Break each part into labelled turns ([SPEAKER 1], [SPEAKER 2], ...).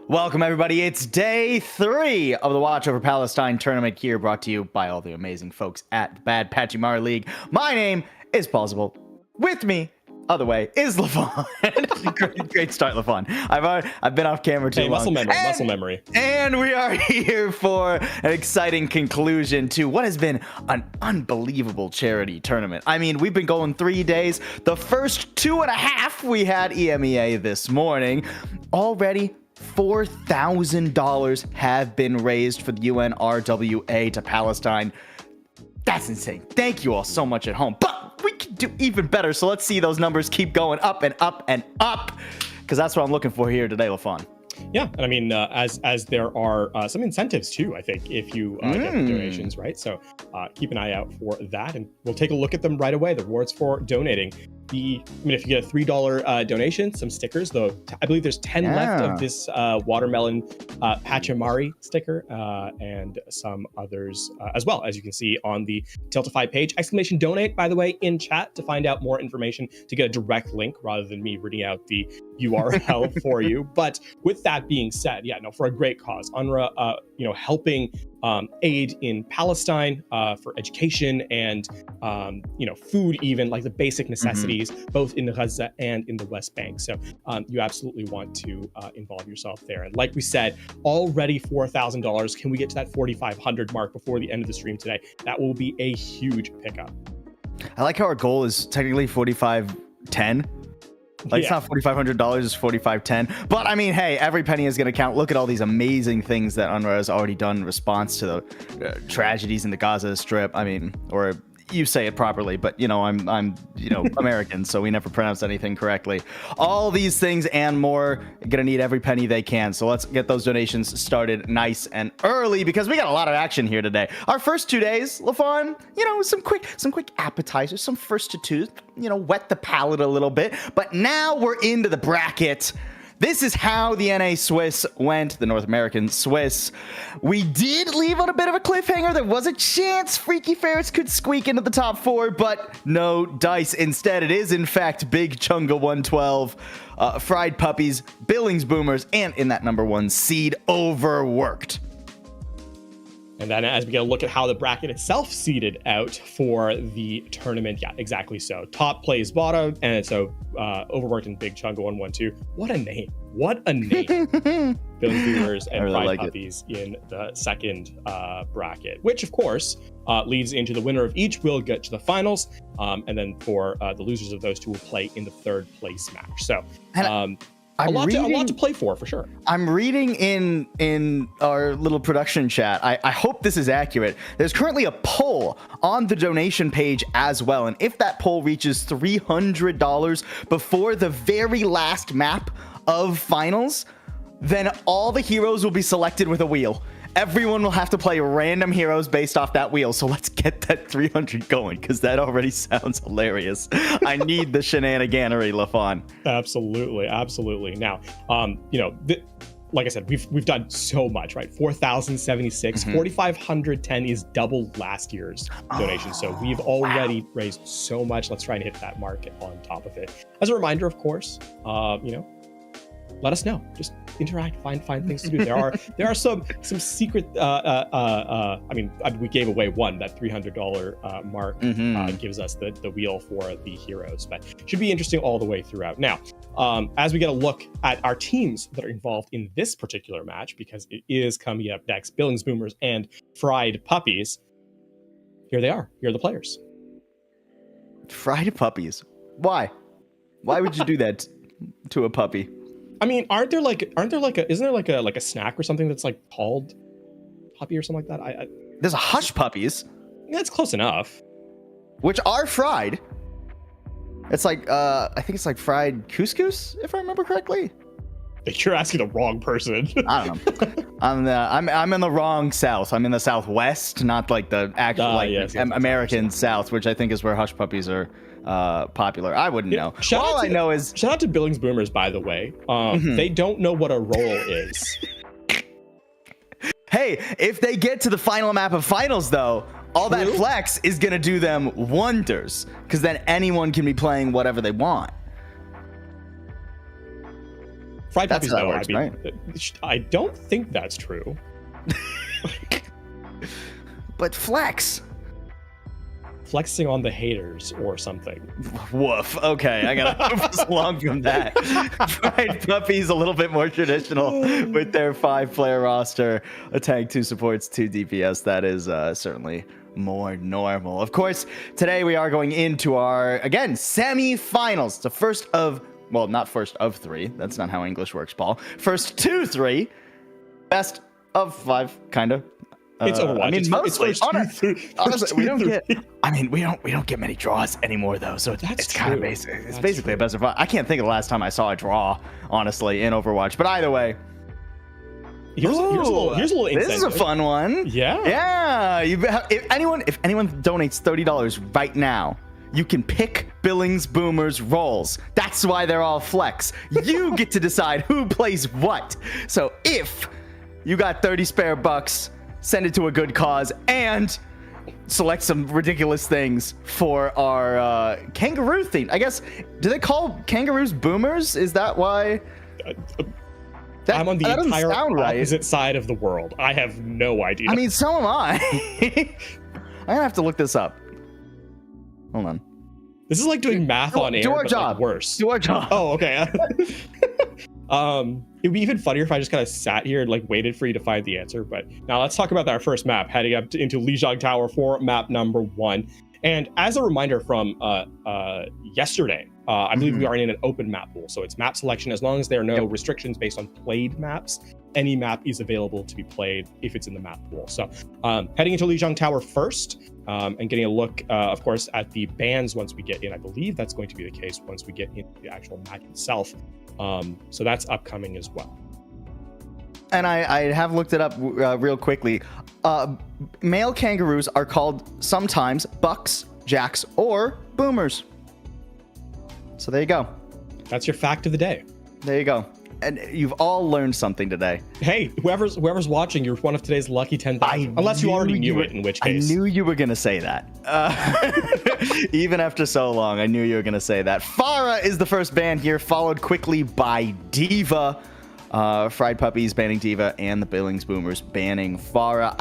[SPEAKER 1] Welcome, everybody. It's day 3 of the Watch Over Palestine tournament here, brought to you by all the amazing folks at the Bad Pachimari League. My name is Plausible. With me, other way, is LaFon. Great start, LaFon. I've been off camera too long.
[SPEAKER 2] Muscle memory.
[SPEAKER 1] And we are here for an exciting conclusion to what has been an unbelievable charity tournament. I mean, we've been going 3 days. The first 2.5, we had EMEA this morning. Already, $4,000 have been raised for the UNRWA to Palestine. That's insane. Thank you all so much at home. But we can do even better. So let's see those numbers keep going up and up and up, because that's what I'm looking for here today, LaFon.
[SPEAKER 2] Yeah, and I mean, as there are some incentives too, I think, if you get the donations, right? So keep an eye out for that, and we'll take a look at them right away. The rewards for donating. If you get a $3 donation, some stickers, though, I believe there's 10 left of this watermelon Pachimari sticker, and some others as well, as you can see on the Tiltify page. Exclamation donate, by the way, in chat to find out more information, to get a direct link rather than me reading out the URL for you. But with that being said, for a great cause. UNRWA, helping aid in Palestine for education and, food, even like the basic necessities, both in Gaza and in the West Bank. So you absolutely want to involve yourself there. And like we said, already $4,000. Can we get to that 4,500 mark before the end of the stream today? That will be a huge pickup.
[SPEAKER 1] I like how our goal is technically 4,510. It's not $4,500, it's $4,510. But I mean, hey, every penny is going to count. Look at all these amazing things that UNRWA has already done in response to the tragedies in the Gaza Strip. I mean, or you say it properly, but I'm American, so we never pronounce anything correctly. All these things and more, gonna need every penny they can. So let's get those donations started nice and early, because we got a lot of action here today. Our first 2 days, LaFon, some quick appetizers, some first to two, wet the palate a little bit. But now we're into the bracket. This is how the NA Swiss went, the North American Swiss. We did leave on a bit of a cliffhanger. There was a chance Freaky Ferrets could squeak into the top 4, but no dice. Instead, it is, in fact, Big Chunga 112, Fried Puppies, Billings Boomers, and in that number 1 seed, Overworked.
[SPEAKER 2] And then as we get a look at how the bracket itself seeded out for the tournament, exactly so. Top plays bottom, and so Overworked and Big Chunga 112. What a name. What a name. Billings Boomers and really Fried Puppies in the second bracket, which of course leads into the winner of each will get to the finals. And then for the losers of those two will play in the third place match. So a lot to play for sure. I'm
[SPEAKER 1] reading in our little production chat. I hope this is accurate. There's currently a poll on the donation page as well. And if that poll reaches $300 before the very last map of finals, then all the heroes will be selected with a wheel. Everyone will have to play random heroes based off that wheel. So let's get that 300 going, because that already sounds hilarious. I need the shenaniganery, LaFon.
[SPEAKER 2] Absolutely. Now, like I said, we've done so much, right? 4,076, 4,510 is double last year's donation. So we've already raised so much. Let's try and hit that market on top of it. As a reminder, of course, let us know. Just interact, find things to do. There are some secret. We gave away one. That $300 mark gives us the wheel for the heroes, but should be interesting all the way throughout. Now, as we get a look at our teams that are involved in this particular match, because it is coming up next, Billings Boomers and Fried Puppies. Here they are. Here are the players.
[SPEAKER 1] Fried Puppies. Why? Why would you do that to a puppy?
[SPEAKER 2] I mean, isn't there like a snack or something that's like called puppy or something like that?
[SPEAKER 1] There's a Hush Puppies.
[SPEAKER 2] That's close enough.
[SPEAKER 1] Which are fried. It's like, I think it's like fried couscous, if I remember correctly.
[SPEAKER 2] You're asking the wrong person.
[SPEAKER 1] I don't know. I'm in the wrong South. I'm in the Southwest, not like the actual American South, which I think is where Hush Puppies are popular. I wouldn't know. All I know is
[SPEAKER 2] shout out to Billings Boomers, by the way. They don't know what a roll is.
[SPEAKER 1] Hey, if they get to the final map of finals, though, all that flex is gonna do them wonders, because then anyone can be playing whatever they want.
[SPEAKER 2] Fried
[SPEAKER 1] That's
[SPEAKER 2] Puppies,
[SPEAKER 1] how that
[SPEAKER 2] though,
[SPEAKER 1] works,
[SPEAKER 2] I mean, I don't think that's true.
[SPEAKER 1] But flex.
[SPEAKER 2] Flexing on the haters or something.
[SPEAKER 1] Woof. Okay, I gotta move us along from that. Fried Puppies a little bit more traditional with their 5-player roster, a tank, 2 supports, 2 DPS. That is certainly more normal. Of course, today we are going into our, again, semifinals. The first of, well, not first of 3. That's not how English works, Paul. First 2-3. Best of 5, kind of.
[SPEAKER 2] It's Overwatch.
[SPEAKER 1] I mean, mostly. Honestly, we don't get. I mean, we don't get many draws anymore, though. So it's kind of basic. It's basically a best of 5. I can't think of the last time I saw a draw, honestly, in Overwatch. But either way,
[SPEAKER 2] here's a little incentive.
[SPEAKER 1] This is a fun one.
[SPEAKER 2] Yeah.
[SPEAKER 1] If anyone donates $30 right now, you can pick Billings Boomers roles. That's why they're all flex. You get to decide who plays what. So if you got 30 spare bucks, send it to a good cause and select some ridiculous things for our kangaroo theme. I guess, do they call kangaroos boomers? Is that why?
[SPEAKER 2] I'm on the entire opposite side of the world. I have no idea.
[SPEAKER 1] I mean, so am I. I'm gonna have to look this up. Hold on.
[SPEAKER 2] This is like doing math on air,
[SPEAKER 1] do our
[SPEAKER 2] but
[SPEAKER 1] job.
[SPEAKER 2] like worse.
[SPEAKER 1] Do our job.
[SPEAKER 2] Oh, okay. It'd be even funnier if I just kind of sat here and like waited for you to find the answer. But now let's talk about our first map, heading up into Lijiang Tower for map number 1. And as a reminder from yesterday, I believe we are in an open map pool. So it's map selection. As long as there are no restrictions based on played maps, any map is available to be played if it's in the map pool. So heading into Lijiang Tower first and getting a look, of course, at the bans once we get in. I believe that's going to be the case once we get into the actual map itself. So that's upcoming as well.
[SPEAKER 1] And I have looked it up real quickly. Male kangaroos are called sometimes bucks, jacks, or boomers. So there you go.
[SPEAKER 2] That's your fact of the day.
[SPEAKER 1] There you go. And you've all learned something today.
[SPEAKER 2] Hey, whoever's watching, you're one of today's lucky 10,000. Unless you already knew it, in which case.
[SPEAKER 1] I knew you were going to say that. Even after so long, I knew you were going to say that. Farah is the first ban here, followed quickly by Diva. Fried Puppies banning Diva, and the Billings Boomers banning Farah.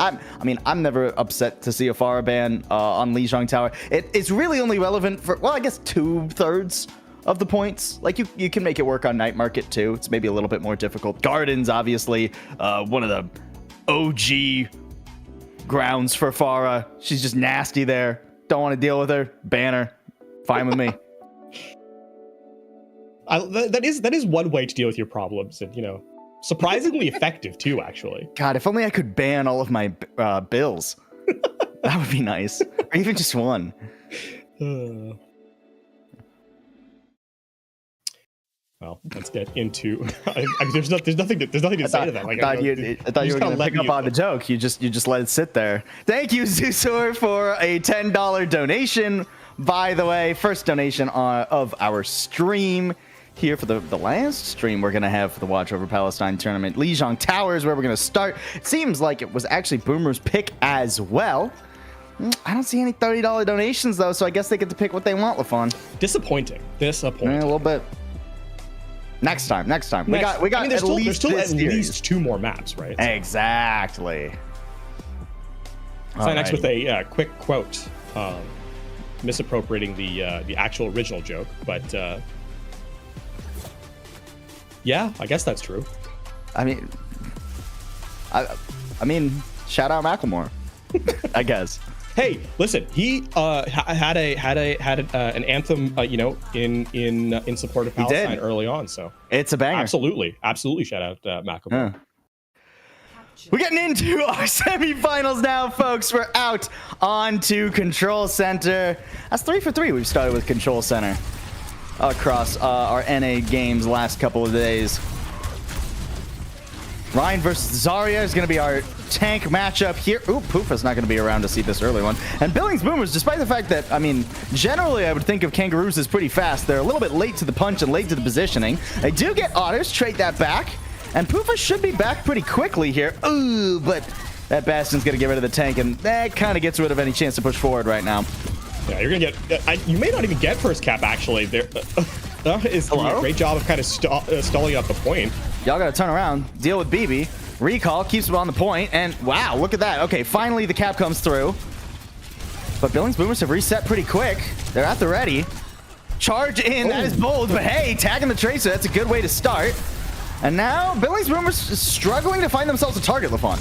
[SPEAKER 1] I'm never upset to see a Farah ban on Lijiang Tower. It's really only relevant for, well, I guess 2/3 of the points. Like you can make it work on Night Market too. It's maybe a little bit more difficult. Gardens, obviously, one of the OG grounds for Farah. She's just nasty there. Don't want to deal with her. Ban her. Fine with me.
[SPEAKER 2] That is one way to deal with your problems, and surprisingly effective too. Actually,
[SPEAKER 1] God, if only I could ban all of my bills. That would be nice, or even just one.
[SPEAKER 2] Well, let's get into. I mean, there's nothing to say to that. Like,
[SPEAKER 1] I thought you were going to pick up on the joke. You just let it sit there. Thank you, Zusor, for a $10 donation. By the way, first donation of our stream here for the last stream we're going to have for the Watch Over Palestine tournament. Lijiang Tower is where we're going to start. It seems like it was actually Boomer's pick as well. I don't see any $30 donations, though, so I guess they get to pick what they want, LaFon.
[SPEAKER 2] Disappointing.
[SPEAKER 1] A little bit. Next time. We got I mean, there's still
[SPEAKER 2] at least 2 more maps, right?
[SPEAKER 1] Exactly.
[SPEAKER 2] So next with a quick quote, misappropriating the actual original joke, but yeah, I guess that's true.
[SPEAKER 1] I mean, shout out Macklemore, I guess.
[SPEAKER 2] Hey, listen, he had an anthem, in support of Palestine early on. So
[SPEAKER 1] it's a banger.
[SPEAKER 2] Absolutely shout out Macklemore.
[SPEAKER 1] We're getting into our semifinals now, folks. We're out onto Control Center. That's 3 for 3. We've started with Control Center across our NA games last couple of days. Ryan versus Zarya is going to be our tank matchup here. Ooh, Poofa's not going to be around to see this early one. And Billings Boomers, despite the fact that, I mean, generally I would think of Kangaroos as pretty fast. They're a little bit late to the punch and late to the positioning. They do get Otters, trade that back. And Poofa should be back pretty quickly here. Ooh, but that Bastion's going to get rid of the tank, and that kind of gets rid of any chance to push forward right now.
[SPEAKER 2] Yeah, you're going to get... you may not even get first cap, actually. There, is doing a great job of kind of stalling up the point.
[SPEAKER 1] Y'all gotta turn around, deal with BB. Recall keeps him on the point, and wow, look at that. Okay, finally the cap comes through. But Billings Boomers have reset pretty quick. They're at the ready. Charge in, that is bold, but hey, tagging the Tracer, that's a good way to start. And now Billings Boomers is struggling to find themselves a target, LaFon.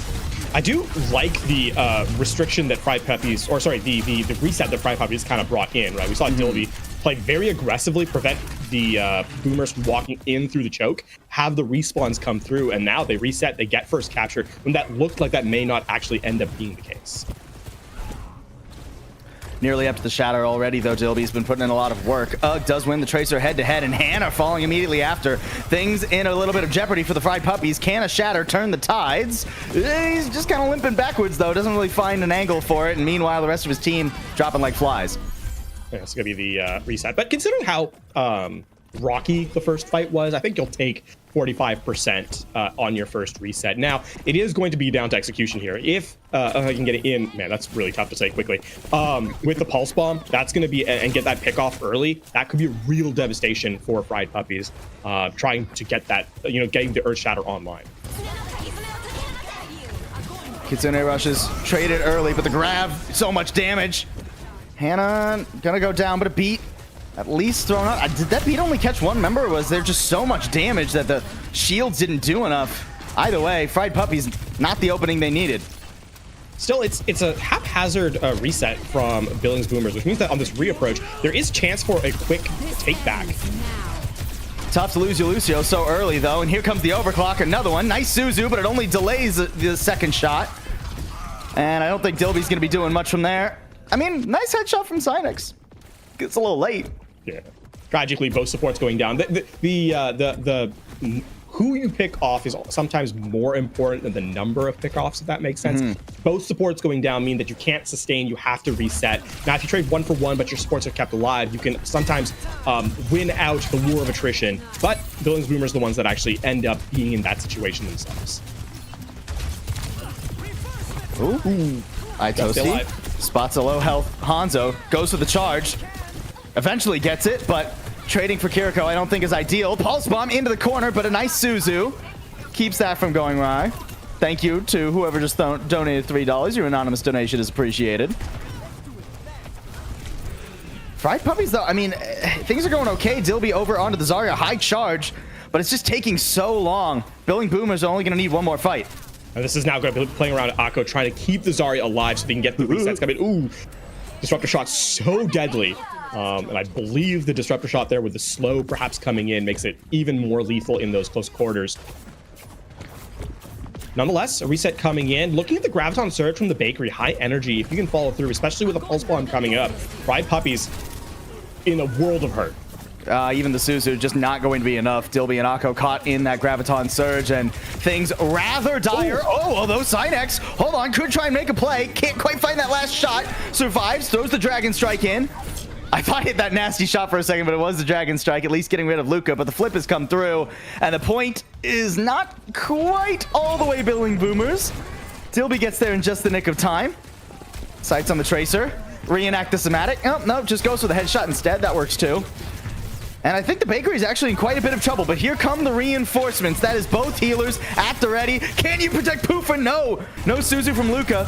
[SPEAKER 2] I do like the restriction that Fried Puppies, or sorry, the reset that Fried Puppies kind of brought in, right? We saw Dilby play very aggressively, prevent the Boomers from walking in through the choke, have the respawns come through, and now they reset, they get first capture, when that looked like that may not actually end up being the case.
[SPEAKER 1] Nearly up to the Shatter already, though. Dilby's been putting in a lot of work. Ugg does win the Tracer head-to-head, and Hannah falling immediately after. Things in a little bit of jeopardy for the Fried Puppies. Can a Shatter turn the tides? He's just kind of limping backwards, though. Doesn't really find an angle for it, and meanwhile, the rest of his team dropping like flies.
[SPEAKER 2] Yeah, it's going to be the reset. But considering how rocky the first fight was, I think you'll take 45% on your first reset. Now, it is going to be down to execution here. If I can get it in, man, that's really tough to say quickly. With the Pulse Bomb, that's going to be, and get that pick off early, that could be a real devastation for Fried Puppies, trying to get that, getting the Earth Shatter online.
[SPEAKER 1] Kitsune rushes, traded early, but the grab, so much damage. Hannah gonna go down, but a beat at least thrown out. Did that beat only catch one member, or was there just so much damage that the shields didn't do enough? Either way, Fried Puppies, not the opening they needed.
[SPEAKER 2] Still, it's a haphazard reset from Billings Boomers, which means that on this reapproach, there is chance for a quick take back.
[SPEAKER 1] Tough to lose Lucio so early, though, and here comes the overclock, another one. Nice Suzu, but it only delays the second shot. And I don't think Dilby's going to be doing much from there. I mean, nice headshot from Cynex. It's a little late.
[SPEAKER 2] Yeah. Tragically, both supports going down. The who you pick off is sometimes more important than the number of pickoffs, if that makes sense. Both supports going down mean that you can't sustain, you have to reset. Now, if you trade 1 for 1, but your supports are kept alive, you can sometimes win out the war of attrition. But Billings Boomers are the ones that actually end up being in that situation themselves.
[SPEAKER 1] Ooh. Toasty spots a low health Hanzo, goes for the charge, eventually gets it, but trading for Kiriko I don't think is ideal. Pulse Bomb into the corner, but a nice Suzu keeps that from going awry. Thank you to whoever just donated $3. Your anonymous donation is appreciated. Fried Puppies, though, I mean, things are going okay. Dilby over onto the Zarya, high charge, but it's just taking so long. Billing Boomers are only going to need one more fight.
[SPEAKER 2] And this is now going to be playing around at Akko, trying to keep the Zarya alive so they can get the resets coming. Ooh, Disruptor shot so deadly. And I believe the Disruptor shot there with the slow perhaps coming in makes it even more lethal in those close quarters. Nonetheless, a reset coming in. Looking at the Graviton Surge from the Bakery, high energy. If you can follow through, especially with a Pulse Bomb coming up, Fried Puppies in a world of hurt.
[SPEAKER 1] Even the Suzu just not going to be enough. Dilby and Akko caught in that Graviton Surge, and things rather dire. Oh, although Cynex, hold on, could try and make a play. Can't quite find that last shot. Survives, throws the Dragon Strike in. I thought I hit that nasty shot for a second, but it was the Dragon Strike, at least getting rid of Luca, but the flip has come through, and the point is not quite all the way Billing Boomers. Dilby gets there in just the nick of time. Sights on the Tracer. Reenact the Somatic. Oh, no, just goes for the headshot instead. That works too. And I think the Bakery is actually in quite a bit of trouble, but here come the reinforcements. That is both healers at the ready. Can you protect Poofa? No. No Suzu from Luca.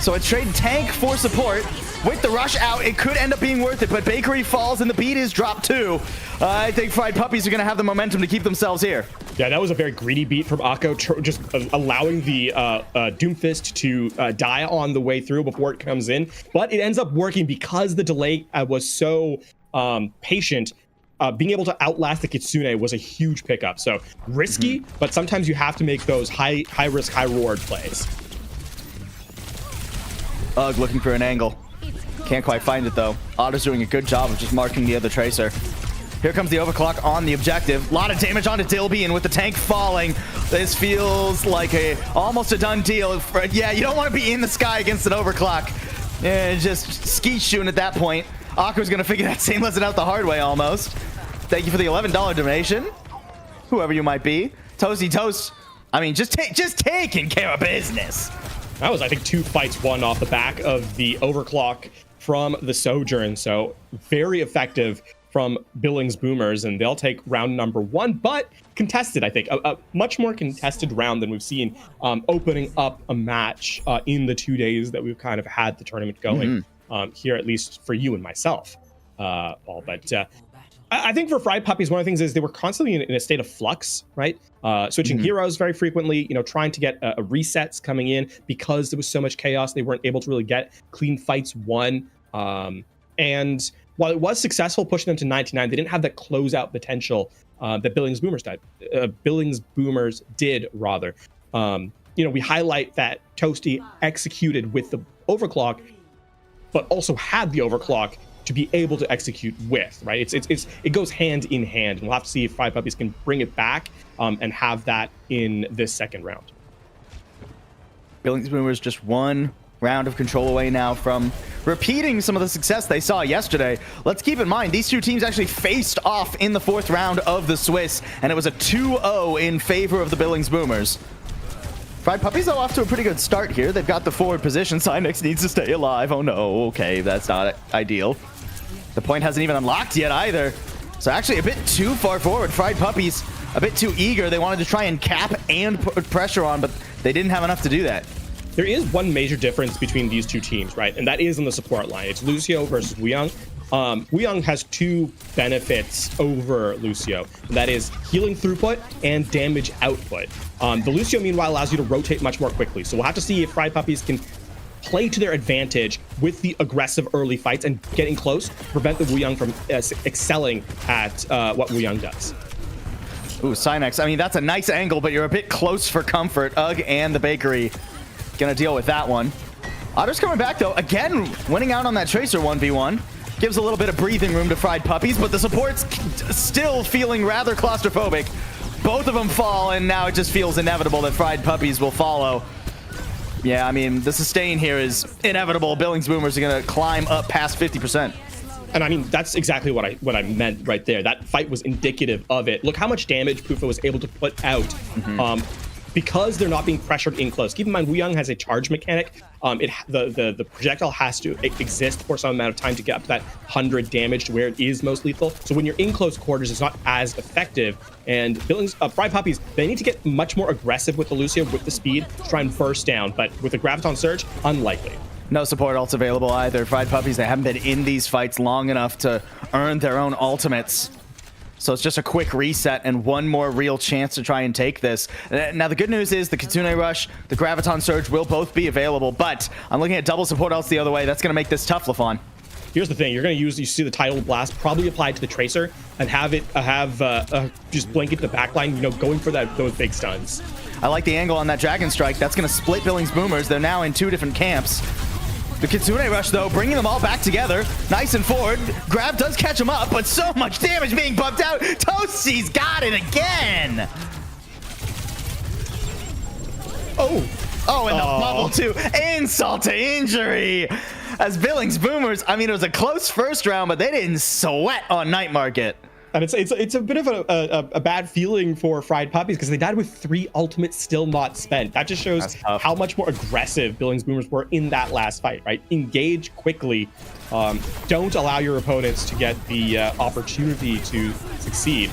[SPEAKER 1] So a trade tank for support. With the rush out, it could end up being worth it, but Bakery falls and the beat is dropped too. I think Fried Puppies are going to have the momentum to keep themselves here.
[SPEAKER 2] Yeah, that was a very greedy beat from Akko, just allowing the Doomfist to die on the way through before it comes in. But it ends up working because the delay was so patient. Being able to outlast the Kitsune was a huge pickup. So risky, but sometimes you have to make those high risk, high reward plays.
[SPEAKER 1] Ugh, looking for an angle. Can't quite find it though. Otto's doing a good job of just marking the other Tracer. Here comes the overclock on the objective. A lot of damage onto Dilby, and with the tank falling, this feels like almost a done deal. Yeah, you don't want to be in the sky against an overclock. Yeah, just skeet shooting at that point. Akko's gonna figure that same lesson out the hard way almost. Thank you for the $11 donation, whoever you might be. Toasty Toast, I mean, just taking care of business.
[SPEAKER 2] That was, I think, 2 fights won off the back of the overclock from the Sojourn. So very effective from Billings Boomers, and they'll take round number 1, but contested, I think. A much more contested round than we've seen opening up a match in the 2 days that we've kind of had the tournament going here, at least for you and myself, Paul. But I think for Fried Puppies, one of the things is they were constantly in a state of flux, right? Switching heroes very frequently, trying to get resets coming in because there was so much chaos. They weren't able to really get clean fights won. And while it was successful pushing them to 99, they didn't have that closeout potential that Billings Boomers did. We highlight that Toasty executed with the overclock, but also had the overclock to be able to execute with, right? It goes hand in hand, and we'll have to see if Fried Puppies can bring it back and have that in this second round.
[SPEAKER 1] Billings Boomers just one round of control away now from repeating some of the success they saw yesterday. Let's keep in mind, these two teams actually faced off in the 4th round of the Swiss, and it was a 2-0 in favor of the Billings Boomers. Fried Puppies, though, off to a pretty good start here. They've got the forward position. Cynex needs to stay alive. Oh, no. Okay, that's not ideal. The point hasn't even unlocked yet either. So actually a bit too far forward. Fried Puppies a bit too eager. They wanted to try and cap and put pressure on, but they didn't have enough to do that.
[SPEAKER 2] There is one major difference between these two teams, right? And that is in the support line. It's Lucio versus Wuyang. Wuyang has 2 benefits over Lucio, and that is healing throughput and damage output. The Lucio, meanwhile, allows you to rotate much more quickly. So we'll have to see if Fried Puppies can play to their advantage with the aggressive early fights and getting close, prevent the Wuyang from excelling at what Wuyang does.
[SPEAKER 1] Ooh, Cynex. I mean, that's a nice angle, but you're a bit close for comfort. Ugg and the Bakery gonna deal with that one. Otter's coming back, though. Again, winning out on that Tracer 1v1. Gives a little bit of breathing room to Fried Puppies, but the support's still feeling rather claustrophobic. Both of them fall, and now it just feels inevitable that Fried Puppies will follow. Yeah, I mean, the sustain here is inevitable. Billings Boomers are going to climb up past 50%.
[SPEAKER 2] And I mean, that's exactly what I meant right there. That fight was indicative of it. Look how much damage Pufa was able to put out because they're not being pressured in close. Keep in mind, Wuyang has a charge mechanic. The projectile has to exist for some amount of time to get up to that 100 damage to where it is most lethal. So when you're in close quarters, it's not as effective. And Billings, Fried Puppies, they need to get much more aggressive with the Lucio, with the speed, to try and burst down. But with the Graviton Surge, unlikely.
[SPEAKER 1] No support ults available either. Fried Puppies, they haven't been in these fights long enough to earn their own ultimates. So it's just a quick reset and one more real chance to try and take this. Now, the good news is the Kitsune Rush, the Graviton Surge will both be available, but I'm looking at double support ults the other way. That's going to make this tough, Lafon.
[SPEAKER 2] Here's the thing. You're going to use, you see the Tidal Blast probably applied to the Tracer and have it just blanket the backline, going for those big stuns.
[SPEAKER 1] I like the angle on that Dragon Strike. That's going to split Billings Boomers. They're now in 2 different camps. The Kitsune Rush, though, bringing them all back together. Nice and forward. Grab does catch him up, but so much damage being bumped out. Toasty's got it again. Oh, and the bubble, too. Insult to injury. As Billings Boomers, I mean, it was a close first round, but they didn't sweat on Night Market.
[SPEAKER 2] And it's a bit of a bad feeling for Fried Puppies because they died with 3 ultimates still not spent. That just shows how much more aggressive Billings Boomers were in that last fight, right? Engage quickly. Don't allow your opponents to get the opportunity to succeed.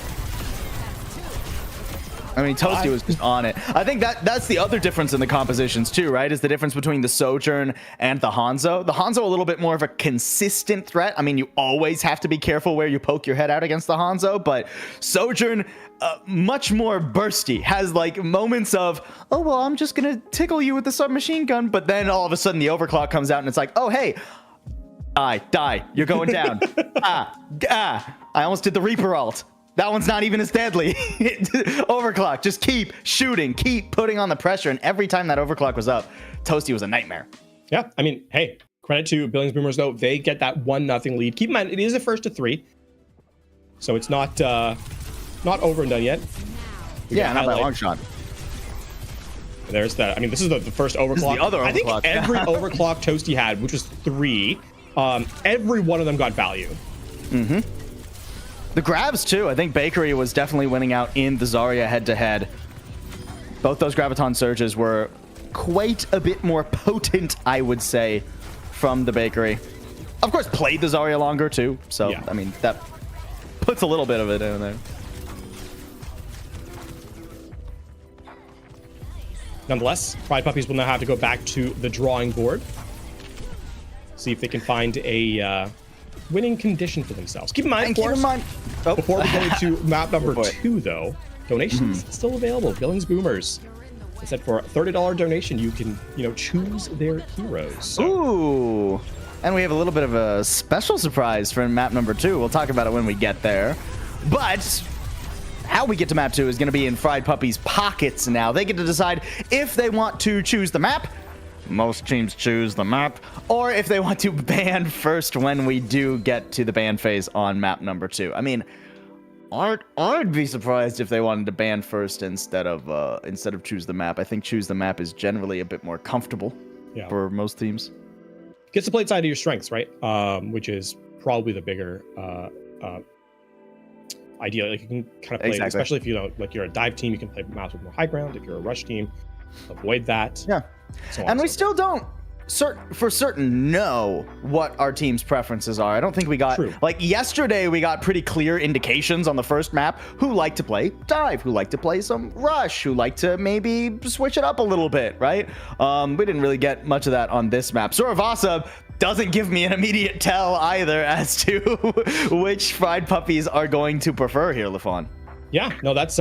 [SPEAKER 1] I mean, Toasty was just on it. I think that's the other difference in the compositions too, right? Is the difference between the Sojourn and the Hanzo. The Hanzo a little bit more of a consistent threat. I mean, you always have to be careful where you poke your head out against the Hanzo, but Sojourn much more bursty. Has like moments of, oh well, I'm just gonna tickle you with the submachine gun, but then all of a sudden the overclock comes out and it's like, oh hey, die, you're going down. I almost did the Reaper ult. That one's not even as deadly. Overclock, just keep shooting, keep putting on the pressure, and every time that overclock was up, Toasty was a nightmare.
[SPEAKER 2] Yeah, I mean, hey, credit to Billings Boomers, though. They get that 1-0 lead. Keep in mind, it is a first to 3, so it's not over and done yet.
[SPEAKER 1] Yeah, not by a long shot.
[SPEAKER 2] There's that. I mean, this is the first overclock. This is the other overclock. I think every overclock Toasty had, which was 3, every one of them got value.
[SPEAKER 1] Mm-hmm. The grabs, too. I think Bakery was definitely winning out in the Zarya head-to-head. Both those Graviton Surges were quite a bit more potent, I would say, from the Bakery. Of course, played the Zarya longer, too. So, yeah. I mean, that puts a little bit of it in there.
[SPEAKER 2] Nonetheless, Pride Puppies will now have to go back to the drawing board. See if they can find a winning condition for themselves. Keep in mind, before we go to map number 2, though, donations still available. Billings Boomers. I said for a $30 donation, you can, choose their heroes. So.
[SPEAKER 1] Ooh. And we have a little bit of a special surprise for map number 2. We'll talk about it when we get there. But how we get to map 2 is going to be in Fried Puppy's pockets now. They get to decide if they want to choose the map. Most teams choose the map. Or if they want to ban first when we do get to the ban phase on map number 2. I mean, I'd be surprised if they wanted to ban first instead of choose the map. I think choose the map is generally a bit more comfortable for most teams.
[SPEAKER 2] Gets to play side of your strengths, right? Which is probably the bigger idea. Like you can kind of play, especially if you're a dive team, you can play maps with more high ground. If you're a rush team, avoid that.
[SPEAKER 1] Yeah, and we still don't for certain know what our team's preferences are. I don't think we got like yesterday we got pretty clear indications on the first map who liked to play dive, who liked to play some rush, who liked to maybe switch it up a little bit, right? We didn't really get much of that on this map. Suravasa doesn't give me an immediate tell either as to which Fried Puppies are going to prefer here, Lafon.
[SPEAKER 2] Yeah, no, that's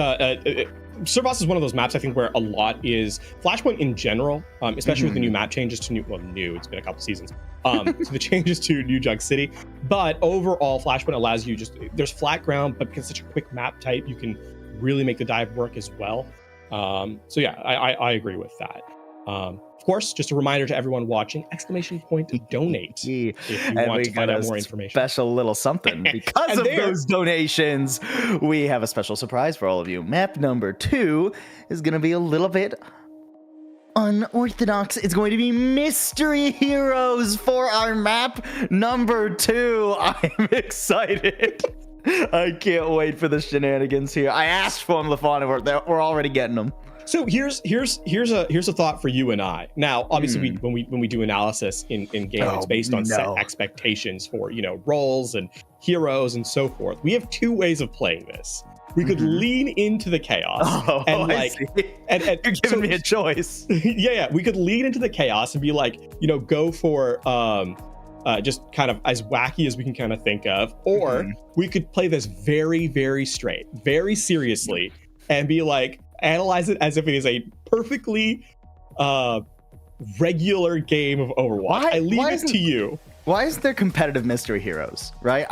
[SPEAKER 2] Servos is one of those maps I think where a lot is Flashpoint in general, especially with the new map changes to new. It's been a couple seasons. So the changes to New Jug City, but overall Flashpoint allows you there's flat ground, but because it's such a quick map type, you can really make the dive work as well. So yeah, I agree with that. Of course, just a reminder to everyone watching, ! Donate if you want to find out more information.
[SPEAKER 1] Special little something. Because of those donations, we have a special surprise for all of you. Map number 2 is going to be a little bit unorthodox. It's going to be mystery heroes for our map number 2. I'm excited. I can't wait for the shenanigans here. I asked for them, LaFawn, and we're already getting them.
[SPEAKER 2] So here's a thought for you and I. Now, obviously, when we do analysis in game, it's based on set expectations for roles and heroes and so forth. We have 2 ways of playing this. We could lean into the chaos and and
[SPEAKER 1] you're giving me a choice.
[SPEAKER 2] Yeah, we could lean into the chaos and be like, go for just kind of as wacky as we can kind of think of, or we could play this very, very straight, very seriously, and be like, analyze it as if it is a perfectly regular game of Overwatch. I leave it to you.
[SPEAKER 1] Why isn't there competitive mystery heroes, right?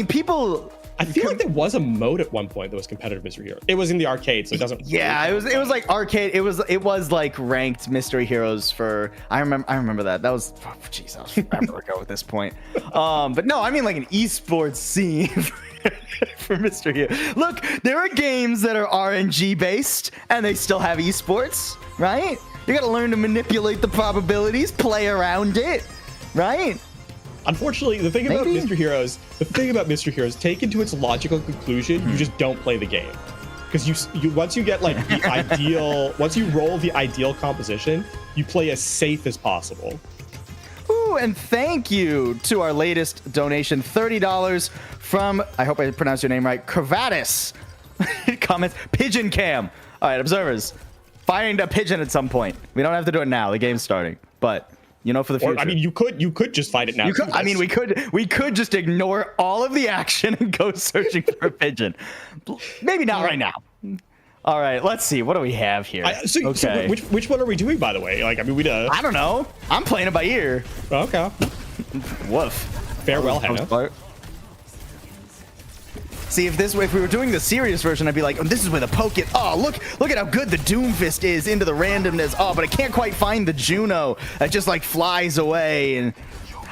[SPEAKER 1] People...
[SPEAKER 2] I feel like there was a mode at one point that was competitive mystery hero. It was in the arcade, so it doesn't...
[SPEAKER 1] Yeah, it was like arcade. It was like ranked mystery heroes for... I remember that. That was... Oh, jeez, I was forever ago at this point. But no, I mean like an esports scene... for mystery hero. Look, there are games that are RNG based and they still have esports, right? You gotta learn to manipulate the probabilities, play around it, right?
[SPEAKER 2] Unfortunately, the thing about mystery heroes, taken to its logical conclusion, you just don't play the game. Because you once you get like the ideal, once you roll the ideal composition, you play as safe as possible.
[SPEAKER 1] Ooh, and thank you to our latest donation, $30 from, I hope I pronounced your name right, Cravatus. Comments, Pigeon Cam. All right, observers, find a pigeon at some point. We don't have to do it now. The game's starting, but for the future.
[SPEAKER 2] Or, you could just find it now.
[SPEAKER 1] We could just ignore all of the action and go searching for a pigeon. Maybe not right now. All right, let's see. What do we have here?
[SPEAKER 2] So which one are we doing, by the way? I
[SPEAKER 1] don't know. I'm playing it by ear.
[SPEAKER 2] Okay.
[SPEAKER 1] Woof.
[SPEAKER 2] Farewell, Hannah.
[SPEAKER 1] See, if we were doing the serious version, I'd be like, this is where the poke is. Oh, look at how good the Doomfist is into the randomness. Oh, but I can't quite find the Juno that just like flies away. And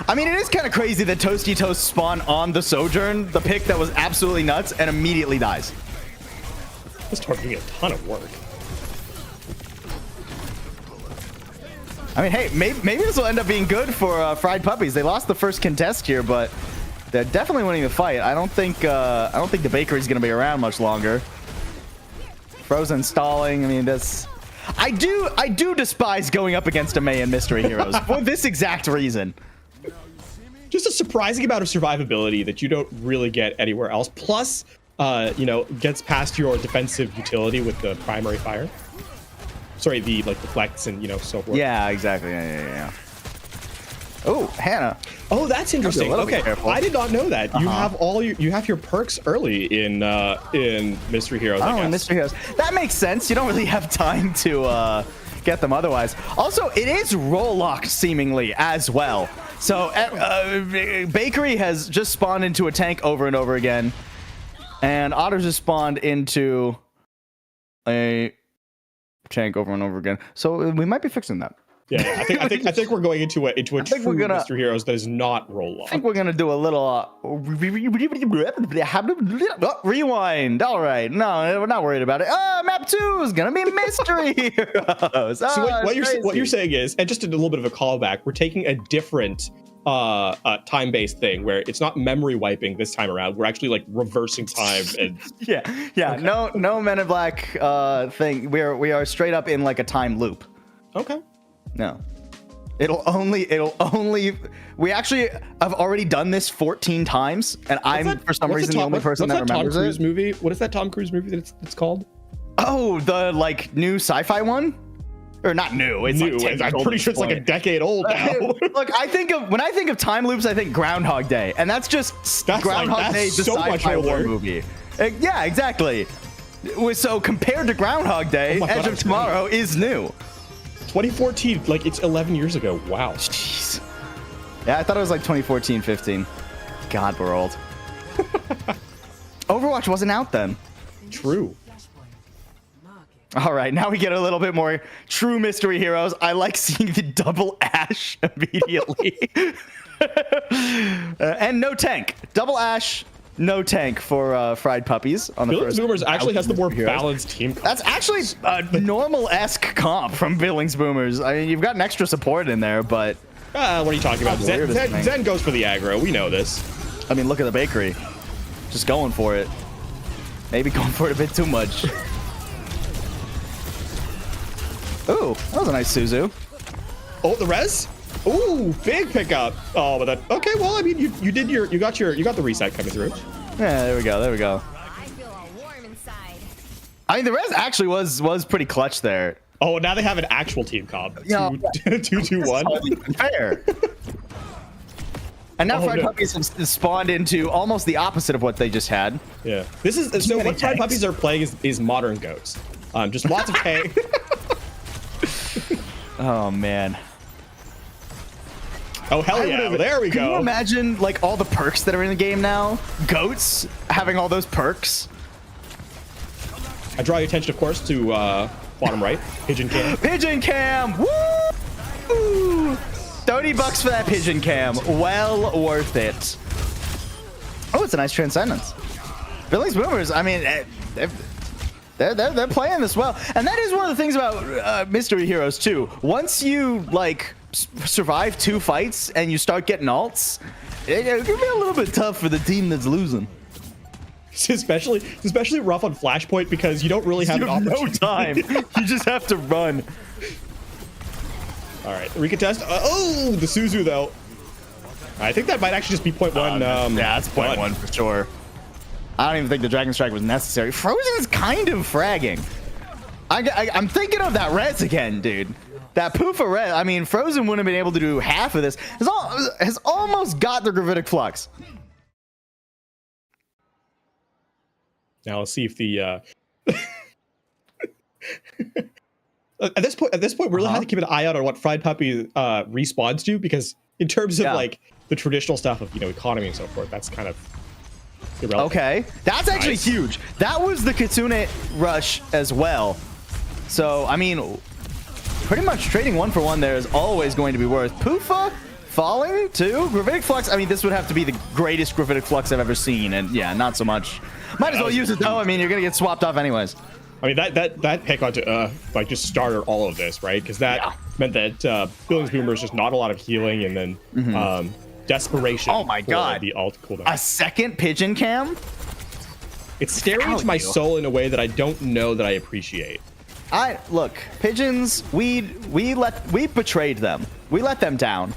[SPEAKER 1] I mean, it is kind of crazy that Toasty Toast spawned on the Sojourn, the pick that was absolutely nuts, and immediately dies.
[SPEAKER 2] This started doing a ton of work.
[SPEAKER 1] I mean, hey, maybe this will end up being good for Fried Puppies. They lost the first contest here, but they're definitely winning the fight. I don't think the bakery's gonna be around much longer. Frozen stalling. I mean, I do despise going up against a May and mystery heroes for this exact reason.
[SPEAKER 2] just a surprising amount of survivability that you don't really get anywhere else. Plus, you know, gets past your defensive utility with the primary fire. Sorry, the flex and, you know, so forth.
[SPEAKER 1] Yeah, exactly. Yeah. Oh, Hannah.
[SPEAKER 2] Oh, that's interesting. Okay, I did not know that. You have you have your perks early in Mystery Heroes. I guess.
[SPEAKER 1] Mystery Heroes. That makes sense. You don't really have time to get them otherwise. Also, it is roll locked seemingly as well. So Bakery has just spawned into a tank over and over again, and Otters has spawned into a tank over and over again. So we might be fixing that.
[SPEAKER 2] Yeah, I think we're going into a true Mystery Heroes that is not roll lock.
[SPEAKER 1] I think we're gonna do a little rewind. All right, no, we're not worried about it. Map 2 is gonna be Mystery Heroes.
[SPEAKER 2] So what you're saying is, and just a little bit of a callback, we're taking a different time-based thing where it's not memory wiping this time around. We're actually like reversing time and
[SPEAKER 1] yeah. Okay. No Men in Black thing. We are straight up in like a time loop.
[SPEAKER 2] Okay.
[SPEAKER 1] No, it'll only. We actually have already done this 14 times, and for some reason the only person that remembers
[SPEAKER 2] Tom Cruise movie? What is that Tom Cruise movie that it's called?
[SPEAKER 1] Oh, the like new sci-fi one, or not new? It's new. Like
[SPEAKER 2] I'm pretty sure it's like a decade old now.
[SPEAKER 1] Look, when I think of time loops, I think Groundhog Day, and that's Groundhog Day, the sci-fi war movie. Yeah, exactly. So compared to Groundhog Day, Edge of Tomorrow is new.
[SPEAKER 2] 2014, like it's 11 years ago. Wow.
[SPEAKER 1] Jeez. Yeah, I thought it was like 2014, 15. God, we're old. Overwatch wasn't out then.
[SPEAKER 2] True.
[SPEAKER 1] All right, now we get a little bit more true Mystery Heroes. I like seeing the double Ash immediately. And no tank. Double Ash, no tank for Fried Puppies on the
[SPEAKER 2] Billings
[SPEAKER 1] first.
[SPEAKER 2] Boomers actually has the more balanced team.
[SPEAKER 1] That's actually a normal-esque comp from Billings Boomers. I mean, you've got an extra support in there, but...
[SPEAKER 2] what are you talking about? Zen goes for the aggro. We know this.
[SPEAKER 1] I mean, look at the Bakery. Just going for it. Maybe going for it a bit too much. Ooh, that was a nice Suzu.
[SPEAKER 2] Oh, the res? Ooh, big pickup. Oh, but that. Okay, well, I mean, you got the reset coming through.
[SPEAKER 1] Yeah, there we go.
[SPEAKER 3] I feel all warm inside.
[SPEAKER 1] I mean, the res actually was pretty clutch there.
[SPEAKER 2] Oh, now they have an actual team comp. 2-2-1.
[SPEAKER 1] Fair. And now Fried Puppies have spawned into almost the opposite of what they just had.
[SPEAKER 2] Yeah. This is so what Fried Puppies are playing is modern goats. Just lots of tank.
[SPEAKER 1] Oh man.
[SPEAKER 2] Oh hell yeah! There we go.
[SPEAKER 1] Can you imagine like all the perks that are in the game now? Goats having all those perks.
[SPEAKER 2] I draw your attention, of course, to bottom right, Pigeon Cam.
[SPEAKER 1] Pigeon Cam! Woo! $30 for that Pigeon Cam. Well worth it. Oh, it's a nice Transcendence. Billings Boomers. I mean, they're playing this well, and that is one of the things about Mystery Heroes too. Once you like survive 2 fights and you start getting ults, it can be a little bit tough for the team that's losing.
[SPEAKER 2] It's especially rough on Flashpoint because you don't really have
[SPEAKER 1] no time. You just have to run.
[SPEAKER 2] All right, recontest. Oh, the Suzu though. I think that might actually just be point one.
[SPEAKER 1] Yeah, that's point one for sure. I don't even think the Dragon Strike was necessary. Frozen is kind of fragging. I'm thinking of that res again, dude. That Poofa res. I mean, Frozen wouldn't have been able to do half of this. Has almost got the Gravitic Flux.
[SPEAKER 2] Now let's see if the at this point we really have to keep an eye out on what Fried Puppy respawns to, because in terms of like the traditional stuff of economy and so forth, that's kind of irrelevant.
[SPEAKER 1] Okay, that's actually huge. That was the Kitsune rush as well. So I mean, pretty much trading 1-for-1 there is always going to be worth. Poofa falling to Gravitic Flux. I mean, this would have to be the greatest Gravitic Flux I've ever seen, and yeah, not so much. Might as well use it though. I mean, you're gonna get swapped off anyways.
[SPEAKER 2] I mean, that pick onto like just started all of this, right? Because that meant that Billings Boomers just not a lot of healing, and then desperation.
[SPEAKER 1] Oh my god,
[SPEAKER 2] the alt cooldown.
[SPEAKER 1] A second Pigeon Cam.
[SPEAKER 2] It's staring into my soul in a way that I don't know that I appreciate.
[SPEAKER 1] Look, pigeons. We betrayed them. We let them down.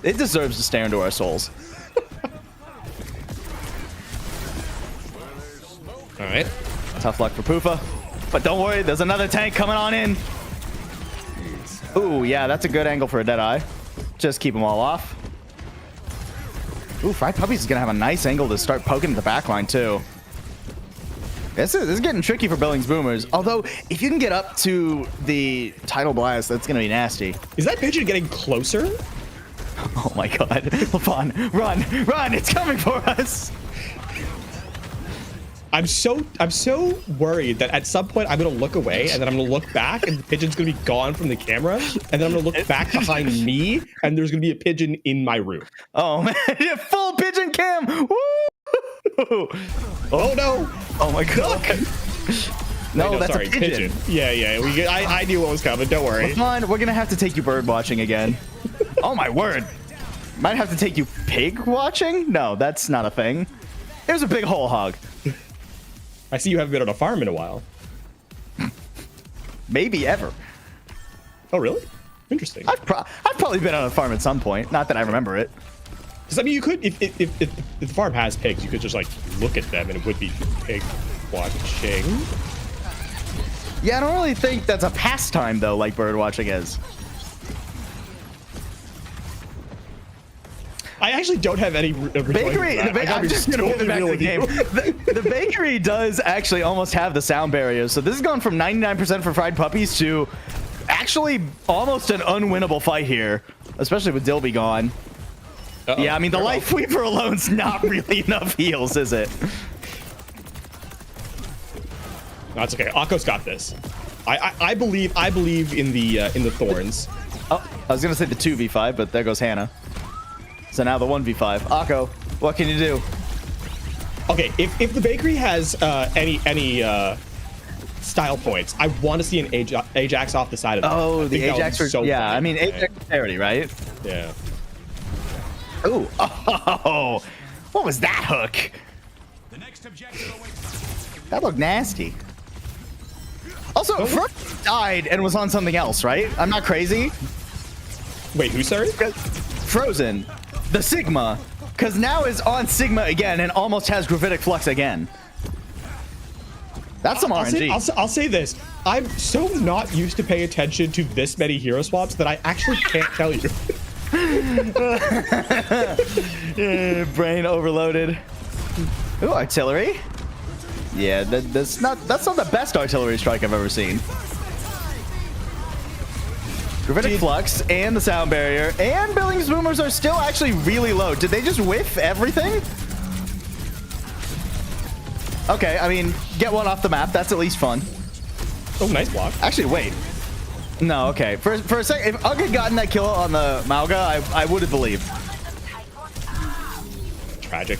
[SPEAKER 1] It deserves to stare into our souls.
[SPEAKER 2] All right.
[SPEAKER 1] Tough luck for Poofa. But don't worry, there's another tank coming on in. Ooh, yeah, that's a good angle for a Deadeye. Just keep them all off. Ooh, Fried Puppies is going to have a nice angle to start poking at the backline, too. This is getting tricky for Billings Boomers. Although, if you can get up to the Tidal Blast, that's going to be nasty.
[SPEAKER 2] Is that pigeon getting closer?
[SPEAKER 1] Oh my god. Lafon, run! Run! It's coming for us!
[SPEAKER 2] I'm so worried that at some point I'm gonna look away and then I'm gonna look back and the pigeon's gonna be gone from the camera and then I'm gonna look back behind me and there's gonna be a pigeon in my room.
[SPEAKER 1] Oh man, full pigeon cam! Woo!
[SPEAKER 2] Oh no!
[SPEAKER 1] Oh my god! No,
[SPEAKER 2] Wait,
[SPEAKER 1] that's
[SPEAKER 2] sorry,
[SPEAKER 1] a pigeon.
[SPEAKER 2] Yeah. I knew what was coming. Don't worry.
[SPEAKER 1] Fine, we're gonna have to take you bird watching again. Oh my word! Might have to take you pig watching? No, that's not a thing. There's a big whole hog.
[SPEAKER 2] I see you haven't been on a farm in a while.
[SPEAKER 1] Maybe ever.
[SPEAKER 2] Oh really? Interesting.
[SPEAKER 1] I've probably been on a farm at some point. Not that I remember it.
[SPEAKER 2] Because I mean, you could if the farm has pigs, you could just like look at them and it would be pig watching.
[SPEAKER 1] Yeah, I don't really think that's a pastime though, like bird watching is.
[SPEAKER 2] I actually don't have any
[SPEAKER 1] bakery. I'm just gonna move it back to the game. The bakery does actually almost have the sound barriers, so this has gone from 99% for Fried Puppies to actually almost an unwinnable fight here, especially with Dilby gone. Yeah, I mean the Life Weaver alone's not really enough heals, is it?
[SPEAKER 2] No, it's okay. Akko's got this. I believe in the thorns.
[SPEAKER 1] Oh, I was gonna say the 2v5, but there goes Hannah. So now the 1v5. Akko, what can you do?
[SPEAKER 2] Okay, if the bakery has any style points, I want to see an Ajax off the side of it.
[SPEAKER 1] Oh, the Ajax for
[SPEAKER 2] so
[SPEAKER 1] yeah.
[SPEAKER 2] funny.
[SPEAKER 1] I mean Ajax parity, right?
[SPEAKER 2] Yeah.
[SPEAKER 1] Ooh. Oh, what was that hook?
[SPEAKER 4] The next objective
[SPEAKER 1] That looked nasty. Also, Frozen died and was on something else, right? I'm not crazy.
[SPEAKER 2] Wait, who, sorry?
[SPEAKER 1] Frozen, the Sigma, because now is on Sigma again and almost has Gravitic Flux again. That's some RNG.
[SPEAKER 2] I'll say this. I'm so not used to paying attention to this many hero swaps that I actually can't tell you.
[SPEAKER 1] Brain overloaded. Ooh, artillery. Yeah, that's not the best artillery strike I've ever seen. Gravitic Flux and the sound barrier and Billings Boomers are still actually really low. Did they just whiff everything? Okay, I mean, get one off the map. That's at least fun.
[SPEAKER 2] Oh, nice block.
[SPEAKER 1] Actually, wait. No, okay. For a second, if Ugg had gotten that kill on the Mauga, I would have believed.
[SPEAKER 2] Tragic.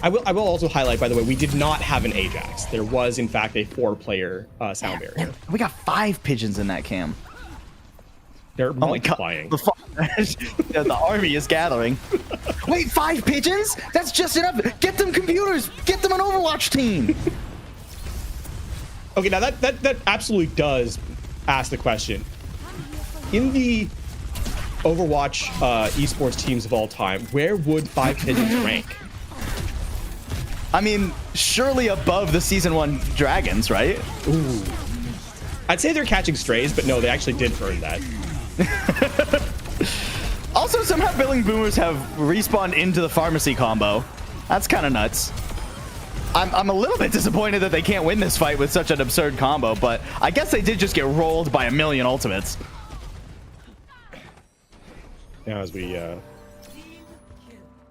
[SPEAKER 2] I will also highlight, by the way, we did not have an Ajax. There was, in fact, a 4-player sound barrier.
[SPEAKER 1] We got 5 pigeons in that cam.
[SPEAKER 2] They're multiplying.
[SPEAKER 1] The army is gathering. Wait, 5 pigeons? That's just enough. Get them computers. Get them an Overwatch team.
[SPEAKER 2] Okay, now that absolutely does ask the question. In the Overwatch esports teams of all time, where would 5 pigeons rank?
[SPEAKER 1] I mean, surely above the Season 1 Dragons, right?
[SPEAKER 2] Ooh. I'd say they're catching strays, but no, they actually did earn that.
[SPEAKER 1] Also, somehow Billings Boomers have respawned into the pharmacy combo. That's kind of nuts. I'm a little bit disappointed that they can't win this fight with such an absurd combo, but I guess they did just get rolled by a million ultimates.
[SPEAKER 2] Now as we all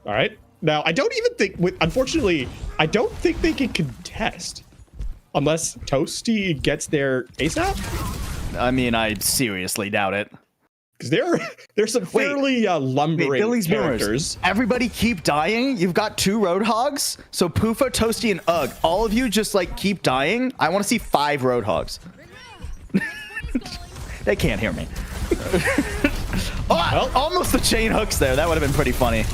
[SPEAKER 2] right, now I don't even think unfortunately I don't think they can contest unless Toasty gets their ASAP.
[SPEAKER 1] I mean, I seriously doubt it,
[SPEAKER 2] because there's some fairly lumbering
[SPEAKER 1] Billings
[SPEAKER 2] characters.
[SPEAKER 1] Boomers, everybody keep dying. You've got 2 Roadhogs, so Poofa, Toasty, and Ugg, all of you just like keep dying. I want to see 5 Roadhogs. They can't hear me. Oh, well, almost the chain hooks there. That would have been pretty funny.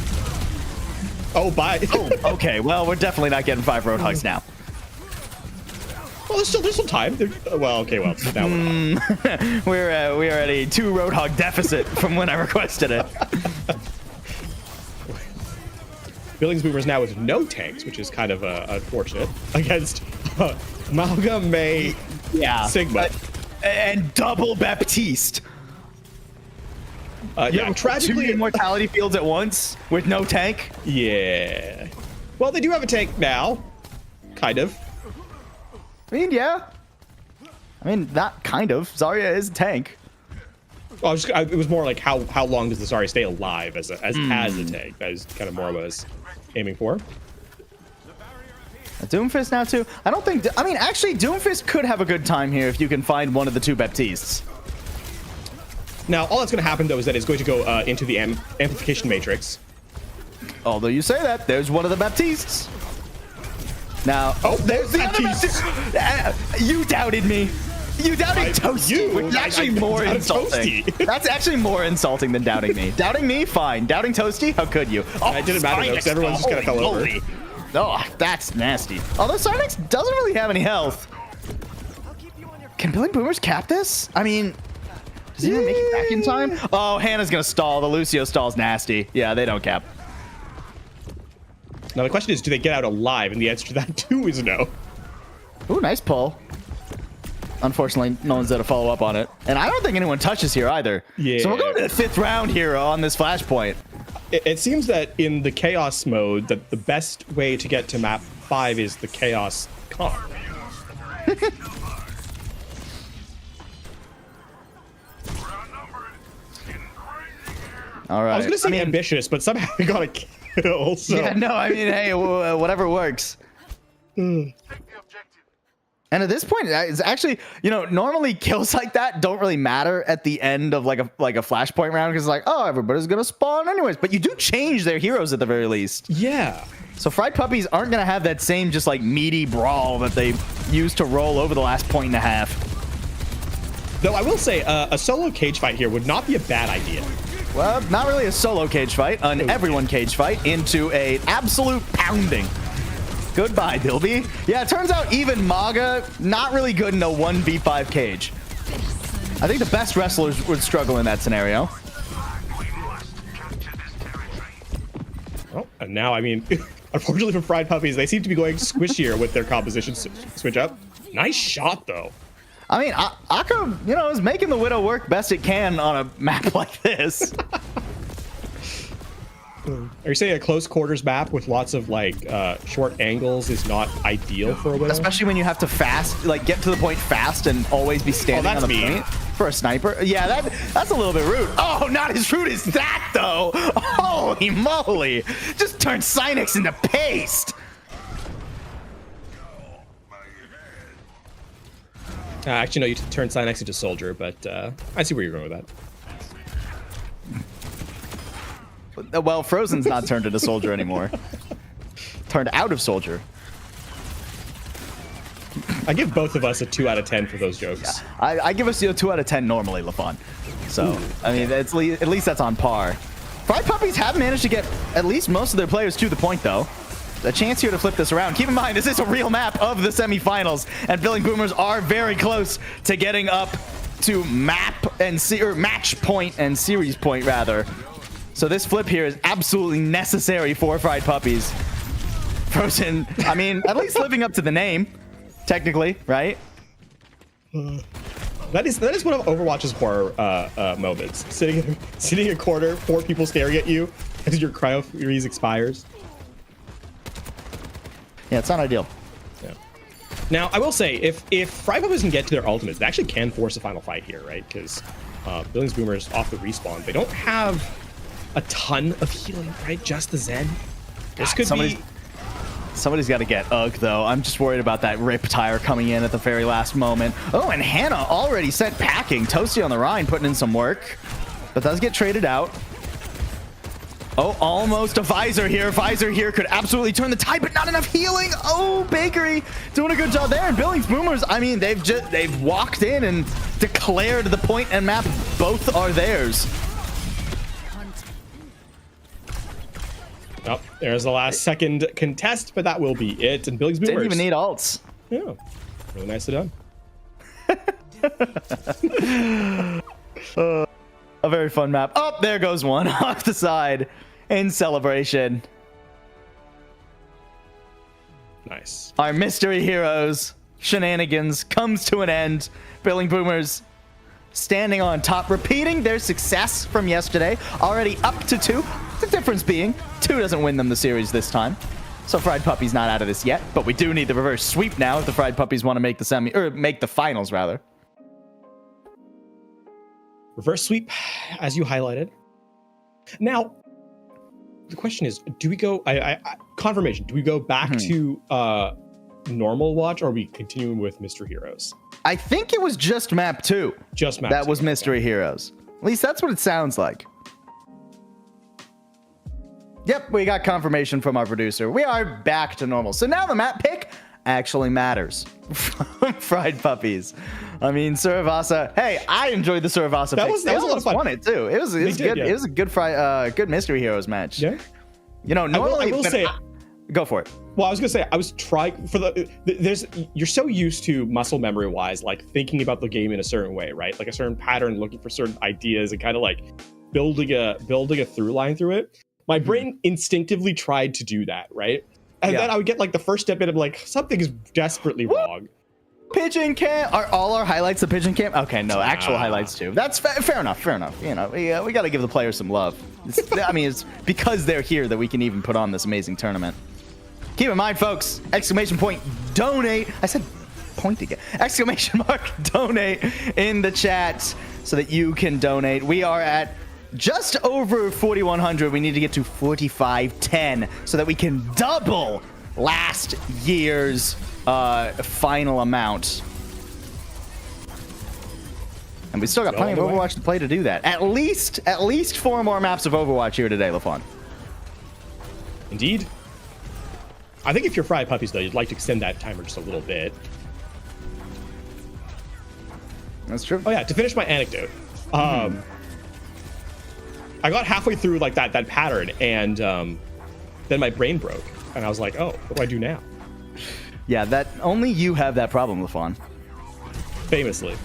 [SPEAKER 2] Oh, bye.
[SPEAKER 1] Oh, okay. Well, we're definitely not getting 5 Roadhogs now.
[SPEAKER 2] Well, there's still time. Well, okay. Well, now
[SPEAKER 1] we are at a 2 Roadhog deficit from when I requested it.
[SPEAKER 2] Billings Boomers now with no tanks, which is kind of unfortunate, against Amalgam, May, Sigma.
[SPEAKER 1] And double Baptiste.
[SPEAKER 2] Tragically,
[SPEAKER 1] 2 immortality fields at once with no tank.
[SPEAKER 2] Yeah. Well, they do have a tank now. Kind of.
[SPEAKER 1] I mean, yeah. I mean, not kind of. Zarya is a tank.
[SPEAKER 2] Well, it was more like how long does the Zarya stay alive as a tank? That is kind of more what I was aiming for.
[SPEAKER 1] Doomfist now too. I don't think. I mean, actually, Doomfist could have a good time here if you can find one of the 2 Baptistes.
[SPEAKER 2] Now, all that's going to happen though is that it's going to go into the amplification matrix.
[SPEAKER 1] Although you say that, there's one of the Baptistes. Now, there's the other Baptiste. You doubted me. You doubted Toasty, which is actually more insulting. That's actually more insulting than doubting me. Doubting me, fine. Doubting Toasty, how could you? Oh,
[SPEAKER 2] it didn't matter though, because everyone just kind of fell over.
[SPEAKER 1] Oh, that's nasty. Although Cynex doesn't really have any health. Can Billing Boomers cap this? I mean, does he even make it back in time? Oh, Hannah's gonna stall. The Lucio stall's nasty. Yeah, they don't cap.
[SPEAKER 2] Now the question is, do they get out alive? And the answer to that too is no.
[SPEAKER 1] Ooh, nice pull. Unfortunately, no one's there to follow up on it. And I don't think anyone touches here either. Yeah. So we're going to the 5th round here on this flashpoint.
[SPEAKER 2] It seems that in the chaos mode, that the best way to get to map 5 is the chaos comp.
[SPEAKER 1] All right.
[SPEAKER 2] I was going to say ambitious, but somehow we got a kill. So.
[SPEAKER 1] Yeah, no, I mean, hey, whatever works. And at this point, it's actually, normally kills like that don't really matter at the end of like a flashpoint round because it's like, oh, everybody's gonna spawn anyways. But you do change their heroes at the very least.
[SPEAKER 2] Yeah.
[SPEAKER 1] So Fried Puppies aren't gonna have that same just like meaty brawl that they used to roll over the last 1.5 points.
[SPEAKER 2] Though I will say, a solo cage fight here would not be a bad idea.
[SPEAKER 1] Well, not really a solo cage fight, an everyone cage fight into a absolute pounding. Goodbye, Dilby. Yeah, it turns out even Maga, not really good in a 1v5 cage. I think the best wrestlers would struggle in that scenario.
[SPEAKER 2] Oh, and now, I mean, unfortunately for Fried Puppies, they seem to be going squishier with their composition switch up. Nice shot, though.
[SPEAKER 1] I mean, Akka, is making the Widow work best it can on a map like this.
[SPEAKER 2] Are you saying a close quarters map with lots of short angles is not ideal for a Widow?
[SPEAKER 1] Especially when you have to get to the point fast and always be standing on the point for a sniper. Yeah, that's a little bit rude. Oh, not as rude as that though. Holy moly! Just turned Cynex into paste.
[SPEAKER 2] Actually, no, you turned Cynex into Soldier, but I see where you're going with that.
[SPEAKER 1] Well, Frozen's not turned into Soldier anymore. Turned out of Soldier.
[SPEAKER 2] I give both of us a 2 out of 10 for those jokes.
[SPEAKER 1] Yeah. I give us a 2 out of 10 normally, LaFon. So, I mean, at least that's on par. Fried Puppies have managed to get at least most of their players to the point, though. A chance here to flip this around. Keep in mind, this is a real map of the semifinals, and Billing Boomers are very close to getting up to match point and series point, rather. So this flip here is absolutely necessary for Fried Puppies. Frozen, I mean, at least living up to the name, technically, right?
[SPEAKER 2] That is one of Overwatch's horror moments. Sitting a corner, 4 people staring at you as your cryo freeze expires.
[SPEAKER 1] Yeah, it's not ideal.
[SPEAKER 2] Yeah. Now, I will say, if Fried Puppies can get to their ultimates, they actually can force a final fight here, right? Because Billings Boomers off the respawn, they don't have a ton of healing, right? Just the Zen. This could be...
[SPEAKER 1] Somebody's got to get Ugg, though. I'm just worried about that rip tire coming in at the very last moment. Oh, and Hannah already sent packing. Toasty on the Rhine putting in some work, but does get traded out. Oh, almost a Visor here. Visor here could absolutely turn the tide, but not enough healing. Oh, Bakery doing a good job there. And Billings Boomers, I mean, they've walked in and declared the point and map. Both are theirs.
[SPEAKER 2] Oh, there's the last second contest, but that will be it. And Billings Boomers
[SPEAKER 1] didn't even need alts.
[SPEAKER 2] Yeah, really nicely done.
[SPEAKER 1] A very fun map. Oh, there goes one off the side in celebration.
[SPEAKER 2] Nice.
[SPEAKER 1] Our Mystery Heroes shenanigans comes to an end. Billing Boomers standing on top, repeating their success from yesterday, already up to 2. The difference being 2 doesn't win them the series this time. So Fried Puppy's not out of this yet, but we do need the reverse sweep now if the Fried Puppies want to make the make the finals rather.
[SPEAKER 2] Reverse sweep, as you highlighted. Now, the question is, do we go confirmation, do we go back to normal watch, or are we continuing with Mystery Heroes?
[SPEAKER 1] I think it was just map 2.
[SPEAKER 2] Just map
[SPEAKER 1] that
[SPEAKER 2] 2,
[SPEAKER 1] was Mystery Heroes. At least that's what it sounds like. Yep, we got confirmation from our producer. We are back to normal. So now the map pick actually matters. Fried Puppies. I mean, Suravasa. Hey, I enjoyed the Suravasa pick.
[SPEAKER 2] That was a lot of fun.
[SPEAKER 1] Won it too. It was good. Yeah. It was a good Mystery Heroes match.
[SPEAKER 2] Yeah.
[SPEAKER 1] You know, normally
[SPEAKER 2] I will say,
[SPEAKER 1] go for it.
[SPEAKER 2] Well, I was gonna say I was trying for you're so used to muscle memory wise, like thinking about the game in a certain way, right? Like a certain pattern, looking for certain ideas, and kind of like building a through line through it. My brain instinctively tried to do that, right? And then I would get like the first step in, I'm like, something is desperately wrong.
[SPEAKER 1] Pigeon Camp. Are all our highlights the Pigeon Camp? Okay, no, actual highlights too. That's fair enough. Fair enough. You know, we got to give the players some love. I mean, it's because they're here that we can even put on this amazing tournament. Keep in mind, folks, exclamation point donate. I said point again. Exclamation mark donate in the chat so that you can donate. We are at just over 4,100. We need to get to 4,510 so that we can double last year's final amount. And we still got plenty of Overwatch to play to do that. At least 4 more maps of Overwatch here today, LaFawn.
[SPEAKER 2] Indeed. I think if you're Fried Puppies, though, you'd like to extend that timer just a little bit.
[SPEAKER 1] That's true.
[SPEAKER 2] Oh, yeah, to finish my anecdote. I got halfway through like that pattern, and then my brain broke. And I was like, oh, what do I do now?
[SPEAKER 1] Yeah, that only you have that problem, LaFawn.
[SPEAKER 2] Famously.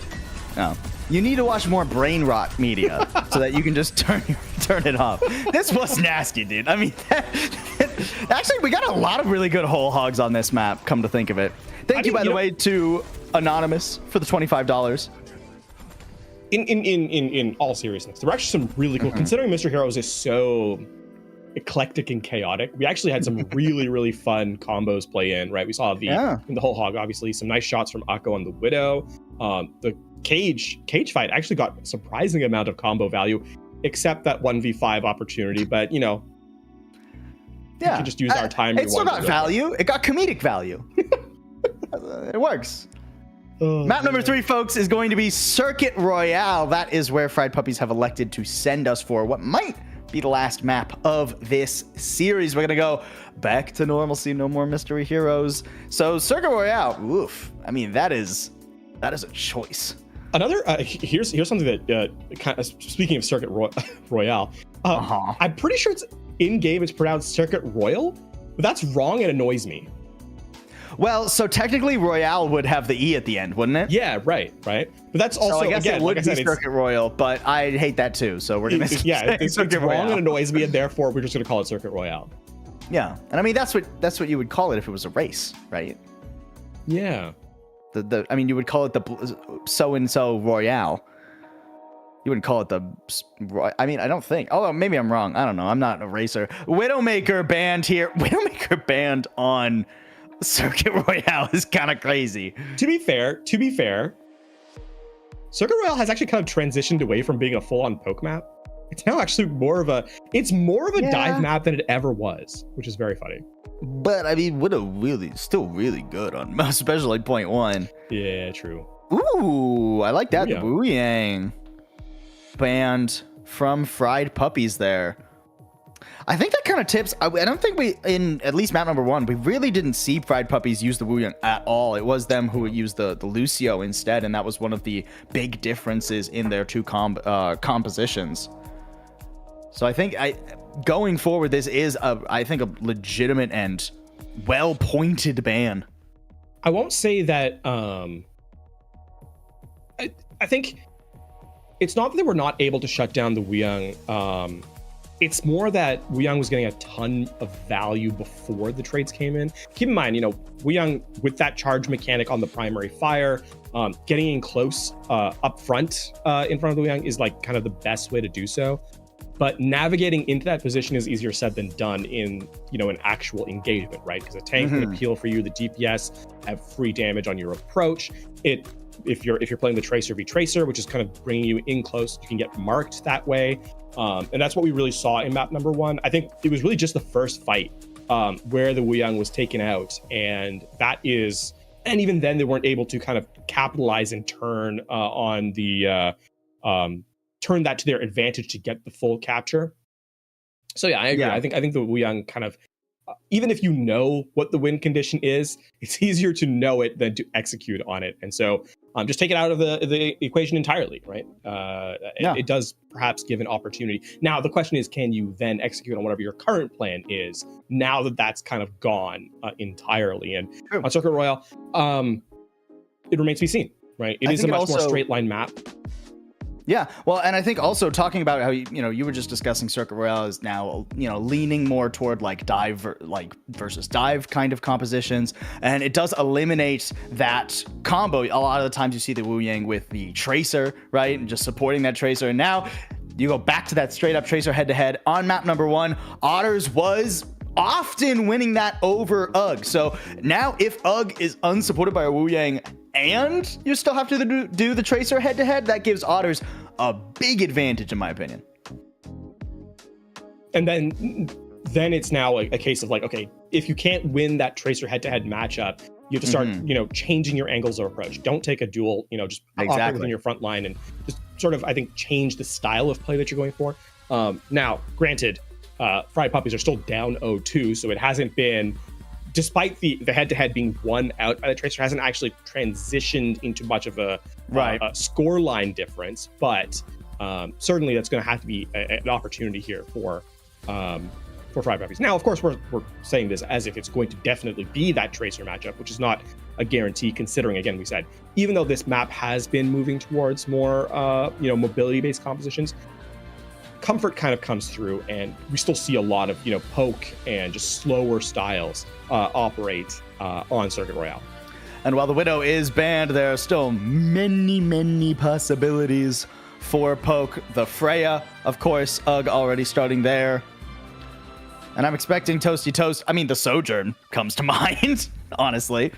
[SPEAKER 1] No. You need to watch more brain rot media so that you can just turn it off. This was nasty, dude. I mean, actually, we got a lot of really good whole hogs on this map, come to think of it. Thank you, by the way, to Anonymous for the $25.
[SPEAKER 2] In all seriousness, there were actually some really cool, considering Mr. Heroes is so eclectic and chaotic, we actually had some really fun combos play in, right? We saw in the whole hog, obviously, some nice shots from Akko on the Widow. The cage fight actually got a surprising amount of combo value, except that 1v5 opportunity, but you know, we can just use our time.
[SPEAKER 1] It still got value. It got comedic value. It works. Map number 3, folks, is going to be Circuit Royale. That is where Fried Puppies have elected to send us for what might be the last map of this series. We're going to go back to normalcy. No more Mystery Heroes. So Circuit Royale, oof. I mean, that is a choice.
[SPEAKER 2] Another, here's something that, kind of, speaking of Circuit Royale, I'm pretty sure it's in-game, it's pronounced Circuit Royal, but that's wrong and annoys me.
[SPEAKER 1] Well, so technically Royale would have the E at the end, wouldn't it?
[SPEAKER 2] Yeah, right. But that's also,
[SPEAKER 1] so I guess
[SPEAKER 2] again,
[SPEAKER 1] it would
[SPEAKER 2] like I said,
[SPEAKER 1] be Circuit Royal, but I hate that too. So we're going to
[SPEAKER 2] it's wrong and annoys me, and therefore we're just going to call it Circuit Royale.
[SPEAKER 1] Yeah, and I mean that's what you would call it if it was a race, right?
[SPEAKER 2] Yeah.
[SPEAKER 1] I mean, you would call it the so and so Royale. You wouldn't call it the. I mean, I don't think. Oh, maybe I'm wrong. I don't know. I'm not a racer. Widowmaker banned here. Widowmaker banned on Circuit Royale is kind of crazy.
[SPEAKER 2] To be fair, Circuit Royale has actually kind of transitioned away from being a full-on poke map. It's now actually more of a dive map than it ever was, which is very funny.
[SPEAKER 1] But I mean, Widow still really good on, especially point 1.
[SPEAKER 2] Yeah, true.
[SPEAKER 1] Ooh, I like that. Booyang. Banned from Fried Puppies there. I think that kind of tips. I don't think in at least map number 1, we really didn't see Fried Puppies use the Wuyang at all. It was them who used the Lucio instead, and that was one of the big differences in their two compositions. So I think going forward, this is I think a legitimate and well-pointed ban.
[SPEAKER 2] I won't say that. I think it's not that they were not able to shut down the Wuyang it's more that Wu Yang was getting a ton of value before the trades came in. Keep in mind, Wu Yang with that charge mechanic on the primary fire, getting in close up front in front of Wu Yang is like kind of the best way to do so. But navigating into that position is easier said than done in an actual engagement, right? Because a tank can appeal for you, the DPS have free damage on your approach. If you're playing the Tracer v Tracer, which is kind of bringing you in close, you can get marked that way. And that's what we really saw in map number 1. I think it was really just the first fight where the Wu Yang was taken out, and even then they weren't able to kind of capitalize and turn on the turn that to their advantage to get the full capture. So yeah, I agree. Yeah. I think the Wu Yang kind of, even if you know what the win condition is, it's easier to know it than to execute on it. And so just take it out of the equation entirely, right? It does perhaps give an opportunity. Now, the question is, can you then execute on whatever your current plan is now that that's kind of gone entirely? And on Circuit Royale, it remains to be seen, right? It is a much more straight line map.
[SPEAKER 1] Yeah, well, and I think also talking about how you were just discussing Circuit Royale is now leaning more toward like dive versus dive kind of compositions, and it does eliminate that combo. A lot of the times you see the Wu Yang with the Tracer, right, and just supporting that Tracer, and now you go back to that straight up Tracer head to head on map number 1. Otters was often winning that over UG. So now if UG is unsupported by a Wu Yang and you still have to do the Tracer head to head, that gives Otters a big advantage in my opinion.
[SPEAKER 2] And then it's now a case of like, okay, if you can't win that Tracer head to head matchup, you have to start changing your angles of approach. Don't take a duel, just operate within your front line and just sort of, I think, change the style of play that you're going for. Now, granted, Fried Puppies are still down 0-2, so it hasn't been, despite the head-to-head being won out by the Tracer, hasn't actually transitioned into much of a score line difference. But certainly that's going to have to be an opportunity here for Fried Puppies. Now, of course, we're saying this as if it's going to definitely be that Tracer matchup, which is not a guarantee, considering, again, we said, even though this map has been moving towards more mobility-based compositions, comfort kind of comes through, and we still see a lot of poke and just slower styles operate on Circuit Royale.
[SPEAKER 1] And while the Widow is banned, there are still many possibilities for poke. The Freya, of course, UG already starting there, and I'm expecting Toasty Toast. I mean, the Sojourn comes to mind, honestly.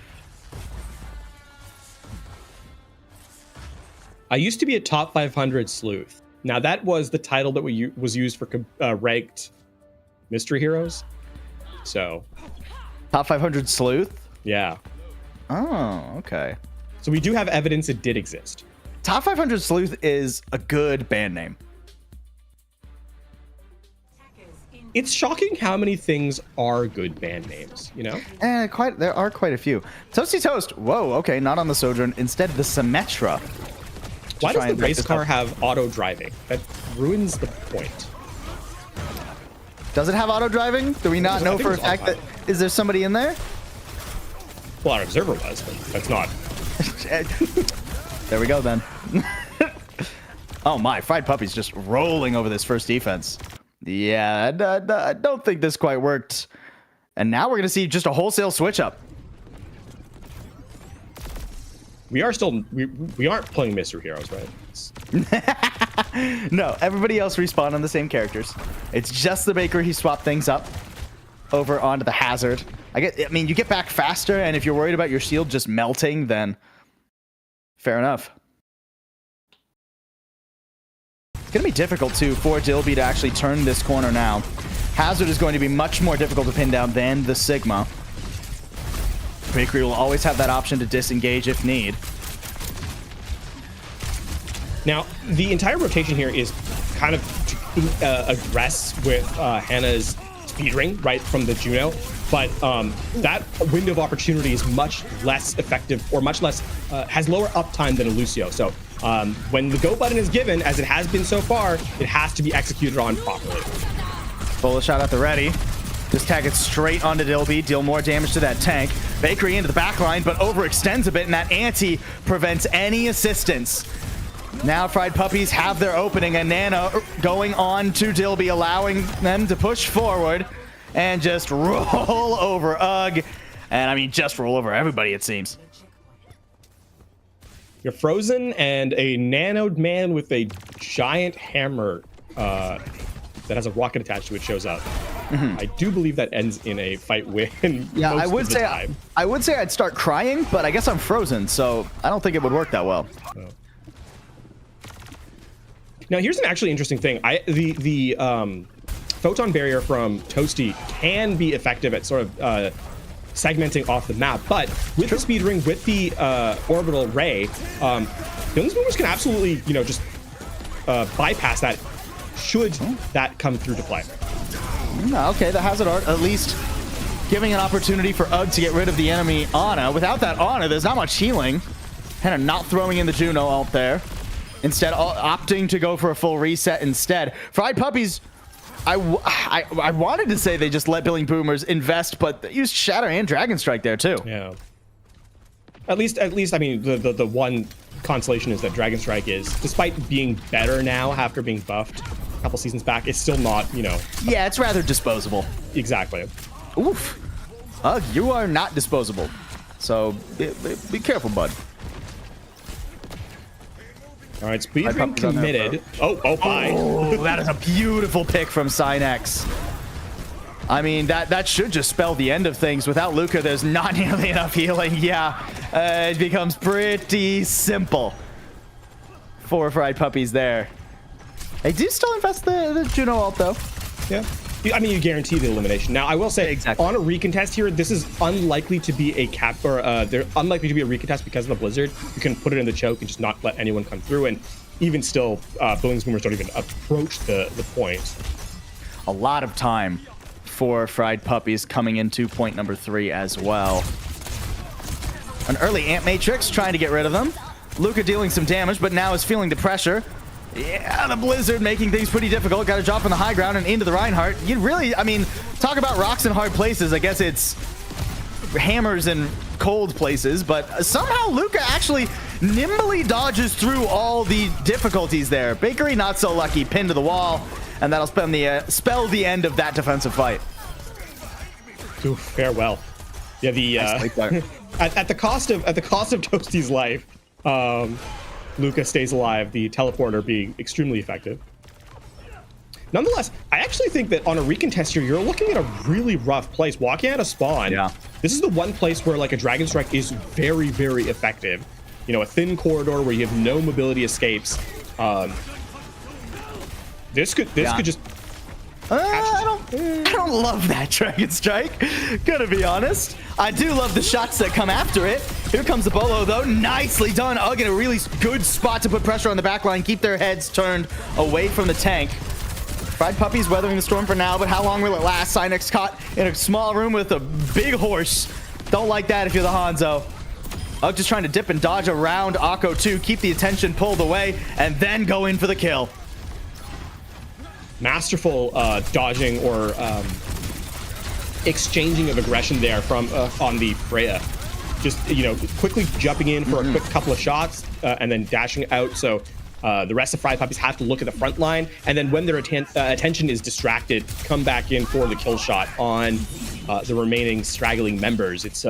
[SPEAKER 2] I used to be a top 500 sleuth. Now, that was the title that was used for ranked mystery heroes. So,
[SPEAKER 1] top 500 sleuth?
[SPEAKER 2] Yeah.
[SPEAKER 1] Oh, okay.
[SPEAKER 2] So we do have evidence it did exist.
[SPEAKER 1] Top 500 sleuth is a good band name.
[SPEAKER 2] It's shocking how many things are good band names,
[SPEAKER 1] There are quite a few. Toasty Toast. Whoa, okay, not on the Sojourn. Instead, the Symmetra.
[SPEAKER 2] Why does the race car have auto driving? That ruins the point.
[SPEAKER 1] Does it have auto driving? Do we not know for a fact that... Is there somebody in there?
[SPEAKER 2] Well, our observer was, but that's not.
[SPEAKER 1] There we go, then. Oh my, Fried Puppy's just rolling over this first defense. Yeah, I don't think this quite worked. And now we're going to see just a wholesale switch up.
[SPEAKER 2] We are still, we aren't playing Mystery Heroes, right?
[SPEAKER 1] No, everybody else respawned on the same characters. It's just the Baker he swapped things up over onto the Hazard. I mean, you get back faster, and if you're worried about your shield just melting, then fair enough. It's going to be difficult, too, for Dilby to actually turn this corner now. Hazard is going to be much more difficult to pin down than the Sigma. Bakery will always have that option to disengage if need.
[SPEAKER 2] Now, the entire rotation here is kind of to aggress with Hannah's speed ring right from the Juno, but that window of opportunity is much less effective, or much less, has lower uptime than a Lucio. So when the go button is given, as it has been so far, it has to be executed on properly.
[SPEAKER 1] Bullet shot at the ready. Just tag it straight onto Dilby, deal more damage to that tank. Bakery into the back line, but overextends a bit, and that anti prevents any assistance. Now Fried Puppies have their opening, and Nano going on to Dilby, allowing them to push forward and just roll over Ugg. And I mean, just roll over everybody, it seems.
[SPEAKER 2] You're frozen, and a nanoed man with a giant hammer that has a rocket attached to it shows up. I do believe that ends in a fight win.
[SPEAKER 1] Yeah, I would say I'd start crying, but I guess I'm frozen, so I don't think it would work that well.
[SPEAKER 2] Oh. Now, here's an actually interesting thing. The photon barrier from Toasty can be effective at sort of segmenting off the map, but with the speed ring, with the orbital ray, Billings Boomers can absolutely, just bypass that should that come through to play.
[SPEAKER 1] Okay, the Hazard Art at least giving an opportunity for Ugg to get rid of the enemy Ana. Without that Ana, there's not much healing. Kind of not throwing in the Juno out there. Instead, opting to go for a full reset instead. Fried Puppies, I wanted to say they just let Billings Boomers invest, but they used Shatter and Dragon Strike there too.
[SPEAKER 2] Yeah. At least, I mean, the one consolation is that Dragon Strike is, despite being better now after being buffed a couple seasons back, it's still not,
[SPEAKER 1] Yeah, it's rather disposable.
[SPEAKER 2] Exactly.
[SPEAKER 1] Oof. Ugg, you are not disposable. So be careful, bud.
[SPEAKER 2] All right, speed ring committed. Bye.
[SPEAKER 1] Oh, that is a beautiful pick from Synex. I mean, that should just spell the end of things. Without Luka, there's not nearly enough healing. Yeah, it becomes pretty simple for Fried Puppies there. They do still invest the Juno ult, though.
[SPEAKER 2] Yeah. I mean, you guarantee the elimination. Now, I will say,
[SPEAKER 1] exactly.
[SPEAKER 2] On a recontest here, this is unlikely to be a cap, or they're unlikely to be a recontest because of the blizzard. You can put it in the choke and just not let anyone come through. And even still, Billings Boomers don't even approach the point.
[SPEAKER 1] A lot of time for Fried Puppies coming into point number 3 as well. An early Ant Matrix trying to get rid of them. Luka dealing some damage, but now is feeling the pressure. Yeah, the blizzard making things pretty difficult. Got to drop on the high ground and into the Reinhardt. You really, I mean, talk about rocks in hard places. I guess it's hammers in cold places, but somehow Luka actually nimbly dodges through all the difficulties there. Bakery not so lucky, pinned to the wall, and that'll spell the end of that defensive fight.
[SPEAKER 2] Ooh, farewell. Yeah, the at the cost of Toasty's life. Luka stays alive, the teleporter being extremely effective. Nonetheless, I actually think that on a recontest here, you're looking at a really rough place. Walking out of spawn, this is the one place where like a Dragon Strike is very, very effective. A thin corridor where you have no mobility escapes. This could just...
[SPEAKER 1] I don't love that Dragon Strike, gonna be honest. I do love the shots that come after it. Here comes the bolo, though. Nicely done. Ugg in a really good spot to put pressure on the back line, keep their heads turned away from the tank. Fried Puppies weathering the storm for now, but how long will it last? Synex caught in a small room with a big horse. Don't like that if you're the Hanzo. Ugg just trying to dip and dodge around Akko 2, keep the attention pulled away, and then go in for the kill.
[SPEAKER 2] Masterful dodging or exchanging of aggression there from on the Freya. Just, quickly jumping in for a quick couple of shots and then dashing out. So the rest of Fried Puppies have to look at the front line. And then when their attention is distracted, come back in for the kill shot on the remaining straggling members. It's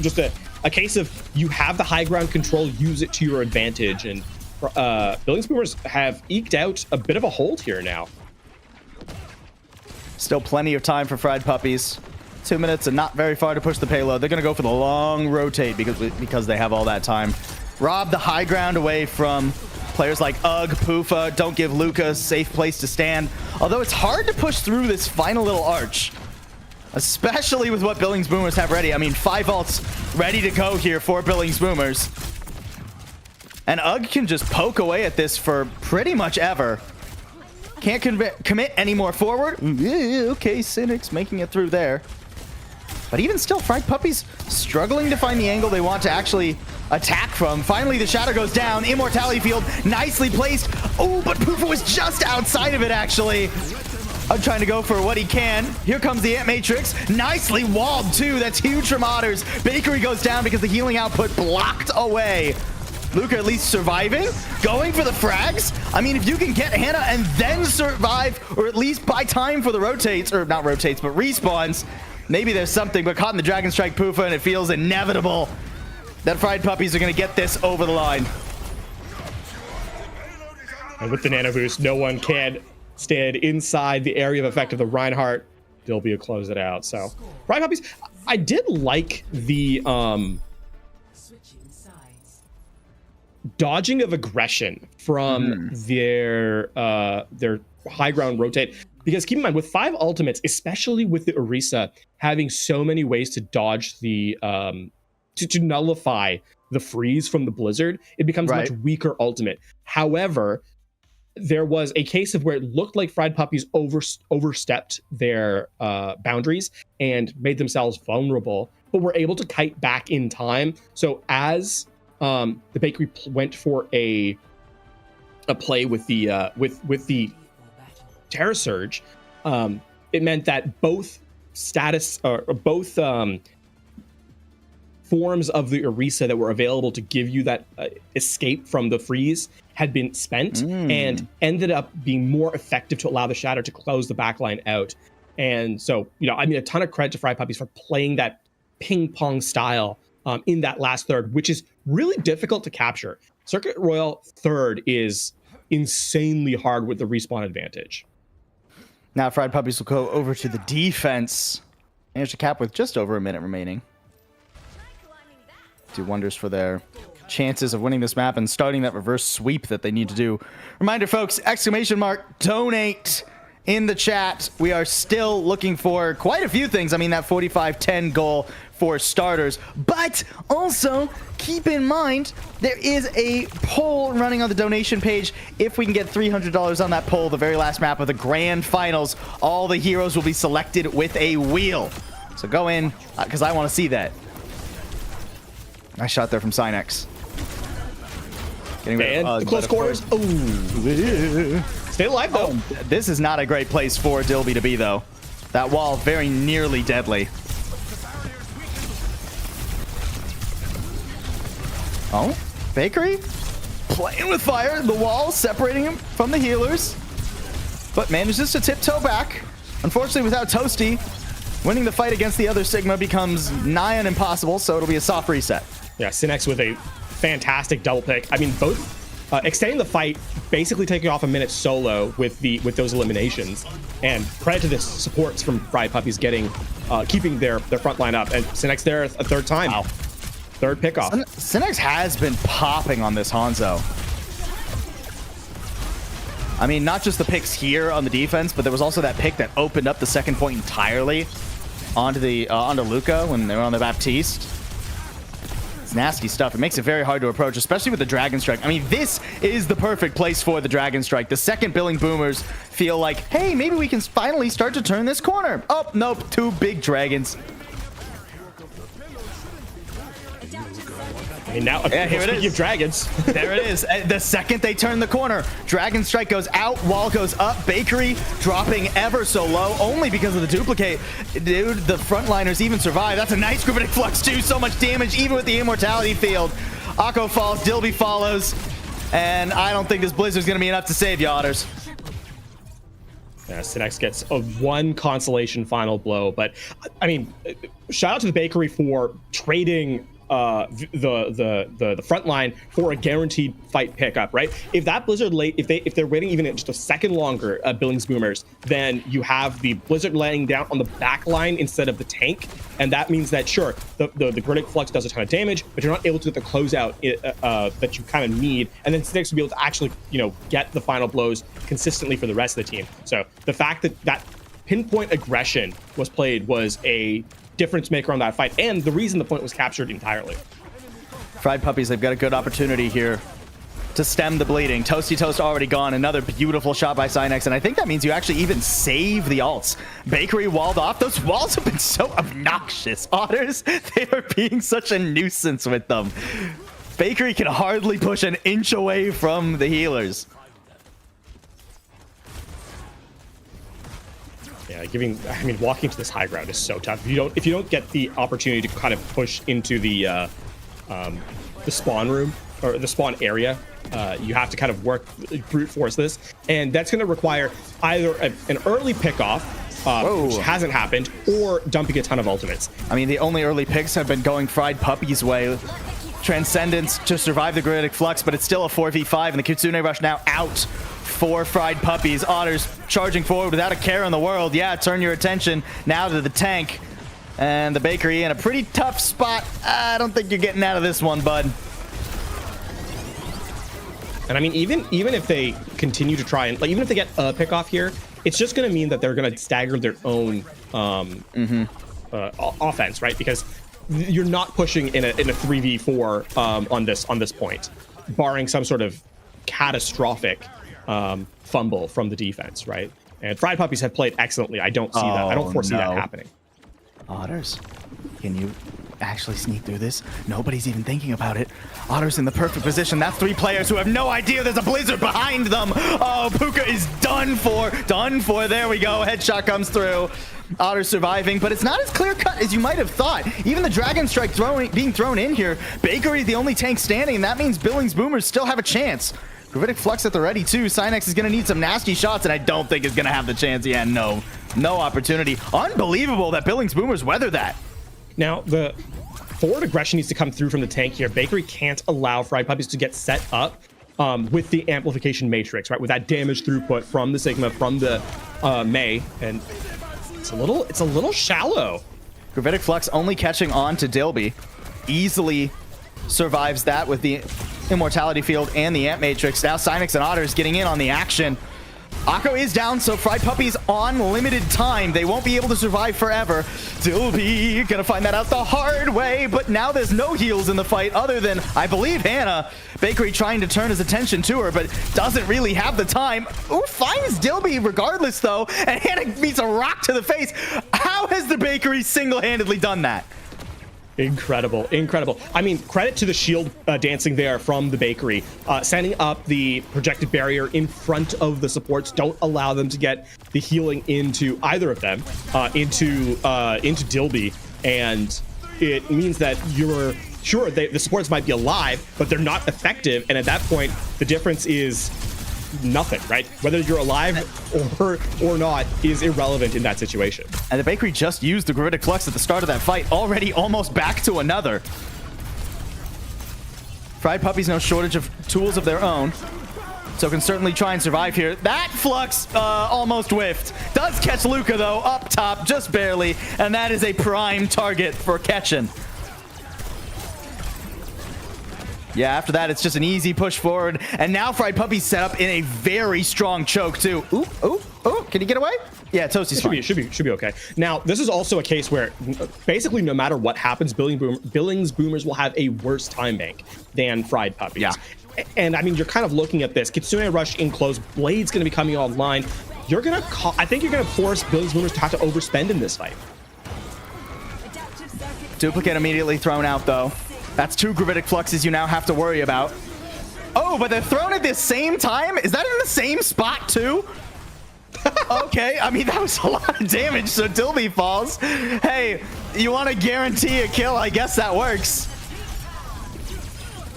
[SPEAKER 2] just a case of you have the high ground control, use it to your advantage. And Billings Boomers have eked out a bit of a hold here now.
[SPEAKER 1] Still plenty of time for Fried Puppies. 2 minutes and not very far to push the payload. They're going to go for the long rotate because they have all that time. Rob the high ground away from players like Ugg, Poofa. Don't give Luka a safe place to stand. Although it's hard to push through this final little arch, especially with what Billings Boomers have ready. I mean, 5 ults ready to go here for Billings Boomers. And Ugg can just poke away at this for pretty much ever. Can't commit any more forward. Okay, Cynics making it through there. But even still, Fried Puppies struggling to find the angle they want to actually attack from. Finally, the shadow goes down. Immortality field nicely placed. Oh, but Poofa was just outside of it, actually. I'm trying to go for what he can. Here comes the Ant Matrix. Nicely walled, too. That's huge from Otters. Bakery goes down because the healing output blocked away. Luka at least surviving, going for the frags. I mean, if you can get Hannah and then survive, or at least buy time for the rotates, or not rotates, but respawns, maybe there's something. But caught in the Dragon Strike Poofa, and it feels inevitable that Fried Puppies are going to get this over the line.
[SPEAKER 2] And with the nano boost, no one can stand inside the area of effect of the Reinhardt. Dilby will close it out. So, Fried Puppies, I did like the dodging of aggression from their high ground rotate. Because keep in mind, with 5 ultimates, especially with the Orisa having so many ways to dodge the to nullify the freeze from the Blizzard, it becomes a much weaker ultimate. However, there was a case of where it looked like Fried Puppies overstepped their boundaries and made themselves vulnerable, but were able to kite back in time. So as the Bakery went for a play with the Terror Surge, it meant that both forms of the Orisa that were available to give you that escape from the freeze had been spent and ended up being more effective to allow the Shatter to close the backline out. And so, I mean, a ton of credit to Fried Puppies for playing that ping pong style in that last third, which is really difficult to capture. Circuit Royale third is insanely hard with the respawn advantage.
[SPEAKER 1] Now Fried Puppies will go over to the defense. Managed to cap with just over a minute remaining. Do wonders for their chances of winning this map and starting that reverse sweep that they need to do. Reminder, folks, ! Donate in the chat. We are still looking for quite a few things. I mean, that 45-10 goal for starters, but also keep in mind there is a poll running on the donation page. If we can get $300 on that poll, the very last map of the grand finals, all the heroes will be selected with a wheel. So go in, because I want to see that. Nice shot there from Synex. Getting rid of
[SPEAKER 2] the close quarters. Ooh. Stay alive, though.
[SPEAKER 1] This is not a great place for Dilby to be, though. That wall very nearly deadly. Oh, Bakery playing with fire. The wall separating him from the healers, but manages to tiptoe back. Unfortunately, without Toasty, winning the fight against the other Sigma becomes nigh on impossible, so it'll be a soft reset.
[SPEAKER 2] Yeah, Synex with a fantastic double pick. I mean, both extending the fight, basically taking off a minute solo with those eliminations, and credit to the supports from Fried Puppies keeping their front line up, and Synex there a third time. Wow. Third pickoff.
[SPEAKER 1] Synex has been popping on this Hanzo. I mean, not just the picks here on the defense, but there was also that pick that opened up the second point entirely onto Luka when they were on the Baptiste. It's nasty stuff. It makes it very hard to approach, especially with the Dragon Strike. I mean, this is the perfect place for the Dragon Strike. The second Billing Boomers feel like, hey, maybe we can finally start to turn this corner. Oh, nope. 2 big dragons.
[SPEAKER 2] And now,
[SPEAKER 1] yeah, here it is.
[SPEAKER 2] Of dragons.
[SPEAKER 1] There it is. The second they turn the corner, Dragon Strike goes out, wall goes up, Bakery dropping ever so low, only because of the duplicate. Dude, the frontliners even survive. That's a nice Gravitic Flux too. So much damage, even with the Immortality field. Akko falls, Dilby follows, and I don't think this Blizzard's going to be enough to save you, Otters.
[SPEAKER 2] Yeah, Synex gets a 1 consolation final blow, but I mean, shout out to the Bakery for trading the front line for a guaranteed fight pickup, right? If that Blizzard if they're waiting even just a second longer, Billings Boomers, then you have the Blizzard laying down on the back line instead of the tank, and that means that sure, the Gravitic Flux does a ton of damage, but you're not able to get the closeout that you kind of need, and then Synex will be able to actually get the final blows consistently for the rest of the team. So the fact that pinpoint aggression was played was a difference maker on that fight, and the reason the point was captured entirely.
[SPEAKER 1] Fried Puppies, they've got a good opportunity here to stem the bleeding. Toasty Toast already gone. Another beautiful shot by Synex, and I think that means you actually even save the ults. Bakery walled off. Those walls have been so obnoxious, Otters. They are being such a nuisance with them. Bakery can hardly push an inch away from the healers.
[SPEAKER 2] Yeah, walking to this high ground is so tough. If you don't get the opportunity to kind of push into the spawn room, or the spawn area. You have to kind of brute force this, and that's going to require either an early pickoff, which hasn't happened, or dumping a ton of ultimates.
[SPEAKER 1] I mean, the only early picks have been going Fried Puppy's way. Transcendence to survive the Gravitic Flux, but it's still a 4v5, and the Kitsune Rush now out for Fried Puppies. Otters charging forward without a care in the world. Yeah, turn your attention now to the tank. And the Bakery in a pretty tough spot. I don't think you're getting out of this one, bud.
[SPEAKER 2] And I mean, even if they continue to try and, like, even if they get a pick off here, it's just going to mean that they're going to stagger their own offense, right? Because you're not pushing in a 3v4 on this point, barring some sort of catastrophic fumble from the defense, right? And Fried Puppies have played excellently. I don't see that. I don't foresee that happening.
[SPEAKER 1] Otters, can you actually sneak through this? Nobody's even thinking about it. Otters in the perfect position. That's 3 players who have no idea there's a blizzard behind them. Oh, Puka is done for. Done for. There we go. Headshot comes through. Otters surviving, but it's not as clear cut as you might have thought. Even the Dragon Strike being thrown in here. Bakery, the only tank standing, and that means Billings Boomers still have a chance. Gravitic Flux at the ready too. Cynex is going to need some nasty shots, and I don't think is going to have the chance. Yeah, no opportunity. Unbelievable that Billings Boomers weather that.
[SPEAKER 2] Now, the forward aggression needs to come through from the tank here. Bakery can't allow Fried Puppies to get set up with the amplification matrix, right? With that damage throughput from the Sigma, from the May, and it's a little shallow.
[SPEAKER 1] Gravitic Flux only catching on to Dilby. Easily survives that with the Immortality Field and the Amp Matrix. Now Cynex and Otters getting in on the action. Akko is down, so Fried Puppies on limited time. They won't be able to survive forever. Dilby gonna find that out the hard way, but now there's no heals in the fight other than, I believe, Hannah. Bakery trying to turn his attention to her, but doesn't really have the time. Ooh, finds Dilby regardless, though, and Hannah meets a rock to the face. How has the Bakery single-handedly done that?
[SPEAKER 2] Incredible. I mean, credit to the shield dancing there from the Bakery, setting up the projected barrier in front of the supports. Don't allow them to get the healing into either of them, into Dilby, and it means that you're sure the supports might be alive, but they're not effective. And at that point, the difference is nothing, right? Whether you're alive or not is irrelevant in that situation.
[SPEAKER 1] And the Bakery just used the Gravitic Flux at the start of that fight, already almost back to another. Fried Puppies, no shortage of tools of their own, so can certainly try and survive here. That Flux almost whiffed. Does catch Luka, though, up top, just barely, and that is a prime target for Ketchen. Yeah, after that, it's just an easy push forward. And now Fried Puppies set up in a very strong choke, too. Ooh. Can he get away? Yeah, Toasty's fine.
[SPEAKER 2] Should be okay. Now, this is also a case where basically no matter what happens, Billings Boomers will have a worse time bank than Fried Puppies.
[SPEAKER 1] Yeah.
[SPEAKER 2] And I mean, you're kind of looking at this. Kitsune Rush in close. Blade's going to be coming online. I think you're going to force Billings Boomers to have to overspend in this fight.
[SPEAKER 1] Duplicate immediately thrown out, though. That's 2 Gravitic Fluxes you now have to worry about. Oh, but they're thrown at the same time? Is that in the same spot, too? Okay, I mean, that was a lot of damage, so Dilby falls. Hey, you want to guarantee a kill? I guess that works.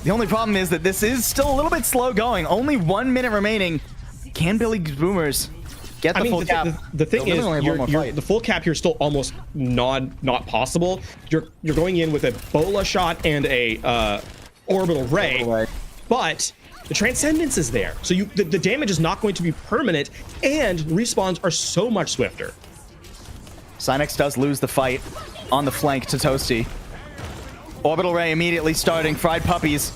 [SPEAKER 1] The only problem is that this is still a little bit slow going. Only 1 minute remaining. Can Billings Boomers get the full cap?
[SPEAKER 2] The thing is, the full cap here is still almost not possible. You're going in with a bola shot and a orbital ray, but the transcendence is there, so the damage is not going to be permanent, and respawns are so much swifter.
[SPEAKER 1] Cynex does lose the fight on the flank to Toasty. Orbital ray immediately starting. Fried Puppies.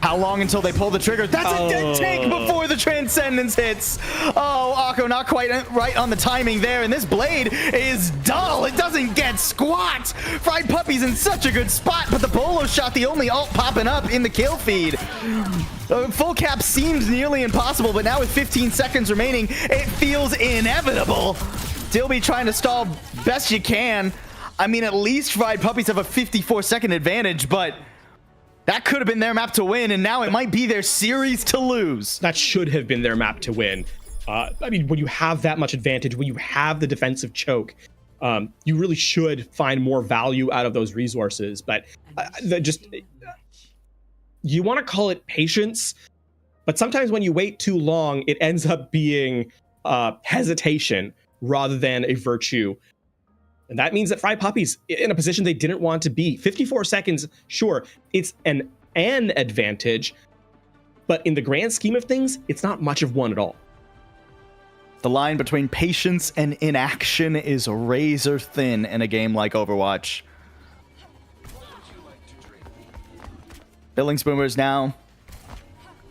[SPEAKER 1] How long until they pull the trigger? That's a dead tank before the transcendence hits. Oh, Akko not quite right on the timing there, and this blade is dull. It doesn't get squat. Fried Puppies in such a good spot, but the bolo shot, the only ult popping up in the kill feed. Full cap seems nearly impossible, but now with 15 seconds remaining, it feels inevitable. Dilby trying to stall best you can. I mean, at least Fried Puppies have a 54-second advantage, but that could have been their map to win, and now it might be their series to lose.
[SPEAKER 2] That should have been their map to win. I mean, when you have that much advantage, when you have the defensive choke, you really should find more value out of those resources. But you want to call it patience, but sometimes when you wait too long, it ends up being hesitation rather than a virtue. And that means that Fried Puppies in a position they didn't want to be. 54 seconds, sure, it's an advantage, but in the grand scheme of things, it's not much of one at all.
[SPEAKER 1] The line between patience and inaction is razor thin in a game like Overwatch. Billings Boomers now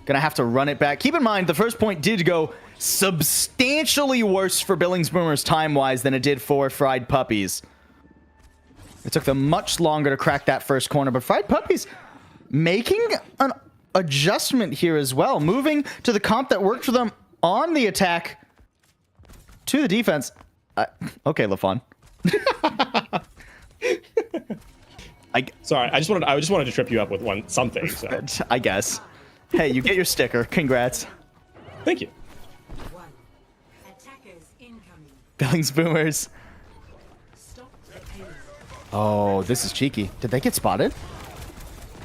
[SPEAKER 1] gonna have to run it back. Keep in mind, the first point did go substantially worse for Billings Boomers time-wise than it did for Fried Puppies. It took them much longer to crack that first corner, but Fried Puppies making an adjustment here as well, moving to the comp that worked for them on the attack to the defense. Okay, LaFon.
[SPEAKER 2] Sorry, I just wanted to trip you up with something. So.
[SPEAKER 1] I guess. Hey, you get your sticker. Congrats.
[SPEAKER 2] Thank you.
[SPEAKER 1] Billings Boomers. Oh, this is cheeky. Did they get spotted?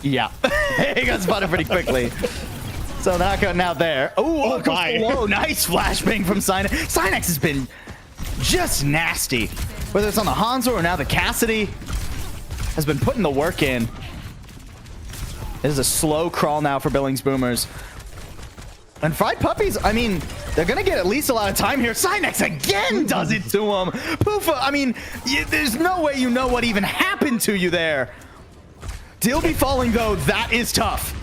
[SPEAKER 1] Yeah. He got spotted pretty quickly. So knockout now there. Oh, whoa, nice flashbang from Synex. Synex has been just nasty. Whether it's on the Hanzo or now the Cassidy, has been putting the work in. It is a slow crawl now for Billings Boomers. And Fried Puppies, I mean, they're going to get at least a lot of time here. Synex again does it to him. Poofa, I mean, there's no way you know what even happened to you there. Dilby falling, though, that is tough.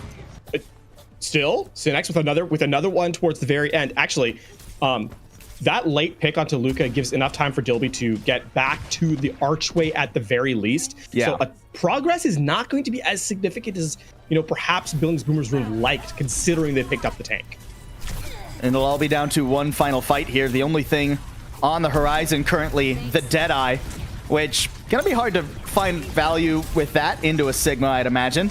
[SPEAKER 2] Still, Synex with another one towards the very end. Actually, that late pick onto Luka gives enough time for Dilby to get back to the archway at the very least.
[SPEAKER 1] Yeah.
[SPEAKER 2] So progress is not going to be as significant as, perhaps Billings Boomers would have liked, considering they picked up the tank.
[SPEAKER 1] And it'll all be down to one final fight here. The only thing on the horizon currently, the Deadeye, which gonna be hard to find value with that into a Sigma, I'd imagine.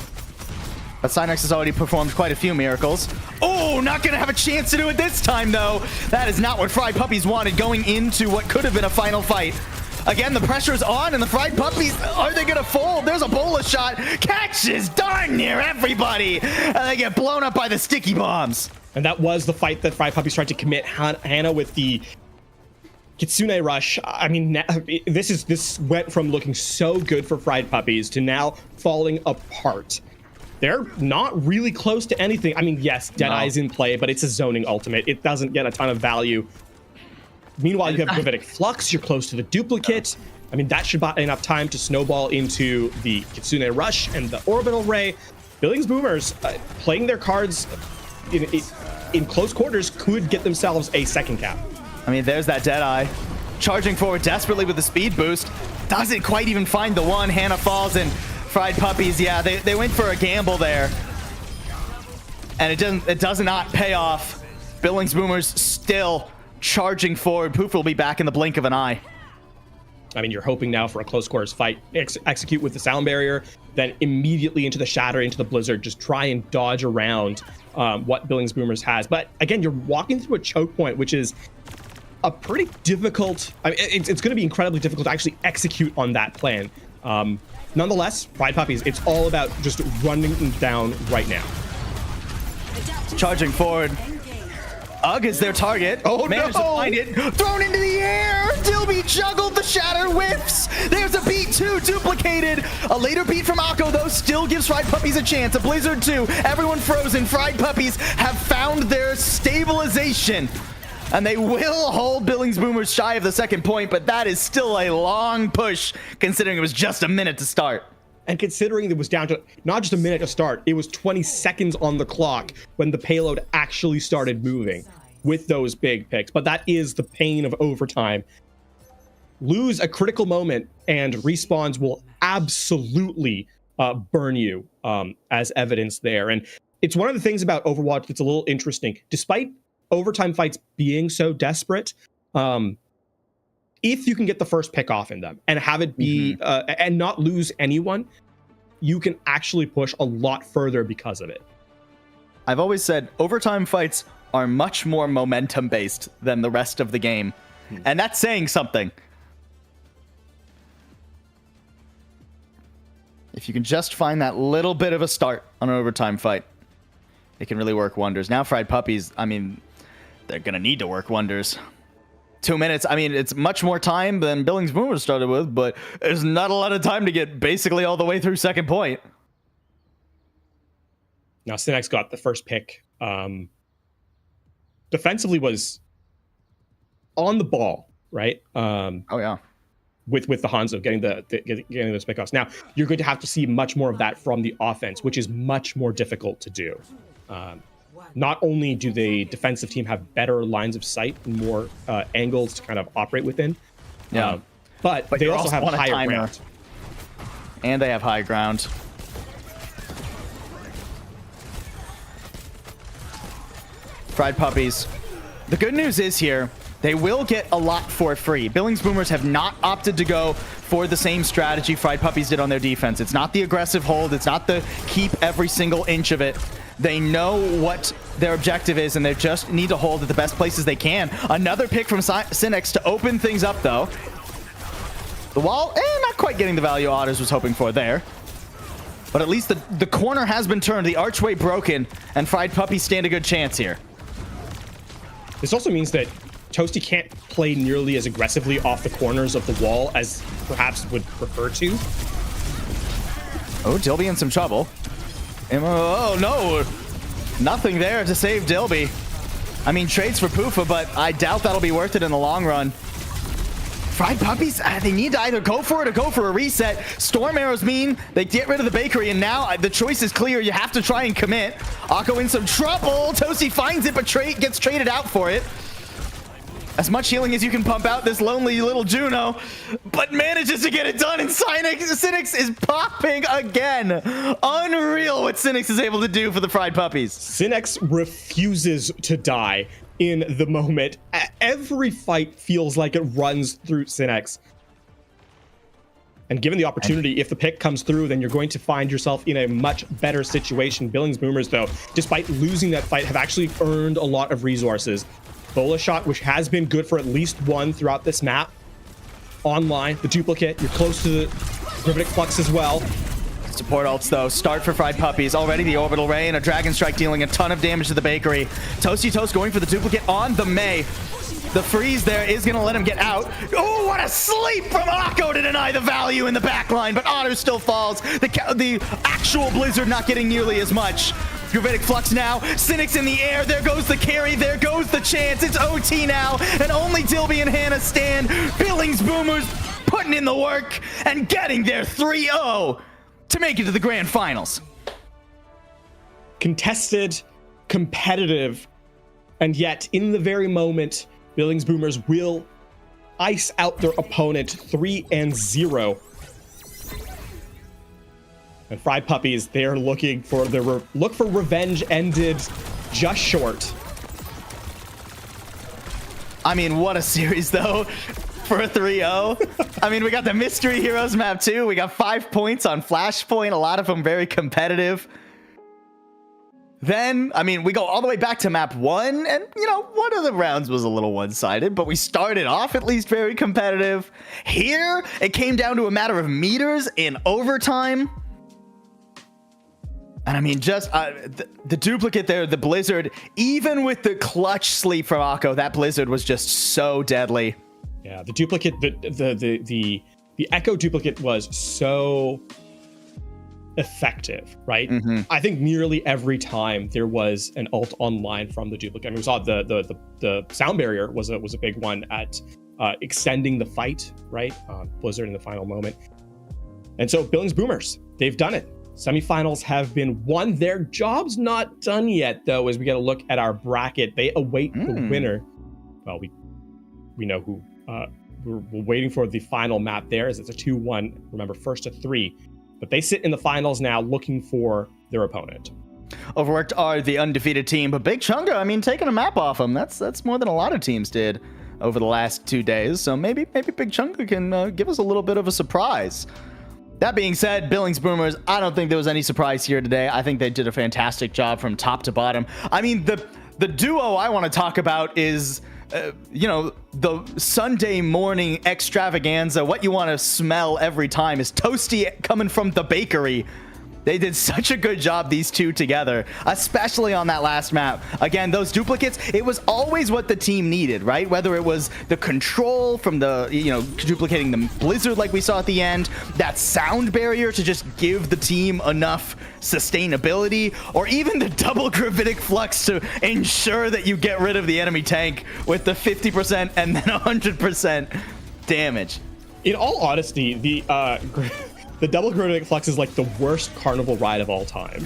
[SPEAKER 1] But Synex has already performed quite a few miracles. Oh, not gonna have a chance to do it this time, though. That is not what Fried Puppies wanted going into what could have been a final fight. Again, the pressure's on, and the Fried Puppies, are they gonna fold? There's a bola shot. Catches darn near everybody, and they get blown up by the sticky bombs.
[SPEAKER 2] And that was the fight that Fried Puppies tried to commit Hannah with the Kitsune Rush. I mean, this went from looking so good for Fried Puppies to now falling apart. They're not really close to anything. I mean, yes, Deadeye's in play, but it's a zoning ultimate. It doesn't get a ton of value. Meanwhile, you have Gravitic Flux. You're close to the duplicate. I mean, that should buy enough time to snowball into the Kitsune Rush and the Orbital Ray. Billings Boomers playing their cards in close quarters could get themselves a second cap.
[SPEAKER 1] I mean, there's that Deadeye. Charging forward desperately with the speed boost. Doesn't quite even find the one. Hannah falls, and Fried Puppies, yeah, they went for a gamble there. And it does not pay off. Billings Boomers still charging forward. Poof will be back in the blink of an eye.
[SPEAKER 2] I mean, you're hoping now for a close quarters fight. Execute with the sound barrier, then immediately into the Shatter, into the Blizzard. Just try and dodge around what Billings Boomers has. But again, you're walking through a choke point, which is a pretty difficult... I mean, it's going to be incredibly difficult to actually execute on that plan. Nonetheless, Fried Puppies, it's all about just running them down right now.
[SPEAKER 1] Charging forward. Ugg is their target.
[SPEAKER 2] Oh,
[SPEAKER 1] Manages to find it. Thrown into the air. Dilby juggled. The Shatter whiffs. There's a beat 2 duplicated. A later beat from Akko, though, still gives Fried Puppies a chance. A Blizzard 2. Everyone frozen. Fried Puppies have found their stabilization. And they will hold Billings Boomers shy of the second point, but that is still a long push, considering it was just a minute to start.
[SPEAKER 2] And considering it was down to not just a minute to start, it was 20 seconds on the clock when the payload actually started moving with those big picks. But that is the pain of overtime. Lose a critical moment and respawns will absolutely burn you, as evidence there. And it's one of the things about Overwatch that's a little interesting. Despite overtime fights being so desperate, if you can get the first pick off in them and have it be and not lose anyone, you can actually push a lot further because of it.
[SPEAKER 1] I've always said overtime fights are much more momentum based than the rest of the game, and that's saying something. If you can just find that little bit of a start on an overtime fight, it can really work wonders. Now Fried Puppies, I mean, they're going to need to work wonders. 2 minutes, I mean, it's much more time than Billings Boomers started with, but there's not a lot of time to get basically all the way through second point.
[SPEAKER 2] Now, Sinex got the first pick. Defensively was on the ball, right?
[SPEAKER 1] Oh, yeah.
[SPEAKER 2] With the Hanzo getting those pickoffs. Now, you're going to have to see much more of that from the offense, which is much more difficult to do. Not only do the defensive team have better lines of sight and more angles to kind of operate within, but they also have higher ground.
[SPEAKER 1] And they have high ground. Fried Puppies. The good news is here, they will get a lot for free. Billings Boomers have not opted to go for the same strategy Fried Puppies did on their defense. It's not the aggressive hold. It's not the keep every single inch of it. They know what their objective is, and they just need to hold at the best places they can. Another pick from Sinex to open things up, though. The wall, not quite getting the value Otters was hoping for there. But at least the corner has been turned, the archway broken, and Fried Puppies stand a good chance here.
[SPEAKER 2] This also means that Toasty can't play nearly as aggressively off the corners of the wall as perhaps would prefer to.
[SPEAKER 1] Oh, Dilby in some trouble. Oh, no. Nothing there to save Dilby. I mean, trades for Poofa, but I doubt that'll be worth it in the long run. Fried Puppies, they need to either go for it or go for a reset. Storm arrows mean they get rid of the bakery, and now the choice is clear. You have to try and commit. Akko in some trouble. Toasty finds it, but gets traded out for it. As much healing as you can pump out this lonely little Juno, but manages to get it done, and Sinex is popping again. Unreal what Sinex is able to do for the Fried Puppies.
[SPEAKER 2] Sinex refuses to die in the moment. Every fight feels like it runs through Sinex. And given the opportunity, if the pick comes through, then you're going to find yourself in a much better situation. Billings Boomers, though, despite losing that fight, have actually earned a lot of resources. Bola shot, which has been good for at least one throughout this map. Online, the duplicate, you're close to the Gravitic Flux as well.
[SPEAKER 1] Support ults, though. Start for Fried Puppies. Already the Orbital Ray and a Dragon Strike dealing a ton of damage to the bakery. Toasty Toast going for the duplicate on the May. The freeze there is going to let him get out. Oh, what a sleep from Akko to deny the value in the backline, but Otter still falls. The actual Blizzard not getting nearly as much. Gravitic Flux now. Sinex in the air. There goes the carry. There goes the chance. It's OT now, and only Dilby and Hannah stand. Billings Boomers putting in the work and getting their 3-0 to make it to the grand finals.
[SPEAKER 2] Contested, competitive, and yet in the very moment, Billings Boomers will ice out their opponent 3-0. And Fried Puppies, they're looking for their look for revenge ended just short.
[SPEAKER 1] I mean, what a series, though, for a 3-0. I mean, we got the Mystery Heroes map, too. We got 5 points on Flashpoint, a lot of them very competitive. Then, I mean, we go all the way back to map 1, and, you know, one of the rounds was a little one-sided, but we started off at least very competitive. Here, it came down to a matter of meters in overtime. And I mean, just the duplicate there, the Blizzard, even with the clutch sleep from Akko, that Blizzard was just so deadly.
[SPEAKER 2] Yeah, the duplicate, the Echo duplicate was so effective, right?
[SPEAKER 1] Mm-hmm.
[SPEAKER 2] I think nearly every time there was an ult online from the duplicate. I mean, we saw the sound barrier was a big one at extending the fight, right? Blizzard in the final moment. And so Billings Boomers, they've done it. Semifinals have been won. Their job's not done yet, though, as we get a look at our bracket. They await the winner. Well, we know who. We're waiting for the final map there, as it's a 2-1. Remember, first to 3. But they sit in the finals now looking for their opponent.
[SPEAKER 1] Overworked are the undefeated team, but Big Chunga, I mean, taking a map off them, that's more than a lot of teams did over the last 2 days. So maybe Big Chunga can give us a little bit of a surprise. That being said, Billings Boomers, I don't think there was any surprise here today. I think they did a fantastic job from top to bottom. I mean, the duo I want to talk about is you know, the Sunday morning extravaganza, what you want to smell every time is toasty coming from the bakery. They did such a good job, these two together, especially on that last map. Again, those duplicates, it was always what the team needed, right? Whether it was the control from the, you know, duplicating the blizzard like we saw at the end, that sound barrier to just give the team enough sustainability, or even the double gravitic flux to ensure that you get rid of the enemy tank with the 50% and then 100% damage.
[SPEAKER 2] In all honesty, the double gravitic flux is like the worst carnival ride of all time.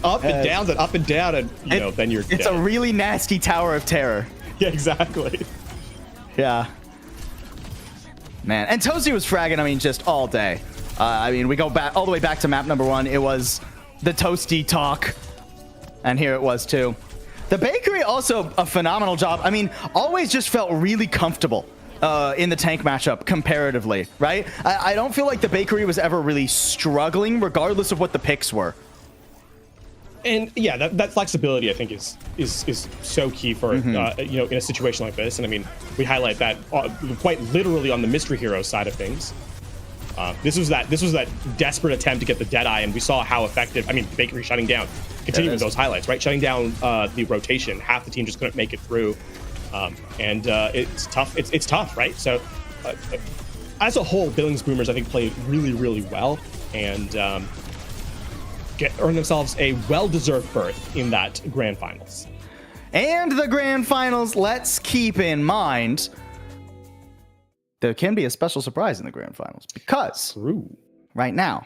[SPEAKER 2] Up and down and up and down, and you know, then you're dead.
[SPEAKER 1] It's a really nasty tower of terror.
[SPEAKER 2] Yeah, exactly.
[SPEAKER 1] Yeah. Man, and Toasty was fragging, I mean, just all day. I mean, we go back all the way back to map number 1. It was the Toasty talk, and here it was too. The bakery also a phenomenal job. I mean, always just felt really comfortable in the tank matchup comparatively, right? I don't feel like the bakery was ever really struggling, regardless of what the picks were.
[SPEAKER 2] And yeah, that flexibility I think is so key for you know, in a situation like this. And I mean, we highlight that quite literally on the mystery hero side of things. This was that desperate attempt to get the Deadeye, and we saw how effective. I mean, bakery shutting down, continuing those highlights, right? Shutting down the rotation. Half the team just couldn't make it through. And it's tough. It's tough, right? So, as a whole, Billings Boomers I think played really, really well, and earned themselves a well-deserved berth in that grand finals.
[SPEAKER 1] And the grand finals. Let's keep in mind there can be a special surprise in the grand finals, because right now,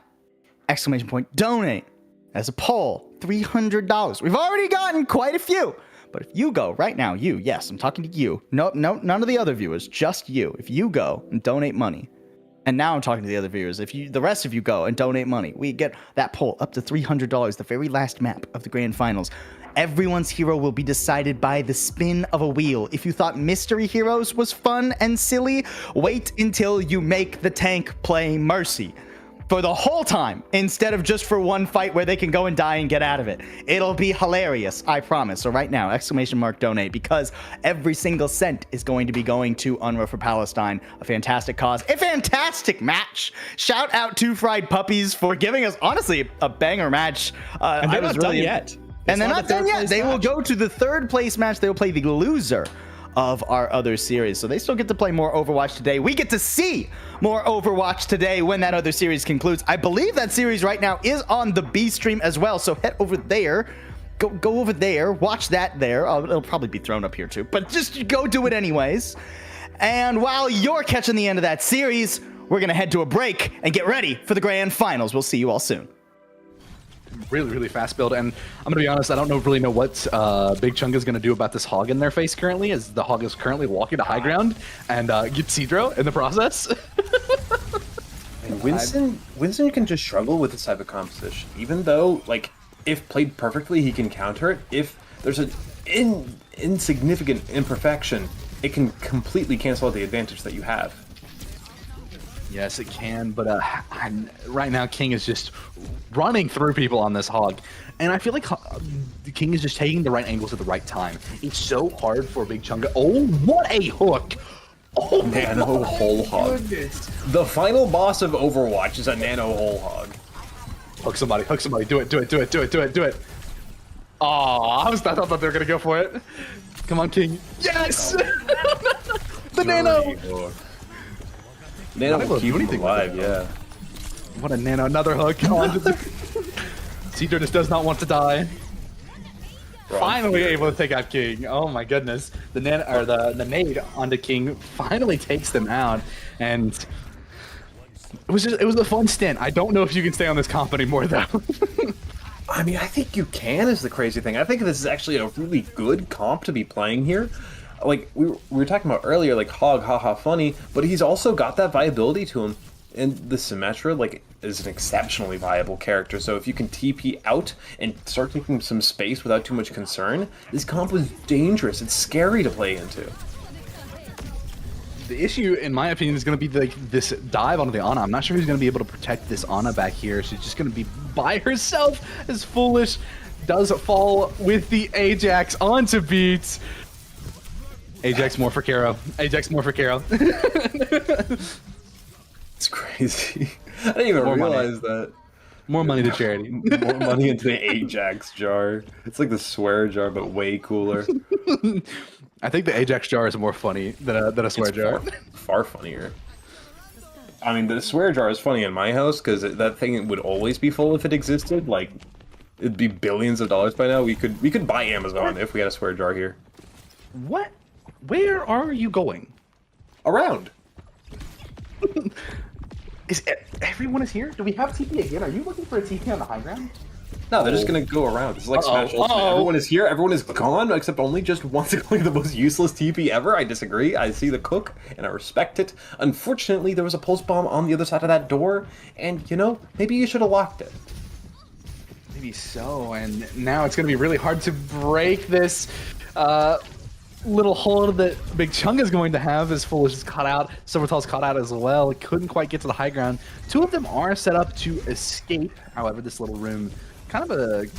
[SPEAKER 1] exclamation point donate as a poll, $300. We've already gotten quite a few. But if you go right now, yes, I'm talking to you. No, none of the other viewers, just you. If you go and donate money, and now I'm talking to the other viewers, the rest of you go and donate money, we get that poll up to $300, the very last map of the grand finals. Everyone's hero will be decided by the spin of a wheel. If you thought Mystery Heroes was fun and silly, wait until you make the tank play Mercy for the whole time, instead of just for one fight where they can go and die and get out of it. It'll be hilarious, I promise. So right now, exclamation mark donate, because every single cent is going to be going to UNRWA for Palestine, a fantastic cause, a fantastic match. Shout out to Fried Puppies for giving us, honestly, a banger match.
[SPEAKER 2] And they're not done yet.
[SPEAKER 1] And they're not done yet. They will go to the third place match. They will play the loser of our other series. So they still get to play more Overwatch today. We get to see more Overwatch today when that other series concludes. I believe that series right now is on the B stream as well. So head over there. Go over there. Watch that there. It'll probably be thrown up here too. But just go do it anyways. And while you're catching the end of that series, we're going to head to a break and get ready for the grand finals. We'll see you all soon.
[SPEAKER 5] Really fast build, and I'm gonna be honest, I don't really know what Big Chunga is gonna do about this hog in their face currently, as the hog is currently walking to high ground and get Cedro in the process.
[SPEAKER 6] And Winston can just struggle with this type of composition, even though, like, if played perfectly, he can counter it. If there's an insignificant imperfection, it can completely cancel out the advantage that you have.
[SPEAKER 5] Yes, it can, but right now King is just running through people on this hog, and I feel like the King is just taking the right angles at the right time. It's so hard for Big Chunga. Oh, what a hook! Oh,
[SPEAKER 6] nano whole hog. The final boss of Overwatch is a nano whole hog.
[SPEAKER 5] Hook somebody! Do it! Oh, I thought they were gonna go for it. Come on, King! Yes! The nano.
[SPEAKER 6] Nano will keep him alive, yeah.
[SPEAKER 5] What a nano, another hook. Cedro just does not want to die. Finally able to take out King. Oh my goodness. The nade onto King finally takes them out, and it was a fun stint. I don't know if you can stay on this comp anymore though.
[SPEAKER 6] I mean, I think you can, is the crazy thing. I think this is actually a really good comp to be playing here. Like we were talking about earlier, like hog, haha, funny, but he's also got that viability to him. And the Symmetra, like, is an exceptionally viable character. So if you can TP out and start taking some space without too much concern, this comp was dangerous. It's scary to play into.
[SPEAKER 5] The issue, in my opinion, is going to be like this dive onto the Ana. I'm not sure who's going to be able to protect this Ana back here. She's just going to be by herself, as Foolish does fall with the Ajax onto Beats. Ajax more for Caro. Ajax more for Caro.
[SPEAKER 6] It's crazy. I didn't even realize that.
[SPEAKER 5] More money to charity.
[SPEAKER 6] More money into the Ajax jar. It's like the swear jar, but way cooler.
[SPEAKER 5] I think the Ajax jar is more funny than a swear
[SPEAKER 6] It's
[SPEAKER 5] jar.
[SPEAKER 6] far funnier. I mean, the swear jar is funny in my house because that thing would always be full if it existed. Like, it'd be billions of dollars by now. We could buy Amazon if we had a swear jar here.
[SPEAKER 5] What? Where are you going?
[SPEAKER 6] Around.
[SPEAKER 5] Everyone is here? Do we have TP again? Are you looking for a TP on the high ground?
[SPEAKER 6] No, they're just gonna go around. It's like Smash Ultimate. Everyone is here. Everyone is gone, except only just one's going the most useless TP ever. I disagree. I see the cook, and I respect it. Unfortunately, there was a pulse bomb on the other side of that door, and you know, maybe you should have locked it.
[SPEAKER 5] Maybe so, and now it's going to be really hard to break this little hole that Big Chunga's going to have as Foolish is caught out. Silvertall's caught out as well. It couldn't quite get to the high ground. Two of them are set up to escape. However, this little room, kind of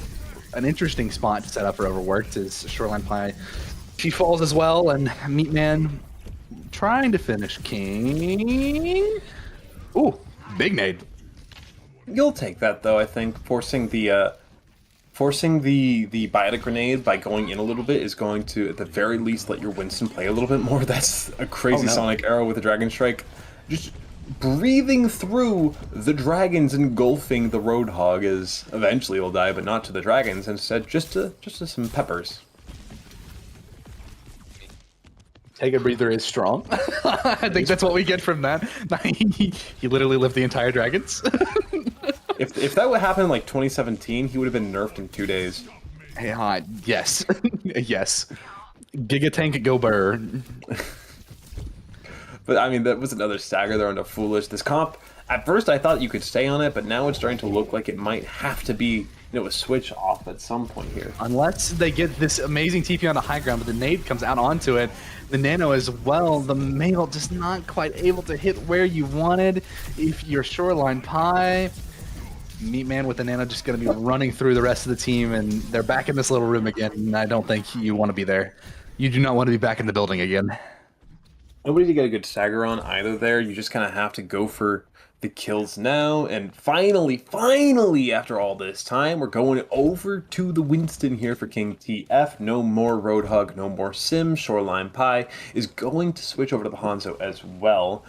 [SPEAKER 5] an interesting spot to set up for Overworked is Shoreline Pie. She falls as well, and Meatman trying to finish King. Ooh, big nade.
[SPEAKER 6] You'll take that though. I think forcing the biotic grenade by going in a little bit is going to, at the very least, let your Winston play a little bit more. That's a crazy Sonic arrow with a Dragon Strike. Just breathing through the dragons, engulfing the Roadhog, is eventually will die, but not to the dragons. Instead, just to some peppers.
[SPEAKER 5] Take a breather is strong. I think that's what we get from that. He literally lived the entire dragons.
[SPEAKER 6] If that would happen in like 2017, he would have been nerfed in 2 days.
[SPEAKER 5] Hey, yes. Yes. Giga Tank go burr.
[SPEAKER 6] But I mean, that was another stagger there onto Foolish. This comp, at first I thought you could stay on it, but now it's starting to look like it might have to be, a switch off at some point here.
[SPEAKER 5] Unless they get this amazing TP on the high ground, but the nade comes out onto it. The nano as well. The mail just not quite able to hit where you wanted. If you're Shoreline Pie, Meatman with the nano just going to be running through the rest of the team, and they're back in this little room again, and I don't think you want to be there. You do not want to be back in the building again.
[SPEAKER 6] Nobody to get a good stagger on either there. You just kind of have to go for the kills now. And finally, after all this time, we're going over to the Winston here for King TF. No more Roadhog, no more Sim. Shoreline Pie is going to switch over to the Hanzo as well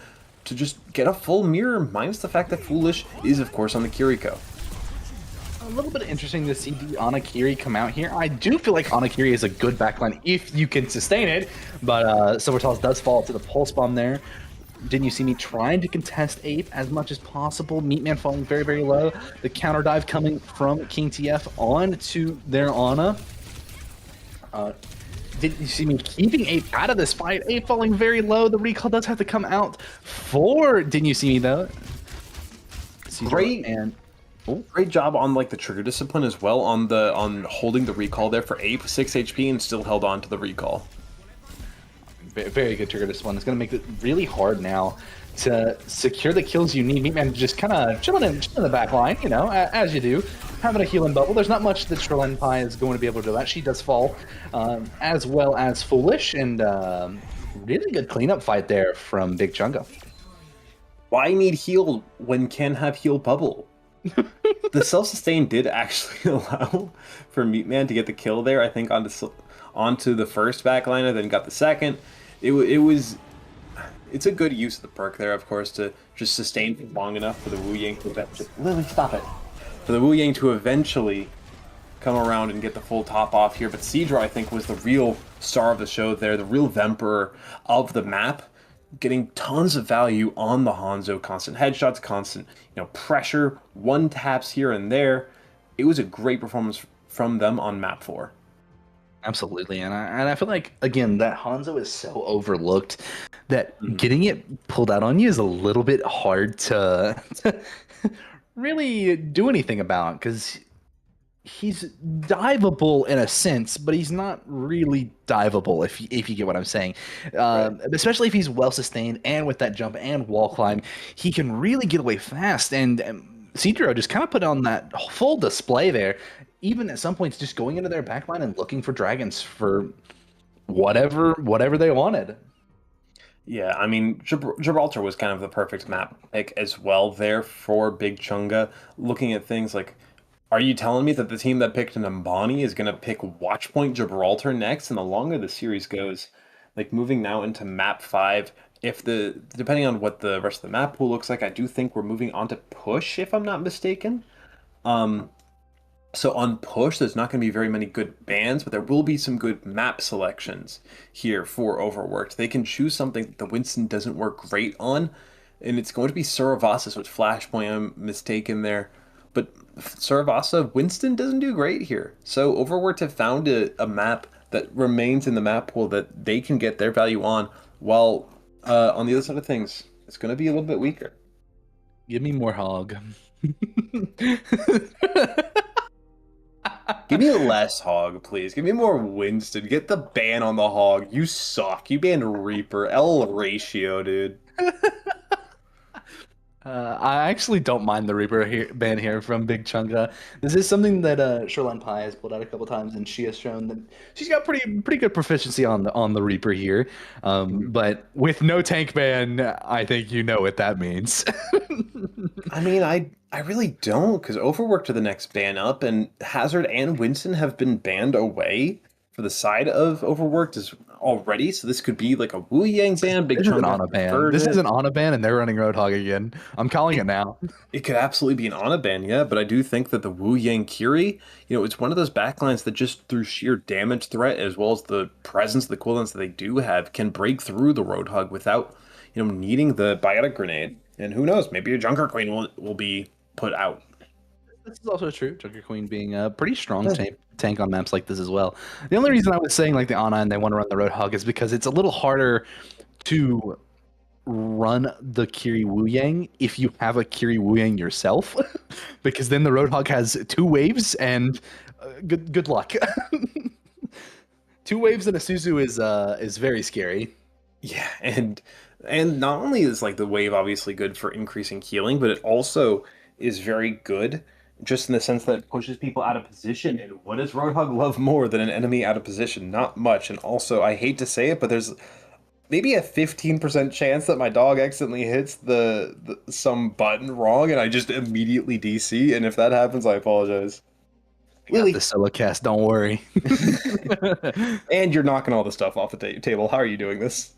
[SPEAKER 6] to just get a full mirror, minus the fact that Foolish is, of course, on the Kiriko.
[SPEAKER 5] A little bit interesting to see the Anakiri come out here. I do feel like Anakiri is a good backline if you can sustain it, but Silvertals does fall to the pulse bomb there. Didn't you see me trying to contest Ape as much as possible? Meatman falling very, very low. The counter dive coming from King TF on to their Ana. Didn't you see me keeping Ape out of this fight? Ape falling very low. The recall does have to come out for Didn't You See Me though.
[SPEAKER 6] Great great job on like the trigger discipline as well on holding the recall there for Ape, 6 HP and still held on to the recall.
[SPEAKER 5] Very good trigger discipline. It's going to make it really hard now to secure the kills you need. Meatman just kind of chilling in the back line, as you do. Having a healing bubble. There's not much that Shoreline Pie is going to be able to do that. She does fall, as well as Foolish, and really good cleanup fight there from Big Chunga.
[SPEAKER 6] Why need heal when can have heal bubble? The self-sustain did actually allow for Meatman to get the kill there, I think, onto the first backliner, then got the second. It's a good use of the perk there, of course, to just sustain long enough for the Wu Yang to eventually... Lily, stop it. For the Wu Yang to eventually come around and get the full top off here. But Seadra, I think, was the real star of the show there, the real Vemperor of the map, getting tons of value on the Hanzo, constant headshots, constant pressure, one taps here and there. It was a great performance from them on map 4.
[SPEAKER 5] Absolutely, and I feel like, again, that Hanzo is so overlooked that getting it pulled out on you is a little bit hard to really do anything about, because he's diveable in a sense, but he's not really diveable, if you get what I'm saying. Right. Especially if he's well sustained and with that jump and wall climb, he can really get away fast. And Seadro just kind of put on that full display there, even at some points just going into their backline and looking for dragons for whatever they wanted.
[SPEAKER 6] Yeah, I mean, Gibraltar was kind of the perfect map pick as well there for Big Chunga. Looking at things like, are you telling me that the team that picked Nambani is going to pick Watchpoint Gibraltar next? And the longer the series goes, like moving now into map 5, depending on what the rest of the map pool looks like, I do think we're moving on to push, if I'm not mistaken. So on push, there's not going to be very many good bans, but there will be some good map selections here for Overworked. They can choose something that the Winston doesn't work great on, and it's going to be Suravasa, with Flashpoint, I'm mistaken there. But Suravasa, Winston doesn't do great here. So Overworked have found a map that remains in the map pool that they can get their value on, while on the other side of things, it's going to be a little bit weaker.
[SPEAKER 5] Give me more hog.
[SPEAKER 6] Give me less hog, please. Give me more Winston. Get the ban on the hog. You suck. You banned Reaper. L ratio, dude.
[SPEAKER 5] I actually don't mind the Reaper ban here from Big Chunga. This is something that Shoreline Pie has pulled out a couple times, and she has shown that she's got pretty good proficiency on the Reaper here. But with no tank ban, I think you know what that means.
[SPEAKER 6] I mean, I really don't, because Overworked are the next ban up, and Hazard and Winston have been banned away for the side of Overworked already, so this could be like a Wu Yang ban. Big Chunga
[SPEAKER 5] Ana ban. This is an Ana ban, and they're running Roadhog again. I'm calling it now.
[SPEAKER 6] It could absolutely be an Ana ban, yeah, but I do think that the Wu Yang Kiri, it's one of those backlines that just through sheer damage threat, as well as the presence, the cooldowns that they do have, can break through the Roadhog without, needing the Biotic Grenade. And who knows, maybe a Junker Queen will be put out.
[SPEAKER 5] This is also true. Junker Queen being a pretty strong tank on maps like this as well. The only reason I was saying like the Ana and they want to run the Roadhog is because it's a little harder to run the Kiri Wu Yang if you have a Kiri Wu Yang yourself, because then the Roadhog has 2 waves and good luck. 2 waves and a Suzu is very scary.
[SPEAKER 6] Yeah, and not only is like the wave obviously good for increasing healing, but it also is very good just in the sense that it pushes people out of position. And what does Roadhog love more than an enemy out of position? Not much. And also, I hate to say it, but there's maybe a 15% chance that my dog accidentally hits some button wrong, and I just immediately DC. And if that happens, I apologize.
[SPEAKER 5] Lily, the solo cast, don't worry.
[SPEAKER 6] And you're knocking all the stuff off the table. How are you doing this?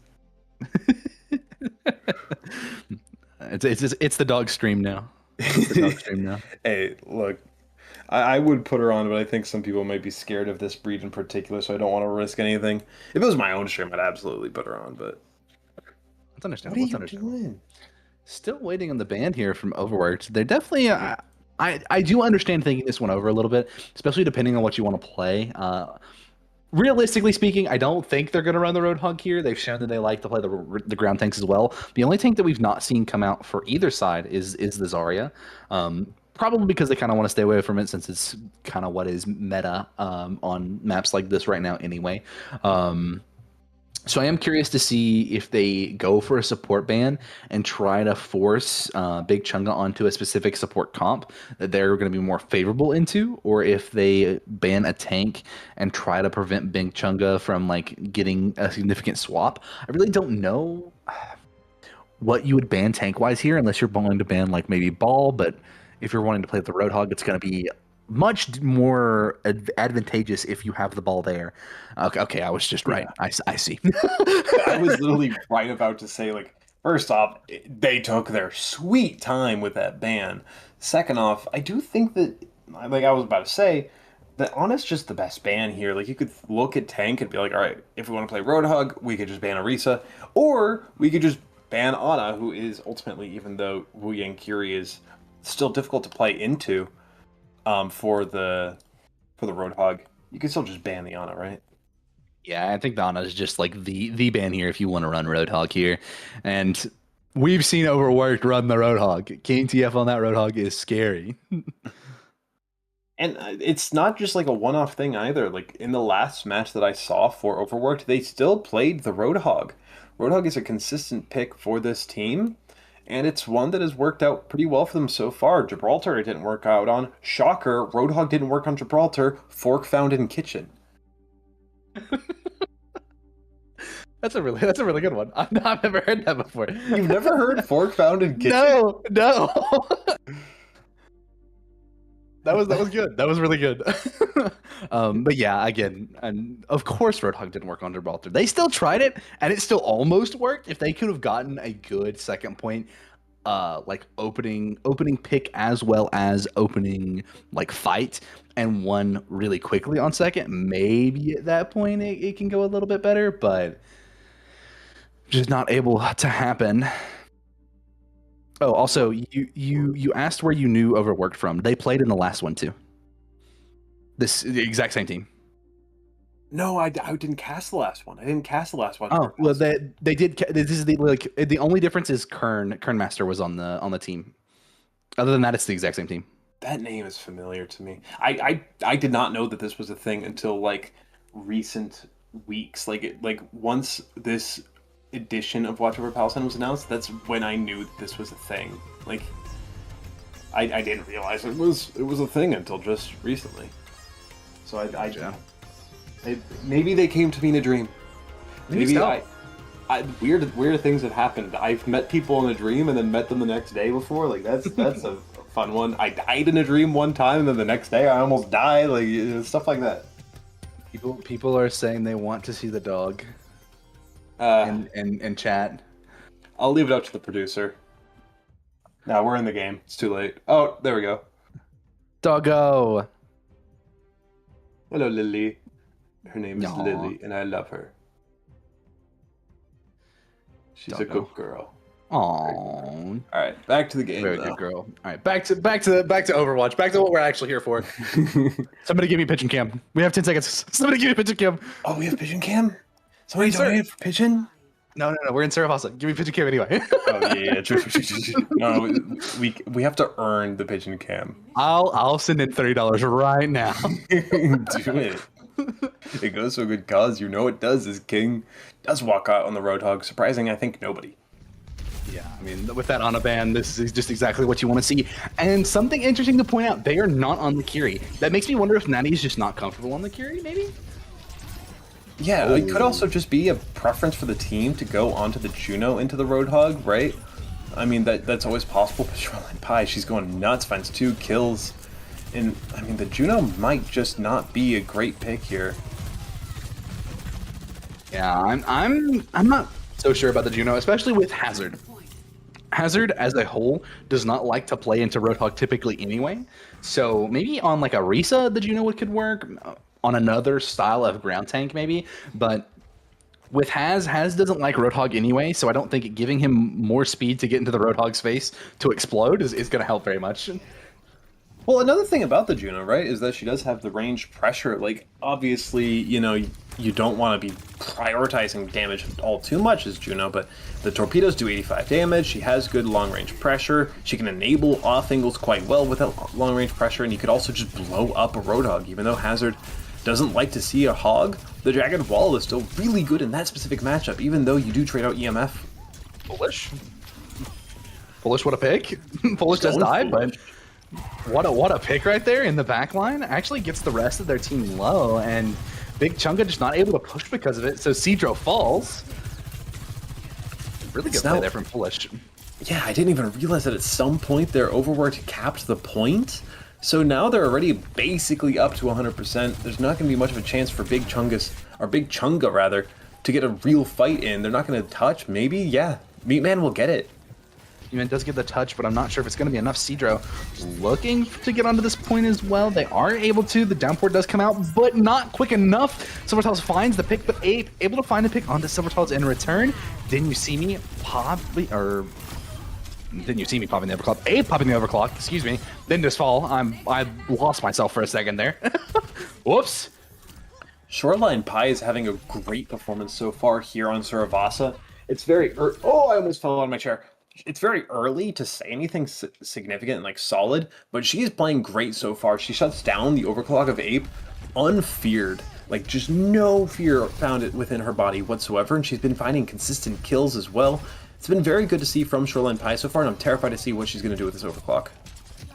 [SPEAKER 5] It's the dog stream now. It's the dog stream now.
[SPEAKER 6] Hey, look, I would put her on, but I think some people might be scared of this breed in particular, so I don't want to risk anything. If it was my own stream, I'd absolutely put her on, but
[SPEAKER 5] that's understandable. What are you doing? Still waiting on the ban here from Overworked. They're definitely I do understand thinking this one over a little bit, especially depending on what you want to play. Realistically speaking, I don't think they're going to run the Roadhog here. They've shown that they like to play the ground tanks as well. The only tank that we've not seen come out for either side is the Zarya. Probably because they kind of want to stay away from it, since it's kind of what is meta on maps like this right now anyway. So I am curious to see if they go for a support ban and try to force Big Chunga onto a specific support comp that they're going to be more favorable into, or if they ban a tank and try to prevent Big Chunga from like getting a significant swap. I really don't know what you would ban tank-wise here, unless you're willing to ban like maybe Ball, but if you're wanting to play with the Roadhog, it's going to be much more advantageous if you have the ball there. Okay, I was just right. Yeah. I see.
[SPEAKER 6] I was literally right about to say, like, first off, they took their sweet time with that ban. Second off, I do think that, like I was about to say, that Ana's just the best ban here. Like, you could look at tank and be like, all right, if we want to play Roadhog, we could just ban Orisa, or we could just ban Ana, who is ultimately, even though Wu Yang Kiri is still difficult to play into, for the Roadhog, you can still just ban the Ana, right?
[SPEAKER 5] Yeah, I think the Ana is just like the ban here if you want to run Roadhog here. And we've seen Overworked run the Roadhog. King TF on that Roadhog is scary.
[SPEAKER 6] And it's not just like a one-off thing either. Like in the last match that I saw for Overworked, they still played the Roadhog. Roadhog is a consistent pick for this team, and it's one that has worked out pretty well for them so far. Gibraltar it didn't work out on. Shocker, Roadhog didn't work on Gibraltar. Fork found in kitchen.
[SPEAKER 5] That's a really good one. I've never heard that before.
[SPEAKER 6] You've never heard fork found in kitchen?
[SPEAKER 5] No. That was good. That was really good. But yeah, again, and of course Roadhog didn't work on Gibraltar. They still tried it, and it still almost worked. If they could have gotten a good second point, like opening pick as well as opening like fight, and won really quickly on second, maybe at that point it can go a little bit better, but just not able to happen. Oh, also, you asked where you knew Overworked from. They played in the last one too. The exact same team.
[SPEAKER 6] No, I didn't cast the last one. I didn't cast the last one.
[SPEAKER 5] Oh, well, they did. This is the only difference is Kern Master was on the team. Other than that, it's the exact same team.
[SPEAKER 6] That name is familiar to me. I did not know that this was a thing until like recent weeks. Like once this edition of Watch Over Palestine was announced, that's when I knew that this was a thing. Like I didn't realize it was a thing until just recently. So maybe they came to me in a dream. Maybe weird things have happened. I've met people in a dream and then met them the next day before. Like that's a fun one. I died in a dream one time and then the next day I almost died. Like stuff like that.
[SPEAKER 5] People are saying they want to see the dog. In chat.
[SPEAKER 6] I'll leave it up to the producer. Now we're in the game. It's too late. Oh, there we go.
[SPEAKER 5] Doggo.
[SPEAKER 6] Hello, Lily. Her name is
[SPEAKER 5] Aww.
[SPEAKER 6] Lily, and I love her. She's a good girl.
[SPEAKER 5] Aww.
[SPEAKER 6] All right, back to the game.
[SPEAKER 5] Very good girl. All right, back to Overwatch. Back to what we're actually here for. Somebody give me pigeon cam. We have 10 seconds. Somebody give me pigeon cam.
[SPEAKER 6] Oh, we have pigeon cam. Somebody donated for pigeon.
[SPEAKER 5] No. We're in Semifinals. Give me pigeon cam anyway.
[SPEAKER 6] Oh yeah, true. No, we have to earn the pigeon cam.
[SPEAKER 5] I'll send in $30 right now.
[SPEAKER 6] Do it. It goes to a good cause. You know it does. As King does walk out on the Roadhog, surprising I think nobody.
[SPEAKER 5] Yeah, I mean, with that Ana ban, this is just exactly what you want to see. And something interesting to point out, they are not on the Kiri. That makes me wonder if Natty is just not comfortable on the Kiri, maybe?
[SPEAKER 6] Yeah, it could also just be a preference for the team to go onto the Juno into the Roadhog, right? I mean, that's always possible, but Shoreline Pie, she's going nuts, finds 2 kills. And, I mean, the Juno might just not be a great pick here.
[SPEAKER 5] Yeah, I'm not so sure about the Juno, especially with Hazard. Hazard, as a whole, does not like to play into Roadhog typically anyway. So maybe on like a Risa, the Juno could work. On another style of ground tank, maybe. But with Haz doesn't like Roadhog anyway, so I don't think giving him more speed to get into the Roadhog's face to explode is going to help very much.
[SPEAKER 6] Well, another thing about the Juno, right, is that she does have the range pressure. Like, obviously, you know, you don't want to be prioritizing damage all too much as Juno, but the torpedoes do 85 damage. She has good long-range pressure. She can enable off angles quite well with that long-range pressure, and you could also just blow up a Roadhog, even though Hazard doesn't like to see a hog. The Jagged Wall is still really good in that specific matchup, even though you do trade out EMF.
[SPEAKER 5] Bullish, what a pick. Bullish does die, but what a pick right there in the back line. Actually gets the rest of their team low, and Big Chunga just not able to push because of it, so Cedro falls. Really good play there from Bullish.
[SPEAKER 6] Yeah, I didn't even realize that at some point their Overworked capped the point. So now they're already basically up to 100%. There's not going to be much of a chance for Big Chunga rather, to get a real fight in. They're not going to touch. Maybe, yeah. Meatman will get it.
[SPEAKER 5] Meatman does get the touch, but I'm not sure if it's going to be enough. Cedro looking to get onto this point as well. They are able to. The downpour does come out, but not quick enough. Silvertails finds the pick, but Abe able to find the pick onto Silvertails in return. Then you see me popping the overclock. Abe popping the overclock, excuse me. Then just fall. I lost myself for a second there. Whoops.
[SPEAKER 6] Shoreline Pie is having a great performance so far here on Suravasa. It's very oh, I almost fell out of my chair. It's very early to say anything significant and like solid, but she is playing great so far. She shuts down the overclock of Ape unfeared. Like, just no fear found it within her body whatsoever, and she's been finding consistent kills as well. It's been very good to see from Shoreline Pie so far, and I'm terrified to see what she's going to do with this overclock.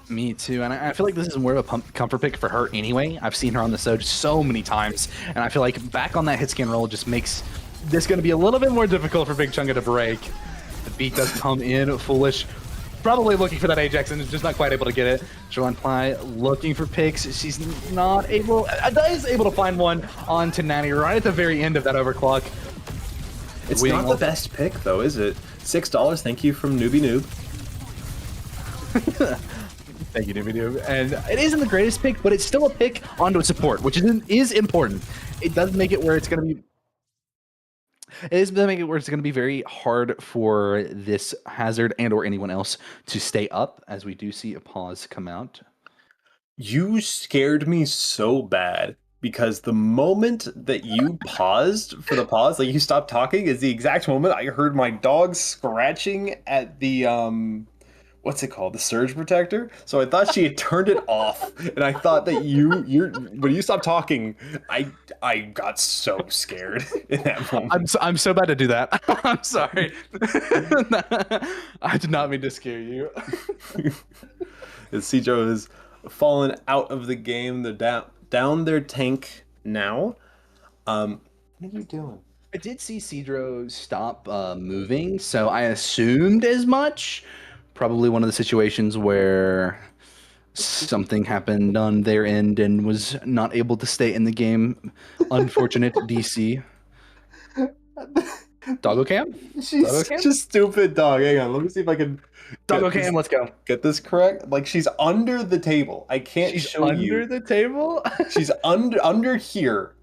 [SPEAKER 5] Me too, and I feel like this is more of a comfort pick for her anyway. I've seen her on the Soj so many times, and I feel like back on that hit scan roll just makes this going to be a little bit more difficult for Big Chunga to break. The beat does come in. Foolish probably looking for that Ajax and is just not quite able to get it. Shoreline Pie looking for picks. She's not able. Is able to find one onto Nanny right at the very end of that overclock.
[SPEAKER 6] It's not the best pick, though, is it? $6. Thank you from Newbie Noob.
[SPEAKER 5] Thank you, Newbie Noob. And it isn't the greatest pick, but it's still a pick onto a support, which is important. It does make it where it's going to be. It is going to make it where it's going to be very hard for this Hazard and/or anyone else to stay up, as we do see a pause come out.
[SPEAKER 6] You scared me so bad because the moment that you paused for the pause, like you stopped talking, is the exact moment I heard my dog scratching at the what's it called, the surge protector. So I thought she had turned it off, and I thought that when you stopped talking, I got so scared in that moment.
[SPEAKER 5] I'm so bad to do that. I'm sorry. I did not mean to scare you.
[SPEAKER 6] Cedro has fallen out of the game. They're down their tank now. What are you doing?
[SPEAKER 5] I did see Cedro stop moving, so I assumed as much. Probably one of the situations where something happened on their end and was not able to stay in the game. Unfortunate DC. Doggo cam?
[SPEAKER 6] She's just stupid dog. Hang on, let me see if I can.
[SPEAKER 5] Doggo cam, let's go.
[SPEAKER 6] Get this correct. Like she's under the table. I can't show you.
[SPEAKER 5] Under the table?
[SPEAKER 6] She's under here.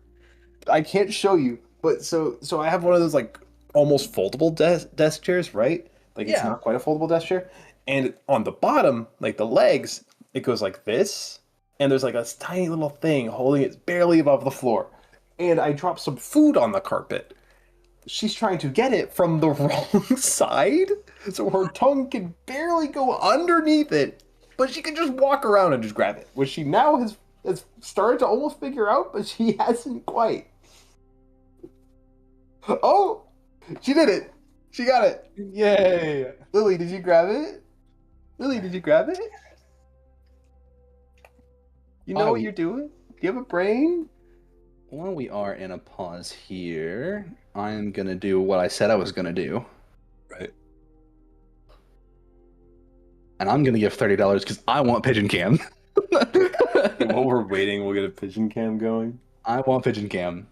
[SPEAKER 6] I can't show you. But so I have one of those like almost foldable desk chairs, right? Like it's not quite a foldable desk chair. And on the bottom, like the legs, it goes like this. And there's like a tiny little thing holding it barely above the floor. And I dropped some food on the carpet. She's trying to get it from the wrong side. So her tongue can barely go underneath it. But she can just walk around and just grab it. Which she now has started to almost figure out, but she hasn't quite. Oh! She did it! She got it! Yay! Lily, did you grab it? Lily, did you grab it? You know what you're doing? Do you have a brain?
[SPEAKER 5] While we are in a pause here, I'm going to do what I said I was going to do.
[SPEAKER 6] Right.
[SPEAKER 5] And I'm going to give $30 because I want Pigeon Cam.
[SPEAKER 6] While we're waiting, we'll get a Pigeon Cam going.
[SPEAKER 5] I want Pigeon Cam.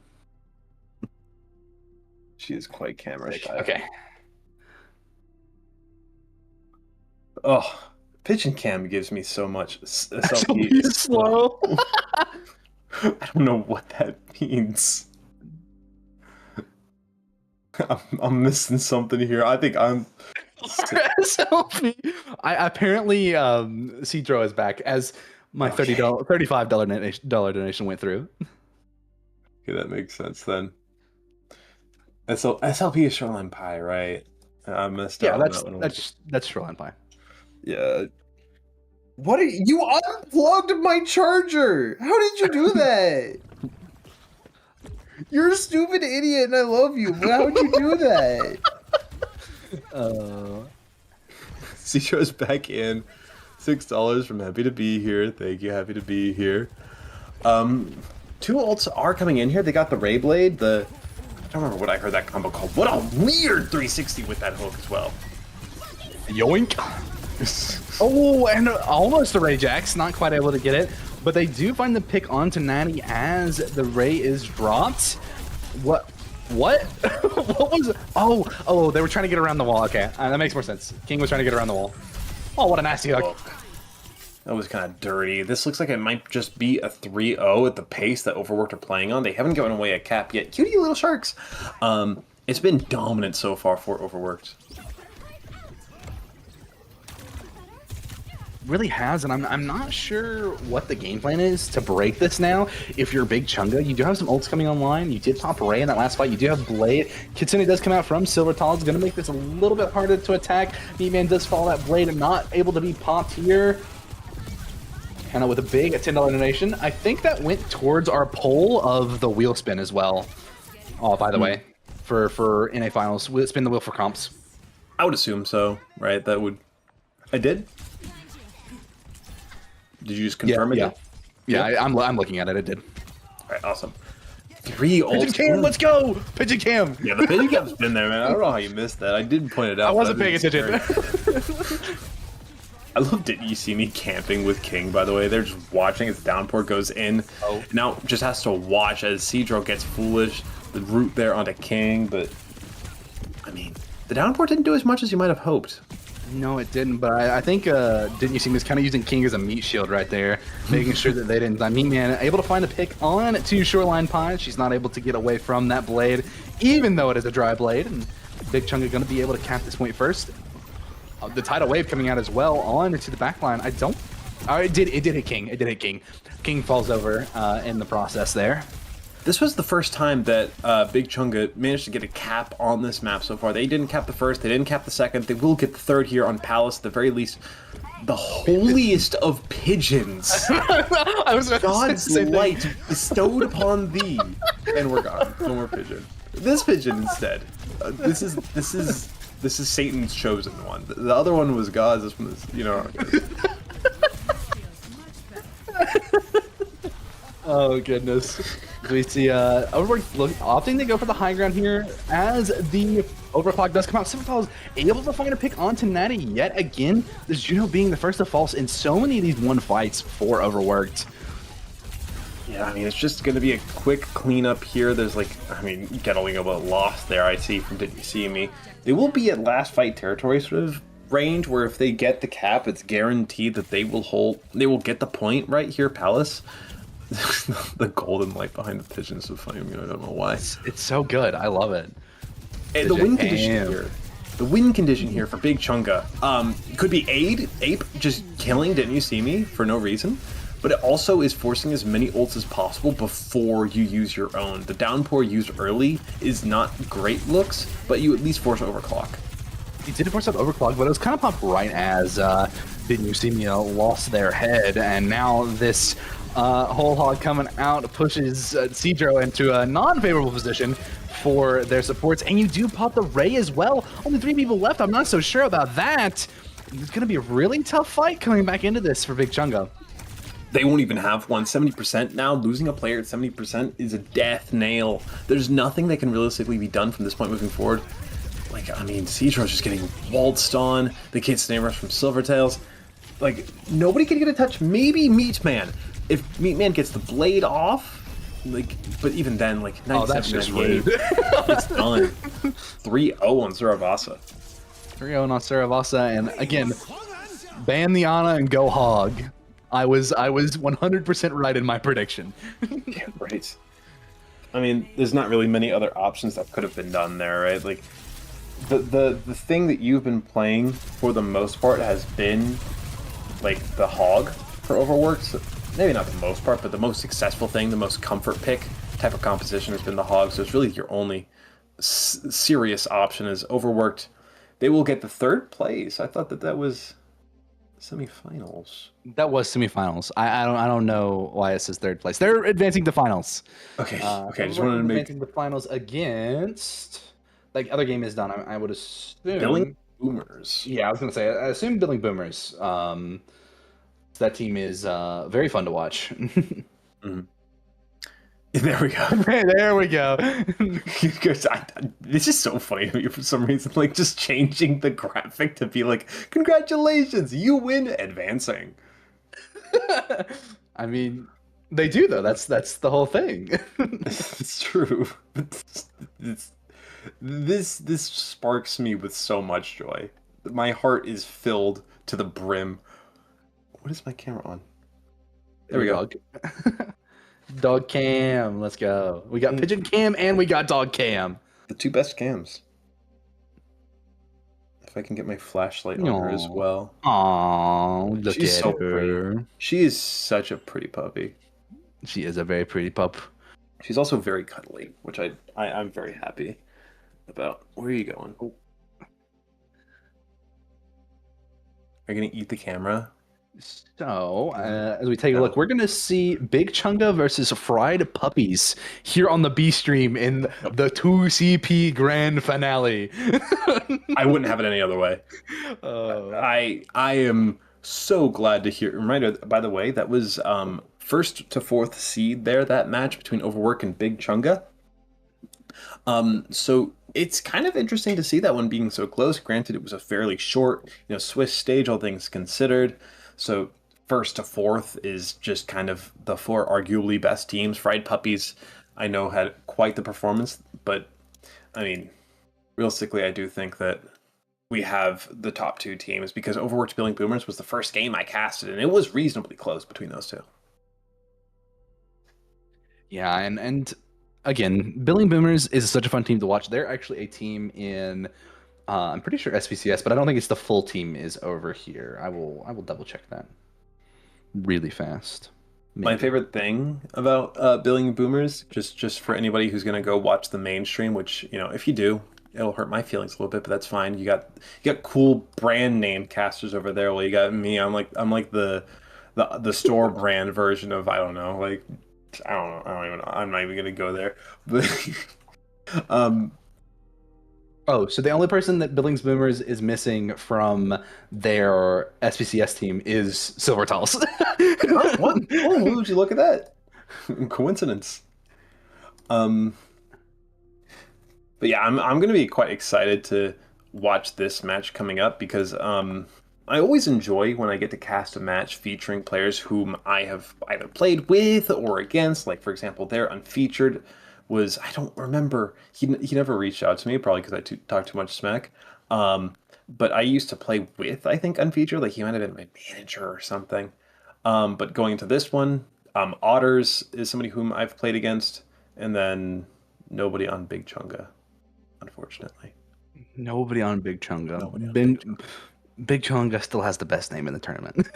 [SPEAKER 6] She is quite camera shy.
[SPEAKER 5] Okay.
[SPEAKER 6] Oh, Pigeon Cam gives me so much
[SPEAKER 5] SLP is slow.
[SPEAKER 6] I don't know what that means. I'm missing something here. I think I'm
[SPEAKER 5] SLP. I apparently Cedro is back as my $35 donation went through.
[SPEAKER 6] Okay, that makes sense then. SLP is Shoreline Pie, right? I messed up.
[SPEAKER 5] Yeah, that's Shoreline Pie.
[SPEAKER 6] Yeah. What are you unplugged my charger? How did you do that? You're a stupid idiot and I love you, but how would you do that? Citro's back in. $6 from Happy to Be Here. Thank you, Happy to Be Here. Two ults are coming in here. They got the Ray Blade, I don't remember what I heard that combo called. What a weird 360 with that hook as well.
[SPEAKER 5] Yoink. Oh, and almost a Ray Jax, not quite able to get it, but they do find the pick onto Natty as the Ray is dropped. What? What was it? Oh, they were trying to get around the wall. Okay, that makes more sense. King was trying to get around the wall. Oh, what a nasty hook.
[SPEAKER 6] That was kind of dirty. This looks like it might just be a 3-0 at the pace that Overworked are playing on. They haven't given away a cap yet. Cutie little sharks. It's been dominant so far for Overworked.
[SPEAKER 5] Really has, and I'm not sure what the game plan is to break this now. If you're Big Chunga, you do have some ults coming online. You did pop Ray in that last fight. You do have Blade. Kitsune does come out from Silvertall. It's going to make this a little bit harder to attack. Meatman does follow that Blade and not able to be popped here. Hannah with a big $10 donation. I think that went towards our poll of the wheel spin as well. Oh, by the way, for NA finals, spin the wheel for comps.
[SPEAKER 6] I would assume so, right? That would. I did. Did you just confirm it?
[SPEAKER 5] Yeah. I'm looking at it. It did.
[SPEAKER 6] All right, awesome. 3 ults.
[SPEAKER 5] Pigeon Cam, let's go! Pigeon Cam!
[SPEAKER 6] Yeah, the pigeon cam's been there, man. I don't know how you missed that. I did point it out.
[SPEAKER 5] I wasn't
[SPEAKER 6] but
[SPEAKER 5] paying
[SPEAKER 6] didn't
[SPEAKER 5] attention.
[SPEAKER 6] scare. I love Didn't You See Me camping with King, by the way. They're just watching as Downpour goes in.
[SPEAKER 5] Oh.
[SPEAKER 6] Now just has to watch as Cedro gets foolish. The root there onto King, but I mean, the Downpour didn't do as much as you might have hoped.
[SPEAKER 5] No, it didn't, but I think Didn't You See Me is kind of using King as a meat shield right there, making sure that they didn't. Meat Man able to find a pick on to Shoreline Pine. She's not able to get away from that blade, even though it is a dry blade, and Big Chunga going to be able to cap this point first. The tidal wave coming out as well on to the back line. It did hit King. It did hit King. King falls over in the process there.
[SPEAKER 6] This was the first time that Big Chunga managed to get a cap on this map so far. They didn't cap the first, they didn't cap the second. They will get the third here on Palace, at the very least. The holiest of pigeons.
[SPEAKER 5] I was about
[SPEAKER 6] God's
[SPEAKER 5] to say the same
[SPEAKER 6] light
[SPEAKER 5] thing.
[SPEAKER 6] bestowed upon thee. And we're gone. No more pigeon. This pigeon instead. This is Satan's chosen one. The other one was God's. This one is, you know.
[SPEAKER 5] Oh goodness. We see Overworked opting to go for the high ground here as the overclock does come out. Semifinals able to find a pick onto Natty yet again. This Juno being the first to false in so many of these one fights for Overworked.
[SPEAKER 6] Yeah, I mean, it's just going to be a quick cleanup here. There's like, I mean, you get a little bit lost there, I see from Didn't You See Me. They will be at last fight territory sort of range where if they get the cap, it's guaranteed that they will get the point right here, Palace. The golden light behind the pigeon is so funny. I mean, I don't know why.
[SPEAKER 5] It's so good. I love it.
[SPEAKER 6] And the win condition here. The win condition here for Big Chunga could be Ape just killing Didn't You See Me for no reason, but it also is forcing as many ults as possible before you use your own. The downpour used early is not great looks, but you at least force overclock.
[SPEAKER 5] He did force out overclock, but it was kind of popped right as Didn't You See Me lost their head, and now this whole hog coming out pushes Cedro into a non-favorable position for their supports, and you do pop the Ray as well. Only 3 people left. I'm not so sure about that. It's going to be a really tough fight coming back into this for Big Chunga.
[SPEAKER 6] They won't even have one. 70% now. Losing a player at 70% is a death nail. There's nothing that can realistically be done from this point moving forward. Like, I mean, Cedro's just getting waltzed on. The kid's name rush from Silvertails. Like, nobody can get a touch. Maybe Meat Man. If Meat Man gets the blade off, like, but even then, like, 97,
[SPEAKER 5] that's just
[SPEAKER 6] 98,
[SPEAKER 5] rude.
[SPEAKER 6] it's done. 3-0 on Zuravasa.
[SPEAKER 5] 3-0 on Saravasa, and again, ban the Ana and go hog. I was 100% right in my prediction.
[SPEAKER 6] Yeah, right. I mean, there's not really many other options that could have been done there, right? Like, the thing that you've been playing for the most part has been like the hog for Overworked. So maybe not the most part, but the most successful thing, the most comfort pick type of composition has been the hog. So it's really your only serious option is Overworked. They will get the 3rd place. I thought that was semifinals.
[SPEAKER 5] That was semifinals. I don't know why it says 3rd place. They're advancing to finals.
[SPEAKER 6] Okay. Okay. Just wanted to make
[SPEAKER 5] advancing to finals against. Like other game is done. I would assume.
[SPEAKER 6] Billing Boomers.
[SPEAKER 5] Yeah, I was gonna say. I assume Billing Boomers. That team is very fun to watch.
[SPEAKER 6] Mm-hmm. There we go.
[SPEAKER 5] There we go.
[SPEAKER 6] This is so funny to me for some reason. Like, just changing the graphic to be like, congratulations, you win advancing.
[SPEAKER 5] I mean, they do though. That's the whole thing.
[SPEAKER 6] It's true. This sparks me with so much joy. My heart is filled to the brim. What is my camera on? There we go.
[SPEAKER 5] Dog cam, let's go. We got pigeon cam and we got dog cam.
[SPEAKER 6] The 2 best cams. If I can get my flashlight on her as well.
[SPEAKER 5] Aww, look
[SPEAKER 6] She's
[SPEAKER 5] at
[SPEAKER 6] so
[SPEAKER 5] her.
[SPEAKER 6] pretty. She is such a pretty puppy.
[SPEAKER 5] She is a very pretty pup.
[SPEAKER 6] She's also very cuddly, which I'm very happy about. Where are you going? Oh. Are you gonna eat the camera?
[SPEAKER 5] So, as we take a look, we're going to see Big Chunga versus Fried Puppies here on the B stream in the 2CP grand finale.
[SPEAKER 6] I wouldn't have it any other way. I am so glad to hear. Reminder, by the way, that was first to fourth seed there, that match between Overwork and Big Chunga. So it's kind of interesting to see that one being so close. Granted, it was a fairly short, Swiss stage, all things considered. So first to fourth is just kind of the four arguably best teams. Fried Puppies, I know, had quite the performance, but I mean, realistically, I do think that we have the top two teams because Overworked Billing Boomers was the first game I casted, and it was reasonably close between those two.
[SPEAKER 5] Yeah, and again, Billing Boomers is such a fun team to watch. They're actually a team in, I'm pretty sure SPCS, but I don't think it's the full team is over here. I will double check that really fast. Maybe.
[SPEAKER 6] My favorite thing about Billing Boomers, just for anybody who's gonna go watch the mainstream, which if you do, it'll hurt my feelings a little bit, but that's fine. You got cool brand name casters over there. Well, you got me. I'm like the store brand version of I don't know. I'm not even gonna go there. But
[SPEAKER 5] Oh, so the only person that Billings Boomers is missing from their SPCS team is Silvertals.
[SPEAKER 6] what? Oh, would you look at that? Coincidence. But yeah, I'm gonna be quite excited to watch this match coming up because I always enjoy when I get to cast a match featuring players whom I have either played with or against. Like for example, their Unfeatured was, I don't remember, he never reached out to me, probably because I talked too much smack. But I used to play with, I think, Unfeatured, like he might have been my manager or something. But going into this one, Otters is somebody whom I've played against, and then nobody on Big Chunga, unfortunately.
[SPEAKER 5] Nobody on Big Chunga. Big Chunga still has the best name in the tournament.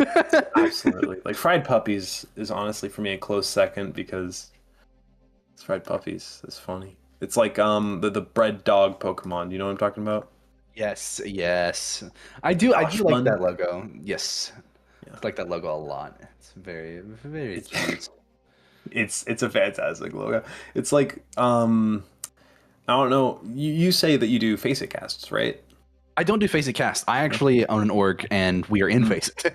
[SPEAKER 6] Absolutely. Like Fried Puppies is honestly for me a close second because Fried Puppies is funny. It's like the bread dog Pokemon. You know what I'm talking about?
[SPEAKER 5] Yes. I do like
[SPEAKER 6] fun.
[SPEAKER 5] that logo. Yes.
[SPEAKER 6] Yeah.
[SPEAKER 5] I like that logo a lot. It's very cute.
[SPEAKER 6] It's a fantastic logo. It's like I don't know. You say that you do Face It casts, right?
[SPEAKER 5] I don't do Face It cast. I actually own an org and we are in Face It.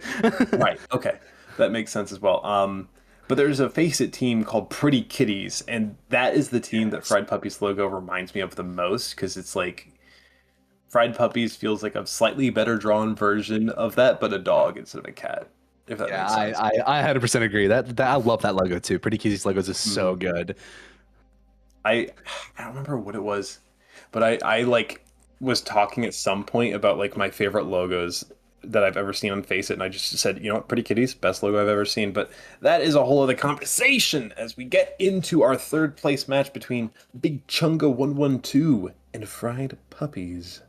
[SPEAKER 6] Right. Okay. That makes sense as well. But there's a Face It team called Pretty Kitties, and that is the team that Fried Puppies logo reminds me of the most because it's like Fried Puppies feels like a slightly better drawn version of that, but a dog instead of a cat. If that makes sense.
[SPEAKER 5] I 100% agree. That I love that logo too. Pretty Kitties logos is so good.
[SPEAKER 6] I don't remember what it was, but I like was talking at some point about like my favorite logos that I've ever seen on Face It, and I just said, you know what, Pretty Kitties, best logo I've ever seen. But that is a whole other conversation as we get into our third place match between Big Chunga 112 and Fried Puppies.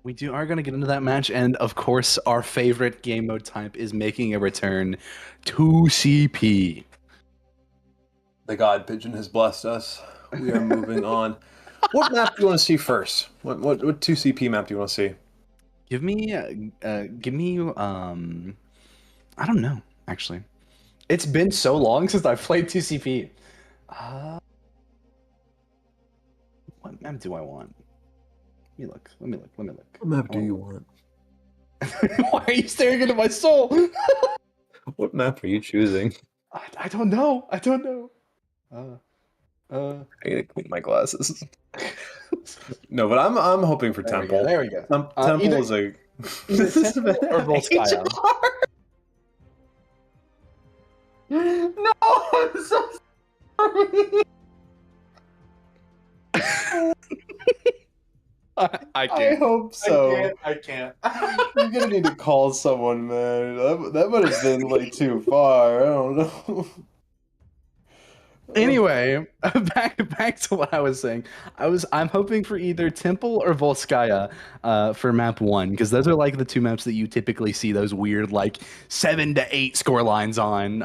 [SPEAKER 5] We are going to get into that match, and of course, our favorite game mode type is making a return, 2CP.
[SPEAKER 6] The God Pigeon has blessed us. We are moving on. What map do you want to see first? What 2CP map do you want to see?
[SPEAKER 5] Give me, I don't know, actually. It's been so long since I've played 2CP. What map do I want? Let me look.
[SPEAKER 6] What map do you want?
[SPEAKER 5] Why are you staring into my soul?
[SPEAKER 6] What map are you choosing?
[SPEAKER 5] I don't know.
[SPEAKER 6] I gotta clean my glasses. No, but I'm hoping for Temple.
[SPEAKER 5] There we go.
[SPEAKER 6] Temple is a
[SPEAKER 5] Temple or Volskaya.
[SPEAKER 6] No, I'm so sorry.
[SPEAKER 5] I can't.
[SPEAKER 6] I hope so.
[SPEAKER 5] I can't.
[SPEAKER 6] You're gonna need to call someone, man. That might have been like too far. I don't know.
[SPEAKER 5] Anyway, back to what I was saying. I'm hoping for either Temple or Volskaya for map 1, because those are like the two maps that you typically see those weird like 7 to 8 score lines on.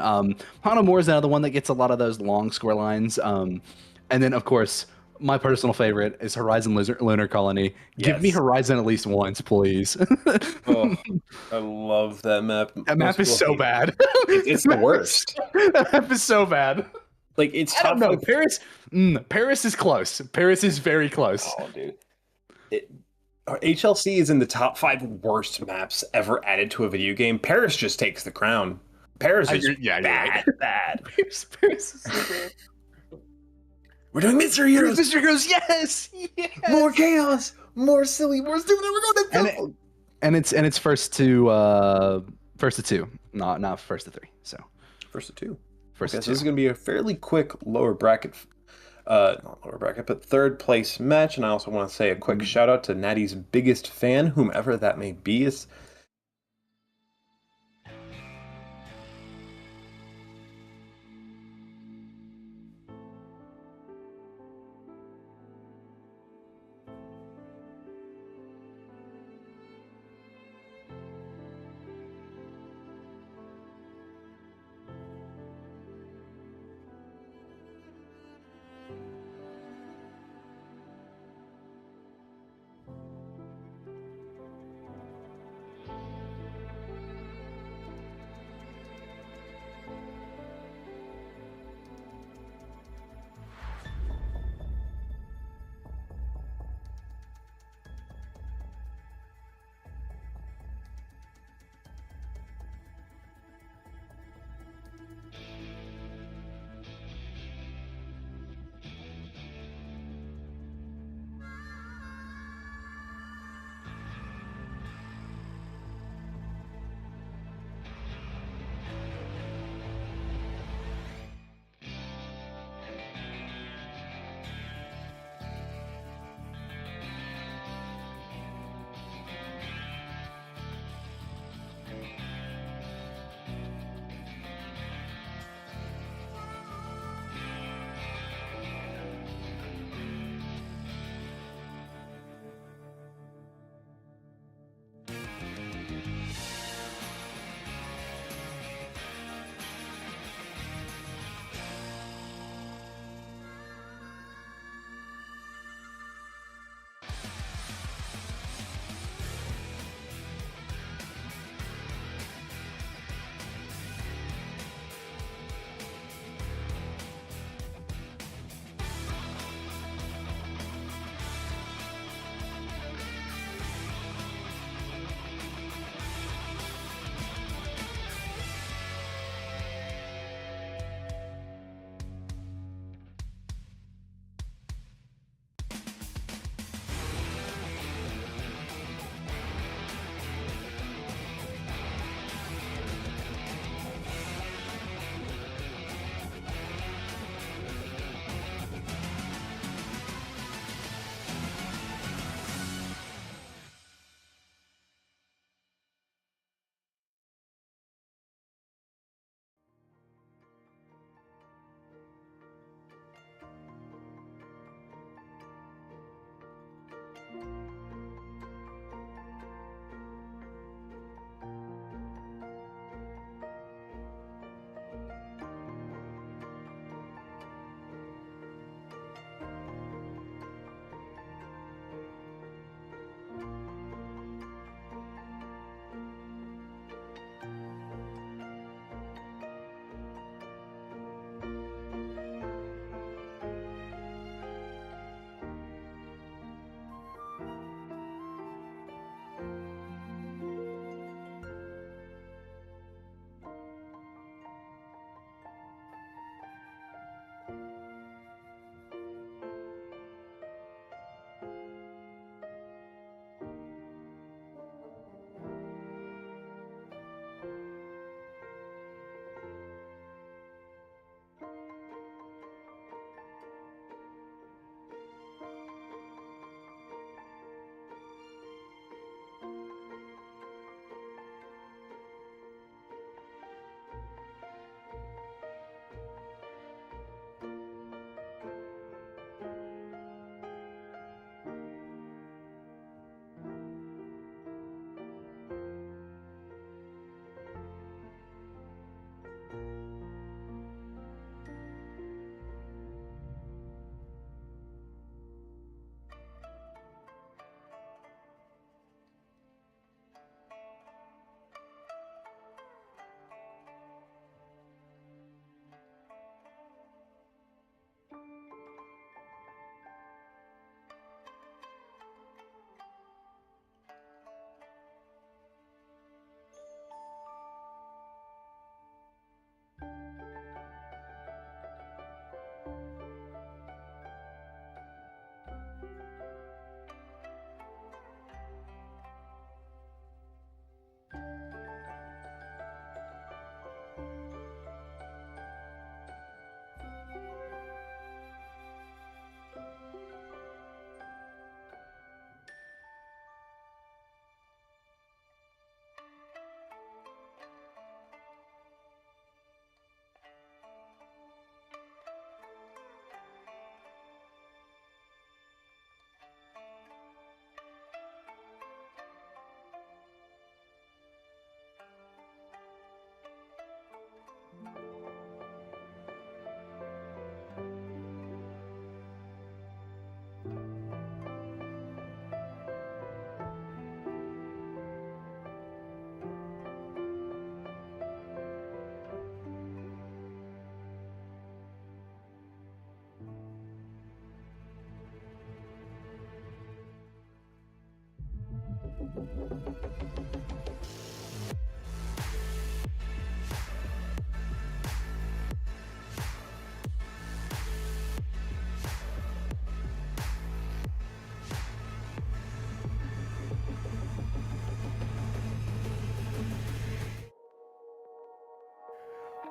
[SPEAKER 5] Hanomore is another one that gets a lot of those long score lines. And then of course my personal favorite is Horizon Lunar Colony. Give me Horizon at least once, please.
[SPEAKER 6] Oh, I love that map.
[SPEAKER 5] That map is so bad.
[SPEAKER 6] It's the worst.
[SPEAKER 5] That map is so bad.
[SPEAKER 6] Like it's
[SPEAKER 5] I don't
[SPEAKER 6] tough.
[SPEAKER 5] know. Paris is close. Paris is very close.
[SPEAKER 6] Oh, dude. HLC is in the top 5 worst maps ever added to a video game. Paris just takes the crown. Paris is
[SPEAKER 5] You're
[SPEAKER 6] bad, bad.
[SPEAKER 5] Paris is so bad.
[SPEAKER 6] We're doing mystery heroes.
[SPEAKER 1] Mr. Goes, yes, yes.
[SPEAKER 6] More chaos, more silly, more stupid. We're going to
[SPEAKER 5] And it's first to two, not first to three. So
[SPEAKER 6] first to two.
[SPEAKER 5] first
[SPEAKER 6] Okay,
[SPEAKER 5] to
[SPEAKER 6] so
[SPEAKER 5] two.
[SPEAKER 6] this is going to be a fairly quick lower bracket, not lower bracket, but third place match. And I also want to say a quick shout out to Natty's biggest fan, whomever that may be. Is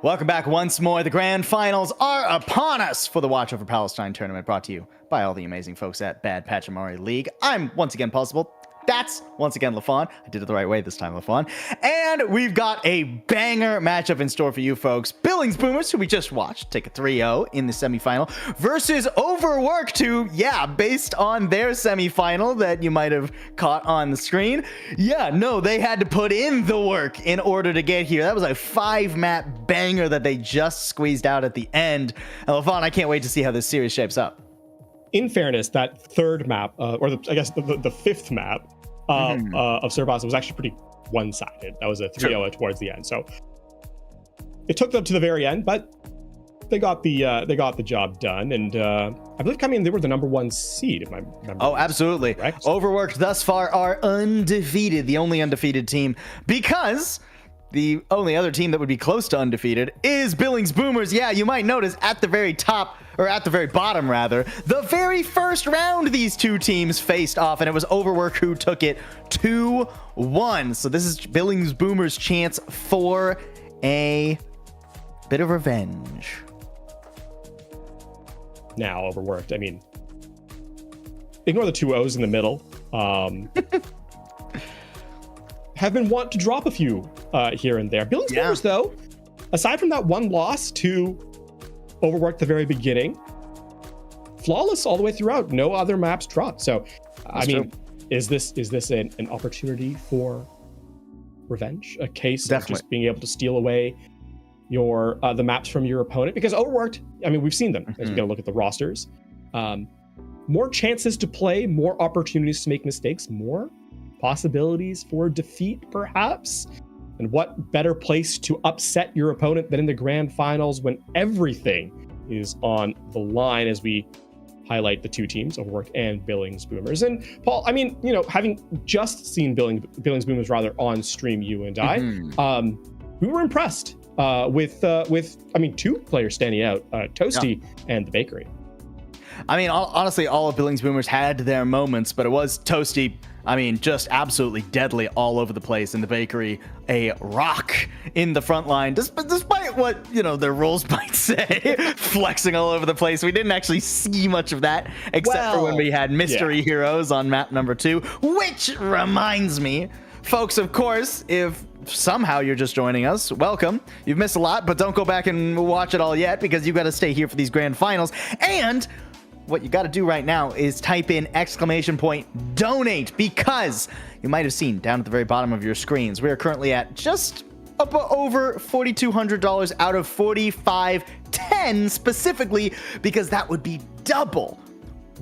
[SPEAKER 1] Welcome back once more. The grand finals are upon us for the Watch Over Palestine tournament, brought to you by all the amazing folks at Bad Pachamari League. I'm once again Possible. That's once again LaFawn. I did it the right way this time, LaFawn. And we've got a banger matchup in store for you folks. Billings Boomers, who we just watched, take a 3-0 in the semifinal, versus Overworked, who, yeah, based on their semifinal that you might have caught on the screen, yeah, no, they had to put in the work in order to get here. That was a 5-map banger that they just squeezed out at the end. And LaFawn, I can't wait to see how this series shapes up.
[SPEAKER 2] In fairness, that third map, I guess the fifth map, of Servaz was actually pretty one-sided. That was a 3-0 towards the end. So it took them to the very end, but they got the job done. And I believe coming in, they were the number 1 seed, if my memory.
[SPEAKER 1] Oh, absolutely.
[SPEAKER 2] Correct.
[SPEAKER 1] Overworked thus far are undefeated, the only undefeated team, because the only other team that would be close to undefeated is Billings Boomers. Yeah, you might notice at the very top, or at the very bottom rather, the very first round these two teams faced off, and it was Overworked who took it 2-1. So this is Billings Boomers' chance for a bit of revenge.
[SPEAKER 2] Now Overworked, I mean, ignore the 2 O's in the middle. Have been wont to drop a few here and there. Billings Boomers, though, aside from that one loss to Overworked the very beginning, flawless all the way throughout. No other maps dropped. So, I mean, is this an opportunity for revenge? A case of just being able to steal away your the maps from your opponent? Because Overworked, I mean, we've seen them as we go look at the rosters. More chances to play, more opportunities to make mistakes, more possibilities for defeat, perhaps. And what better place to upset your opponent than in the grand finals when everything is on the line, as we highlight the two teams, Overworked and Billings Boomers. And Paul, I mean, you know, having just seen Billings Boomers rather on stream, you and I, we were impressed with I mean, 2 players standing out, Toasty and the Bakery.
[SPEAKER 1] I mean, honestly, all of Billings Boomers had their moments, but it was Toasty, I mean, just absolutely deadly all over the place. In the Bakery, a rock in the front line, despite what, you know, their rules might say, flexing all over the place. We didn't actually see much of that, except for when we had Mystery Heroes on map number 2, which reminds me, folks, of course, if somehow you're just joining us, welcome. You've missed a lot, but don't go back and watch it all yet, because you got to stay here for these grand finals. And what you got to do right now is type in !donate, because you might have seen down at the very bottom of your screens, we are currently at just up over $4,200 out of $4,510 specifically, because that would be double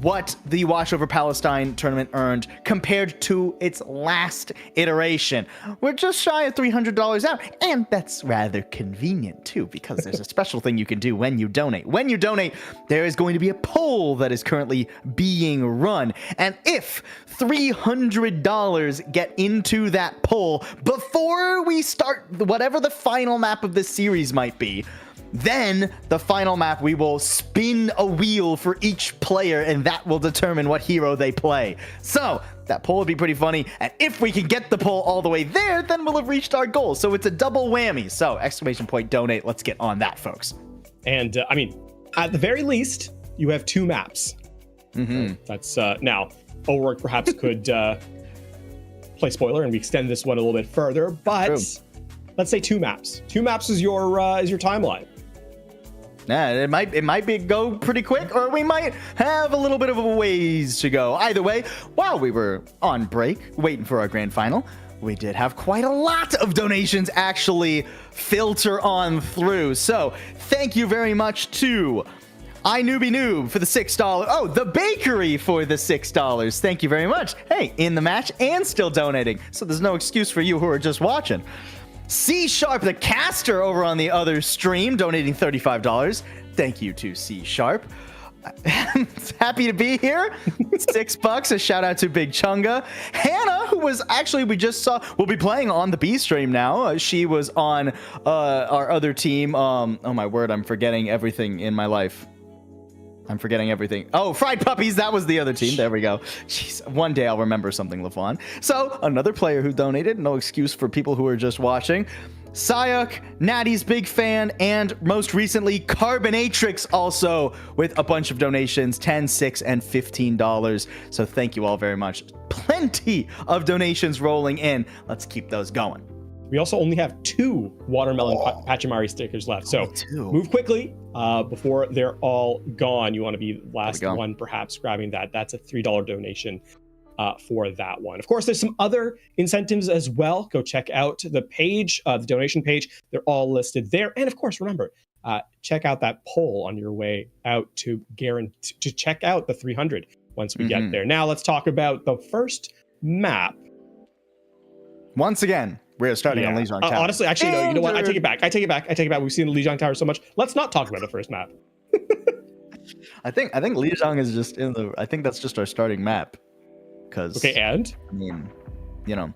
[SPEAKER 1] what the Watch Over Palestine tournament earned compared to its last iteration. We're just shy of $300 out, and that's rather convenient too, because there's a special thing you can do when you donate. When you donate, there is going to be a poll that is currently being run, and if $300 get into that poll before we start whatever the final map of this series might be, then the final map, we will spin a wheel for each player, and that will determine what hero they play. So that poll would be pretty funny, and if we can get the poll all the way there, then we'll have reached our goal. So it's a double whammy. So !donate. Let's get on that, folks.
[SPEAKER 2] And I mean, at the very least, you have 2 maps. So that's now Overworked perhaps could play spoiler, and we extend this one a little bit further, but let's say 2 maps. 2 maps is your timeline.
[SPEAKER 1] Yeah, it might go pretty quick, or we might have a little bit of a ways to go. Either way, while we were on break, waiting for our grand final, we did have quite a lot of donations actually filter on through. So thank you very much to iNewbie for the $6. Oh, the Bakery for the $6. Thank you very much. Hey, in the match and still donating. So there's no excuse for you who are just watching. C Sharp the Caster over on the other stream, donating $35. Thank you to C Sharp. Happy to be here. $6. A shout out to Big Chunga. Hannah, who was actually, we just saw, will be playing on the B stream now. She was on our other team. Oh my word, I'm forgetting everything in my life. I'm forgetting everything. Oh, Fried Puppies. That was the other team. There we go. Jeez, one day I'll remember something, LaFawn. So another player who donated. No excuse for people who are just watching. Sayuk, Natty's big fan, and most recently Carbonatrix also with a bunch of donations, $10, $6, and $15. So thank you all very much. Plenty of donations rolling in. Let's keep those going.
[SPEAKER 2] We also only have 2 watermelon Pachimari stickers left. So move quickly before they're all gone. You want to be the last one perhaps grabbing that. That's a $3 donation for that one. Of course, there's some other incentives as well. Go check out the page, the donation page. They're all listed there. And of course, remember, check out that poll on your way out to check out the 300 once we get there. Now let's talk about the first map.
[SPEAKER 1] Once again, we're starting on Lijiang Tower.
[SPEAKER 2] Honestly, actually, no, you know what? I take it back. We've seen the Lijiang Tower so much. Let's not talk about the first map.
[SPEAKER 1] I think Lijiang is just I think that's just our starting map.
[SPEAKER 2] Okay, and?
[SPEAKER 1] I mean, you know.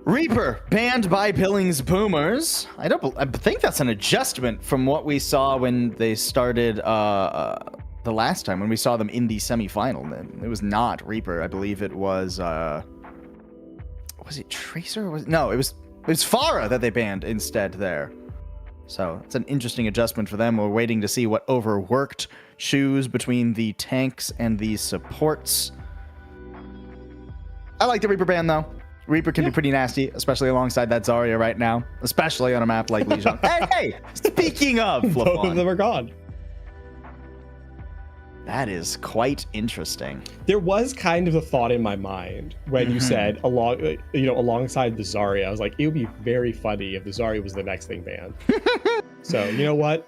[SPEAKER 1] Reaper, banned by Billings Boomers. I think that's an adjustment from what we saw when they started the last time, when we saw them in the semifinal. It was not Reaper. I believe it was it Tracer? It was Pharah that they banned instead there. So it's an interesting adjustment for them. We're waiting to see what Overworked choose between the tanks and the supports. I like the Reaper ban though. Reaper can be pretty nasty, especially alongside that Zarya right now, especially on a map like Lijiang. hey, speaking of,
[SPEAKER 2] both of them are gone.
[SPEAKER 1] That is quite interesting.
[SPEAKER 2] There was kind of a thought in my mind when you said alongside the Zarya. I was like, it would be very funny if the Zarya was the next thing banned. So you know what?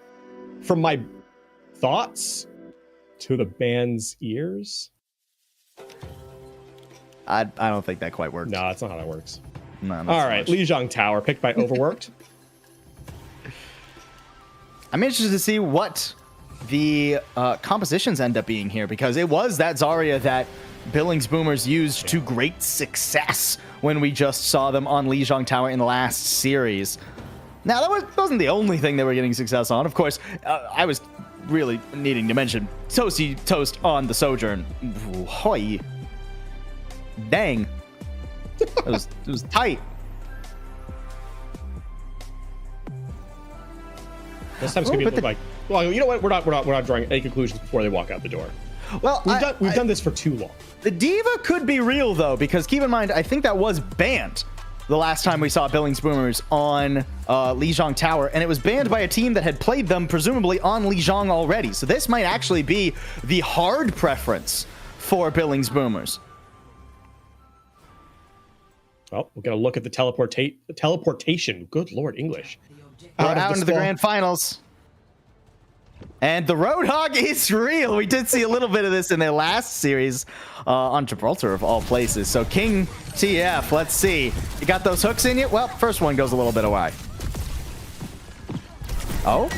[SPEAKER 2] From my thoughts to the band's ears,
[SPEAKER 1] I don't think that quite works.
[SPEAKER 2] No, that's not how that works.
[SPEAKER 1] No,
[SPEAKER 2] all right, Lijiang Tower picked by Overworked.
[SPEAKER 1] I'm interested to see what the compositions end up being here, because it was that Zarya that Billings Boomers used to great success when we just saw them on Lijiang Tower in the last series. Now, that wasn't the only thing they were getting success on. Of course, I was really needing to mention Toasty Toast on the Sojourn. Hoy. Dang. It was tight.
[SPEAKER 2] This time's gonna be like, well, you know what? We're not drawing any conclusions before they walk out the door.
[SPEAKER 1] Well,
[SPEAKER 2] we've done this for too long.
[SPEAKER 1] The diva could be real though, because keep in mind, I think that was banned the last time we saw Billings Boomers on Lijiang Tower, and it was banned by a team that had played them presumably on Lijiang already. So this might actually be the hard preference for Billings Boomers.
[SPEAKER 2] Well, we're gonna look at the teleportation. Good Lord, English.
[SPEAKER 1] We're out into the grand finals. And the Roadhog is real. We did see a little bit of this in their last series on Gibraltar, of all places. So King TF, let's see. You got those hooks in you? Well, first one goes a little bit away. Oh,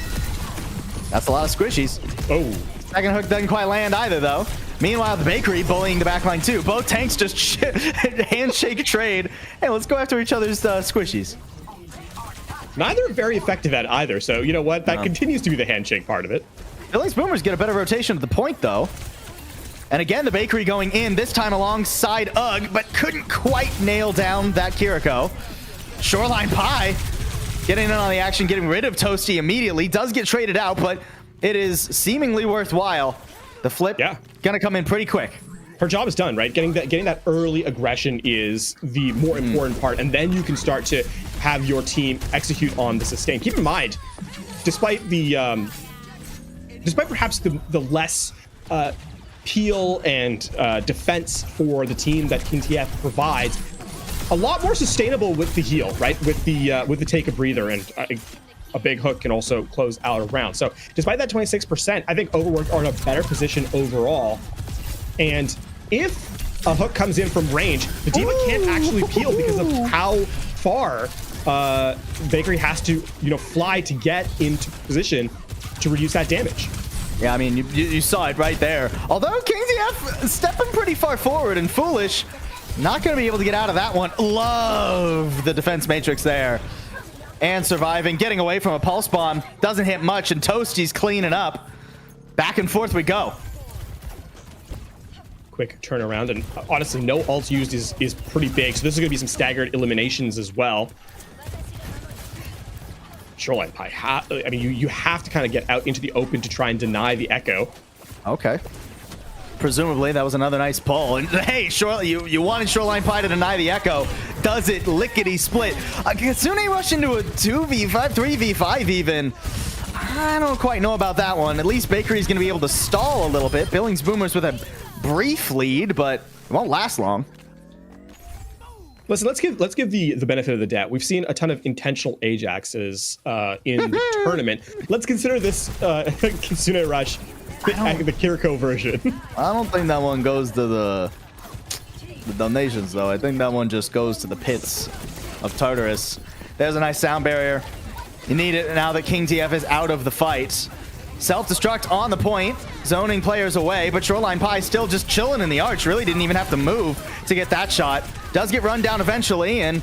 [SPEAKER 1] that's a lot of squishies.
[SPEAKER 2] Oh,
[SPEAKER 1] second hook doesn't quite land either, though. Meanwhile, the Bakery bullying the backline too. Both tanks just handshake trade. Hey, let's go after each other's squishies.
[SPEAKER 2] Neither are very effective at either, so you know what? That continues to be the handshake part of it.
[SPEAKER 1] Billings Boomers get a better rotation at the point, though. And again, the Bakery going in, this time alongside Ugg, but couldn't quite nail down that Kiriko. Shoreline Pie getting in on the action, getting rid of Toasty immediately. Does get traded out, but it is seemingly worthwhile. The flip gonna come in pretty quick.
[SPEAKER 2] Her job is done, right? Getting that early aggression is the more important part, and then you can start to have your team execute on the sustain. Keep in mind, despite perhaps the less peel and defense for the team that King TF provides, a lot more sustainable with the heal, right? With the take a breather, and a big hook can also close out a round. So despite that 26%, I think Overworked are in a better position overall. And if a hook comes in from range, the diva can't actually peel because of how far Bakery has to, fly to get into position to reduce that damage.
[SPEAKER 1] Yeah, I mean, you saw it right there. Although King TF stepping pretty far forward, and Foolish not going to be able to get out of that one. Love the defense matrix there. And surviving, getting away from a pulse bomb. Doesn't hit much, and Toasty's cleaning up. Back and forth we go.
[SPEAKER 2] Quick turnaround, and honestly, no ults used is pretty big. So this is going to be some staggered eliminations as well. Shoreline Pie, I mean, you have to kind of get out into the open to try and deny the Echo.
[SPEAKER 1] Okay. Presumably that was another nice pull. And hey, you wanted Shoreline Pie to deny the Echo. Does it lickety split? Kitsune rush into a 2v5, 3v5 even. I don't quite know about that one. At least Bakery's going to be able to stall a little bit. Billings Boomers with a brief lead, but it won't last long.
[SPEAKER 2] Listen, let's give the benefit of the doubt. We've seen a ton of intentional Ajaxes in the tournament. Let's consider this Kitsune Rush the Kiriko version.
[SPEAKER 1] I don't think that one goes to the donations, though. I think that one just goes to the pits of Tartarus. There's a nice sound barrier. You need it now that King TF is out of the fight. Self-destruct on the point, zoning players away, but Shoreline Pie still just chilling in the arch. Really didn't even have to move to get that shot. Does get run down eventually, and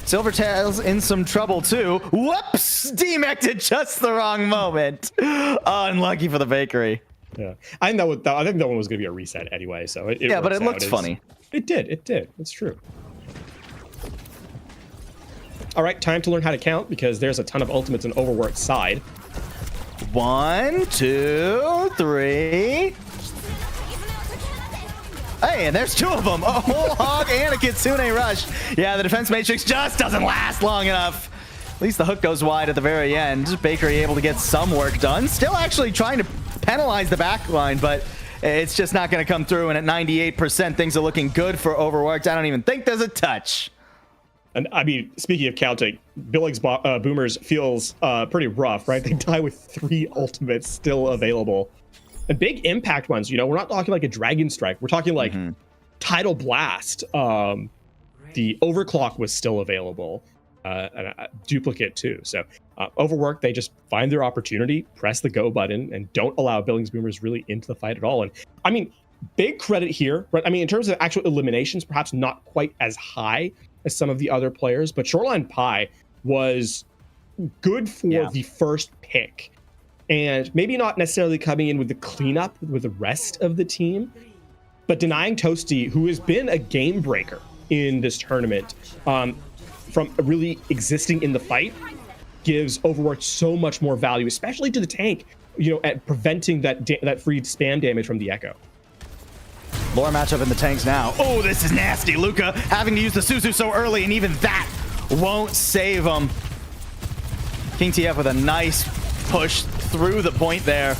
[SPEAKER 1] Silvertail's in some trouble too. Whoops! Demec'd at just the wrong moment. Unlucky for the Bakery.
[SPEAKER 2] Yeah, I think that one was going to be a reset anyway. So
[SPEAKER 1] yeah, but it looked funny.
[SPEAKER 2] It did. It's true. All right, time to learn how to count because there's a ton of ultimates on Overworked side.
[SPEAKER 1] 1, 2, 3. Hey, and there's 2 of them. A whole hog and a Kitsune Rush. Yeah, the defense matrix just doesn't last long enough. At least the hook goes wide at the very end. Bakery able to get some work done. Still actually trying to penalize the back line, but it's just not going to come through. And at 98%, things are looking good for Overworked. I don't even think there's a touch.
[SPEAKER 2] And I mean, speaking of counting, Billings Boomers feels pretty rough, right? They die with 3 ultimates still available. And big impact ones, we're not talking like a Dragon Strike. We're talking like Tidal Blast. The Overclock was still available. And a Duplicate too. So Overworked, they just find their opportunity, press the go button, and don't allow Billings Boomers really into the fight at all. And I mean, big credit here, right? I mean, in terms of actual eliminations, perhaps not quite as high as some of the other players, but Shoreline Pie was good for the first pick. And maybe not necessarily coming in with the cleanup with the rest of the team, but denying Toasty, who has been a game breaker in this tournament, from really existing in the fight, gives Overworked so much more value, especially to the tank, at preventing that free spam damage from the Echo.
[SPEAKER 1] Lore matchup in the tanks now. Oh, this is nasty. Luka having to use the Suzu so early, and even that won't save him. King TF with a nice push through the point there.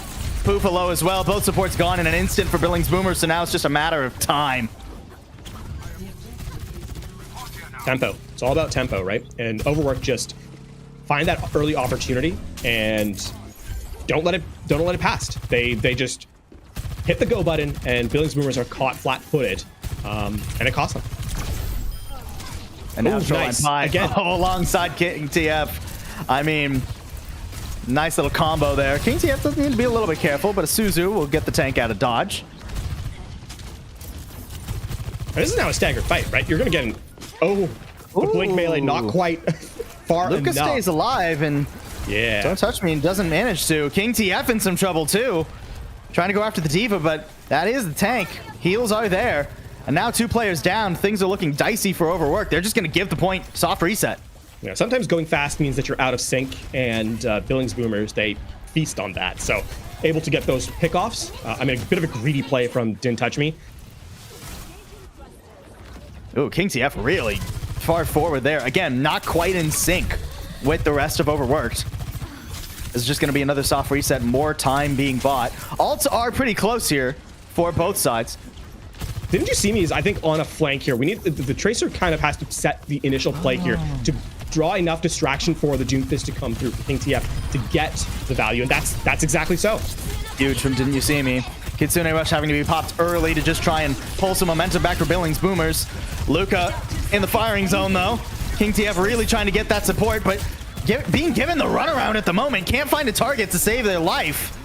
[SPEAKER 1] Poopa low as well. Both supports gone in an instant for Billings Boomers, so now it's just a matter of time.
[SPEAKER 2] Tempo. It's all about tempo, right? And Overworked just find that early opportunity and don't let it pass. They just hit the go button, and Billings Boomers are caught flat-footed, and it costs them.
[SPEAKER 1] And now Shoreline Pie again alongside King TF. I mean, nice little combo there. King TF does need to be a little bit careful, but a Suzu will get the tank out of dodge.
[SPEAKER 2] This is now a staggered fight, right? You're going to get the blink melee not quite far enough.
[SPEAKER 1] Lucas stays alive, and don't touch me, and doesn't manage to. King TF in some trouble too. Trying to go after the Diva, but that is the tank. Heals are there. And now 2 players down. Things are looking dicey for Overworked. They're just going to give the point soft reset.
[SPEAKER 2] Yeah, sometimes going fast means that you're out of sync, and Billings Boomers, they feast on that. So able to get those pickoffs. I mean, a bit of a greedy play from Didn't Touch Me.
[SPEAKER 1] Ooh, King TF really far forward there. Again, not quite in sync with the rest of Overworked. This is just going to be another soft reset, more time being bought. Alts are pretty close here for both sides.
[SPEAKER 2] Didn't you see me? I think on a flank here, we need the Tracer kind of has to set the initial play here to draw enough distraction for the Doomfist to come through for King TF to get the value, and that's exactly so.
[SPEAKER 1] Huge from Didn't You See Me. Kitsune Rush having to be popped early to just try and pull some momentum back for Billings Boomers. Luka in the firing zone though. King TF really trying to get that support, but being given the runaround at the moment, can't find a target to save their life.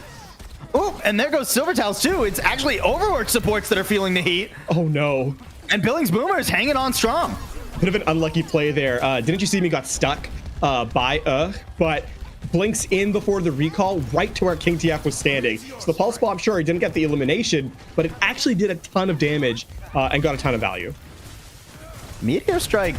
[SPEAKER 1] Oh, and there goes Silvertails too. It's actually Overworked supports that are feeling the heat.
[SPEAKER 2] Oh no.
[SPEAKER 1] And Billings Boomers hanging on strong.
[SPEAKER 2] Bit of an unlucky play there. Didn't You See Me got stuck by but blinks in before the recall right to where King TF was standing. So the pulse bomb, sure, he didn't get the elimination, but it actually did a ton of damage and got a ton of value.
[SPEAKER 1] Meteor Strike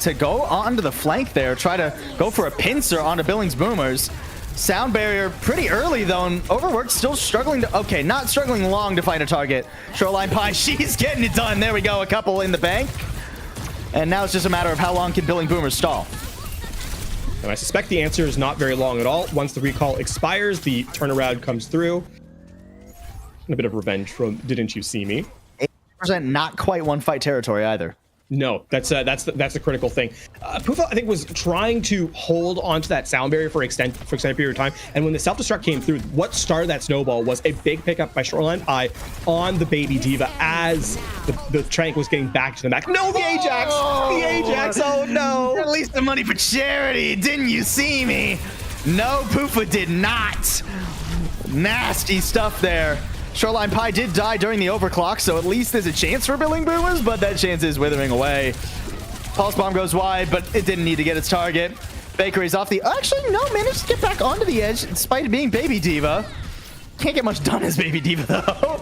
[SPEAKER 1] to go onto the flank there, try to go for a pincer onto Billings Boomers. Sound barrier pretty early though, and Overworked still struggling to, okay, not struggling long to find a target. Shoreline Pie, she's getting it done. There we go, a couple in the bank. And now it's just a matter of how long can Billing Boomers stall.
[SPEAKER 2] And I suspect the answer is not very long at all. Once the recall expires, the turnaround comes through. And a bit of revenge from Didn't You See Me?
[SPEAKER 1] 8% not quite one fight territory either.
[SPEAKER 2] No, that's the critical thing. Pufa, I think, was trying to hold onto that sound barrier for extended period of time, and when the self-destruct came through, what started that snowball was a big pickup by Shoreline Pie on the Baby Diva as the Trank was getting back to the back. No, the Ajax! The Ajax! Oh no!
[SPEAKER 1] At least the money for charity. Didn't you see me? No, Pufa did not. Nasty stuff there. Shoreline Pie did die during the overclock, so at least there's a chance for Billing Boomers, but that chance is withering away. Pulse Bomb goes wide, but it didn't need to get its target. Bakery's off the... Actually, no, managed to get back onto the edge in spite of being Baby Diva. Can't get much done as Baby Diva, though.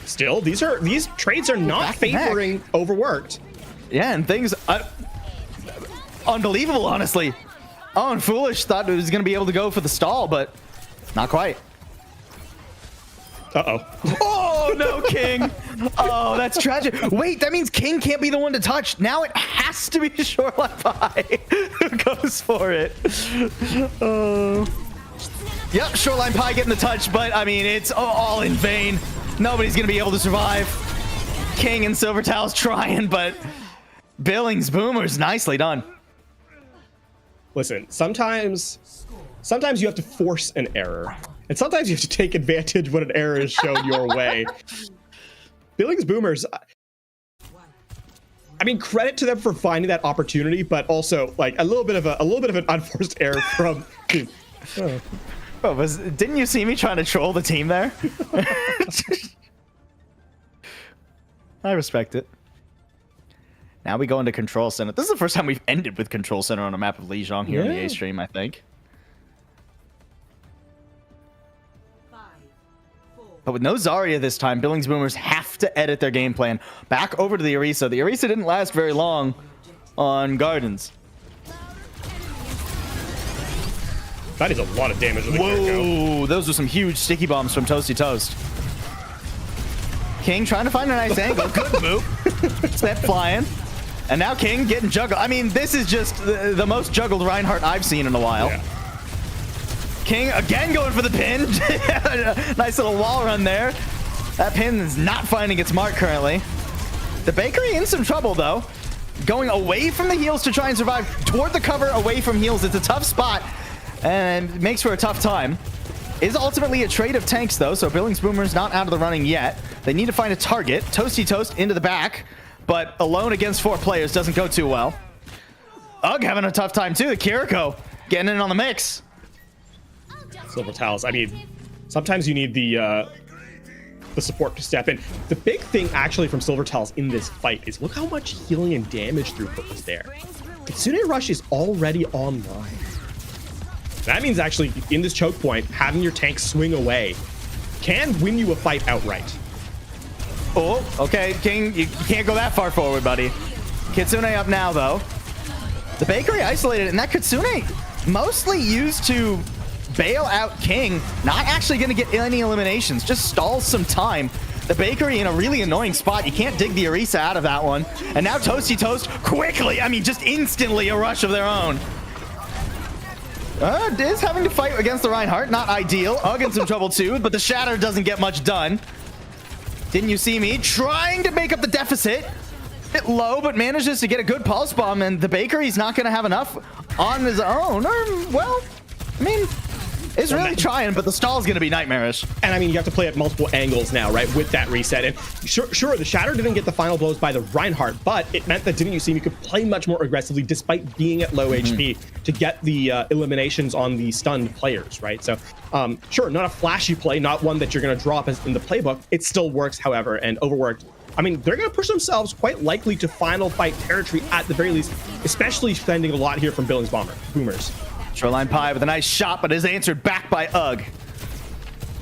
[SPEAKER 2] Still, these trades are not favoring Overworked.
[SPEAKER 1] Yeah, and things... unbelievable, honestly. Oh, and Foolish thought it was going to be able to go for the stall, but not quite.
[SPEAKER 2] Uh-oh.
[SPEAKER 1] Oh, no, King. Oh, that's tragic. Wait, that means King can't be the one to touch. Now it has to be Shoreline Pie who goes for it. Yep, Shoreline Pie getting the touch, but, I mean, it's all in vain. Nobody's going to be able to survive. King and Silvertail's trying, but Billings Boomers, nicely done.
[SPEAKER 2] Listen, sometimes you have to force an error. And sometimes you have to take advantage when an error is shown your way. Billings Boomers, I mean, credit to them for finding that opportunity, but also like a little bit of an unforced error from.
[SPEAKER 1] Didn't you see me trying to troll the team there? I respect it. Now we go into Control Center. This is the first time we've ended with Control Center on a map of Lijiang here in the A stream, I think. But with no Zarya this time, Billings Boomers have to edit their game plan. Back over to the Orisa. The Orisa didn't last very long on Gardens.
[SPEAKER 2] That is a lot of damage with the Kiriko.
[SPEAKER 1] Whoa, those were some huge sticky bombs from Toasty Toast. King trying to find a nice angle. Good move. Step flying. And now King getting juggled. I mean, this is just the most juggled Reinhardt I've seen in a while. Yeah. King again going for the pin. Nice little wall run there. That pin is not finding its mark currently. The Bakery in some trouble though. Going away from the heals to try and survive. Toward the cover, away from heals. It's a tough spot and makes for a tough time. Is ultimately a trade of tanks though, so Billings Boomers not out of the running yet. They need to find a target. Toasty Toast into the back, but alone against 4 players doesn't go too well. Ugg having a tough time too. The Kiriko getting in on the mix.
[SPEAKER 2] Silver Towels. I mean, sometimes you need the support to step in. The big thing actually from Silver Towels in this fight is look how much healing and damage throughput was there. Kitsune Rush is already online. That means actually in this choke point, having your tank swing away can win you a fight outright.
[SPEAKER 1] Oh, okay, King, you can't go that far forward, buddy. Kitsune up now though. The Bakery isolated, and that Kitsune mostly used to bail out King, not actually going to get any eliminations, just stalls some time. The Bakery in a really annoying spot. You can't dig the Orisa out of that one. And now Toasty Toast quickly, I mean, just instantly a rush of their own. Diz having to fight against the Reinhardt, not ideal. Ugg in some trouble too, but the Shatter doesn't get much done. Didn't you see me? Trying to make up the deficit. Bit low, but manages to get a good pulse bomb, and the Bakery's not going to have enough on his own. Or, well, I mean, is really trying, but the stall's going to be nightmarish.
[SPEAKER 2] And I mean, you have to play at multiple angles now, right, with that reset. And sure, the Shatter didn't get the final blows by the Reinhardt, but it meant that Didn't You See Me could play much more aggressively despite being at low HP to get the eliminations on the stunned players, right? So, sure, not a flashy play, not one that you're going to drop as in the playbook. It still works, however, and Overworked. I mean, they're going to push themselves quite likely to final fight territory at the very least, especially spending a lot here from Billings Boomers.
[SPEAKER 1] Shoreline Pie with a nice shot, but is answered back by Ugg.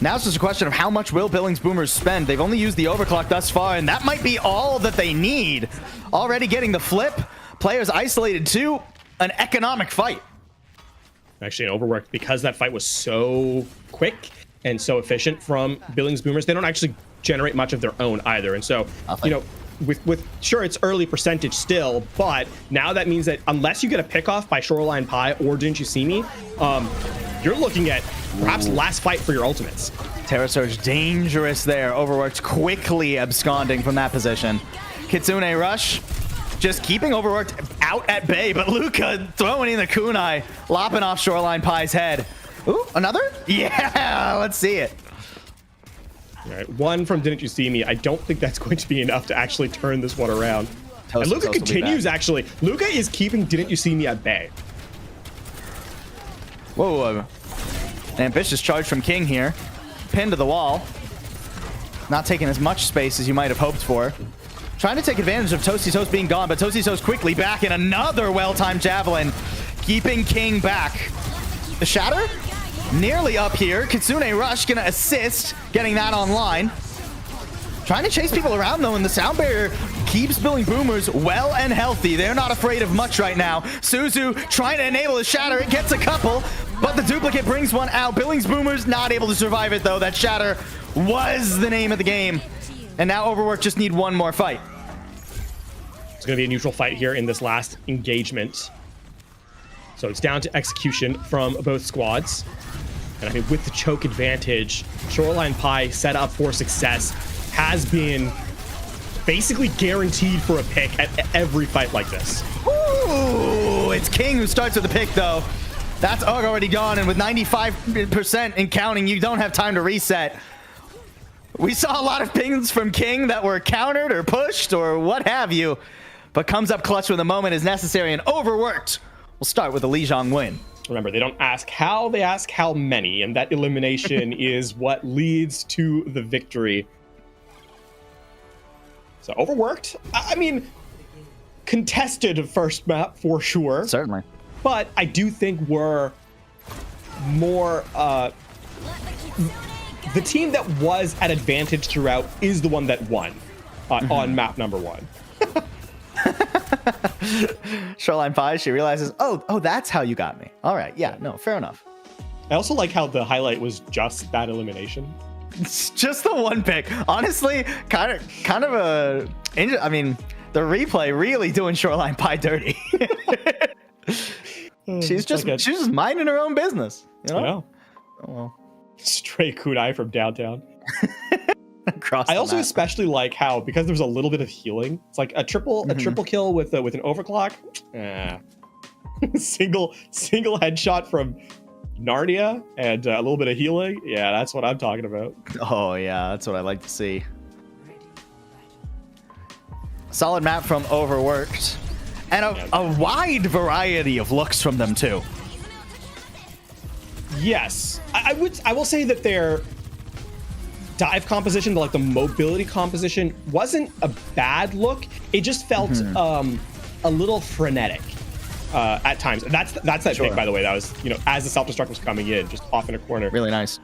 [SPEAKER 1] Now it's just a question of how much will Billings Boomers spend. They've only used the overclock thus far, and that might be all that they need. Already getting the flip, players isolated to an economic fight.
[SPEAKER 2] Actually, an Overworked, because that fight was so quick and so efficient from Billings Boomers, they don't actually generate much of their own either. And so, you know, with sure, it's early percentage still, but now that means that unless you get a pick off by Shoreline Pie or Didn't You See Me, you're looking at perhaps last fight for your ultimates.
[SPEAKER 1] Terra Surge dangerous there. Overworked quickly absconding from that position. Kitsune Rush just keeping Overworked out at bay, but Luka throwing in the kunai, lopping off Shoreline Pie's head. Ooh, another? Yeah, let's see it.
[SPEAKER 2] All right, one from Didn't You See Me. I don't think that's going to be enough to actually turn this one around. And Luka continues, actually. Luka is keeping Didn't You See Me at bay.
[SPEAKER 1] Whoa, an ambitious charge from King here. Pinned to the wall. Not taking as much space as you might have hoped for. Trying to take advantage of Toasty Toast being gone, but Toasty Toast quickly back in another well-timed javelin, keeping King back. The Shatter? Nearly up here. Kitsune Rush gonna assist, getting that online. Trying to chase people around though, and the sound barrier keeps Billings Boomers well and healthy. They're not afraid of much right now. Suzu trying to enable the Shatter. It gets a couple, but the duplicate brings one out. Billings Boomers not able to survive it though. That Shatter was the name of the game. And now Overworked just need one more fight.
[SPEAKER 2] It's going to be a neutral fight here in this last engagement. So it's down to execution from both squads. And I mean, with the choke advantage, Shoreline Pie set up for success, has been basically guaranteed for a pick at every fight like this.
[SPEAKER 1] Ooh, it's King who starts with the pick though. That's already gone, and with 95% and counting, you don't have time to reset. We saw a lot of pings from King that were countered or pushed or what have you, but comes up clutch when the moment is necessary and Overworked. We'll start with a Lijiang win.
[SPEAKER 2] Remember, they don't ask how, they ask how many, and that elimination is what leads to the victory. So Overworked, I mean, contested first map for sure.
[SPEAKER 1] Certainly.
[SPEAKER 2] But I do think we're more, the team that was at advantage throughout is the one that won on map number 1.
[SPEAKER 1] Shoreline Pie, she realizes, oh, that's how you got me. All right, yeah, no, fair enough.
[SPEAKER 2] I also like how the highlight was just that elimination.
[SPEAKER 1] It's just the one pick. Honestly, kind of a. I mean, the replay really doing Shoreline Pie dirty. she's just minding her own business. You know?
[SPEAKER 2] I know.
[SPEAKER 1] Oh well.
[SPEAKER 2] Straight kunai from downtown. I also especially like how, because there's a little bit of healing, it's like a triple kill with an overclock. single headshot from Narnia and a little bit of healing. Yeah, that's what I'm talking about.
[SPEAKER 1] Oh yeah, that's what I like to see. Solid map from Overworked, and a wide variety of looks from them too.
[SPEAKER 2] Yes, I will say that their dive composition, like the mobility composition, wasn't a bad look. It just felt a little frenetic at times. And that's that pick, by the way. That was, you know, as the self-destruct was coming in, just off in a corner.
[SPEAKER 1] Really nice.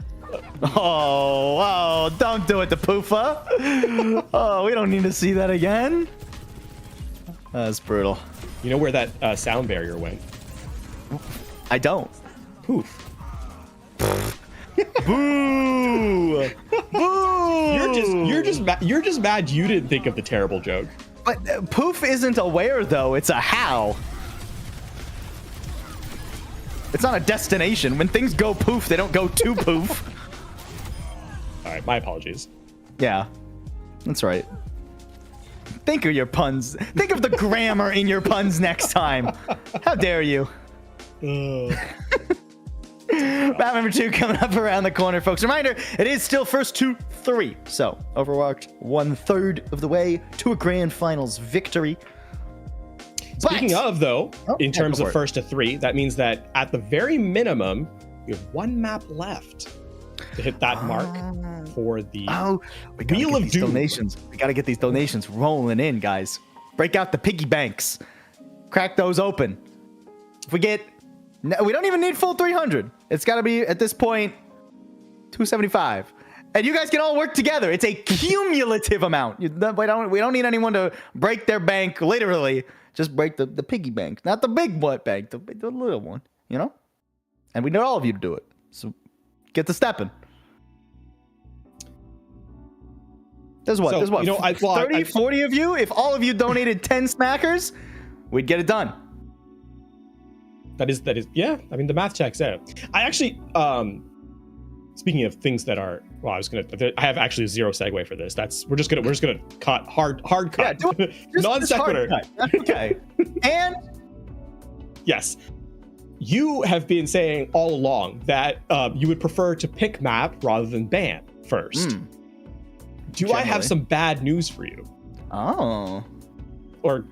[SPEAKER 1] Oh, don't do it to Poofa. Oh, we don't need to see that again. That's brutal.
[SPEAKER 2] You know where that sound barrier went?
[SPEAKER 1] I don't.
[SPEAKER 2] Poof.
[SPEAKER 1] Boo! Boo!
[SPEAKER 2] You're just mad you didn't think of the terrible joke.
[SPEAKER 1] But Poof isn't a where though, it's a how. It's not a destination. When things go poof, they don't go to poof.
[SPEAKER 2] All right, my apologies.
[SPEAKER 1] Yeah, that's right. Think of your puns. Think of the grammar in your puns next time. How dare you? Map number 2 coming up around the corner, folks. Reminder, it is still first to 3. So, Overwatch 1/3 of the way to a grand finals victory.
[SPEAKER 2] Speaking of, though, in terms of first to 3, that means that at the very minimum, you have one map left to hit that mark for the Wheel of Doom.
[SPEAKER 1] Donations. We got to get these donations rolling in, guys. Break out the piggy banks. Crack those open. If we get... We don't even need full 300. It's got to be, at this point, 275. And you guys can all work together. It's a cumulative amount. We don't need anyone to break their bank, literally, Just break the piggy bank, not the big butt bank, the little one, you know? And we need all of you to do it. So get to stepping. There's what? 30, 40 of you? If all of you donated 10 smackers, we'd get it done.
[SPEAKER 2] That is, yeah. I mean, the math checks out. I actually, speaking of things that are, well, I have actually zero segue for this. We're just gonna cut hard cut.
[SPEAKER 1] Yeah,
[SPEAKER 2] non sequitur.
[SPEAKER 1] Okay. And
[SPEAKER 2] yes, you have been saying all along that you would prefer to pick map rather than ban first. Do I have some bad news for you?
[SPEAKER 1] Oh.
[SPEAKER 2] Or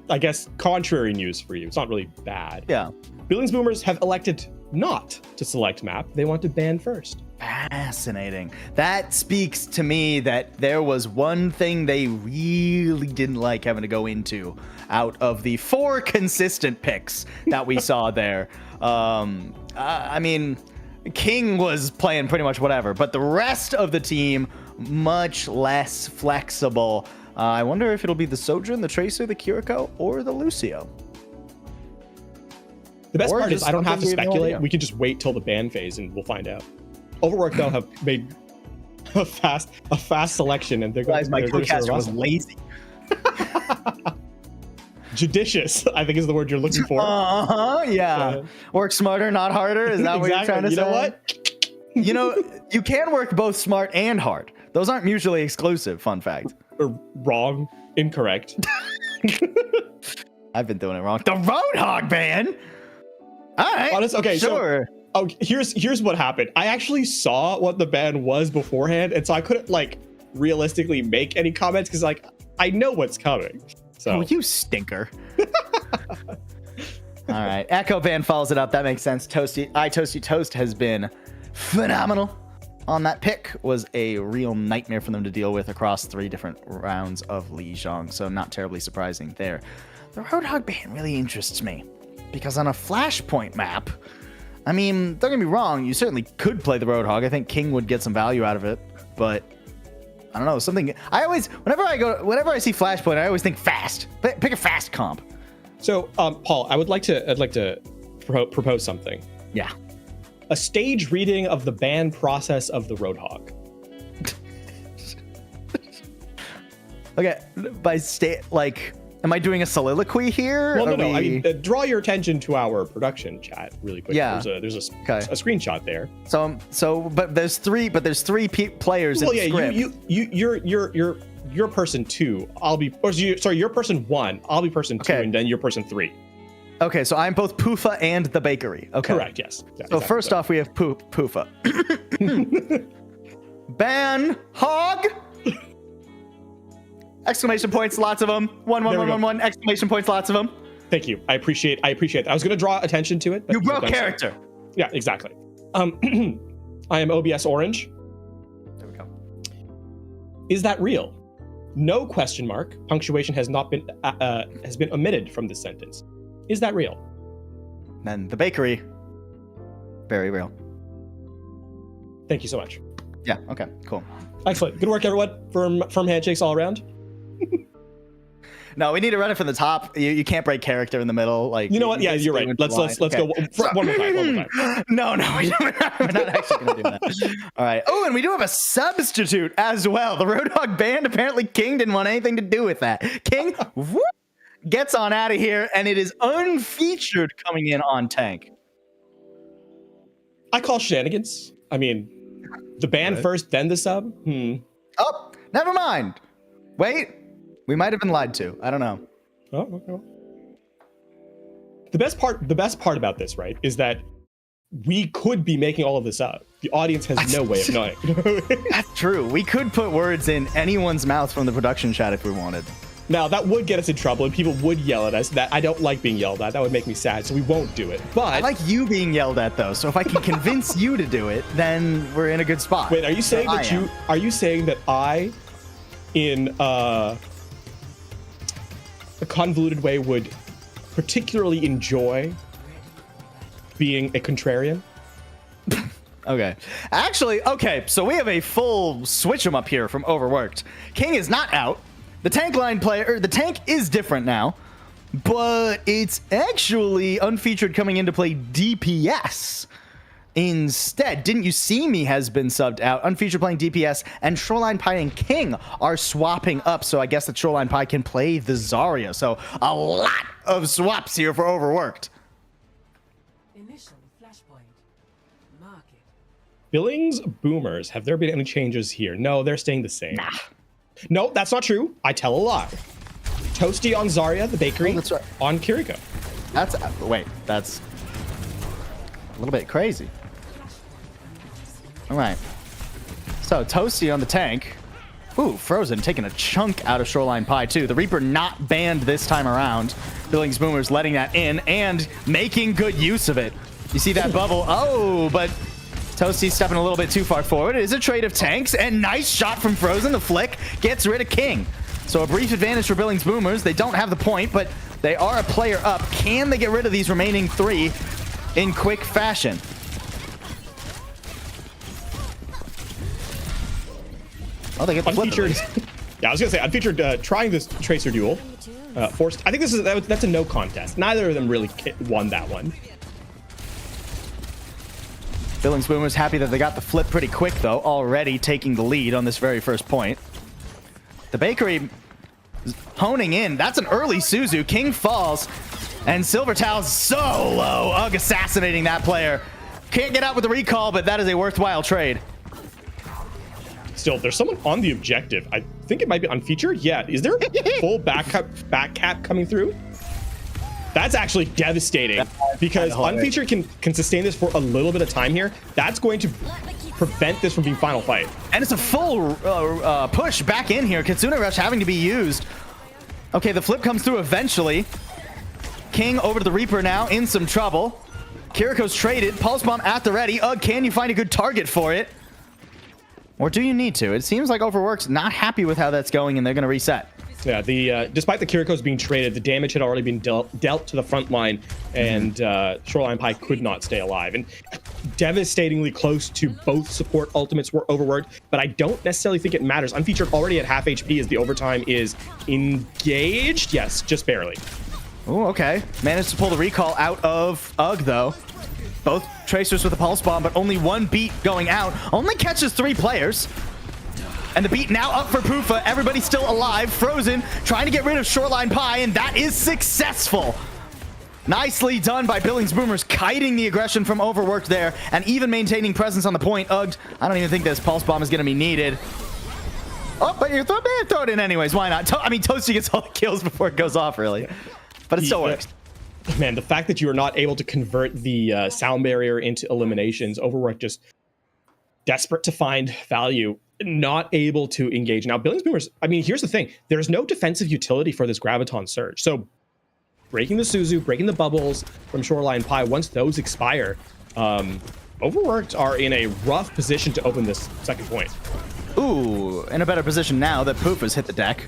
[SPEAKER 2] I guess contrary news for you. It's not really bad.
[SPEAKER 1] Yeah.
[SPEAKER 2] Billings Boomers have elected not to select map. They want to ban first.
[SPEAKER 1] Fascinating. That speaks to me that there was one thing they really didn't like having to go into out of the 4 consistent picks that we saw there. I mean, King was playing pretty much whatever, but the rest of the team much less flexible. I wonder if it'll be the Sojourn, the Tracer, the Kiriko, or the Lucio.
[SPEAKER 2] The best part is I don't have to speculate. We can just wait till the ban phase and we'll find out. Overworked though have made a fast selection, and they're going.
[SPEAKER 1] My co-caster was lazy.
[SPEAKER 2] Judicious, I think is the word you're looking for.
[SPEAKER 1] Yeah. Work smarter, not harder. Is that what you're trying to say?
[SPEAKER 2] You know what?
[SPEAKER 1] You know, you can work both smart and hard. Those aren't mutually exclusive. Fun fact.
[SPEAKER 2] Wrong. Incorrect.
[SPEAKER 1] I've been doing it wrong. The Roadhog ban. All right.
[SPEAKER 2] Okay.
[SPEAKER 1] Sure.
[SPEAKER 2] So, here's what happened. I actually saw what the ban was beforehand, and so I couldn't realistically make any comments because I know what's coming. So.
[SPEAKER 1] Oh, you stinker. All right. Echo ban follows it up. That makes sense. Toasty Toast has been phenomenal on that pick. Was a real nightmare for them to deal with across 3 different rounds of Lijiang. So not terribly surprising there. The Roadhog ban really interests me because on a Flashpoint map, I mean, don't get me wrong, you certainly could play the Roadhog. I think King would get some value out of it, but I don't know, something whenever I see Flashpoint, I always think fast. Pick a fast comp.
[SPEAKER 2] So, Paul, I'd like to propose something.
[SPEAKER 1] Yeah.
[SPEAKER 2] A stage reading of the ban process of the Roadhog.
[SPEAKER 1] Okay, am I doing a soliloquy here?
[SPEAKER 2] Well, no. I mean, draw your attention to our production chat really quick.
[SPEAKER 1] Yeah.
[SPEAKER 2] There's a screenshot there.
[SPEAKER 1] But there's 3 players in the script.
[SPEAKER 2] You're person 2. You're person 1. I'll be person 2, and then you're person 3.
[SPEAKER 1] Okay, so I'm both Poofa and the bakery. Okay.
[SPEAKER 2] Correct, yes. Yeah,
[SPEAKER 1] so
[SPEAKER 2] exactly.
[SPEAKER 1] First off, we have Poofa. Ban hog! Exclamation points, lots of them. 1 exclamation points, lots of them.
[SPEAKER 2] Thank you. I appreciate that. I was going to draw attention to it.
[SPEAKER 1] You broke character.
[SPEAKER 2] Yeah, exactly. I am OBS Orange.
[SPEAKER 1] There we go.
[SPEAKER 2] Is that real? No question mark. Punctuation has been omitted from this sentence. Is that real?
[SPEAKER 1] Then the bakery. Very real.
[SPEAKER 2] Thank you so much.
[SPEAKER 1] Yeah, okay, cool.
[SPEAKER 2] Excellent. Good work, everyone. Firm handshakes all around.
[SPEAKER 1] No, we need to run it from the top. You can't break character in the middle.
[SPEAKER 2] You know what? Yeah, you're right. Let's go one more time.
[SPEAKER 1] No, we're not actually going to do that. All right. Oh, and we do have a substitute as well. The Roadhog band. Apparently, King didn't want anything to do with that. King gets on out of here, and it is unfeatured coming in on tank.
[SPEAKER 2] I call shenanigans. I mean, the ban first, then the sub.
[SPEAKER 1] Oh, never mind. Wait. We might have been lied to. I don't know.
[SPEAKER 2] Oh, okay. The best part about this, right, is that we could be making all of this up. The audience has no way of knowing.
[SPEAKER 1] That's true. We could put words in anyone's mouth from the production chat if we wanted.
[SPEAKER 2] Now, that would get us in trouble, and people would yell at us. That I don't like being yelled at. That would make me sad, so we won't do it. But
[SPEAKER 1] I like you being yelled at, though. So if I can convince you to do it, then we're in a good spot.
[SPEAKER 2] Wait, are you saying that I, in a convoluted way, would particularly enjoy being a contrarian?
[SPEAKER 1] Okay. Actually, okay, so we have a full switch 'em up here from Overworked. King is not out. The tank is different now. but it's actually unfeatured coming into play DPS instead. Didn't You See Me has been subbed out. Unfeatured playing DPS, and Shoreline Pie and King are swapping up. So I guess that Shoreline Pie can play the Zarya. So a lot of swaps here for Overworked.
[SPEAKER 7] Initial flashpoint. Market.
[SPEAKER 2] Billings Boomers, have there been any changes here? No, they're staying the same.
[SPEAKER 1] Nah.
[SPEAKER 2] No, that's not true. I tell a lie. Toasty on Zarya, the bakery,
[SPEAKER 1] that's right.
[SPEAKER 2] on Kiriko.
[SPEAKER 1] That's wait, that's a little bit crazy. All right. So Toasty on the tank. Ooh, Frozen taking a chunk out of Shoreline Pie too. The Reaper not banned this time around. Billings Boomers letting that in and making good use of it. You see that bubble? Oh, but Toasty stepping a little bit too far forward. It is a trade of tanks, and nice shot from Frozen. The flick gets rid of King. So a brief advantage for Billings Boomers. They don't have the point, but they are a player up. Can they get rid of these remaining 3 in quick fashion? Oh, they get the flip.
[SPEAKER 2] Unfeatured. Yeah, I was gonna say unfeatured. Trying this Tracer duel. Forced. I think that's a no contest. Neither of them really won that one.
[SPEAKER 1] Billings Boomers happy that they got the flip pretty quick, though, already taking the lead on this very first point. The bakery honing in. That's an early Suzu. King falls, and Silvertail's so low. Ugg assassinating that player. Can't get out with the recall, but that is a worthwhile trade.
[SPEAKER 2] Still, there's someone on the objective. I think it might be unfeatured. Yeah, is there a full back cap coming through? That's actually devastating because unfeatured can sustain this for a little bit of time here. That's going to prevent this from being final fight.
[SPEAKER 1] And it's a full push back in here. Kitsune Rush having to be used. Okay, the flip comes through eventually. King over to the Reaper now, in some trouble. Kiriko's traded. Pulse Bomb at the ready. Ugh, can you find a good target for it? Or do you need to? It seems like Overworked's not happy with how that's going, and they're going to reset.
[SPEAKER 2] Yeah, despite the Kiriko's being traded, the damage had already been dealt to the front line, and Shoreline Pie could not stay alive. And devastatingly close to both support ultimates were Overworked, but I don't necessarily think it matters. Unfeatured already at half HP as the overtime is engaged. Yes, just barely.
[SPEAKER 1] Oh, okay. Managed to pull the recall out of Ugg, though. Both Tracers with a Pulse Bomb, but only one beat going out. Only catches 3 players. And the beat now up for Poofa. Everybody's still alive. Frozen trying to get rid of Shoreline Pie, and that is successful. Nicely done by Billings Boomers, kiting the aggression from Overworked there, and even maintaining presence on the point. Ugh, I don't even think this Pulse Bomb is going to be needed. Oh, but you throw it in anyways. Why not? I mean, Toasty gets all the kills before it goes off, really. But it still works.
[SPEAKER 2] Man, the fact that you are not able to convert the sound barrier into eliminations, Overworked just desperate to find value, not able to engage. Now, Billings Boomers, I mean, here's the thing. There's no defensive utility for this Graviton Surge. So breaking the Suzu, breaking the bubbles from Shoreline Pie, once those expire, Overworked are in a rough position to open this second point.
[SPEAKER 1] Ooh, in a better position now that Poof has hit the deck.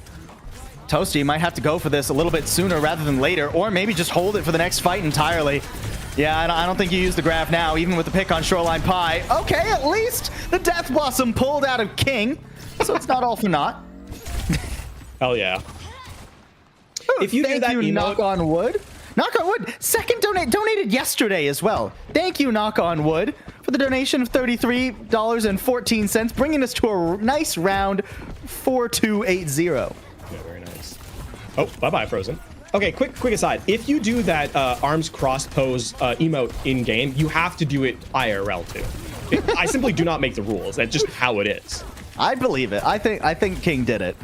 [SPEAKER 1] Toasty might have to go for this a little bit sooner rather than later, or maybe just hold it for the next fight entirely. Yeah, I don't think you use the grab now, even with the pick on Shoreline Pie. Okay, at least the Death Blossom pulled out of King, so it's not all for naught.
[SPEAKER 2] Hell yeah.
[SPEAKER 1] Ooh,
[SPEAKER 2] if you
[SPEAKER 1] thank
[SPEAKER 2] do that,
[SPEAKER 1] you, Knock on Wood. Knock on Wood, second donated yesterday as well. Thank you, Knock on Wood, for the donation of $33.14, bringing us to a nice round 4280.
[SPEAKER 2] Yeah, very nice. Oh, bye-bye, Frozen. Okay, quick aside. If you do that arms crossed pose emote in-game, you have to do it IRL too. I simply do not make the rules. That's just how it is.
[SPEAKER 1] I believe it. I think King did it.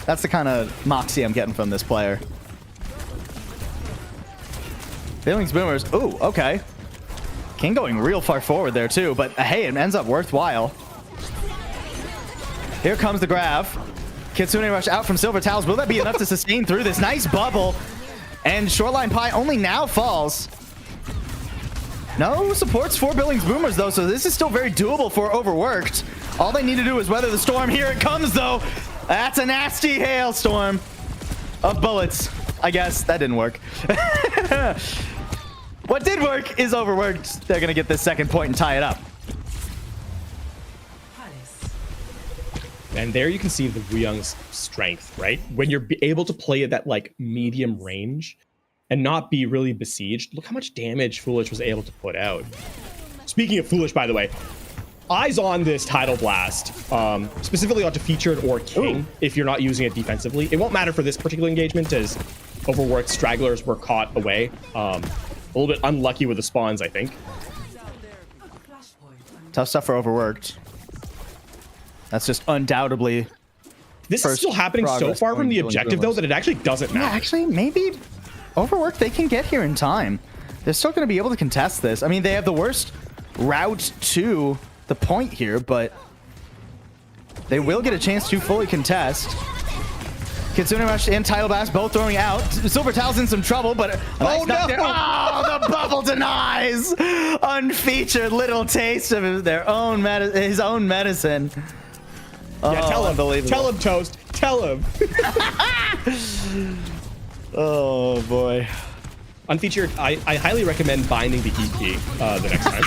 [SPEAKER 1] That's the kind of moxie I'm getting from this player. Billings Boomers. Ooh, okay. King going real far forward there too, but hey, it ends up worthwhile. Here comes the grab. Kitsune Rush out from Silver Towels. Will that be enough to sustain through this nice bubble? And Shoreline Pie only now falls. No supports for Billings Boomers, though, so this is still very doable for Overworked. All they need to do is weather the storm. Here it comes, though. That's a nasty hailstorm of bullets. I guess that didn't work. What did work is Overworked. They're going to get this second point and tie it up.
[SPEAKER 2] And there you can see the Wuyong's strength, right? When you're able to play at that like medium range, and not be really besieged. Look how much damage Foolish was able to put out. Speaking of Foolish, by the way, eyes on this Tidal Blast, specifically onto Featured or King, if you're not using it defensively. It won't matter for this particular engagement, as Overworked stragglers were caught away. A little bit unlucky with the spawns, I think.
[SPEAKER 1] Tough stuff for Overworked. That's just undoubtedly.
[SPEAKER 2] This is still happening so far from the objective, though, that it actually doesn't matter.
[SPEAKER 1] Yeah, actually, maybe Overworked, they can get here in time. They're still going to be able to contest this. I mean, they have the worst route to the point here, but they will get a chance to fully contest. Kitsune Rush and Tidal Blast both throwing out. Silver Tal's in some trouble, but oh no! Oh, the bubble denies. Unfeatured little taste of their own his own medicine.
[SPEAKER 2] Yeah, tell him, Toast. Tell him.
[SPEAKER 1] Oh boy.
[SPEAKER 2] Unfeatured, I highly recommend binding the heat key the next time.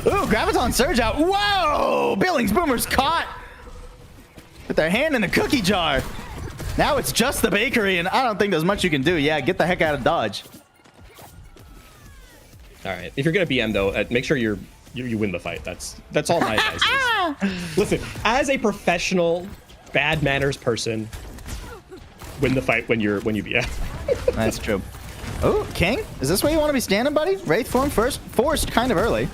[SPEAKER 1] Ooh, Graviton Surge out. Whoa! Billings Boomers caught with their hand in the cookie jar. Now it's just the bakery, and I don't think there's much you can do. Yeah, get the heck out of Dodge.
[SPEAKER 2] All right, if you're gonna BM though, make sure you win the fight. That's all my advice is. Listen, as a professional, bad manners person, win the fight when you BM.
[SPEAKER 1] That's true. Oh, King, is this where you want to be standing, buddy? Wraith form first, forced kind of early.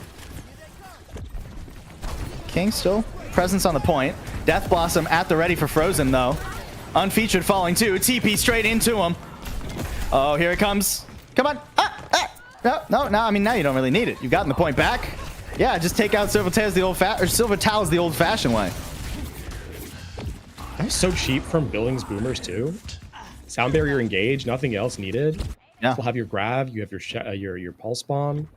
[SPEAKER 1] King still presence on the point. Death Blossom at the ready for Frozen though. Unfeatured falling too. TP straight into him. Oh, here it comes. Come on. No. I mean, now you don't really need it. You've gotten the point back. Yeah, just take out Silver Tails the old-fashioned way.
[SPEAKER 2] That was so cheap from Billings Boomers too. Sound barrier engaged, nothing else needed.
[SPEAKER 1] Yeah.
[SPEAKER 2] You'll have your grab. You have your pulse bomb.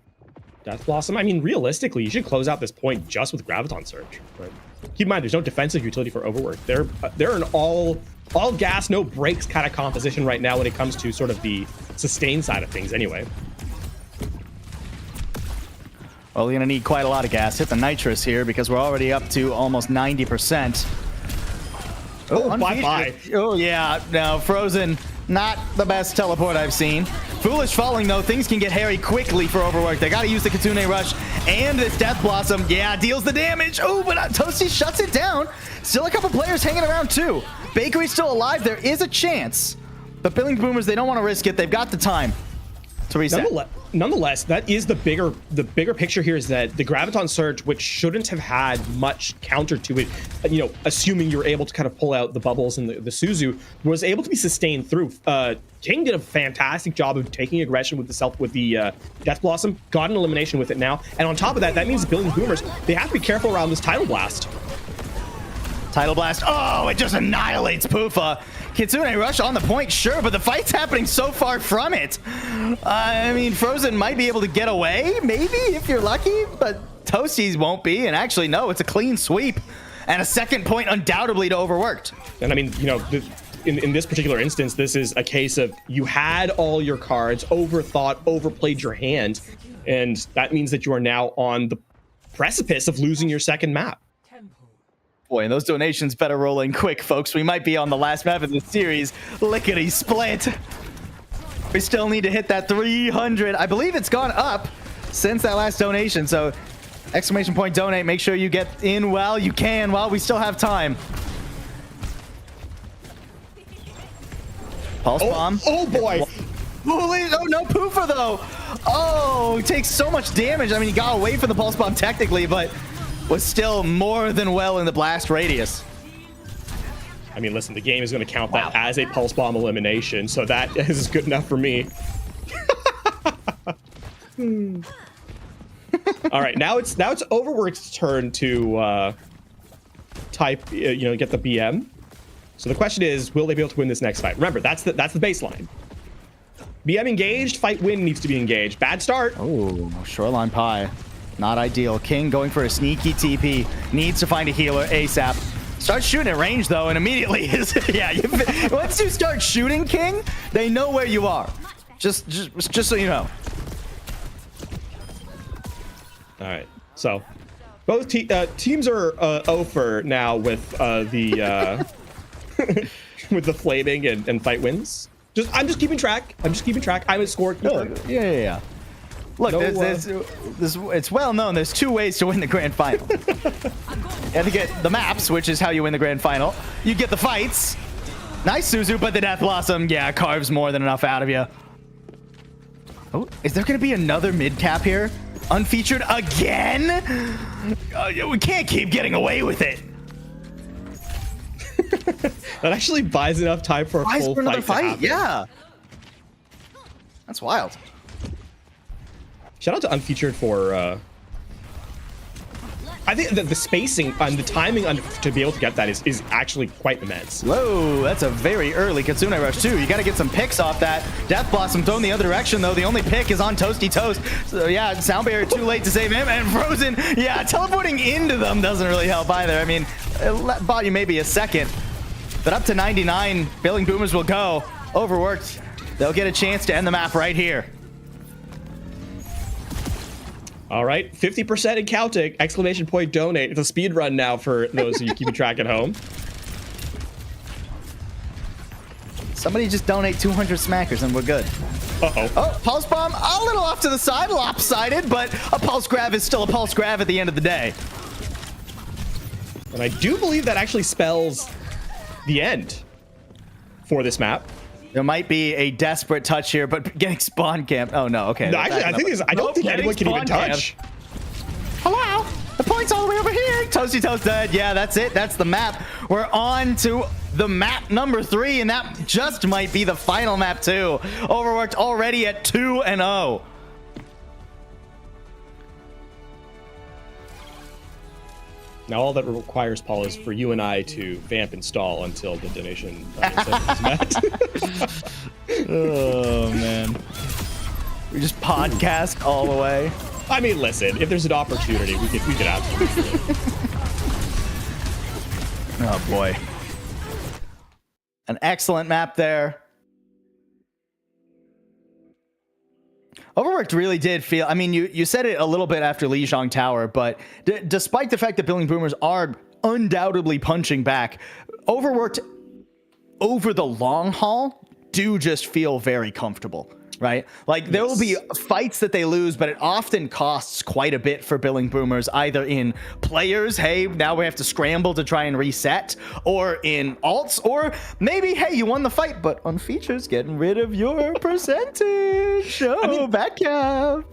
[SPEAKER 2] Death Blossom. I mean, realistically, you should close out this point just with Graviton Surge. But keep in mind, there's no defensive utility for Overworked. They're an all gas, no brakes kind of composition right now when it comes to sort of the sustain side of things. Anyway.
[SPEAKER 1] Well, we're gonna need quite a lot of gas. Hit the nitrous here because we're already up to almost 90%.
[SPEAKER 2] Oh, bye-bye.
[SPEAKER 1] Oh yeah, no, Frozen. Not the best teleport I've seen. Foolish falling, though. Things can get hairy quickly for Overworked. They got to use the Kitsune Rush and this Death Blossom. Yeah, deals the damage. Oh, but Toasty shuts it down. Still a couple players hanging around, too. Bakery's still alive. There is a chance. But Billings Boomers, they don't want to risk it. They've got the time to reset.
[SPEAKER 2] Nonetheless, that is the bigger picture here, is that the Graviton Surge, which shouldn't have had much counter to it, assuming you're able to kind of pull out the bubbles and the Suzu, was able to be sustained through. King did a fantastic job of taking aggression with the Death Blossom, got an elimination with it now, and on top of that, that means Billings Boomers, they have to be careful around this Tidal Blast.
[SPEAKER 1] Tidal Blast. Oh, it just annihilates Poofa. Kitsune Rush on the point, sure, but the fight's happening so far from it. I mean, Frozen might be able to get away, maybe, if you're lucky, but Toasties won't be. And actually, no, it's a clean sweep. And a second point undoubtedly to Overworked.
[SPEAKER 2] And I mean, in this particular instance, this is a case of you had all your cards, overthought, overplayed your hand, and that means that you are now on the precipice of losing your second map.
[SPEAKER 1] Boy, and those donations better roll in quick, folks. We might be on the last map of the series. Lickety split. We still need to hit that 300. I believe it's gone up since that last donation. So, exclamation point donate. Make sure you get in while you can, while we still have time. Pulse bomb.
[SPEAKER 2] Oh boy.
[SPEAKER 1] Oh no, Poofa though. Oh, he takes so much damage. I mean, he got away from the pulse bomb technically, but was still more than well in the blast radius.
[SPEAKER 2] I mean, listen, the game is going to count that as a pulse bomb elimination, so that is good enough for me. All right, now it's Overworked's turn to get the BM. So the question is, will they be able to win this next fight? Remember, that's the baseline. BM engaged, fight win needs to be engaged. Bad start.
[SPEAKER 1] Oh, Shoreline Pie. Not ideal. King going for a sneaky TP. Needs to find a healer ASAP. Starts shooting at range, though, and immediately is... yeah, once you start shooting, King, they know where you are. Just so you know.
[SPEAKER 2] All right. So, both teams are over now with the... with the flaming and fight wins. I'm just keeping track. I'm a scorekeeper.
[SPEAKER 1] Yeah. Look,
[SPEAKER 2] No,
[SPEAKER 1] it's well known. There's 2 ways to win the grand final. You have to get the maps, which is how you win the grand final. You get the fights. Nice, Suzu, but the Death Blossom, yeah, carves more than enough out of you. Oh, is there going to be another mid cap here? Unfeatured again? We can't keep getting away with it.
[SPEAKER 2] That actually buys enough time for a full
[SPEAKER 1] another
[SPEAKER 2] fight. To happen.
[SPEAKER 1] Yeah. That's wild.
[SPEAKER 2] Shout out to Unfeatured for. I think that the spacing and the timing to be able to get that is actually quite immense.
[SPEAKER 1] Whoa, that's a very early Kitsune Rush too. You got to get some picks off that. Death Blossom thrown the other direction though. The only pick is on Toasty Toast. So yeah, Sound Barrier too late to save him. And Frozen, yeah, teleporting into them doesn't really help either. I mean, it bought you maybe a second. But up to 99, Billing Boomers will go. Overworked. They'll get a chance to end the map right here.
[SPEAKER 2] All right, 50% and counting! Exclamation point donate. It's a speed run now for those of you keeping track at home.
[SPEAKER 1] Somebody just donate 200 smackers and we're good.
[SPEAKER 2] Uh-oh.
[SPEAKER 1] Oh, Pulse Bomb, a little off to the side, lopsided, but a Pulse Grab is still a Pulse Grab at the end of the day.
[SPEAKER 2] And I do believe that actually spells the end for this map.
[SPEAKER 1] There might be a desperate touch here, but getting spawn camped. Oh no, okay.
[SPEAKER 2] No, actually, I don't think anyone can even touch.
[SPEAKER 1] Hello, the point's all the way over here. Toasty Toast dead. Yeah, that's it. That's the map. We're on to the map number 3, and that just might be the final map too. Overworked already at 2-0.
[SPEAKER 2] Now all that requires, Paul, is for you and I to vamp install until the donation is met.
[SPEAKER 1] Oh man, we just podcast all the way.
[SPEAKER 2] I mean, listen, if there's an opportunity, we could absolutely do it.
[SPEAKER 1] Oh boy, an excellent map there. Overworked really did feel, I mean, you said it a little bit after Lijiang Tower, but despite the fact that Billing Boomers are undoubtedly punching back, Overworked over the long haul do just feel very comfortable, right? Like there will be fights that they lose, but it often costs quite a bit for Billing Boomers, either in players, hey, now we have to scramble to try and reset, or in alts, or maybe, hey, you won the fight, but on features, getting rid of your percentage. Oh, I mean, back cap.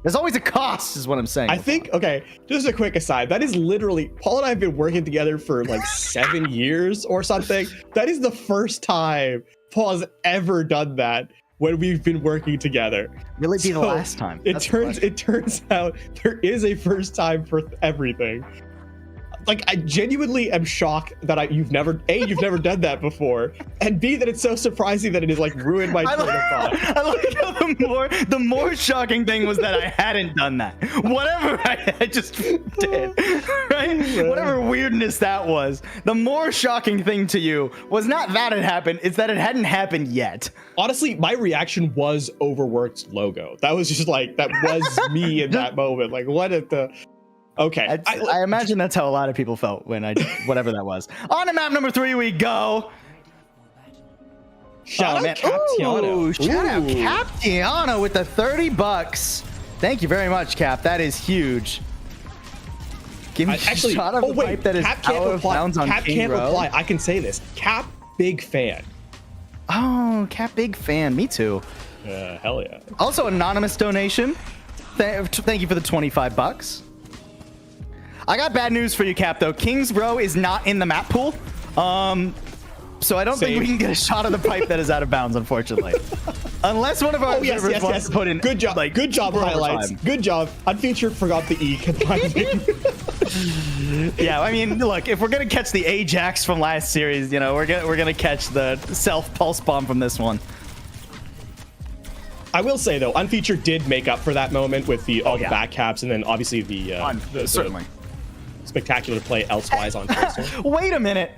[SPEAKER 1] There's always a cost, is what I'm saying.
[SPEAKER 2] I think, okay, just a quick aside. That is literally, Paul and I have been working together for like 7 years or something. That is the first time Paul has ever done that when we've been working together.
[SPEAKER 1] Will it be the last time?
[SPEAKER 2] It turns out there is a first time for everything. Like, I genuinely am shocked that you've never done that before, and B, that it's so surprising that it has like ruined my train of thought.
[SPEAKER 1] I like how the more shocking thing was that I hadn't done that. Whatever I just did, right? Whatever weirdness that was. The more shocking thing to you was not that it happened, it's that it hadn't happened yet.
[SPEAKER 2] Honestly, my reaction was Overworked's logo. That was just like, that was me in that moment. Like, what at the... Okay.
[SPEAKER 1] I imagine that's how a lot of people felt when I did whatever that was. On to map number 3 we go.
[SPEAKER 2] Shout out Captiano.
[SPEAKER 1] Shout out Captiano with the $30. Thank you very much, Cap. That is huge. Give me a shot of the pipe that is
[SPEAKER 2] Cap
[SPEAKER 1] out of bounds on
[SPEAKER 2] Cap
[SPEAKER 1] King
[SPEAKER 2] can't
[SPEAKER 1] Row.
[SPEAKER 2] reply. I can say this. Cap, big fan.
[SPEAKER 1] Oh, Cap, big fan. Me too.
[SPEAKER 2] Hell yeah.
[SPEAKER 1] Also, anonymous donation. Thank you for the $25. I got bad news for you, Cap, though. King's Row is not in the map pool. So I don't think we can get a shot of the pipe that is out of bounds, unfortunately. Unless one of our observers wants to put in...
[SPEAKER 2] Good job.
[SPEAKER 1] Like,
[SPEAKER 2] good job, highlights.
[SPEAKER 1] overtime.
[SPEAKER 2] Good job. Unfeatured forgot the E.
[SPEAKER 1] Yeah, I mean, look, if we're going to catch the Ajax from last series, you know, we're gonna catch the self-pulse bomb from this one.
[SPEAKER 2] I will say, though, Unfeatured did make up for that moment with the back caps, and then obviously the
[SPEAKER 1] certainly.
[SPEAKER 2] Spectacular play elsewise on Crystal.
[SPEAKER 1] Wait a minute.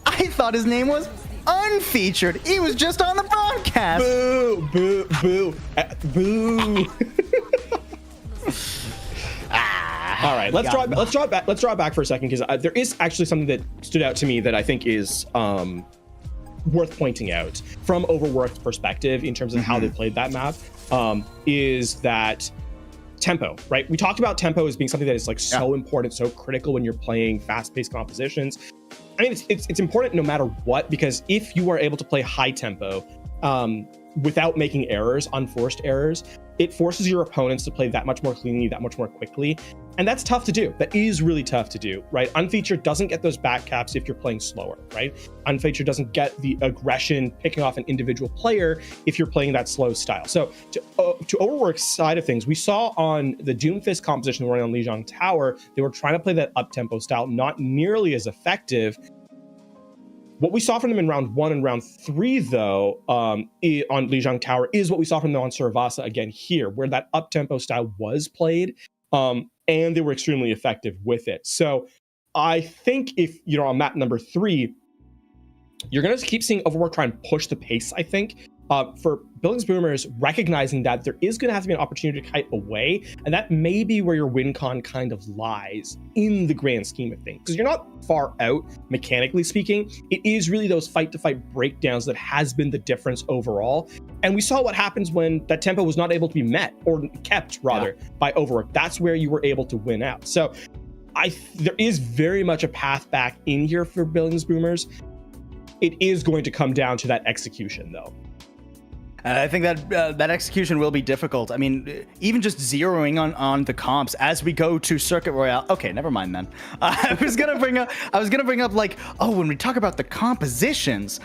[SPEAKER 1] I thought his name was Unfeatured. He was just on the broadcast.
[SPEAKER 2] Boo, boo, boo, boo. All right, let's draw it back for a second, because there is actually something that stood out to me that I think is worth pointing out from Overworked perspective in terms of how they played that map is that tempo, right? We talked about tempo as being something that is like so important, so critical when you're playing fast-paced compositions. I mean, it's important no matter what, because if you are able to play high tempo without making errors, unforced errors, it forces your opponents to play that much more cleanly, that much more quickly. And that's tough to do. That is really tough to do, right? Unfeatured doesn't get those back caps if you're playing slower, right? Unfeatured doesn't get the aggression picking off an individual player if you're playing that slow style. So to Overwork's side of things, we saw on the Doomfist composition running on Lijiang Tower, they were trying to play that up-tempo style, not nearly as effective. What we saw from them in round 1 and round 3, though, on Lijiang Tower is what we saw from them on Saravasa again here, where that up-tempo style was played, and they were extremely effective with it. So I think if you're on map number 3, you're going to keep seeing Overworked try and push the pace, I think. For Billings Boomers, recognizing that there is going to have to be an opportunity to kite away, and that may be where your win con kind of lies in the grand scheme of things. Because you're not far out, mechanically speaking. It is really those fight-to-fight breakdowns that has been the difference overall. And we saw what happens when that tempo was not able to be met, or kept, rather, by Overworked. That's where you were able to win out. So there is very much a path back in here for Billings Boomers. It is going to come down to that execution, though.
[SPEAKER 1] And I think that that execution will be difficult. I mean, even just zeroing on the comps as we go to Circuit Royale. Okay, never mind then. I was gonna bring up like, oh, when we talk about the compositions,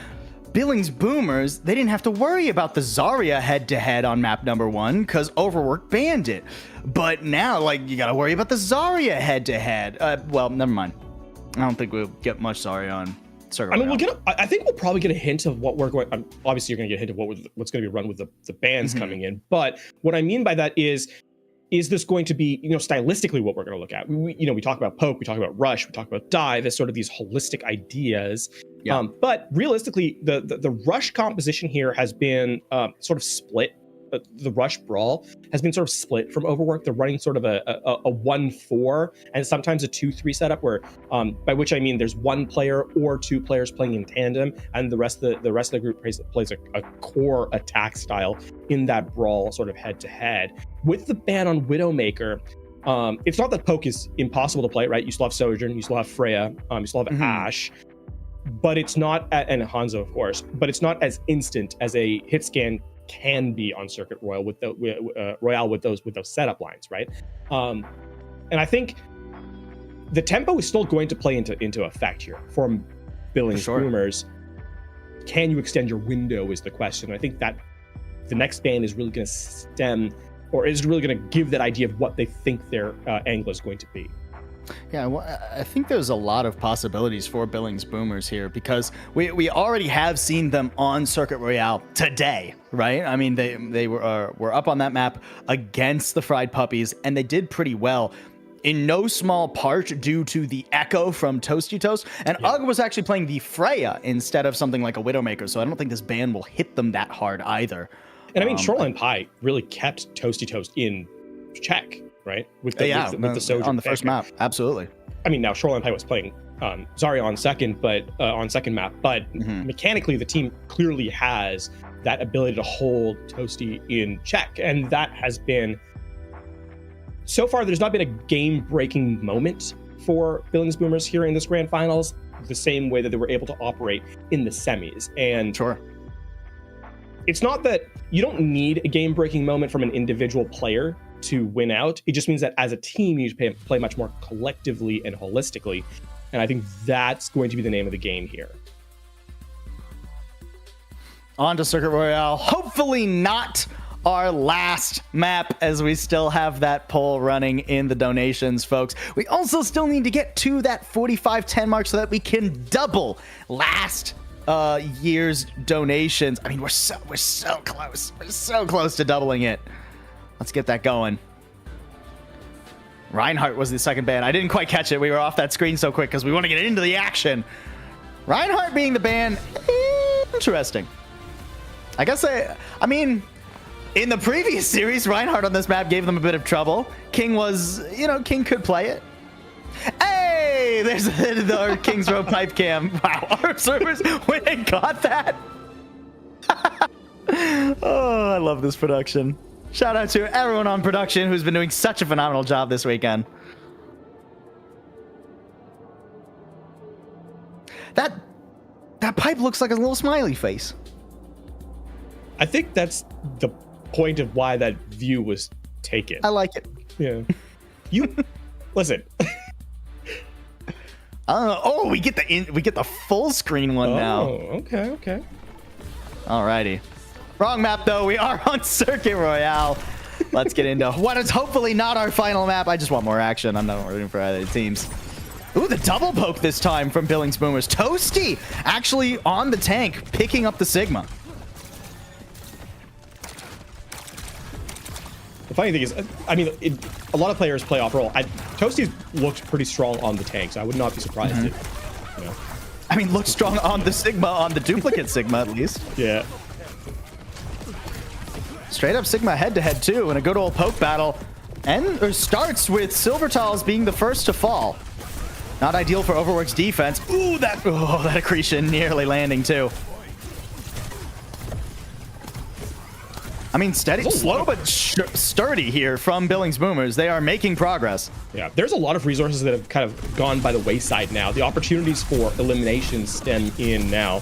[SPEAKER 1] Billings Boomers, they didn't have to worry about the Zarya head-to-head on map number 1 because Overworked banned it. But now, like, you gotta worry about the Zarya head-to-head. Well, never mind. I don't think we'll get much Zarya on Circuit Royale.
[SPEAKER 2] I mean, I think we'll probably get a hint of what we're going. Obviously, you're going to get a hint of what's going to be run with the bans coming in. But what I mean by that is this going to be, stylistically what we're going to look at? We talk about poke, we talk about rush, we talk about dive as sort of these holistic ideas. Yeah. But realistically, the rush composition here has been sort of split. The rush brawl has been sort of split from Overworked. They're running sort of a 1-4 and sometimes a 2-3 setup, where by which I mean there's one player or two players playing in tandem, and the rest of the group plays a core attack style in that brawl, sort of head to head. With the ban on Widowmaker, it's not that poke is impossible to play, right? You still have Sojourn, you still have Freya, you still have Ashe, but it's not, and Hanzo of course, but it's not as instant as a hit scan can be on Circuit Royale with those setup lines, right? And I think the tempo is still going to play into effect here for Billings Boomers. Can you extend your window is the question. I think that the next ban is really going to stem, or is really going to give that idea of what they think their angle is going to be.
[SPEAKER 1] Yeah, well, I think there's a lot of possibilities for Billings Boomers here because we already have seen them on Circuit Royale today, right? I mean, they were up on that map against the Fried Puppies, and they did pretty well, in no small part due to the echo from Toasty Toast. And UG was actually playing the Freya instead of something like a Widowmaker, so I don't think this ban will hit them that hard either.
[SPEAKER 2] And I mean, Shoreline Pie really kept Toasty Toast in check, right? With the Sojourn
[SPEAKER 1] on the first map, absolutely.
[SPEAKER 2] I mean, now Shoreline Pie was playing Zarya on second, but on second map, but mechanically the team clearly has that ability to hold Toasty in check, and that has been so far. There's not been a game-breaking moment for Billings Boomers here in this grand finals, the same way that they were able to operate in the semis. And it's not that you don't need a game-breaking moment from an individual player to win out. It just means that as a team, you need to play much more collectively and holistically. And I think that's going to be the name of the game here.
[SPEAKER 1] On to Circuit Royale. Hopefully not our last map, as we still have that poll running in the donations, folks. We also still need to get to that 45-10 mark so that we can double last year's donations. I mean, we're so close. We're so close to doubling it. Let's get that going. Reinhardt was the second ban. I didn't quite catch it. We were off that screen so quick because we want to get into the action. Reinhardt being the ban, interesting. I guess I mean, in the previous series, Reinhardt on this map gave them a bit of trouble. King was, King could play it. Hey! Hey, there's our King's Row pipe cam. Wow, our servers when they got that. Oh, I love this production. Shout out to everyone on production who's been doing such a phenomenal job this weekend. That pipe looks like a little smiley face.
[SPEAKER 2] I think that's the point of why that view was taken.
[SPEAKER 1] I like it.
[SPEAKER 2] Yeah. You listen.
[SPEAKER 1] Oh, we get the full screen one now.
[SPEAKER 2] Oh, okay.
[SPEAKER 1] Alrighty. Wrong map though. We are on Circuit Royale. Let's get into what is hopefully not our final map. I just want more action. I'm not rooting for either teams. Ooh, the double poke this time from Billings Boomers. Toasty actually on the tank, picking up the Sigma.
[SPEAKER 2] The funny thing is, I mean, a lot of players play off-roll. Toasty's looked pretty strong on the tank, so I would not be surprised if, you know.
[SPEAKER 1] I mean, looks strong on the Sigma, on the duplicate Sigma at least.
[SPEAKER 2] Yeah.
[SPEAKER 1] Straight up Sigma head-to-head too in a good old poke battle. And starts with Silvertiles being the first to fall. Not ideal for Overworked's defense. Ooh, that accretion nearly landing too. I mean, steady, slow, but sturdy here from Billings Boomers. They are making progress.
[SPEAKER 2] Yeah, there's a lot of resources that have kind of gone by the wayside now. The opportunities for elimination stem in now.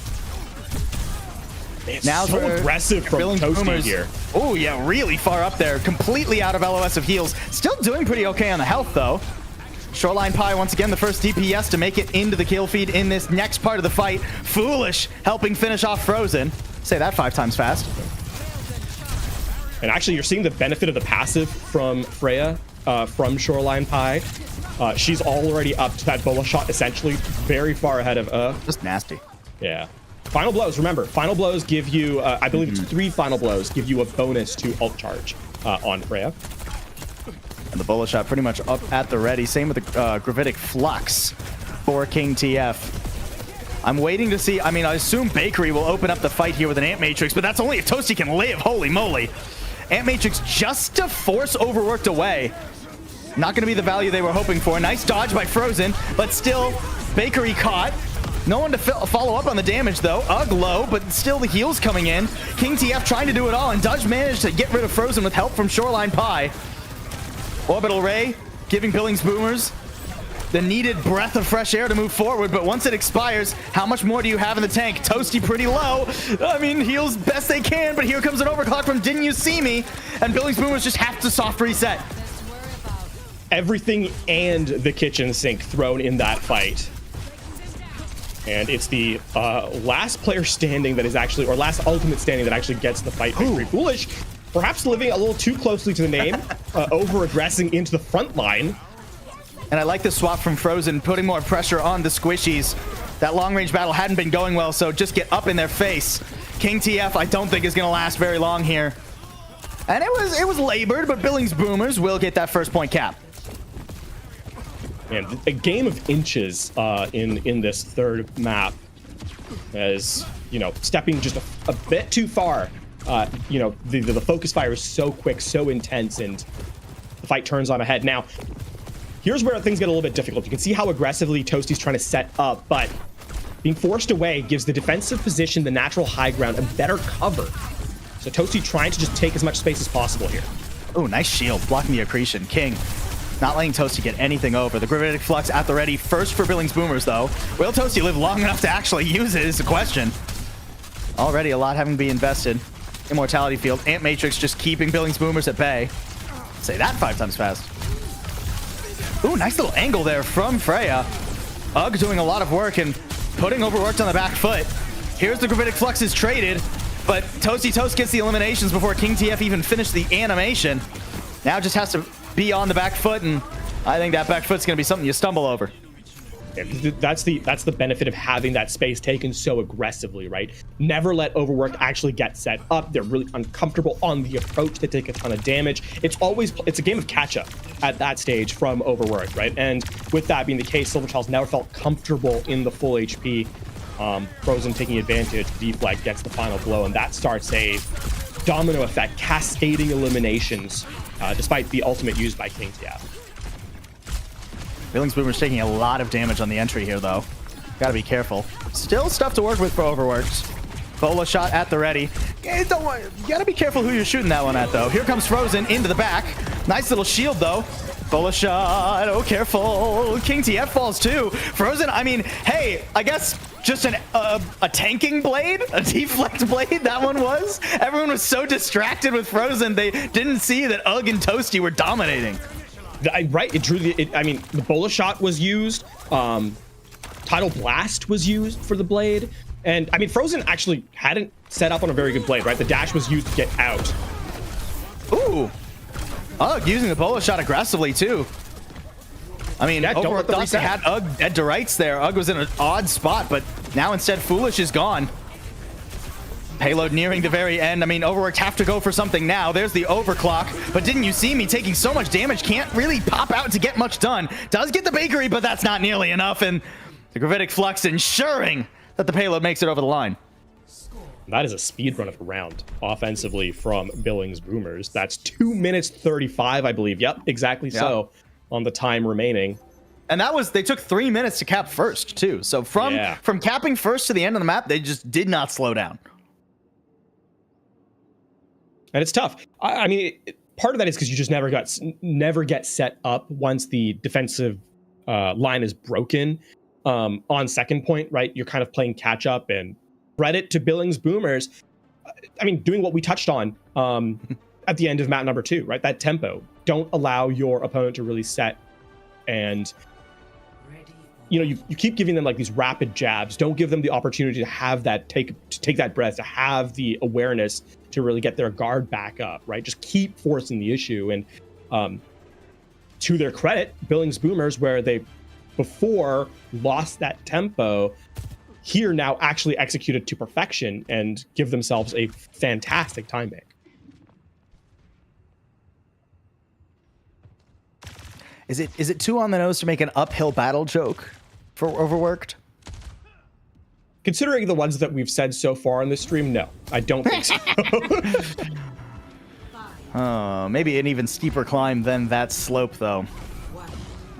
[SPEAKER 2] It's
[SPEAKER 1] Now
[SPEAKER 2] so
[SPEAKER 1] for
[SPEAKER 2] aggressive from
[SPEAKER 1] Billings
[SPEAKER 2] Toasty
[SPEAKER 1] Boomers
[SPEAKER 2] here.
[SPEAKER 1] Oh, yeah, really far up there. Completely out of LOS of heals. Still doing pretty okay on the health, though. Shoreline Pie, once again, the first DPS to make it into the kill feed in this next part of the fight. Foolish helping finish off Frozen. Say that 5 times fast.
[SPEAKER 2] And actually, you're seeing the benefit of the passive from Freya, from Shoreline Pie. She's already up to that bullet shot, essentially very far ahead of
[SPEAKER 1] Just nasty.
[SPEAKER 2] Yeah. Final blows, remember, final blows give you, I believe it's 3 final blows, give you a bonus to ult charge on Freya.
[SPEAKER 1] And the bullet shot pretty much up at the ready. Same with the Gravitic Flux for King TF. I'm waiting to see, I mean, I assume Bakery will open up the fight here with an Ant Matrix, but that's only if Toasty can live, holy moly. Ant Matrix just to force Overworked away. Not going to be the value they were hoping for. Nice dodge by Frozen, but still, Bakery caught. No one to follow up on the damage, though. Ugg low, but still the heals coming in. King TF trying to do it all, and Dudge managed to get rid of Frozen with help from Shoreline Pie. Orbital Ray giving Billings Boomers the needed breath of fresh air to move forward, but once it expires, how much more do you have in the tank? Toasty pretty low. I mean, heals best they can, but here comes an overclock from Didn't You See Me? And Billings Boomers just have to soft reset.
[SPEAKER 2] Everything and the kitchen sink thrown in that fight. And it's the last player standing that is actually, or last ultimate standing that actually gets the fight victory. Foolish, perhaps living a little too closely to the name, over-aggressing into the front line.
[SPEAKER 1] And I like the swap from Frozen, putting more pressure on the squishies. That long-range battle hadn't been going well, so just get up in their face. King TF, I don't think is going to last very long here. And it was labored, but Billings Boomers will get that first point cap.
[SPEAKER 2] And a game of inches in this third map, as you know, stepping just a bit too far. You know, the focus fire is so quick, so intense, and the fight turns on ahead. Now, here's where things get a little bit difficult. You can see how aggressively Toasty's trying to set up, but being forced away gives the defensive position the natural high ground and better cover. So Toasty trying to just take as much space as possible here.
[SPEAKER 1] Oh, nice shield, blocking the accretion. King not letting Toasty get anything over. The Gravitic Flux at the ready. First for Billings Boomers, though. Will Toasty live long enough to actually use it is the question. Already a lot having to be invested. Immortality Field. Ant Matrix just keeping Billings Boomers at bay. Say that 5 times fast. Ooh, nice little angle there from Freya. Ugg doing a lot of work and putting Overworked on the back foot. Here's the Gravitic Fluxes traded, but Toasty Toast gets the eliminations before King TF even finished the animation. Now just has to be on the back foot, and I think that back foot's going to be something you stumble over.
[SPEAKER 2] That's the benefit of having that space taken so aggressively, right? Never let Overworked actually get set up. They're really uncomfortable on the approach. They take a ton of damage. It's a game of catch up at that stage from Overworked, right? And with that being the case, Silvertiles never felt comfortable in the full HP. Frozen taking advantage. Deflag gets the final blow, and that starts a domino effect, cascading eliminations, despite the ultimate used by King TF.
[SPEAKER 1] Billings Boomer's taking a lot of damage on the entry here, though. Gotta be careful. Still stuff to work with for Overworked. Bola shot at the ready. You gotta be careful who you're shooting that one at, though. Here comes Frozen into the back. Nice little shield, though. Bola shot. Oh, careful. King TF falls, too. Frozen, I mean, hey, I guess just a tanking blade? A deflect blade, that one was? Everyone was so distracted with Frozen, they didn't see that Ugg and Toasty were dominating.
[SPEAKER 2] Right, I mean, the Bola shot was used. Tidal Blast was used for the blade. And, I mean, Frozen actually hadn't set up on a very good blade, right? The dash was used to get out.
[SPEAKER 1] Ooh. Ugg using the Bola shot aggressively, too. I mean,
[SPEAKER 2] Yeah,
[SPEAKER 1] Overworked thought they had Ugg dead to rights there. Ugg was in an odd spot, but now instead Foolish is gone. Payload nearing the very end. I mean, Overworked have to go for something now. There's the overclock, but didn't you see me taking so much damage? Can't really pop out to get much done. Does get the bakery, but that's not nearly enough, and the Gravitic Flux ensuring that the payload makes it over the line.
[SPEAKER 2] That is a speed run of a round offensively from Billings Boomers. That's 2 minutes 35, I believe. Yep, exactly so on the time remaining.
[SPEAKER 1] And that was, they took 3 minutes to cap first, too. So from capping first to the end of the map, they just did not slow down.
[SPEAKER 2] And it's tough. I mean, part of that is because you just never get set up once the defensive line is broken. On second point, right? You're kind of playing catch up, and credit to Billings Boomers. I mean, doing what we touched on at the end of map number 2, right? That tempo. Don't allow your opponent to really set, and you know, you keep giving them like these rapid jabs. Don't give them the opportunity to have that take that breath, to have the awareness to really get their guard back up, right? Just keep forcing the issue. And to their credit, Billings Boomers, where they before lost that tempo, here now actually executed to perfection and give themselves a fantastic time bank.
[SPEAKER 1] Is it too on the nose to make an uphill battle joke for Overworked?
[SPEAKER 2] Considering the ones that we've said so far on this stream, no, I don't think so.
[SPEAKER 1] Maybe an even steeper climb than that slope, though.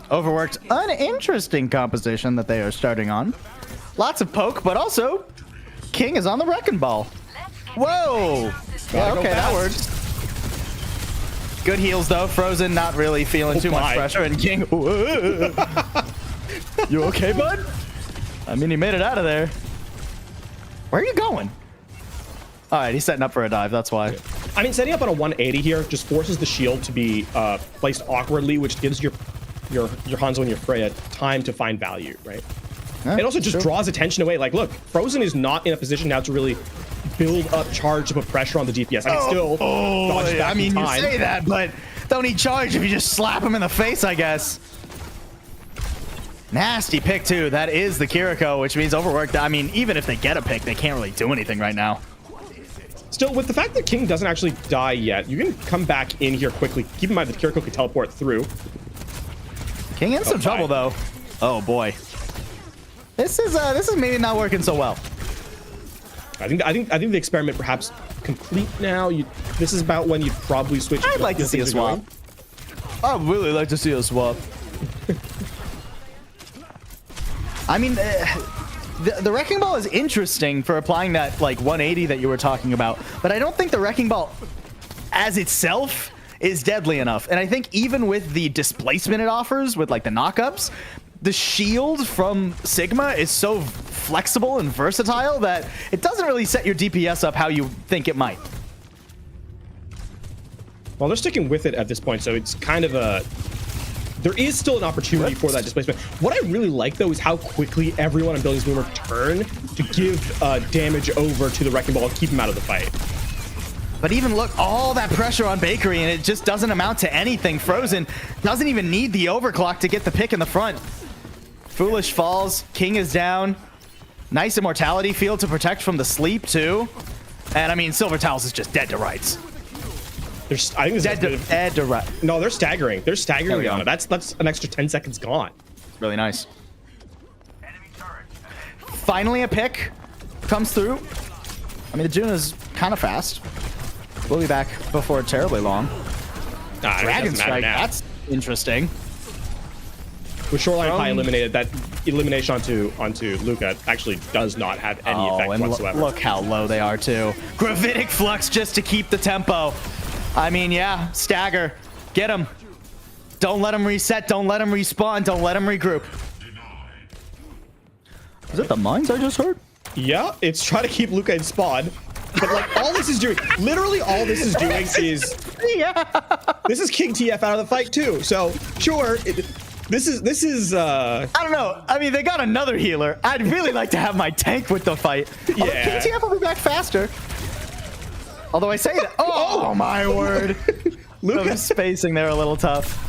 [SPEAKER 1] Overworked, an interesting composition that they are starting on. Lots of poke, but also King is on the wrecking ball. Whoa! Yeah, okay, that works. Good heals, though. Frozen not really feeling too much pressure, and King... You okay, bud? I mean, he made it out of there. Where are you going? All right, he's setting up for a dive, that's why.
[SPEAKER 2] I mean, setting up on a 180 here just forces the shield to be placed awkwardly, which gives your Hanzo and your Freya time to find value, right? It also just draws attention away. Like, look, Frozen is not in a position now to really build up charge to put pressure on the DPS. I can still dodge back
[SPEAKER 1] I mean,
[SPEAKER 2] in
[SPEAKER 1] you
[SPEAKER 2] time.
[SPEAKER 1] say that, but don't need charge if you just slap him in the face, I guess. Nasty pick, too. That is the Kiriko, which means Overworked. I mean, even if they get a pick, they can't really do anything right now.
[SPEAKER 2] Still, with the fact that King doesn't actually die yet, you can come back in here quickly. Keep in mind that Kiriko can teleport through.
[SPEAKER 1] King in some trouble, though. Oh, boy. This is maybe not working so well.
[SPEAKER 2] I think the experiment perhaps complete now. This is about when you'd probably switch.
[SPEAKER 1] I'd like to see a swap. I'd really like to see a swap. I mean, the Wrecking Ball is interesting for applying that like 180 that you were talking about, but I don't think the Wrecking Ball as itself is deadly enough. And I think even with the displacement it offers with like the knockups, the shield from Sigma is so flexible and versatile that it doesn't really set your DPS up how you think it might.
[SPEAKER 2] Well, they're sticking with it at this point, so it's kind of a... There is still an opportunity for that displacement. What I really like, though, is how quickly everyone on Billings Boomer turn to give damage over to the Wrecking Ball and keep him out of the fight.
[SPEAKER 1] But even look, all that pressure on Bakery, and it just doesn't amount to anything. Frozen doesn't even need the overclock to get the pick in the front. Foolish falls. King is down. Nice immortality field to protect from the sleep, too. And, I mean, Silver Towels is just dead to rights.
[SPEAKER 2] I think
[SPEAKER 1] dead to rights.
[SPEAKER 2] No, they're staggering. They're staggering on it. That's an extra 10 seconds gone.
[SPEAKER 1] Really nice. Finally, a pick comes through. I mean, the June is kind of fast. We'll be back before terribly long. Dragon Strike, that's interesting.
[SPEAKER 2] with Shoreline Pie eliminated, that elimination onto Luca actually does not have any effect
[SPEAKER 1] and
[SPEAKER 2] whatsoever.
[SPEAKER 1] look how low they are too. Gravitic Flux just to keep the tempo. I mean, yeah, stagger. Get him. Don't let him reset. Don't let him respawn. Don't let him regroup. Is it the mines I just heard?
[SPEAKER 2] Yeah, it's trying to keep Luca in spawn. But like all this is doing, literally all this is doing is, this is King TF out of the fight too. So sure, this is. I
[SPEAKER 1] don't know. I mean, they got another healer. I'd really like to have my tank with the fight.
[SPEAKER 2] Yeah.
[SPEAKER 1] King TF will be back faster. Although I say that. Oh my word. Luca's spacing there a little tough.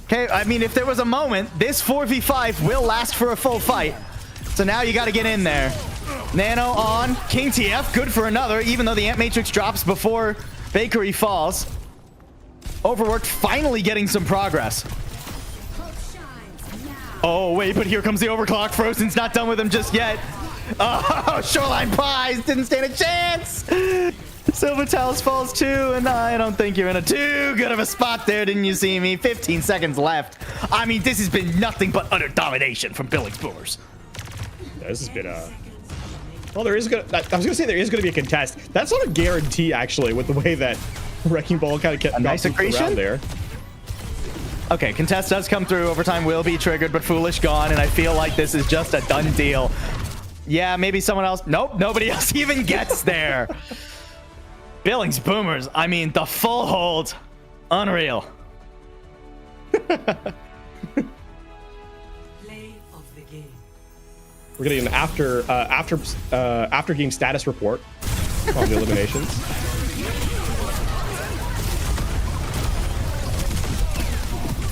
[SPEAKER 1] Okay, I mean, if there was a moment, this 4v5 will last for a full fight. So now you got to get in there. Nano on. King TF, good for another, even though the Ant Matrix drops before Bakery falls. Overworked finally getting some progress. Oh, wait, but here comes the overclock. Frozen's not done with him just yet. Oh, Shoreline Pies didn't stand a chance. Silver Towels falls too, and I don't think you're in a too good of a spot there, didn't you see me? 15 seconds left. I mean, this has been nothing but utter domination from Billings Boomers.
[SPEAKER 2] Yeah, this has been well, there is gonna. I was gonna say there is gonna be a contest. That's not a guarantee, actually, with the way that Wrecking Ball kind of kept
[SPEAKER 1] nice accretion
[SPEAKER 2] there.
[SPEAKER 1] Okay, contest does come through. Overtime will be triggered, but Foolish gone, and I feel like this is just a done deal. Yeah, maybe someone else. Nope, nobody else even gets there. Billings Boomers, I mean, the full hold. Unreal.
[SPEAKER 7] Play of the game.
[SPEAKER 2] We're getting an after game status report on the eliminations.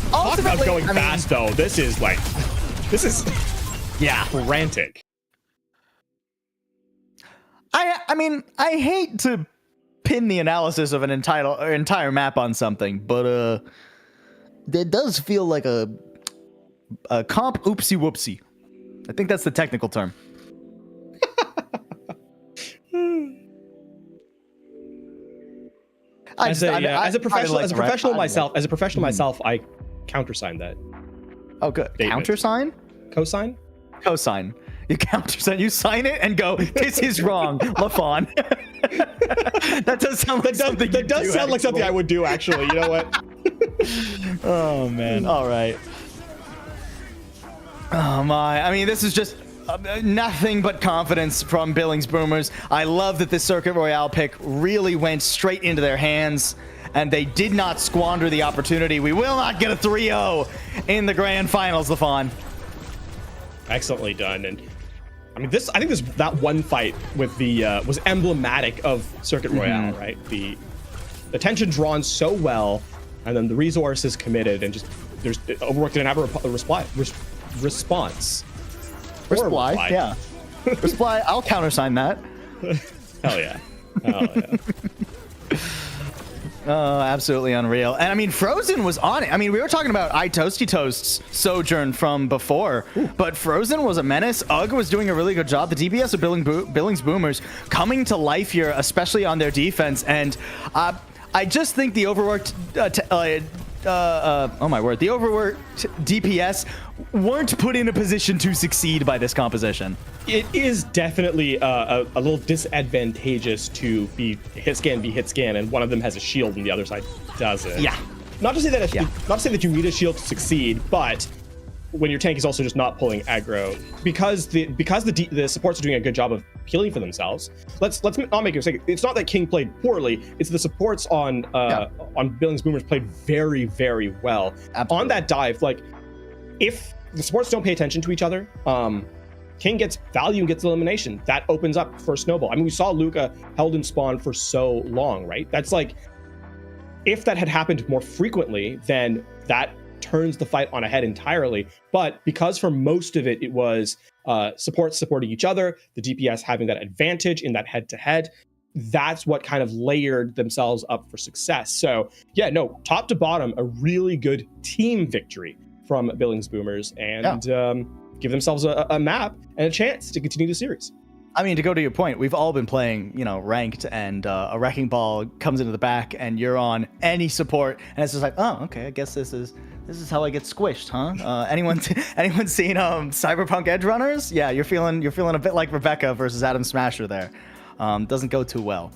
[SPEAKER 2] Talk about going fast, though. This is
[SPEAKER 1] yeah,
[SPEAKER 2] frantic.
[SPEAKER 1] I mean, I hate to pin the analysis of an entire map on something, but it does feel like a comp oopsie whoopsie. I think that's the technical term.
[SPEAKER 2] As a professional myself, I countersign that.
[SPEAKER 1] Oh, good.
[SPEAKER 2] Statement.
[SPEAKER 1] Countersign?
[SPEAKER 2] Cosign?
[SPEAKER 1] Cosign. You countersign. You sign it and go, this is wrong, Lafon. That does sound like something.
[SPEAKER 2] That does sound like something I would do, actually. You know what?
[SPEAKER 1] Oh, man. All right. Oh, my. I mean, this is just nothing but confidence from Billings Boomers. I love that this Circuit Royale pick really went straight into their hands, and they did not squander the opportunity. We will not get a 3-0 in the grand finals, Lafon.
[SPEAKER 2] Excellently done. And I mean, I think that one fight with the was emblematic of Circuit Royale, right? The tension drawn so well, and then the resources committed, and just there's Overworked didn't have a response.
[SPEAKER 1] Reply, yeah. Reply. I'll countersign that.
[SPEAKER 2] Hell yeah. Hell yeah.
[SPEAKER 1] Oh, absolutely unreal. And I mean, Frozen was on it. I mean, we were talking about iToasty Toast's sojourn from before, but Frozen was a menace. UG was doing a really good job. The DPS of Billings Boomers coming to life here, especially on their defense. And I just think the Overworked, oh my word, the Overworked DPS weren't put in a position to succeed by this composition.
[SPEAKER 2] It is definitely a little disadvantageous to be hit scan, and one of them has a shield and the other side doesn't.
[SPEAKER 1] Yeah.
[SPEAKER 2] Not to say that you need a shield to succeed, but when your tank is also just not pulling aggro, because the supports are doing a good job of healing for themselves. Let's not make a mistake. It's not that King played poorly. It's the supports on Billings Boomers played very, very well. Absolutely. On that dive. Like, if the supports don't pay attention to each other, King gets value and gets elimination. That opens up for Snowball. I mean, we saw Luca held in spawn for so long, right? That's like, if that had happened more frequently, then that turns the fight on a head entirely. But because for most of it, it was supports supporting each other, the DPS having that advantage in that head-to-head, that's what kind of layered themselves up for success. So yeah, no, top to bottom, a really good team victory from Billings Boomers, and give themselves a map and a chance to continue the series.
[SPEAKER 1] I mean, to go to your point, we've all been playing, ranked, and a wrecking ball comes into the back, and you're on any support, and it's just like, oh, okay, I guess this is how I get squished, huh? Anyone seen Cyberpunk Edge Runners? Yeah, you're feeling a bit like Rebecca versus Adam Smasher there. Doesn't go too well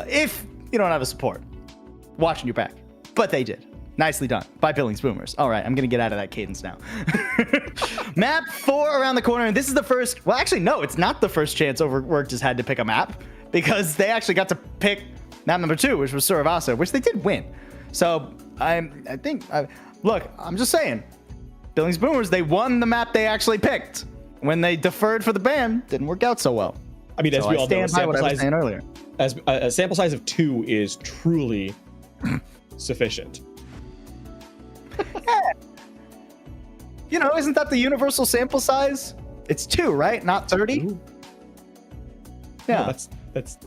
[SPEAKER 1] if you don't have a support watching your back, but they did. Nicely done by Billings Boomers. All right, I'm going to get out of that cadence now. Map 4 around the corner, and this is the first... Well, actually, no, it's not the first chance Overworked has had to pick a map, because they actually got to pick map number 2, which was Suravasa, which they did win. So, look, I'm just saying, Billings Boomers, they won the map they actually picked. When they deferred for the ban, didn't work out so well.
[SPEAKER 2] I mean, as we all know,
[SPEAKER 1] what I was saying earlier.
[SPEAKER 2] As a sample size of 2 is truly sufficient.
[SPEAKER 1] Isn't that the universal sample size? It's 2, right? Not 30?
[SPEAKER 2] Ooh.
[SPEAKER 1] Yeah.
[SPEAKER 2] No, that's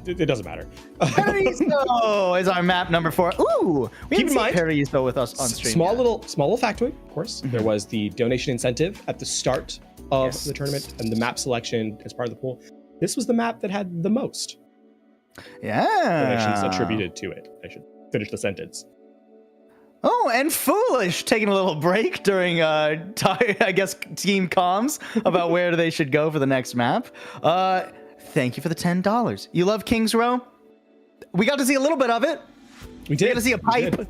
[SPEAKER 2] it doesn't matter.
[SPEAKER 1] Paraiso is our map number 4. Ooh, we
[SPEAKER 2] Keep in mind,
[SPEAKER 1] Paraiso with us on stream.
[SPEAKER 2] Small little factoid, of course. There was the donation incentive at the start of the tournament and the map selection as part of the pool. This was the map that had the most donations attributed to it. I should finish the sentence.
[SPEAKER 1] Oh, and Foolish taking a little break during, team comms about where they should go for the next map. Thank you for the $10. You love King's Row? We got to see a little bit of it.
[SPEAKER 2] We did.
[SPEAKER 1] We got to see a pipe.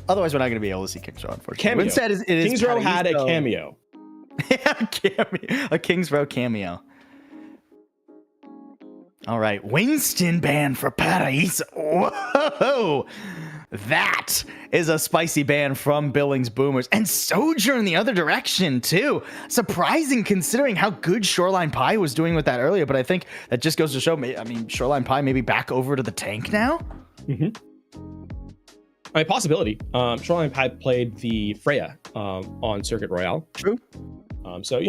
[SPEAKER 1] Otherwise, we're not going to be able to see King's Row, unfortunately.
[SPEAKER 2] Cameo.
[SPEAKER 1] Instead, it is
[SPEAKER 2] King's Row had a cameo.
[SPEAKER 1] A King's Row cameo. All right, Winston ban for Paraiso. Whoa! That is a spicy ban from Billings Boomers. And Sojourn the other direction, too. Surprising considering how good Shoreline Pie was doing with that earlier, but I think that just goes to show, Shoreline Pie maybe back over to the tank now?
[SPEAKER 2] Possibility. Shoreline Pie played the Freya on Circuit Royale.
[SPEAKER 1] True.
[SPEAKER 2] So,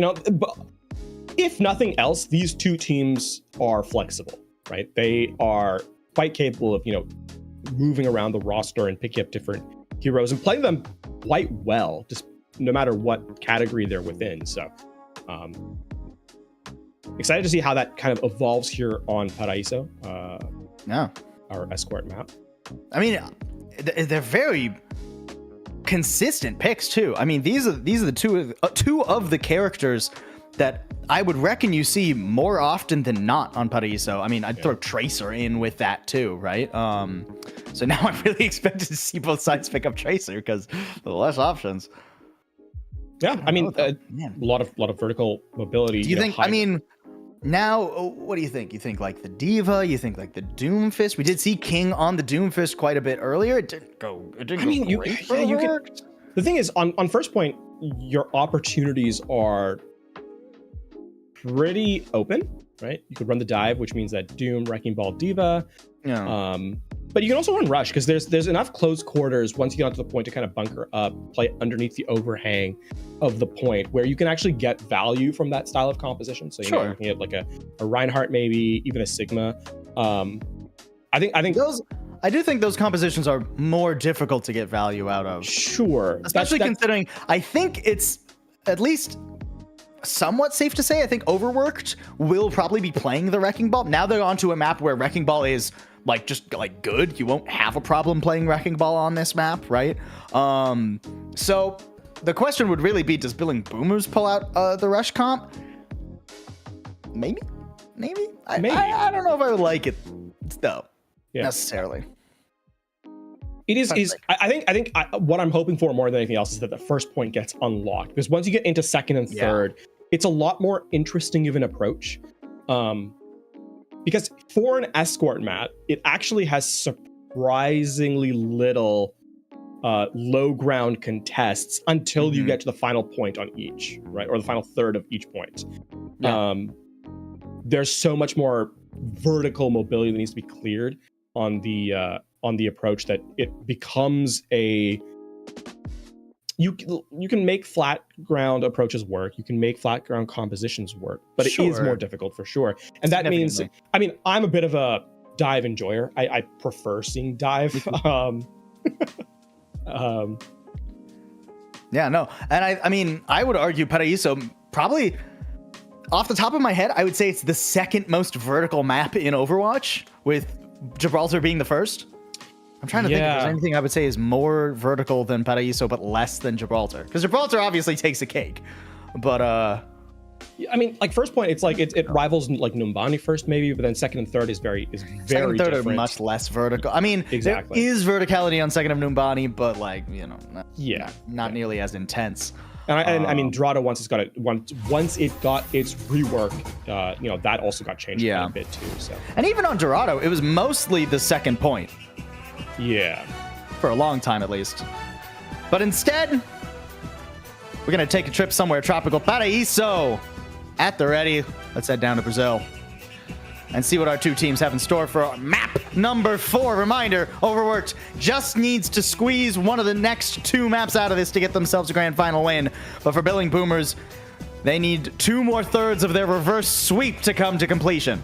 [SPEAKER 2] if nothing else, these two teams are flexible, right? They are quite capable of, moving around the roster and picking up different heroes and playing them quite well, just no matter what category they're within. So, excited to see how that kind of evolves here on Paraiso, our escort map.
[SPEAKER 1] I mean, they're very consistent picks too. I mean, these are the two of the characters that I would reckon you see more often than not on Paraiso. I mean, I'd throw Tracer in with that too, right? So now I'm really expected to see both sides pick up Tracer because less options.
[SPEAKER 2] Yeah, I mean, a lot of vertical mobility.
[SPEAKER 1] Do you think? I mean, now what do you think? You think like the Diva? You think like the Doomfist? We did see King on the Doomfist quite a bit earlier. It didn't go. You
[SPEAKER 2] can. The thing is, on first point, your opportunities are pretty open, right? You could run the dive, which means that Doom, Wrecking Ball, Diva.
[SPEAKER 1] Yeah.
[SPEAKER 2] But you can also run Rush because there's enough close quarters once you get onto the point to kind of bunker up, play underneath the overhang of the point where you can actually get value from that style of composition. So you're looking at like a Reinhardt, maybe even a Sigma. I think
[SPEAKER 1] those. I do think those compositions are more difficult to get value out of.
[SPEAKER 2] Sure,
[SPEAKER 1] especially considering I think it's at least somewhat safe to say I think Overworked will probably be playing the Wrecking Ball. Now they're onto a map where Wrecking Ball is just good. You won't have a problem playing Wrecking Ball on this map, right? So the question would really be, does Billings Boomers pull out the Rush comp? Maybe. I don't know if I would like it though. Yeah. Necessarily.
[SPEAKER 2] It is. I think what I'm hoping for more than anything else is that the first point gets unlocked, because once you get into second and third, it's a lot more interesting of an approach. Because for an escort map, it actually has surprisingly little low ground contests until you get to the final point on each, right, or the final third of each point. Yeah. There's so much more vertical mobility that needs to be cleared on the approach that it becomes you can make flat ground approaches work, you can make flat ground compositions work, but it is more difficult for sure. And that means, I mean, I'm a bit of a dive enjoyer. I prefer seeing dive.
[SPEAKER 1] Yeah, no. And I mean, I would argue Paraiso probably, off the top of my head, I would say it's the second most vertical map in Overwatch, with Gibraltar being the first. I'm trying to think if there's anything I would say is more vertical than Paraíso, but less than Gibraltar. Because Gibraltar obviously takes a cake. But,
[SPEAKER 2] I mean, like, first point, it's like it rivals like Numbani first, maybe, but then second and third is very
[SPEAKER 1] second and third
[SPEAKER 2] different.
[SPEAKER 1] are much less vertical. I mean,
[SPEAKER 2] exactly.
[SPEAKER 1] There is verticality on second of Numbani, but, like, you know, not nearly as intense.
[SPEAKER 2] And I mean, Dorado once it got its rework, you know, that also got changed quite a bit too. So,
[SPEAKER 1] and even on Dorado, it was mostly the second point.
[SPEAKER 2] Yeah,
[SPEAKER 1] for a long time at least. But instead, we're gonna take a trip somewhere tropical. Paraíso at the ready. Let's head down to Brazil and see what our two teams have in store for map number 4. Reminder, Overworked just needs to squeeze one of the next 2 maps out of this to get themselves a grand final win. But for Billing Boomers, they need 2 more thirds of their reverse sweep to come to completion.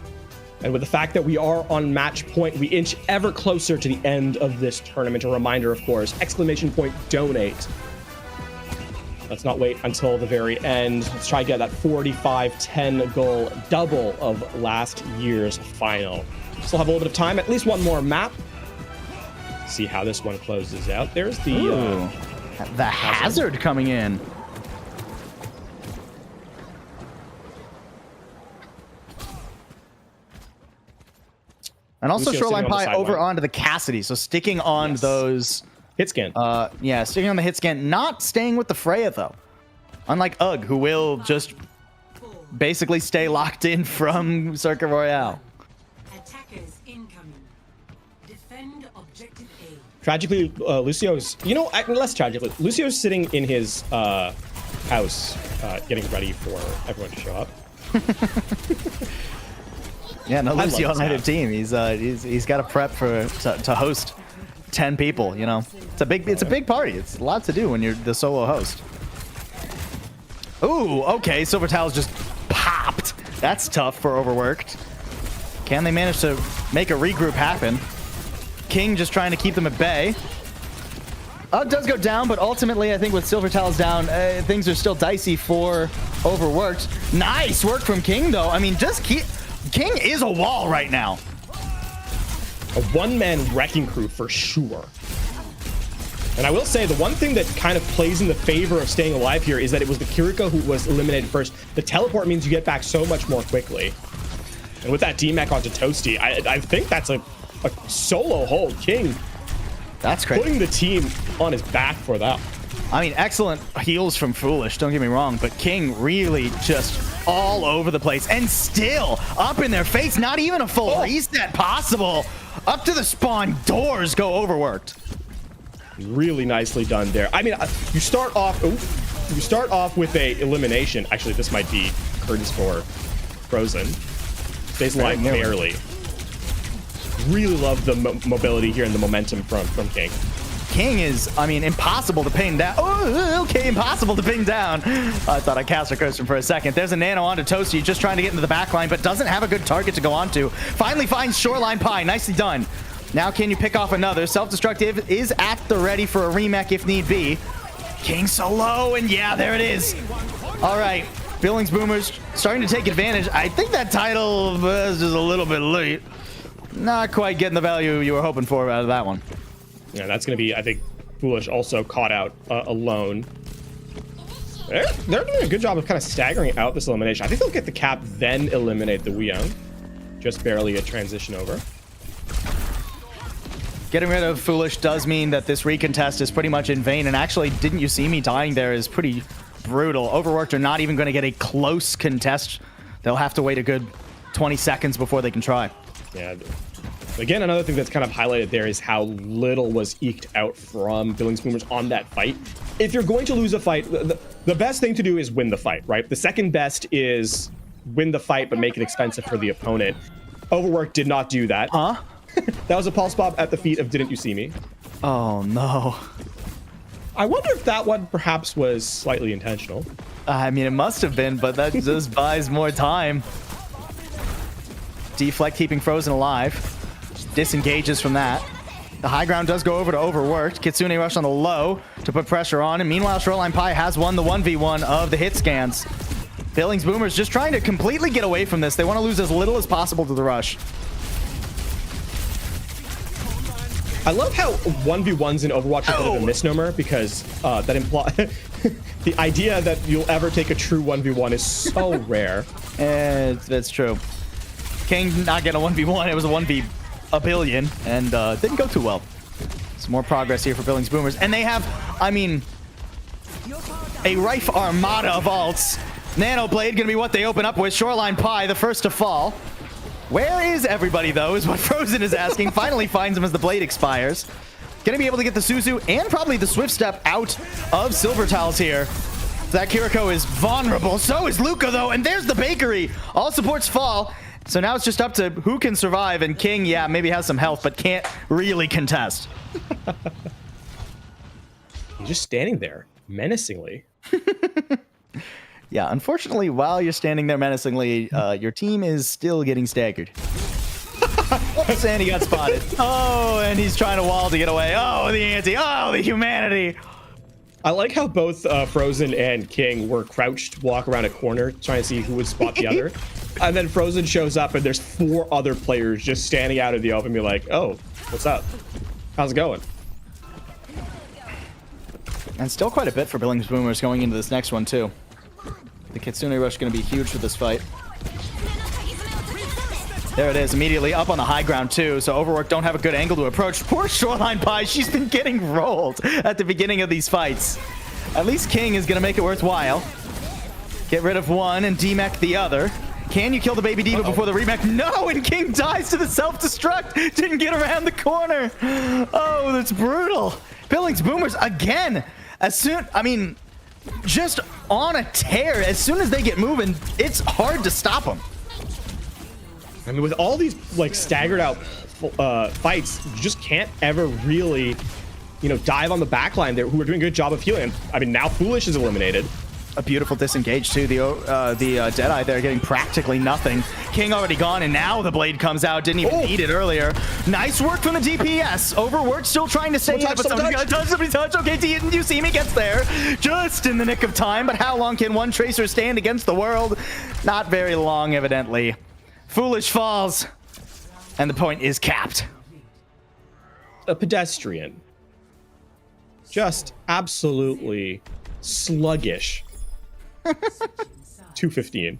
[SPEAKER 2] And with the fact that we are on match point, we inch ever closer to the end of this tournament. A reminder, of course, !donate. Let's not wait until the very end. Let's try to get that 45-10 goal, double of last year's final. Still have a little bit of time, at least one more map. See how this one closes out. There's the
[SPEAKER 1] hazard coming in. And also Shoreline Pie over onto the Cassidy, so sticking on those
[SPEAKER 2] hit scan.
[SPEAKER 1] Sticking on the hit scan, not staying with the Freya though. Unlike UG, who will just basically stay locked in from Circuit Royale.
[SPEAKER 7] Attackers incoming. Defend objective A.
[SPEAKER 2] Tragically, Lucio's, you know, less tragically, Lucio's sitting in his house, getting ready for everyone to show up.
[SPEAKER 1] Yeah, no, Lucio on either team. He's got to prep to host 10 people. You know, it's a big party. It's a lot to do when you're the solo host. Ooh, okay, Silver Towels just popped. That's tough for Overworked. Can they manage to make a regroup happen? King just trying to keep them at bay. UG does go down, but ultimately, I think with Silver Towels down, things are still dicey for Overworked. Nice work from King, though. I mean, King is a wall right now.
[SPEAKER 2] A one-man wrecking crew for sure. And I will say, the one thing that kind of plays in the favor of staying alive here is that it was the Kiriko who was eliminated first. The teleport means you get back so much more quickly. And with that D-Mac onto Toasty, I think that's a solo hold. King,
[SPEAKER 1] that's crazy.
[SPEAKER 2] Putting the team on his back for that.
[SPEAKER 1] I mean, excellent heals from Foolish, don't get me wrong, but King really just all over the place and still up in their face. Not even a full reset possible. Up to the spawn doors go Overworked.
[SPEAKER 2] Really nicely done there. I mean, you start off with a elimination. Actually, this might be curtains for Frozen. Stays alive barely. Really love the mobility here and the momentum from King.
[SPEAKER 1] King is, I mean, impossible to ping down. Oh, okay, impossible to ping down. I thought I cast a curse for a second. There's a nano onto Toasty, just trying to get into the back line, but doesn't have a good target to go onto. Finally finds Shoreline Pie. Nicely done. Now can you pick off another? Self-destructive is at the ready for a remake if need be. King so low, and yeah, there it is. All right, Billings Boomers starting to take advantage. I think that title was just a little bit late. Not quite getting the value you were hoping for out of that one.
[SPEAKER 2] Yeah, that's going to be, I think, Foolish also caught out alone. They're doing a good job of kind of staggering out this elimination. I think they'll get the cap, then eliminate the Weon. Just barely a transition over.
[SPEAKER 1] Getting rid of Foolish does mean that this recontest is pretty much in vain. And actually, didn't you see me dying there is pretty brutal. Overworked are not even going to get a close contest. They'll have to wait a good 20 seconds before they can try.
[SPEAKER 2] Yeah. Again, another thing that's kind of highlighted there is how little was eked out from Billings Boomers on that fight. If you're going to lose a fight, the best thing to do is win the fight, right? The second best is win the fight, but make it expensive for the opponent. Overworked did not do that.
[SPEAKER 1] Huh?
[SPEAKER 2] That was a pulse pop at the feet of Didn't You See Me?
[SPEAKER 1] Oh, no.
[SPEAKER 2] I wonder if that one perhaps was slightly intentional.
[SPEAKER 1] I mean, it must have been, but that just buys more time. Deflect keeping Frozen alive. Disengages from that. The high ground does go over to Overworked. Kitsune rush on the low to put pressure on. And meanwhile, Shoreline Pie has won the 1v1 of the hit scans. Billings Boomers just trying to completely get away from this. They want to lose as little as possible to the rush.
[SPEAKER 2] I love how 1v1s in Overwatch are a bit of a misnomer because that implies the idea that you'll ever take a true 1v1 is so rare.
[SPEAKER 1] That's true. King not getting a 1v1. It was a 1v a billion and didn't go too well. Some more progress here for Billings Boomers. And they have, I mean, a Rife armada of alts. Nano Blade gonna be what they open up with. Shoreline Pie, the first to fall. Where is everybody, though, is what Frozen is asking. Finally finds him as the blade expires. Gonna be able to get the Suzu and probably the Swift Step out of Silver Tiles here. That Kiriko is vulnerable. So is Luca, though. And there's the bakery. All supports fall. So now it's just up to who can survive. And King, yeah, maybe has some health, but can't really contest.
[SPEAKER 2] He's just standing there menacingly.
[SPEAKER 1] Yeah, unfortunately, while you're standing there menacingly, your team is still getting staggered. Oops, and he got spotted. Oh, and he's trying to wall to get away. Oh, the anti. Oh, the humanity.
[SPEAKER 2] I like how both Frozen and King were crouched, walk around a corner, trying to see who would spot the other. And then Frozen shows up, and there's 4 other players just standing out in the open, be like, "Oh, what's up? How's it going?"
[SPEAKER 1] And still quite a bit for Billings Boomers going into this next one, too. The Kitsune Rush going to be huge for this fight. There it is, immediately up on the high ground, too. So Overworked don't have a good angle to approach. Poor Shoreline Pie, she's been getting rolled at the beginning of these fights. At least King is going to make it worthwhile. Get rid of one and demech the other. Can you kill the Baby Diva before the remech? No, and King dies to the self-destruct. Didn't get around the corner. Oh, that's brutal. Billings Boomers again. Just on a tear. As soon as they get moving, it's hard to stop them.
[SPEAKER 2] I mean, with all these like staggered out fights, you just can't ever really, dive on the backline there, who are doing a good job of healing. I mean, now Foolish is eliminated.
[SPEAKER 1] A beautiful disengage too. The Deadeye there getting practically nothing. King already gone, and now the blade comes out. Didn't even need it earlier. Nice work from the DPS. Overworked still trying to stay in, but somebody's got to touch. Somebody touch. Okay, you see me gets there just in the nick of time. But how long can one Tracer stand against the world? Not very long, evidently. Foolish falls, and the point is capped.
[SPEAKER 2] A pedestrian. Just absolutely sluggish. 215.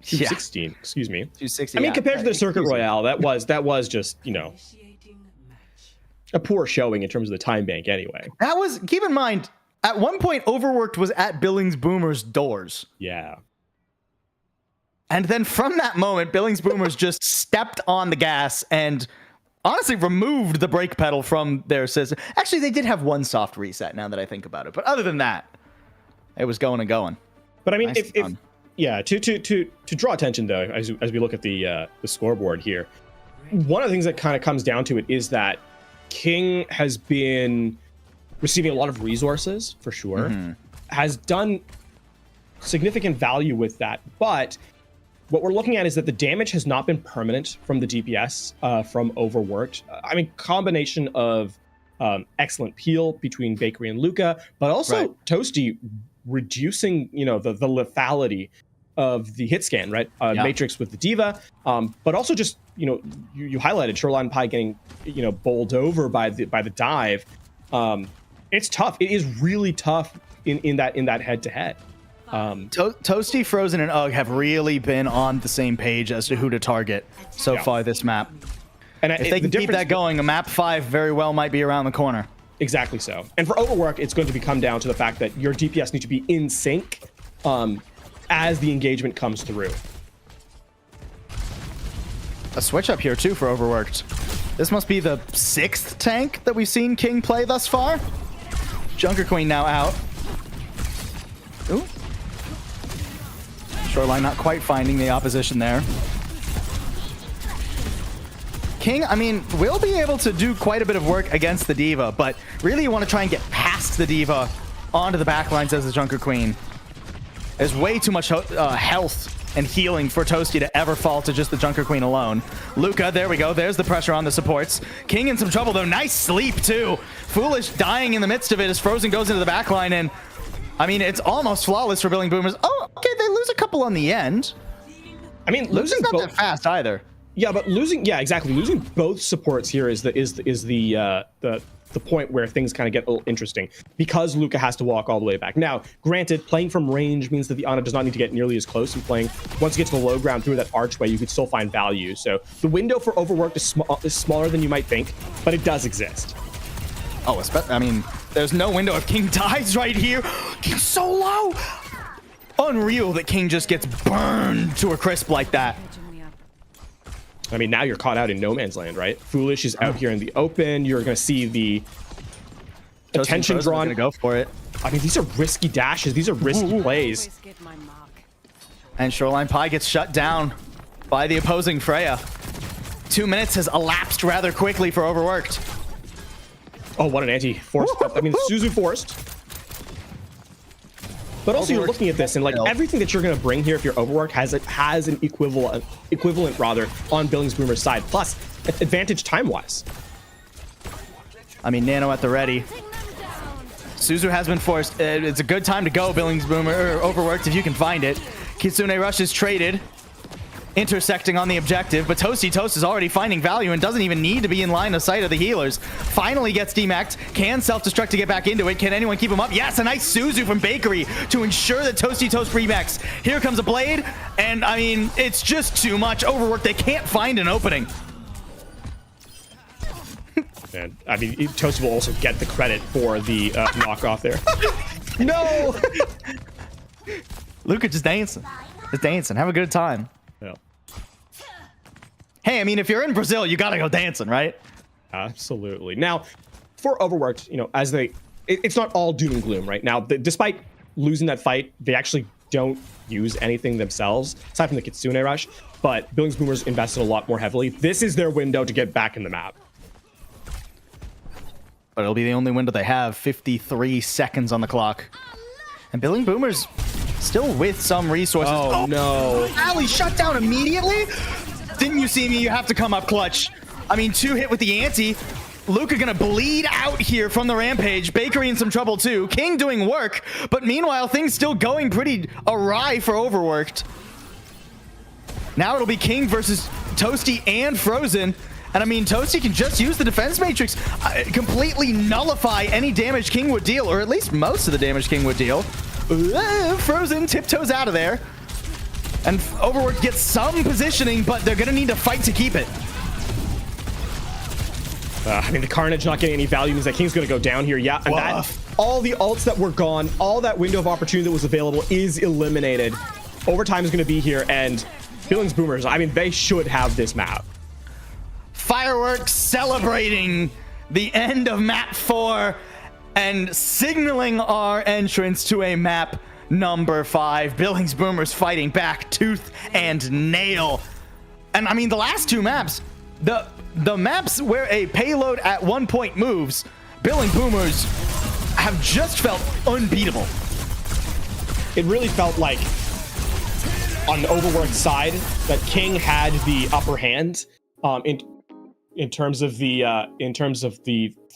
[SPEAKER 2] 216, excuse me.
[SPEAKER 1] 260.
[SPEAKER 2] I mean, compared to the Circuit Royale, that was just, a poor showing in terms of the time bank anyway.
[SPEAKER 1] That was, keep in mind, at one point, Overworked was at Billings Boomers' doors.
[SPEAKER 2] Yeah.
[SPEAKER 1] And then from that moment, Billings Boomers just stepped on the gas and honestly removed the brake pedal from their system. Actually, they did have one soft reset now that I think about it. But other than that, it was going and going.
[SPEAKER 2] But I mean, to draw attention though, as we look at the scoreboard here, one of the things that kind of comes down to it is that King has been receiving a lot of resources for sure, has done significant value with that, but what we're looking at is that the damage has not been permanent from the DPS from Overworked. I mean, combination of excellent peel between Bakery and Luca, but also Toasty reducing, the lethality of the hit scan, right? Matrix with the Diva, but also just, you highlighted Shoreline Pie getting, bowled over by the dive. It's tough. It is really tough in that head-to-head.
[SPEAKER 1] Toasty, Frozen, and Ugg have really been on the same page as to who to target so far this map. And if they can keep that going, a map 5 very well might be around the corner.
[SPEAKER 2] Exactly so. And for Overwork, it's going to come down to the fact that your DPS need to be in sync as the engagement comes through.
[SPEAKER 1] A switch up here too for Overworked. This must be the 6th tank that we've seen King play thus far. Junker Queen now out. Ooh. Shoreline not quite finding the opposition there. King, I mean, will be able to do quite a bit of work against the Diva, but really you want to try and get past the Diva onto the backlines as the Junker Queen. There's way too much health and healing for Toasty to ever fall to just the Junker Queen alone. Luca, there we go. There's the pressure on the supports. King in some trouble, though. Nice sleep, too. Foolish dying in the midst of it as Frozen goes into the backline, and I mean, it's almost flawless for Billings Boomers. Oh, okay, they lose a couple on the end.
[SPEAKER 2] I mean, losing
[SPEAKER 1] not
[SPEAKER 2] both
[SPEAKER 1] that fast either.
[SPEAKER 2] Yeah, but exactly. Losing both supports here is the point where things kind of get a little interesting because Luka has to walk all the way back. Now, granted, playing from range means that the Ana does not need to get nearly as close, and playing once you get to the low ground through that archway, you could still find value. So the window for Overworked is smaller than you might think, but it does exist.
[SPEAKER 1] Oh, I mean, there's no window if King dies right here. King's so low. Unreal that King just gets burned to a crisp like that.
[SPEAKER 2] I mean, now you're caught out in no man's land, right? Foolish is out here in the open. You're going to see the attention drawn.
[SPEAKER 1] Gonna go for it.
[SPEAKER 2] I mean, these are risky dashes. These are risky plays.
[SPEAKER 1] And Shoreline Pie gets shut down by the opposing Freya. 2 minutes has elapsed rather quickly for Overworked.
[SPEAKER 2] Oh, what an anti-forced. I mean, Suzu forced. But also, you're looking at this, and like everything that you're going to bring here, if you're Overworked, has an equivalent rather on Billings Boomer's side, plus advantage time-wise. I
[SPEAKER 1] mean, Nano at the ready. Suzu has been forced. It's a good time to go, Billings Boomer, or Overworked if you can find it. Kitsune Rush is traded, intersecting on the objective, but Toasty Toast is already finding value and doesn't even need to be in line of sight of the healers. Finally gets demacked, can self-destruct to get back into it. Can anyone keep him up? Yes, a nice Suzu from Bakery to ensure that Toasty Toast remacks. Here comes a blade, and I mean, it's just too much. Overworked, they can't find an opening.
[SPEAKER 2] And I mean, Toasty will also get the credit for the knockoff there. No!
[SPEAKER 1] Luka just dancing. Just dancing. Have a good time.
[SPEAKER 2] Yeah.
[SPEAKER 1] Hey, I mean, if you're in Brazil, you gotta go dancing, right?
[SPEAKER 2] Absolutely. Now, for Overworked, it's not all doom and gloom, right? Now, despite losing that fight, they actually don't use anything themselves, aside from the Kitsune Rush, but Billings Boomers invested a lot more heavily. This is their window to get back in the map.
[SPEAKER 1] But it'll be the only window they have. 53 seconds on the clock. And Billings Boomers still with some resources.
[SPEAKER 2] Oh no.
[SPEAKER 1] Ali shut down immediately? Didn't you see me? You have to come up clutch. I mean, 2 hit with the ante. Luka gonna bleed out here from the rampage. Bakery in some trouble too. King doing work, but meanwhile, things still going pretty awry for Overworked. Now it'll be King versus Toasty and Frozen. And I mean, Toasty can just use the defense matrix, completely nullify any damage King would deal, or at least most of the damage King would deal. Frozen tiptoes out of there. And Overworked gets some positioning, but they're going to need to fight to keep it.
[SPEAKER 2] I mean, the Carnage not getting any value means that King's going to go down here. Yeah, and that, all the ults that were gone, all that window of opportunity that was available is eliminated. Overtime is going to be here, and Billings Boomers, I mean, they should have this map.
[SPEAKER 1] Fireworks celebrating the end of map 4 and signaling our entrance to a map number 5. Billings Boomers fighting back tooth and nail. And I mean, the last 2 maps, the maps where a payload at one point moves, Billings Boomers have just felt unbeatable.
[SPEAKER 2] It really felt like on the Overworked side that King had the upper hand in terms of the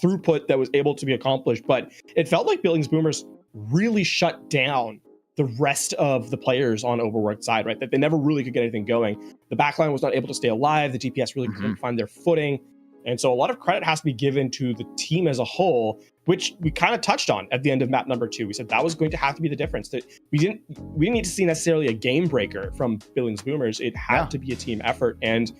[SPEAKER 2] throughput that was able to be accomplished, but it felt like Billings Boomers really shut down the rest of the players on Overworked side, right? That they never really could get anything going. The backline was not able to stay alive. The DPS really couldn't find their footing. And so a lot of credit has to be given to the team as a whole, which we kind of touched on at the end of map number 2. We said that was going to have to be the difference. That we didn't need to see necessarily a game breaker from Billings Boomers. It had to be a team effort. And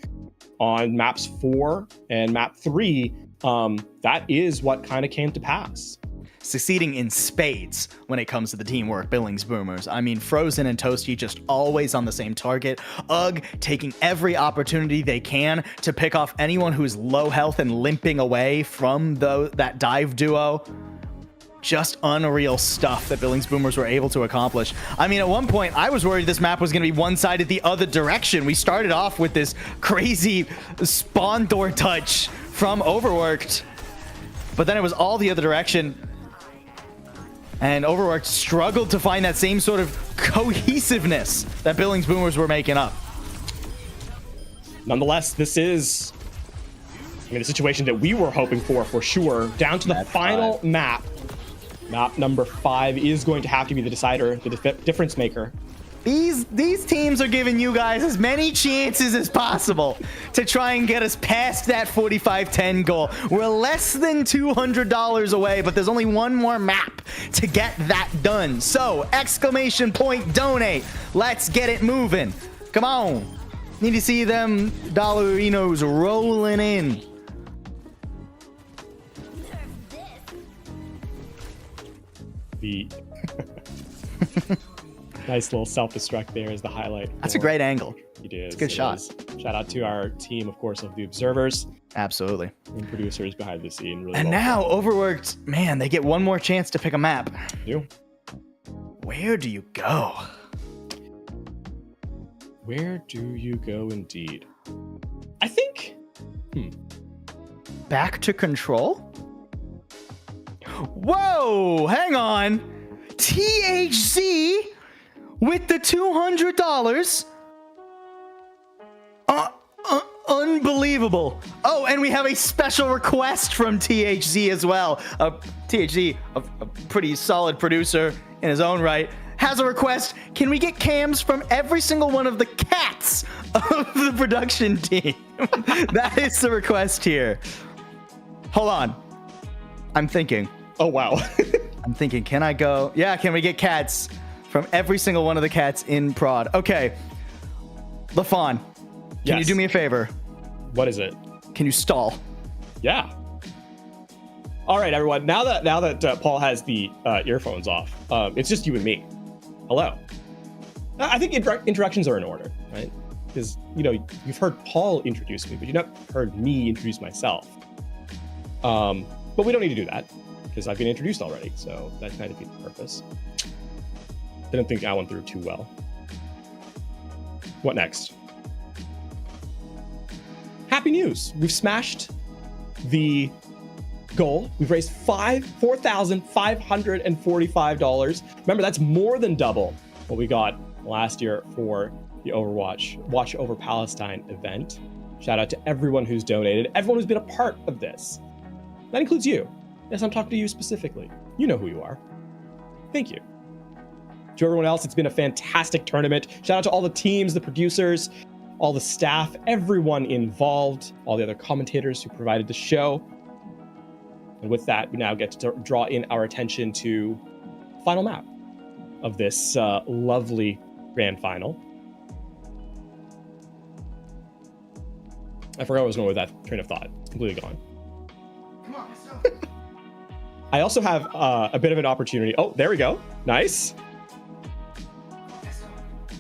[SPEAKER 2] on maps 4 and map 3, that is what kind of came to pass.
[SPEAKER 1] Succeeding in spades when it comes to the teamwork, Billings Boomers. I mean, Frozen and Toasty just always on the same target. UG taking every opportunity they can to pick off anyone who's low health and limping away from that dive duo. Just unreal stuff that Billings Boomers were able to accomplish. I mean, at one point, I was worried this map was going to be one-sided the other direction. We started off with this crazy spawn door touch from Overworked, but then it was all the other direction. And Overworked struggled to find that same sort of cohesiveness that Billings Boomers were making up.
[SPEAKER 2] Nonetheless, this is, the situation that we were hoping for sure. Down to the final map. Map number 5 is going to have to be the decider, the difference maker.
[SPEAKER 1] These teams are giving you guys as many chances as possible to try and get us past that 45-10 goal. We're less than $200 away, but there's only one more map to get that done. So, exclamation point donate. Let's get it moving. Come on. Need to see them dollarinos rolling in.
[SPEAKER 2] The nice little self-destruct there is the highlight.
[SPEAKER 1] That's a great angle.
[SPEAKER 2] It is.
[SPEAKER 1] It's a good shot.
[SPEAKER 2] Shout out to our team, of course, of the observers
[SPEAKER 1] Absolutely.
[SPEAKER 2] and producers behind the scene. Really
[SPEAKER 1] And
[SPEAKER 2] well
[SPEAKER 1] now,
[SPEAKER 2] done.
[SPEAKER 1] Overworked, man, they get one more chance to pick a map.
[SPEAKER 2] You.
[SPEAKER 1] Where do you go?
[SPEAKER 2] Where do you go indeed? I think
[SPEAKER 1] Back to control? Whoa, hang on. THC with the $200. Unbelievable. Oh, and we have a special request from THZ as well. THZ, a pretty solid producer in his own right, has a request. Can we get cams from every single one of the cats of the production team? That is the request here. Hold on. I'm thinking.
[SPEAKER 2] Oh, wow.
[SPEAKER 1] I'm thinking, can I go? Yeah, can we get cats from every single one of the cats in prod? Okay. LaFawn, can you do me a favor?
[SPEAKER 2] What is it?
[SPEAKER 1] Can you stall?
[SPEAKER 2] Yeah. All right, everyone. Now that Paul has the earphones off, it's just you and me. Hello. I think introductions are in order, right? Because, you've heard Paul introduce me, but you've not heard me introduce myself. But we don't need to do that because I've been introduced already, so that kind of defeats the purpose. Didn't think that one through too well. What next? Happy news. We've smashed the goal. We've raised $4,545. Remember, that's more than double what we got last year for the Overwatch Watch Over Palestine event. Shout out to everyone who's donated, everyone who's been a part of this. That includes you. Yes, I'm talking to you specifically. You know who you are. Thank you. To everyone else, it's been a fantastic tournament. Shout out to all the teams, the producers, all the staff, everyone involved, all the other commentators who provided the show. And with that, we now get to draw in our attention to the final map of this lovely grand final. I forgot where I was going with that train of thought. It's completely gone.
[SPEAKER 1] Come on,
[SPEAKER 2] I also have a bit of an opportunity. Oh, there we go. Nice.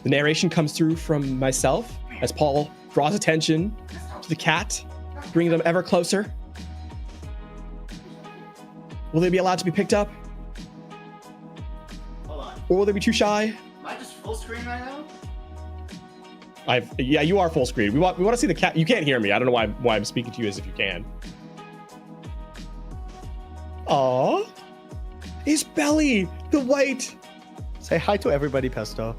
[SPEAKER 2] The narration comes through from myself as Paul draws attention to the cat, bringing them ever closer. Will they be allowed to be picked up?
[SPEAKER 1] Hold on.
[SPEAKER 2] Or will they be too shy?
[SPEAKER 1] Am I just full screen right now?
[SPEAKER 2] Yeah, you are full screen. We want to see the cat. You can't hear me. I don't know why I'm speaking to you as if you can. Aww. His belly, the white.
[SPEAKER 1] Say hi to everybody, Pesto.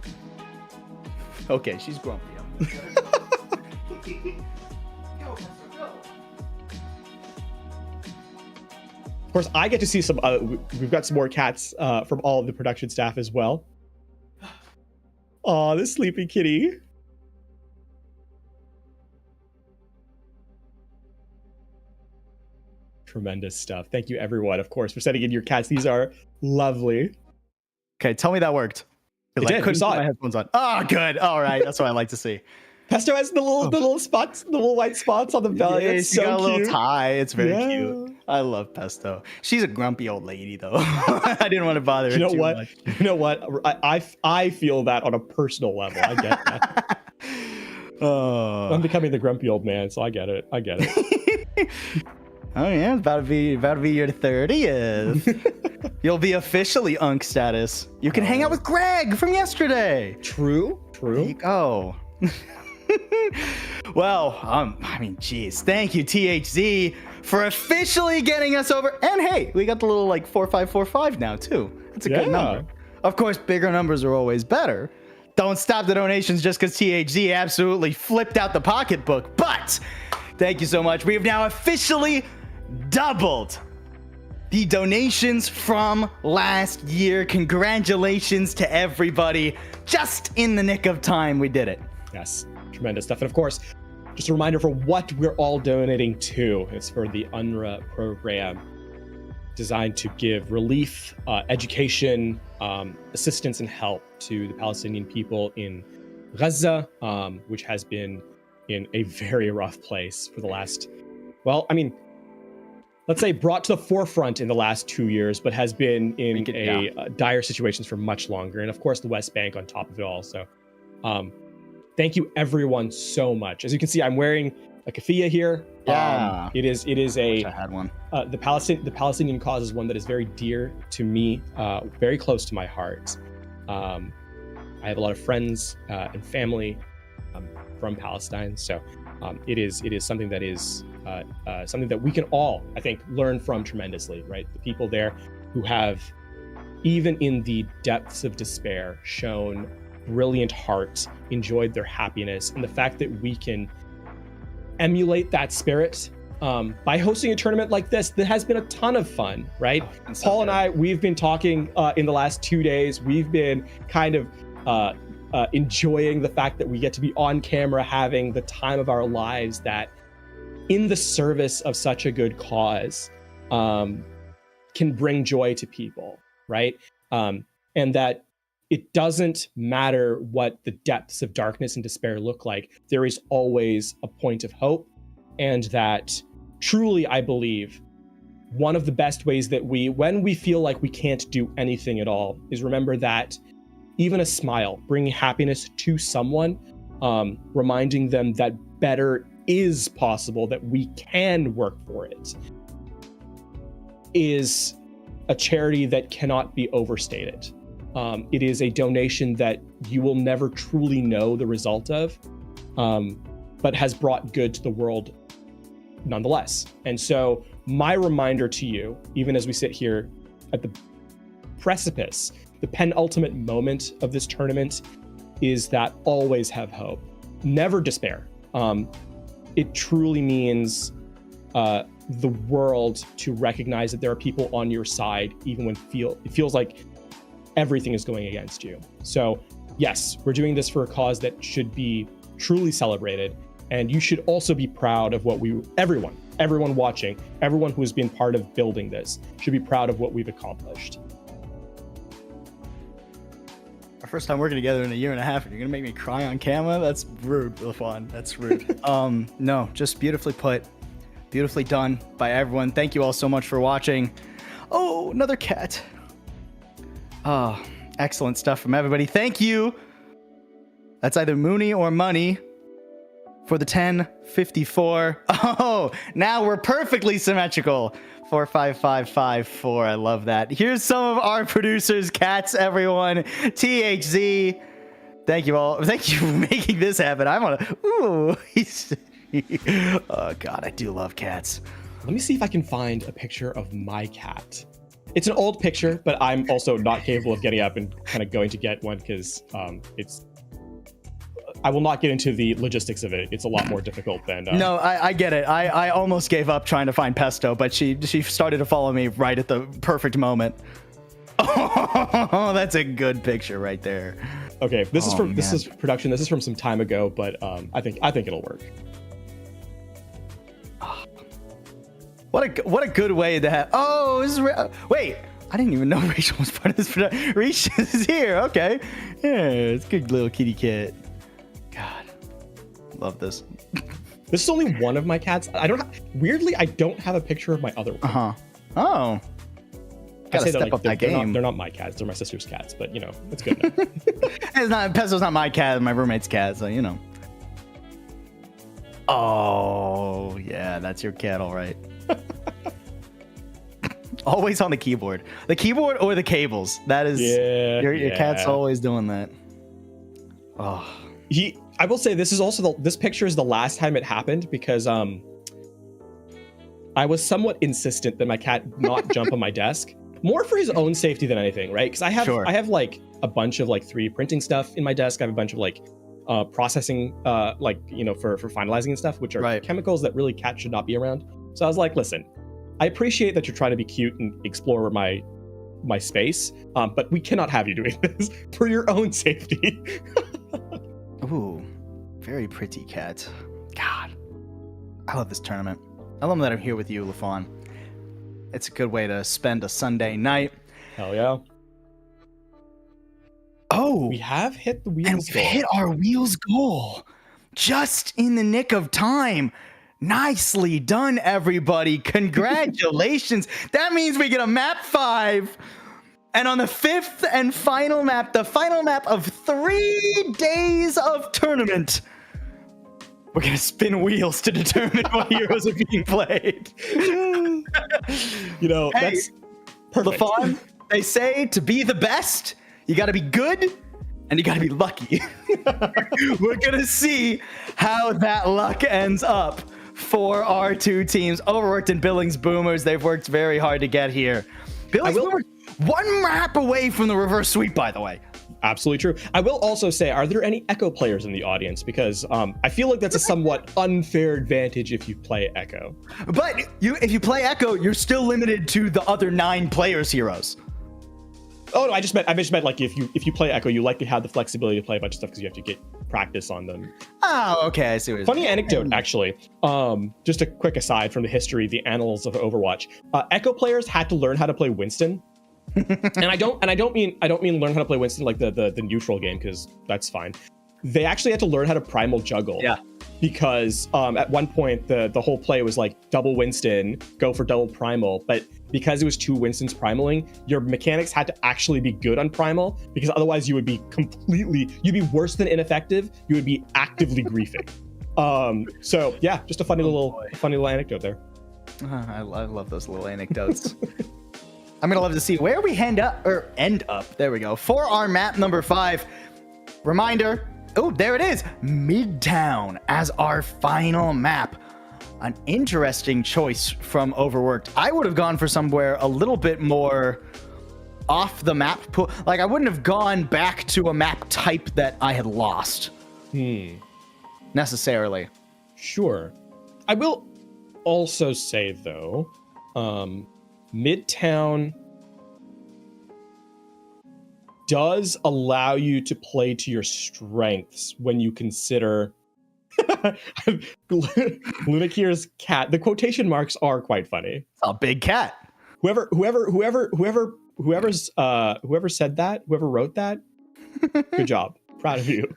[SPEAKER 1] Okay, she's grumpy. Go, Pesto, go.
[SPEAKER 2] Of course, I get to see some. We've got some more cats from all of the production staff as well. Aw, this sleepy kitty. Tremendous stuff. Thank you, everyone, of course, for sending in your cats. These are lovely.
[SPEAKER 1] Okay, tell me that worked.
[SPEAKER 2] It
[SPEAKER 1] I
[SPEAKER 2] did.
[SPEAKER 1] couldn't
[SPEAKER 2] We saw
[SPEAKER 1] put my
[SPEAKER 2] it.
[SPEAKER 1] headphones on. Oh, good. All right, that's what I like to see.
[SPEAKER 2] Pesto has the little spots, the little white spots on the belly.
[SPEAKER 1] Yeah,
[SPEAKER 2] It's
[SPEAKER 1] she's
[SPEAKER 2] so
[SPEAKER 1] got a
[SPEAKER 2] cute.
[SPEAKER 1] little tie. It's very
[SPEAKER 2] Yeah.
[SPEAKER 1] cute. I love Pesto. She's a grumpy old lady, though. I didn't want to bother her
[SPEAKER 2] You know
[SPEAKER 1] too
[SPEAKER 2] what?
[SPEAKER 1] much.
[SPEAKER 2] You know what? I feel that on a personal level. I get that. I'm becoming the grumpy old man, so I get it. I get it.
[SPEAKER 1] Oh yeah, it's about to be your 30th. You'll be officially Unk status. You can hang out with Greg from yesterday.
[SPEAKER 2] True.
[SPEAKER 1] There you go. Well, I mean, geez, thank you, THZ, for officially getting us over. And hey, we got the little 4545 now too. That's a good number. Of course, bigger numbers are always better. Don't stop the donations just because THZ absolutely flipped out the pocketbook. But thank you so much. We have now officially doubled the donations from last year. Congratulations to everybody. Just in the nick of time, we did it.
[SPEAKER 2] Yes, tremendous stuff. And of course, just a reminder for what we're all donating to. It's for the UNRWA program designed to give relief, education, assistance, and help to the Palestinian people in Gaza, which has been in a very rough place for the last, well, I mean, let's say brought to the forefront in the last 2 years, but has been in dire situations for much longer. And of course, the West Bank on top of it all. So thank you everyone so much. As you can see, I'm wearing a keffiyeh here.
[SPEAKER 1] Yeah.
[SPEAKER 2] It is a,
[SPEAKER 1] I had one.
[SPEAKER 2] the Palestinian cause is one that is very dear to me, very close to my heart. I have a lot of friends and family from Palestine. So it is something that is something that we can all, I think, learn from tremendously, right? The people there who have, even in the depths of despair, shown brilliant heart, enjoyed their happiness, and the fact that we can emulate that spirit by hosting a tournament like this that has been a ton of fun, right? Paul and I, we've been talking in the last 2 days. We've been kind of enjoying the fact that we get to be on camera, having the time of our lives, that in the service of such a good cause can bring joy to people, right? And that it doesn't matter what the depths of darkness and despair look like. There is always a point of hope. And that truly, I believe, one of the best ways that when we feel like we can't do anything at all, is remember that even a smile, bringing happiness to someone, reminding them that better is possible, that we can work for it, is a charity that cannot be overstated. It is a donation that you will never truly know the result of, but has brought good to the world nonetheless. And so my reminder to you, even as we sit here at the precipice, the penultimate moment of this tournament, is that always have hope, never despair. It truly means the world to recognize that there are people on your side, even when it feels like everything is going against you. So yes, we're doing this for a cause that should be truly celebrated. And you should also be proud of what everyone watching, everyone who has been part of building this should be proud of what we've accomplished.
[SPEAKER 1] Our first time working together in a year and a half, and you're gonna make me cry on camera? That's rude, LaFon. That's rude. No, just beautifully put, beautifully done by everyone. Thank you all so much for watching. Oh, another cat. Oh, excellent stuff from everybody. Thank you. That's either Mooney or Money for the 1054. Oh, now we're perfectly symmetrical. 45554. I love that. Here's some of our producers, cats, everyone. THZ. Thank you all. Thank you for making this happen. I'm on a. Ooh. Oh, God, I do love cats.
[SPEAKER 2] Let me see if I can find a picture of my cat. It's an old picture, but I'm also not capable of getting up and kind of going to get one because I will not get into the logistics of it. It's a lot more difficult than...
[SPEAKER 1] No, I get it. I almost gave up trying to find Pesto, but she started to follow me right at the perfect moment. Oh, that's a good picture right there.
[SPEAKER 2] Okay, this is production. This is from some time ago, but I think it'll work.
[SPEAKER 1] What a good way to have... Oh, this is... Wait, I didn't even know Rachel was part of this production. Rachel is here. Okay. Yeah, it's a good little kitty cat. God, love this.
[SPEAKER 2] This is only one of my cats. Weirdly, I don't have a picture of my other one.
[SPEAKER 1] Oh. Gotta step up that game.
[SPEAKER 2] They're not my cats. They're my sister's cats, but it's good enough.
[SPEAKER 1] Pesto's not my cat, my roommate's cat, so Oh, yeah, that's your cat, all right. Always on the keyboard. The keyboard or the cables. That is, your cat's always doing that. Oh.
[SPEAKER 2] I will say this is also this picture is the last time it happened because I was somewhat insistent that my cat not jump on my desk, more for his own safety than anything, right? Because I have like a bunch of like 3D printing stuff in my desk. I have a bunch of like processing for finalizing and stuff, which are chemicals that really cats should not be around. So I was like, listen, I appreciate that you're trying to be cute and explore my space, but we cannot have you doing this for your own safety.
[SPEAKER 1] Ooh, very pretty cat. God, I love this tournament. I love that I'm here with you, LaFawn. It's a good way to spend a Sunday night.
[SPEAKER 2] Hell yeah.
[SPEAKER 1] Oh,
[SPEAKER 2] We have hit the
[SPEAKER 1] and
[SPEAKER 2] wheels
[SPEAKER 1] we've
[SPEAKER 2] goal.
[SPEAKER 1] hit our wheels goal just in the nick of time. Nicely done, everybody. Congratulations. That means we get a map 5. And on the 5th and final map, the final map of 3 days of tournament, we're going to spin wheels to determine what heroes are being played.
[SPEAKER 2] You know,
[SPEAKER 1] Hey,
[SPEAKER 2] that's perfect.
[SPEAKER 1] LaFawn, they say to be the best, you got to be good and you got to be lucky. We're going to see how that luck ends up for our two teams, Overworked and Billings Boomers. They've worked very hard to get here. Billings Boomers, 1 map away from the reverse sweep, by the way.
[SPEAKER 2] Absolutely true. I will also say, are there any Echo players in the audience? Because I feel like that's a somewhat unfair advantage if you play Echo.
[SPEAKER 1] But if you play Echo, you're still limited to the other 9 players' heroes.
[SPEAKER 2] Oh no, I just meant like if you play Echo, you likely have the flexibility to play a bunch of stuff because you have to get practice on them.
[SPEAKER 1] Oh, okay, I see what you're
[SPEAKER 2] Funny
[SPEAKER 1] saying.
[SPEAKER 2] anecdote, actually. Just a quick aside from the history, the annals of Overwatch. Echo players had to learn how to play Winston. and I don't mean learn how to play Winston like the neutral game, because that's fine. They actually had to learn how to primal juggle.
[SPEAKER 1] Yeah.
[SPEAKER 2] Because at one point the whole play was like double Winston, go for double primal, but because it was 2 Winstons primaling, your mechanics had to actually be good on primal, because otherwise you'd be worse than ineffective. You would be actively griefing. So yeah, just a funny little anecdote there.
[SPEAKER 1] I love those little anecdotes. I'm gonna love to see where we end up. There we go. For our map number 5. Reminder. Oh, there it is. Midtown as our final map. An interesting choice from Overworked. I would have gone for somewhere a little bit more off the map. Like, I wouldn't have gone back to a map type that I had lost. Necessarily.
[SPEAKER 2] Sure. I will also say, though, Midtown does allow you to play to your strengths when you consider Lunakir's cat. The quotation marks are quite funny.
[SPEAKER 1] It's a big cat.
[SPEAKER 2] Whoever said that, whoever wrote that, good job. Proud of you.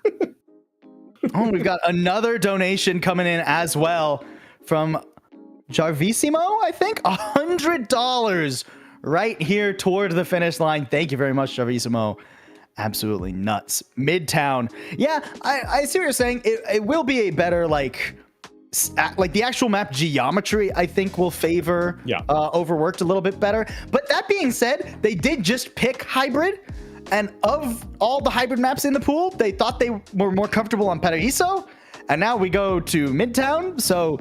[SPEAKER 1] Oh, we've got another donation coming in as well from Jarvisimo, I think. $100 right here toward the finish line. Thank you very much, Jarvisimo. Absolutely nuts. Midtown. Yeah, I see what you're saying. It will be a better, like the actual map geometry, I think, will favor Overworked a little bit better. But that being said, they did just pick hybrid. And of all the hybrid maps in the pool, they thought they were more comfortable on Paraíso. And now we go to Midtown. So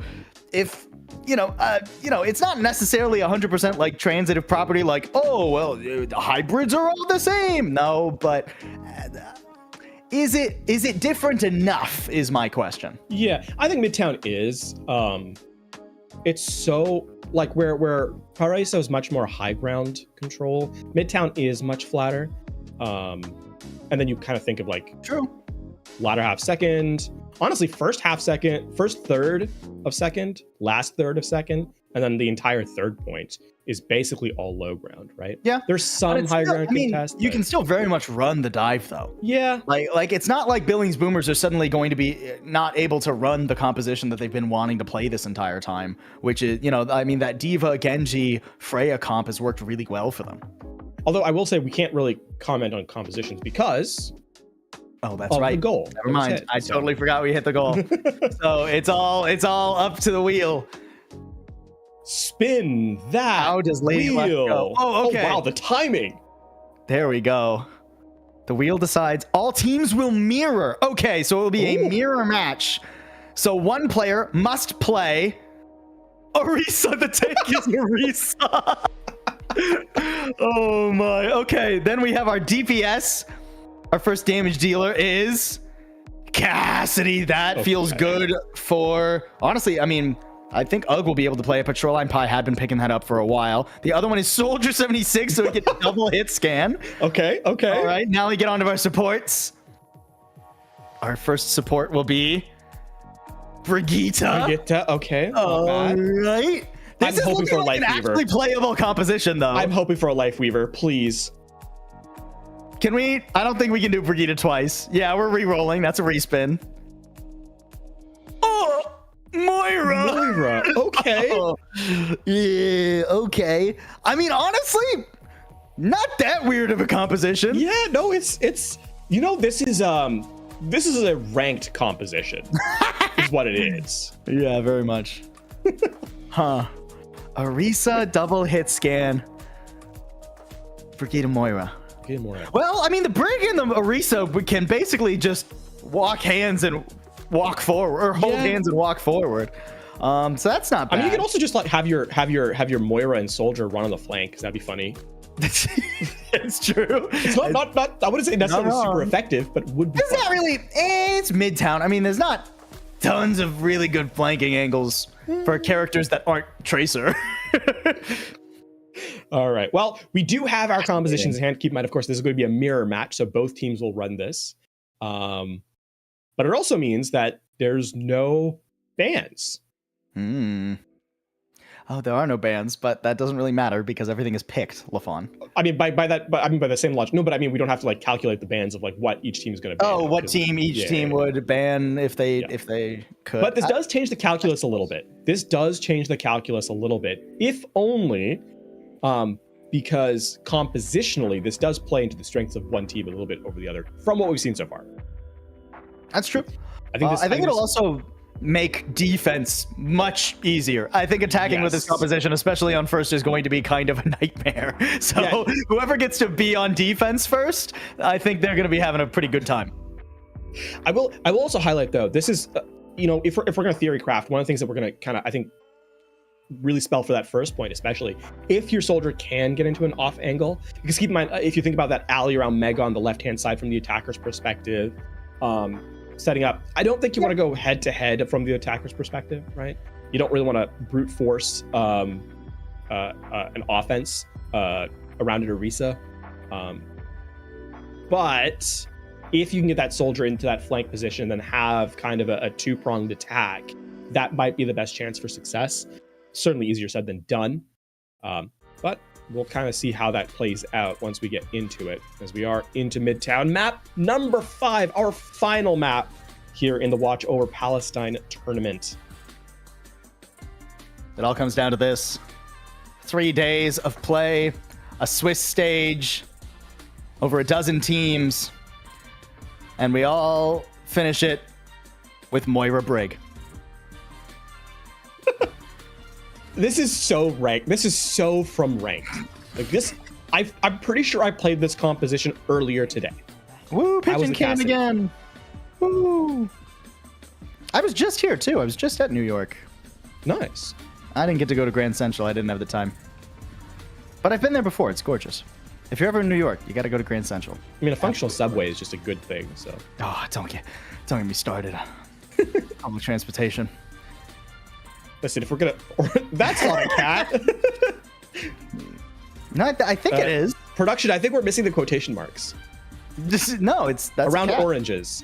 [SPEAKER 1] if it's not necessarily 100% like transitive property, like, oh, well, the hybrids are all the same. No, but is it different enough is my question.
[SPEAKER 2] Yeah, I think Midtown is. It's so, like, where Paraíso is much more high ground control, Midtown is much flatter. And then you kind of think of, like,
[SPEAKER 1] True.
[SPEAKER 2] Latter half second, honestly, first half second, first third of second, last third of second, and then the entire third point is basically all low ground, right?
[SPEAKER 1] Yeah.
[SPEAKER 2] There's some high ground contest.
[SPEAKER 1] You can still very much run the dive, though.
[SPEAKER 2] Yeah.
[SPEAKER 1] Like it's not like Billings Boomers are suddenly going to be not able to run the composition that they've been wanting to play this entire time, which is, that Diva, Genji, Freya comp has worked really well for them.
[SPEAKER 2] Although I will say we can't really comment on compositions because
[SPEAKER 1] oh, that's right.
[SPEAKER 2] The goal.
[SPEAKER 1] Never mind. I totally forgot we hit the goal. So it's all up to the wheel.
[SPEAKER 2] Spin that
[SPEAKER 1] How does Lady Luck
[SPEAKER 2] wheel.
[SPEAKER 1] go? Oh, okay.
[SPEAKER 2] Oh, wow, the timing.
[SPEAKER 1] There we go. The wheel decides all teams will mirror. Okay, so it will be a mirror match. So one player must play Orisa. The tank is Orisa. Oh my. Okay, then we have our DPS. Our first damage dealer is Cassidy. That feels good for, honestly, I think Ugg will be able to play it, but Shoreline Pie had been picking that up for a while. The other one is Soldier 76, so we get double hit scan.
[SPEAKER 2] Okay.
[SPEAKER 1] All right, now we get on to our supports. Our first support will be Brigitte.
[SPEAKER 2] Okay.
[SPEAKER 1] All right. This
[SPEAKER 2] I'm hoping for a
[SPEAKER 1] like an
[SPEAKER 2] Life Weaver.
[SPEAKER 1] actually playable composition, though.
[SPEAKER 2] I'm hoping for a Life Weaver, please.
[SPEAKER 1] Can we? I don't think we can do Brigitte twice. Yeah, we're re-rolling. That's a respin. Oh, Moira.
[SPEAKER 2] Okay.
[SPEAKER 1] Oh, yeah, okay. I mean, honestly, not that weird of a composition.
[SPEAKER 2] Yeah, no, it's this is a ranked composition. Is what it is.
[SPEAKER 1] Yeah, very much. Huh. Arisa double hit scan. Brigitte Moira. Well, I mean, the Brig and the Arisa can basically just walk hands and walk forward, or hold hands and walk forward. So that's not bad.
[SPEAKER 2] I mean, you can also just like have your Moira and Soldier run on the flank, because that'd be funny.
[SPEAKER 1] It's true.
[SPEAKER 2] It's not. I wouldn't say necessarily super effective, but would be.
[SPEAKER 1] It's not really. It's Midtown. I mean, there's not tons of really good flanking angles for characters that aren't Tracer.
[SPEAKER 2] All right. Well, we do have our compositions in hand. Keep in mind, of course, this is going to be a mirror match, so both teams will run this. But it also means that there's no bans.
[SPEAKER 1] Oh, there are no bans, but that doesn't really matter because everything is picked, Lafon.
[SPEAKER 2] I mean, by the same logic. No, but I mean, we don't have to like calculate the bans of like what each team is going to ban.
[SPEAKER 1] Oh, what team each team would ban if they could.
[SPEAKER 2] But this does change the calculus a little bit. If only because compositionally, this does play into the strengths of one team a little bit over the other from what we've seen so far.
[SPEAKER 1] That's true.
[SPEAKER 2] I think
[SPEAKER 1] it'll also make defense much easier. I think attacking with this composition, especially on first, is going to be kind of a nightmare. So whoever gets to be on defense first, I think they're going to be having a pretty good time.
[SPEAKER 2] I will also highlight though, this is if we're going to theory craft, one of the things that we're going to kind of, I think, really spell for that first point, especially if your Soldier can get into an off angle, because keep in mind, if you think about that alley around Mega on the left hand side from the attacker's perspective, setting up, I don't think you want to go head to head from the attacker's perspective, right? You don't really want to brute force an offense around an Arisa, but if you can get that Soldier into that flank position, then have kind of a two-pronged attack, that might be the best chance for success. Certainly easier said than done, but we'll kind of see how that plays out once we get into it, as we are into Midtown. Map number 5, our final map here in the Watch Over Palestine tournament.
[SPEAKER 1] It all comes down to this. 3 days of play, a Swiss stage, over a dozen teams, and we all finish it with Moira Brig.
[SPEAKER 2] This is so ranked. This is so from ranked. Like this, I'm pretty sure I played this composition earlier today.
[SPEAKER 1] Woo, Pigeon Cam again. Woo. I was just here too. I was just at New York.
[SPEAKER 2] Nice.
[SPEAKER 1] I didn't get to go to Grand Central. I didn't have the time. But I've been there before. It's gorgeous. If you're ever in New York, you got to go to Grand Central.
[SPEAKER 2] I mean, a functional subway is just a good thing. So.
[SPEAKER 1] Oh, don't get me started. Public transportation.
[SPEAKER 2] Listen, if we're gonna, that's not a cat.
[SPEAKER 1] No, I think it is.
[SPEAKER 2] Production, I think we're missing the quotation marks.
[SPEAKER 1] That's
[SPEAKER 2] around oranges.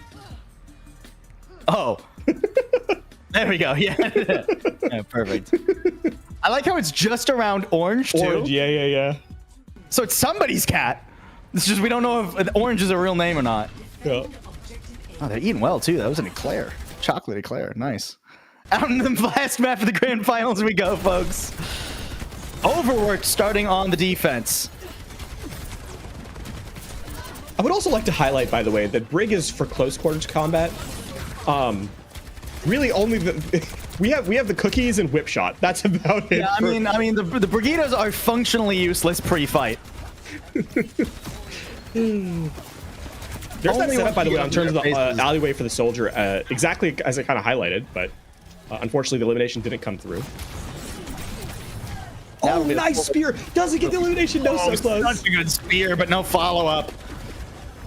[SPEAKER 1] Oh, there we go. Yeah, yeah, perfect. I like how it's just around orange too.
[SPEAKER 2] Orange, yeah.
[SPEAKER 1] So it's somebody's cat. It's just we don't know if orange is a real name or not.
[SPEAKER 2] Yeah.
[SPEAKER 1] Oh, they're eating well too. That was an eclair, chocolate eclair. Nice. Out in the last map of the grand finals we go, folks. Overworked starting on the defense.
[SPEAKER 2] I would also like to highlight, by the way, that Brig is for close quarters combat. Really only we have the cookies and whip shot. That's about it.
[SPEAKER 1] Yeah, I mean the Brigittas are functionally useless pre-fight.
[SPEAKER 2] There's that setup, by the way, in terms of the alleyway for the Soldier, exactly as I kind of highlighted, but unfortunately the elimination didn't come through. Oh, nice spear! Doesn't get the elimination. No, so close.
[SPEAKER 1] Such a good spear, but no follow-up.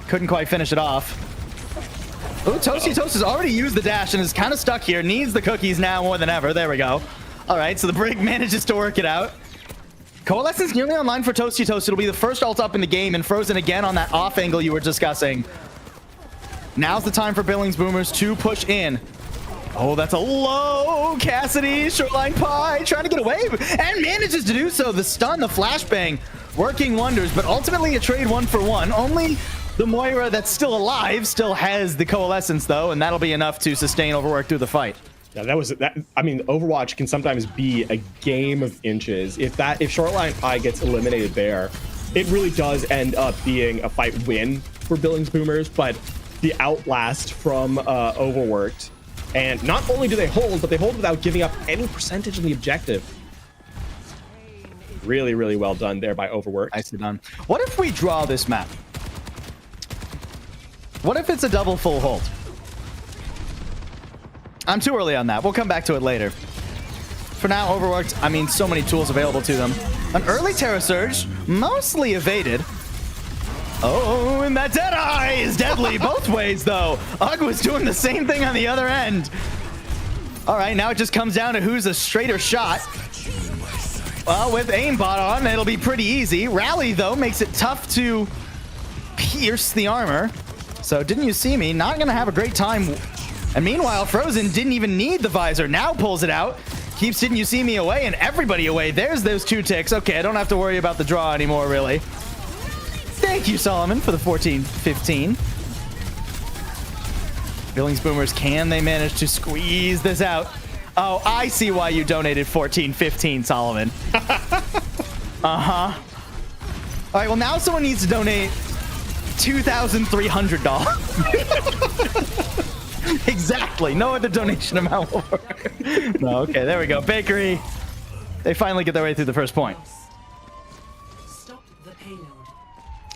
[SPEAKER 1] Couldn't quite finish it off. Ooh, Toasty Toast has already used the dash and is kind of stuck here. Needs the cookies now more than ever. There we go. All right, so the Brig manages to work it out. Coalescence nearly online for Toasty Toast. It'll be the first ult up in the game, and Frozen again on that off angle you were discussing. Now's the time for Billings Boomers to push in. Oh, that's a low Cassidy. Shoreline Pie trying to get away and manages to do so. The stun, the flashbang, working wonders, but ultimately a trade 1-for-1. Only the Moira that's still alive still has the Coalescence, though, and that'll be enough to sustain Overworked through the fight.
[SPEAKER 2] Yeah, that. I mean, Overwatch can sometimes be a game of inches. If Shoreline Pie gets eliminated there, it really does end up being a fight win for Billings Boomers. But the outlast from Overworked, and not only do they hold, but they hold without giving up any percentage in the objective. Really, really well done there by Overworked.
[SPEAKER 1] Nicely done. What if we draw this map? What if it's a double full hold? I'm too early on that. We'll come back to it later. For now, Overworked, I mean, so many tools available to them. An early Terra Surge, mostly evaded. Oh, and that Deadeye is deadly both ways, though. Ugg was doing the same thing on the other end. All right, now it just comes down to who's a straighter shot. Well, with aimbot on, it'll be pretty easy. Rally, though, makes it tough to pierce the armor. So didn't you see me? Not going to have a great time. And meanwhile, Frozen didn't even need the visor. Now pulls it out. Keeps Didn't You See Me away and everybody away. There's those 2 ticks. Okay, I don't have to worry about the draw anymore, really. Thank you, Solomon, for the 14-15. Billings Boomers, can they manage to squeeze this out? Oh, I see why you donated 14-15, Solomon. Uh-huh. All right, well, now someone needs to donate $2,300. Exactly. No other donation amount will work. No, okay, there we go. Bakery. They finally get their way through the first point.
[SPEAKER 7] Stop the payload.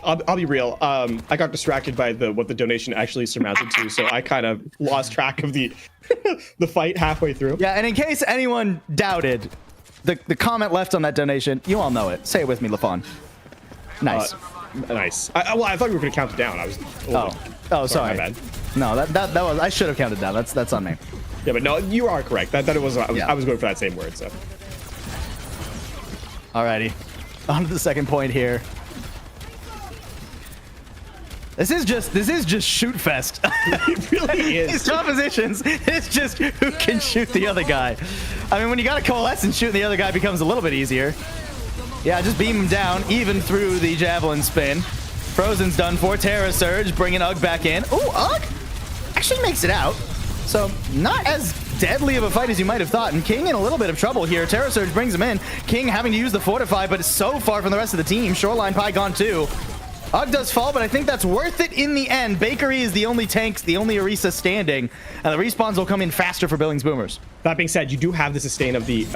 [SPEAKER 2] I'll be real. I got distracted by what the donation actually surmounted to, so I kind of lost track of the the fight halfway through.
[SPEAKER 1] Yeah, and in case anyone doubted, the comment left on that donation, you all know it. Say it with me, LaFawn. Nice.
[SPEAKER 2] Nice. Well, I thought we were going to count it down. I was.
[SPEAKER 1] Sorry.
[SPEAKER 2] My bad.
[SPEAKER 1] No, that was, I should have counted down. That's on me.
[SPEAKER 2] Yeah, but no, you are correct. That it was. I was going for that same word. So.
[SPEAKER 1] Alrighty, on to the second point here. This is just shoot fest.
[SPEAKER 2] It really is.
[SPEAKER 1] These top positions, it's just who can shoot the other guy. I mean, when you got a Coalescence, shooting the other guy becomes a little bit easier. Yeah, just beam him down, even through the javelin spin. Frozen's done for. Terra Surge, bringing Ugg back in. Ooh, Ugg actually makes it out. So not as deadly of a fight as you might have thought. And King in a little bit of trouble here. Terra Surge brings him in. King having to use the Fortify, but it's so far from the rest of the team. Shoreline Pie gone too. Ugg does fall, but I think that's worth it in the end. Bakery is the only tanks, the only Orisa standing, and the respawns will come in faster for Billings Boomers.
[SPEAKER 2] That being said, you do have the sustain of the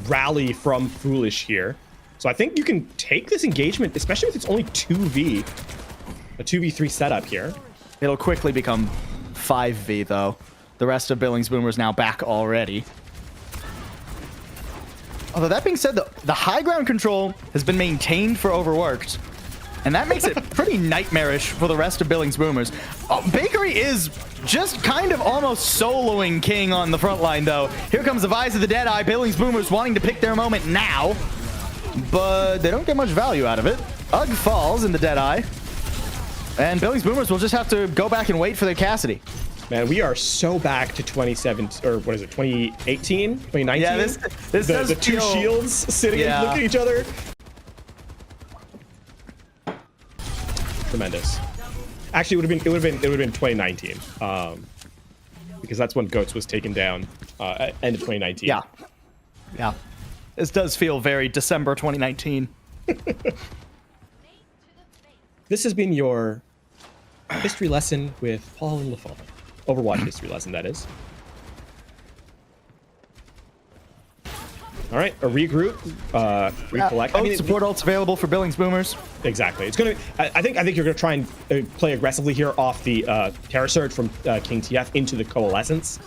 [SPEAKER 2] rally from Foolish here. So I think you can take this engagement, especially if it's only 2v, a 2v3 setup here.
[SPEAKER 1] It'll quickly become 5v, though. The rest of Billings Boomers now back already. Although that being said, the high ground control has been maintained for Overworked. And that makes it pretty nightmarish for the rest of Billings Boomers. Bakery is just kind of almost soloing King on the front line, though. Here comes the Vise of the Deadeye. Billings Boomers wanting to pick their moment now. But they don't get much value out of it. Ugg falls in the Deadeye. And Billings Boomers will just have to go back and wait for their Cassidy.
[SPEAKER 2] Man, we are so back to 2017, or what is it, 2018, 2019?
[SPEAKER 1] Yeah, this does
[SPEAKER 2] the two
[SPEAKER 1] feel...
[SPEAKER 2] shields sitting and looking at each other. Tremendous. Actually, it would have been 2019, because that's when Goats was taken down, end of 2019.
[SPEAKER 1] Yeah, yeah. This does feel very December 2019.
[SPEAKER 2] This has been your history lesson with Paul and LaFawn. Overwatch history lesson, that is. All right, a regroup, recollect. I mean,
[SPEAKER 1] support ults available for Billings Boomers.
[SPEAKER 2] Exactly. It's gonna. I think you're gonna try and play aggressively here off the Terra Surge from King TF into the Coalescence.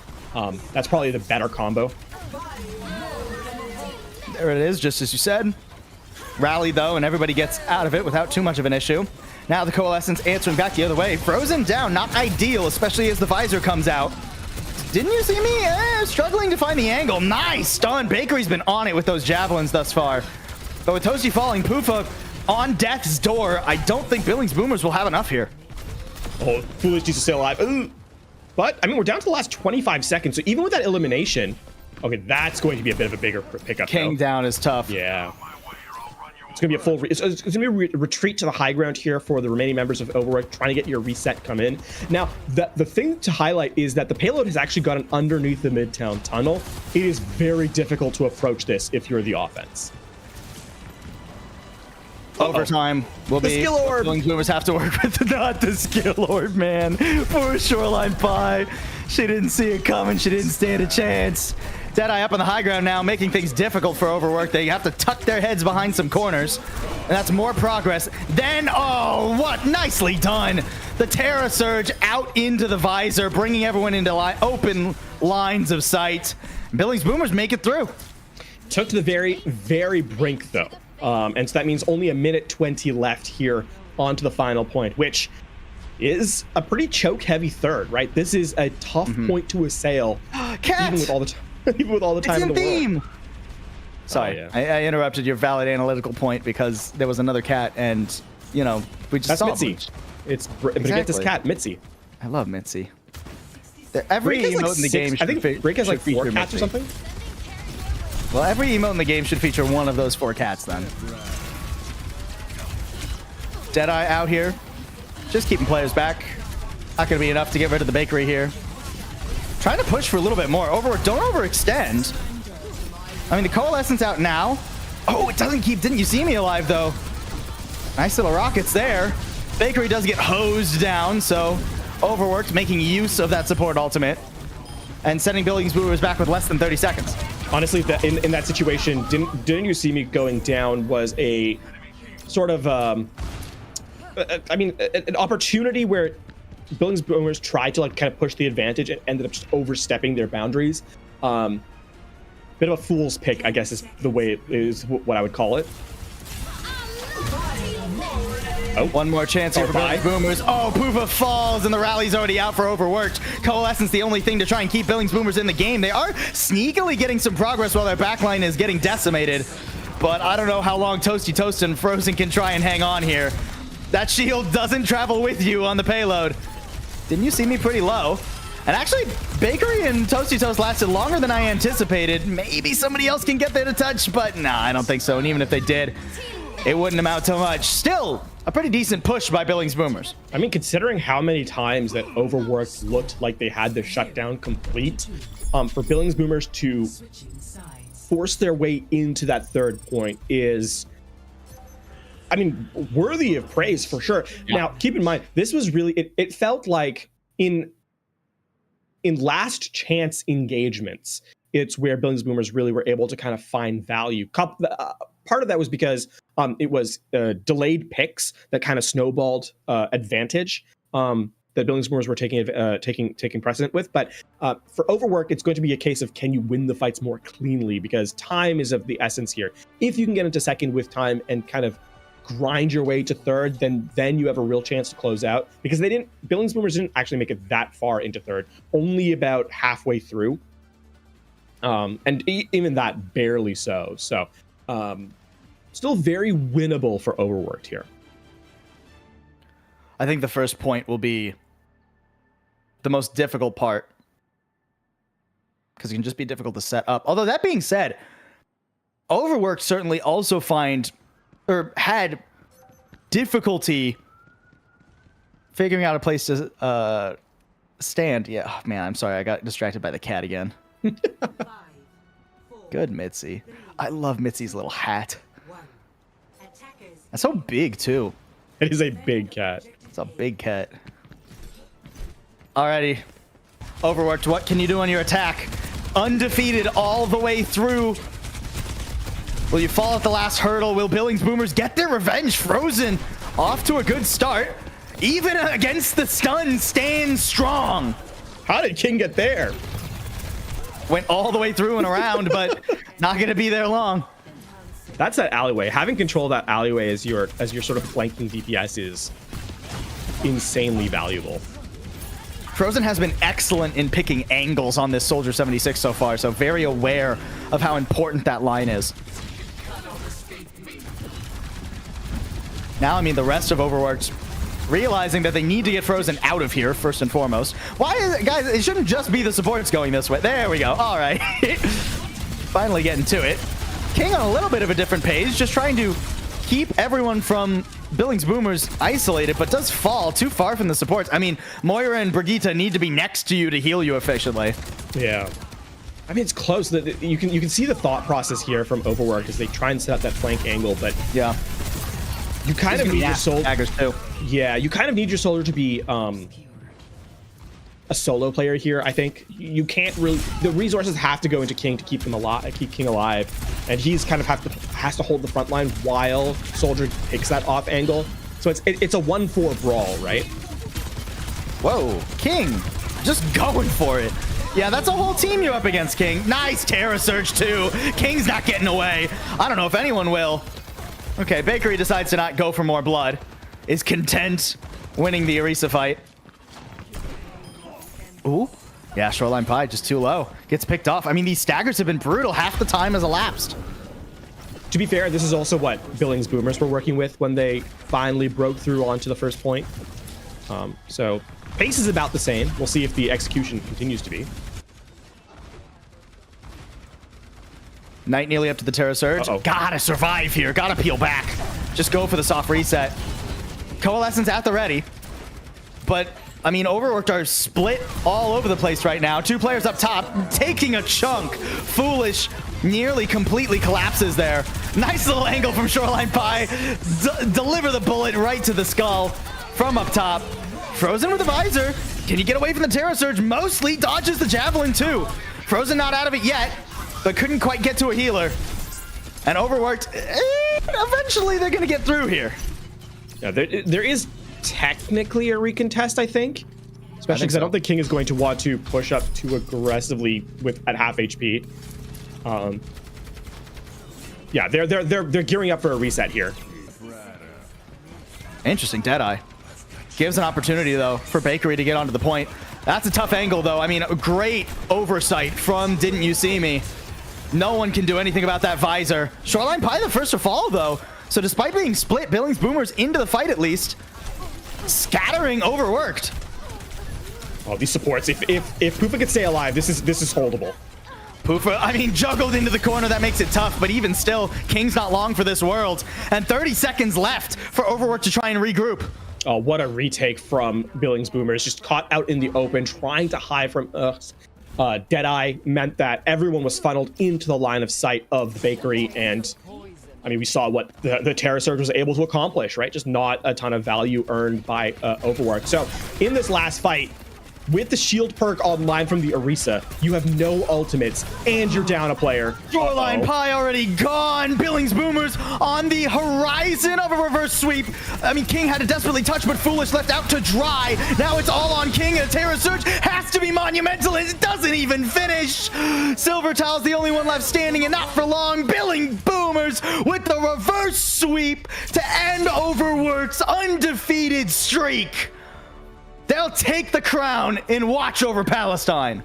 [SPEAKER 2] That's probably the better combo.
[SPEAKER 1] There it is, just as you said. Rally though, and everybody gets out of it without too much of an issue. Now the Coalescence answering back the other way. Frozen down, not ideal, especially as the visor comes out. Didn't you see me? Struggling to find the angle. Nice stun. Bakery's been on it with those javelins thus far. But with Toasty falling, Poofa on death's door, I don't think Billings Boomers will have enough here.
[SPEAKER 2] Oh, Foolish needs to stay alive. Ooh. But, I mean, we're down to the last 25 seconds. So even with that elimination, okay, that's going to be a bit of a bigger pickup.
[SPEAKER 1] King down is tough.
[SPEAKER 2] Yeah. It's going to be a full... It's going to be a retreat to the high ground here for the remaining members of Overworked, trying to get your reset come in. Now, the thing to highlight is that the payload has actually gotten underneath the Midtown tunnel. It is very difficult to approach this if you're the offense.
[SPEAKER 1] Overtime will be.
[SPEAKER 2] Skill orb.
[SPEAKER 1] Billings Boomers have to work with not the skill orb, man. Poor Shoreline Pie. She didn't see it coming. She didn't stand a chance. Deadeye up on the high ground now, making things difficult for Overworked. They have to tuck their heads behind some corners. And that's more progress. Then, oh, what? Nicely done. The Terra Surge out into the visor, bringing everyone into open lines of sight. Billings Boomers make it through.
[SPEAKER 2] Took to the very, very brink, though. And so that means only a minute 20 left here onto the final point, which is a pretty choke-heavy third, right? This is a tough point to assail,
[SPEAKER 1] Cat!
[SPEAKER 2] even with all the time. Even with all the time
[SPEAKER 1] It's
[SPEAKER 2] in the
[SPEAKER 1] theme.
[SPEAKER 2] world.
[SPEAKER 1] Sorry,
[SPEAKER 2] Oh, yeah.
[SPEAKER 1] I interrupted your valid analytical point because there was another cat, and you know we just
[SPEAKER 2] That's
[SPEAKER 1] saw
[SPEAKER 2] Mitzi.
[SPEAKER 1] it.
[SPEAKER 2] It's Brigitta's
[SPEAKER 1] Exactly.
[SPEAKER 2] cat, Mitzi.
[SPEAKER 1] I love Mitzi. Every
[SPEAKER 2] Break has,
[SPEAKER 1] emote
[SPEAKER 2] like,
[SPEAKER 1] in the
[SPEAKER 2] six-
[SPEAKER 1] game
[SPEAKER 2] I
[SPEAKER 1] should,
[SPEAKER 2] think Break has like
[SPEAKER 1] should
[SPEAKER 2] 4
[SPEAKER 1] feature
[SPEAKER 2] cats or
[SPEAKER 1] Mitzi.
[SPEAKER 2] something.
[SPEAKER 1] Well, every emote in the game should feature one of those 4 cats then. Deadeye out here, just keeping players back. Not going to be enough to get rid of the bakery here. Trying to push for a little bit more. Don't overextend. I mean, the Coalescence out now. Oh, it doesn't keep... Didn't you see me alive, though? Nice little rockets there. Bakery does get hosed down, so Overworked making use of that support ultimate and sending Billings Boomers back with less than 30 seconds.
[SPEAKER 2] Honestly, in that situation, didn't you see me going down was a sort of, I mean, an opportunity where Billings Boomers tried to like kind of push the advantage and ended up just overstepping their boundaries. Bit of a fool's pick, I guess, is the way is what I would call it.
[SPEAKER 1] Oh, one more chance here for Billings Boomers. Oh, Poofa falls, and the rally's already out for Overworked. Coalescence, the only thing to try and keep Billings Boomers in the game. They are sneakily getting some progress while their backline is getting decimated. But I don't know how long Toasty Toast and Frozen can try and hang on here. That shield doesn't travel with you on the payload. Didn't you see me pretty low? And actually, Bakery and Toasty Toast lasted longer than I anticipated. Maybe somebody else can get there to touch, but nah, I don't think so. And even if they did, it wouldn't amount to much. Still, a pretty decent push by Billings Boomers.
[SPEAKER 2] I mean, considering how many times that Overworked looked like they had the shutdown complete, for Billings Boomers to force their way into that third point is, I mean, worthy of praise for sure. Yeah. Now, keep in mind, this was really, it felt like in last chance engagements, it's where Billings Boomers really were able to kind of find value. Part of that was because it was delayed picks that kind of snowballed advantage that Billings Boomers were taking precedent with. But for Overwork, it's going to be a case of can you win the fights more cleanly, because time is of the essence here. If you can get into second with time and kind of grind your way to third, then you have a real chance to close out, because Billings Boomers didn't actually make it that far into third, only about halfway through. And even that barely so. So still very winnable for Overworked here.
[SPEAKER 1] I think the first point will be the most difficult part, because it can just be difficult to set up. Although that being said, Overworked certainly also had difficulty figuring out a place to stand. Yeah, oh, man, I'm sorry. I got distracted by the cat again. Good Mitzi. I love Mitzi's little hat. That's so big, too.
[SPEAKER 2] It is a big cat.
[SPEAKER 1] It's a big cat. Alrighty. Overworked, what can you do on your attack? Undefeated all the way through. Will you fall at the last hurdle? Will Billings Boomers get their revenge? Frozen off to a good start. Even against the stun, stands strong.
[SPEAKER 2] How did King get there?
[SPEAKER 1] Went all the way through and around, but not going to be there long.
[SPEAKER 2] That's that alleyway. Having control of that alleyway as your sort of flanking DPS is insanely valuable.
[SPEAKER 1] Frozen has been excellent in picking angles on this Soldier 76 so far, so very aware of how important that line is. Now, I mean, the rest of Overworked realizing that they need to get Frozen out of here, first and foremost. Why is it, guys, it shouldn't just be the supports going this way. There we go. All right. Finally getting to it. King on a little bit of a different page, just trying to keep everyone from Billings Boomers isolated, but does fall too far from the supports. I mean, Moira and Brigitte need to be next to you to heal you efficiently.
[SPEAKER 2] Yeah. I mean, it's close. You can see the thought process here from Overworked as they try and set up that flank angle, but
[SPEAKER 1] yeah,
[SPEAKER 2] you kind of need your soldier.
[SPEAKER 1] Daggers too.
[SPEAKER 2] Yeah, you kind of need your soldier to be a solo player here. I think you can't really. The resources have to go into King to keep him alive, keep King alive, and he's kind of has to hold the front line while Soldier takes that off angle. So it's a 1-4 brawl, right?
[SPEAKER 1] Whoa, King, just going for it. Yeah, that's a whole team you up against, King. Nice Terra Surge too. King's not getting away. I don't know if anyone will. Okay, Bakery decides to not go for more blood. Is content winning the Orisa fight. Ooh. Yeah, Shoreline Pie just too low. Gets picked off. I mean, these staggers have been brutal. Half the time has elapsed.
[SPEAKER 2] To be fair, this is also what Billings Boomers were working with when they finally broke through onto the first point. So pace is about the same. We'll see if the execution continues to be.
[SPEAKER 1] Knight nearly up to the Terra Surge. Gotta survive here. Gotta peel back. Just go for the soft reset. Coalescence at the ready. But, I mean, Overworked are split all over the place right now. Two players up top, taking a chunk. Foolish nearly completely collapses there. Nice little angle from Shoreline Pie. Deliver the bullet right to the skull from up top. Frozen with the visor. Can he get away from the Terra Surge? Mostly dodges the Javelin too. Frozen not out of it yet, but couldn't quite get to a healer. And Overworked, eventually they're going to get through here.
[SPEAKER 2] Yeah, there is technically a recontest, I think. Especially because I don't think King is going to want to push up too aggressively at half HP. Yeah, they're gearing up for a reset here.
[SPEAKER 1] Interesting, Deadeye. Gives an opportunity, though, for Bakery to get onto the point. That's a tough angle, though. I mean, a great oversight from Didn't You See Me. No one can do anything about that visor. Shoreline Pie the first to fall, though. So despite being split, Billings Boomers into the fight at least. Scattering Overworked.
[SPEAKER 2] Oh, these supports. If Poofa could stay alive, this is holdable.
[SPEAKER 1] Poofa, I mean, juggled into the corner. That makes it tough, but even still, King's not long for this world. And 30 seconds left for Overworked to try and regroup.
[SPEAKER 2] Oh, what a retake from Billings Boomers. Just caught out in the open, trying to hide from us. Deadeye meant that everyone was funneled into the line of sight of the Bakery, and I mean, we saw what the Terra Surge was able to accomplish, right? Just not a ton of value earned by Overworked. So in this last fight, with the shield perk online from the Orisa, you have no ultimates, and you're down a player.
[SPEAKER 1] Shoreline Pie already gone. Billings Boomers on the horizon of a reverse sweep. I mean, King had to desperately touch, but Foolish left out to dry. Now it's all on King, and a Terra Surge has to be monumental, and it doesn't even finish. Silver Tile's the only one left standing, and not for long. Billings Boomers with the reverse sweep to end Overworked's undefeated streak. They'll take the crown in Watch Over Palestine.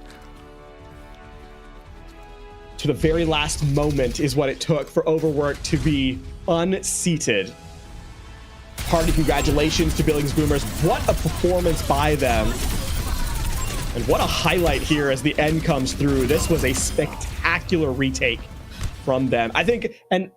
[SPEAKER 2] To the very last moment is what it took for Overworked to be unseated. Hearty congratulations to Billings Boomers. What a performance by them. And what a highlight here as the end comes through. This was a spectacular retake from them. I think an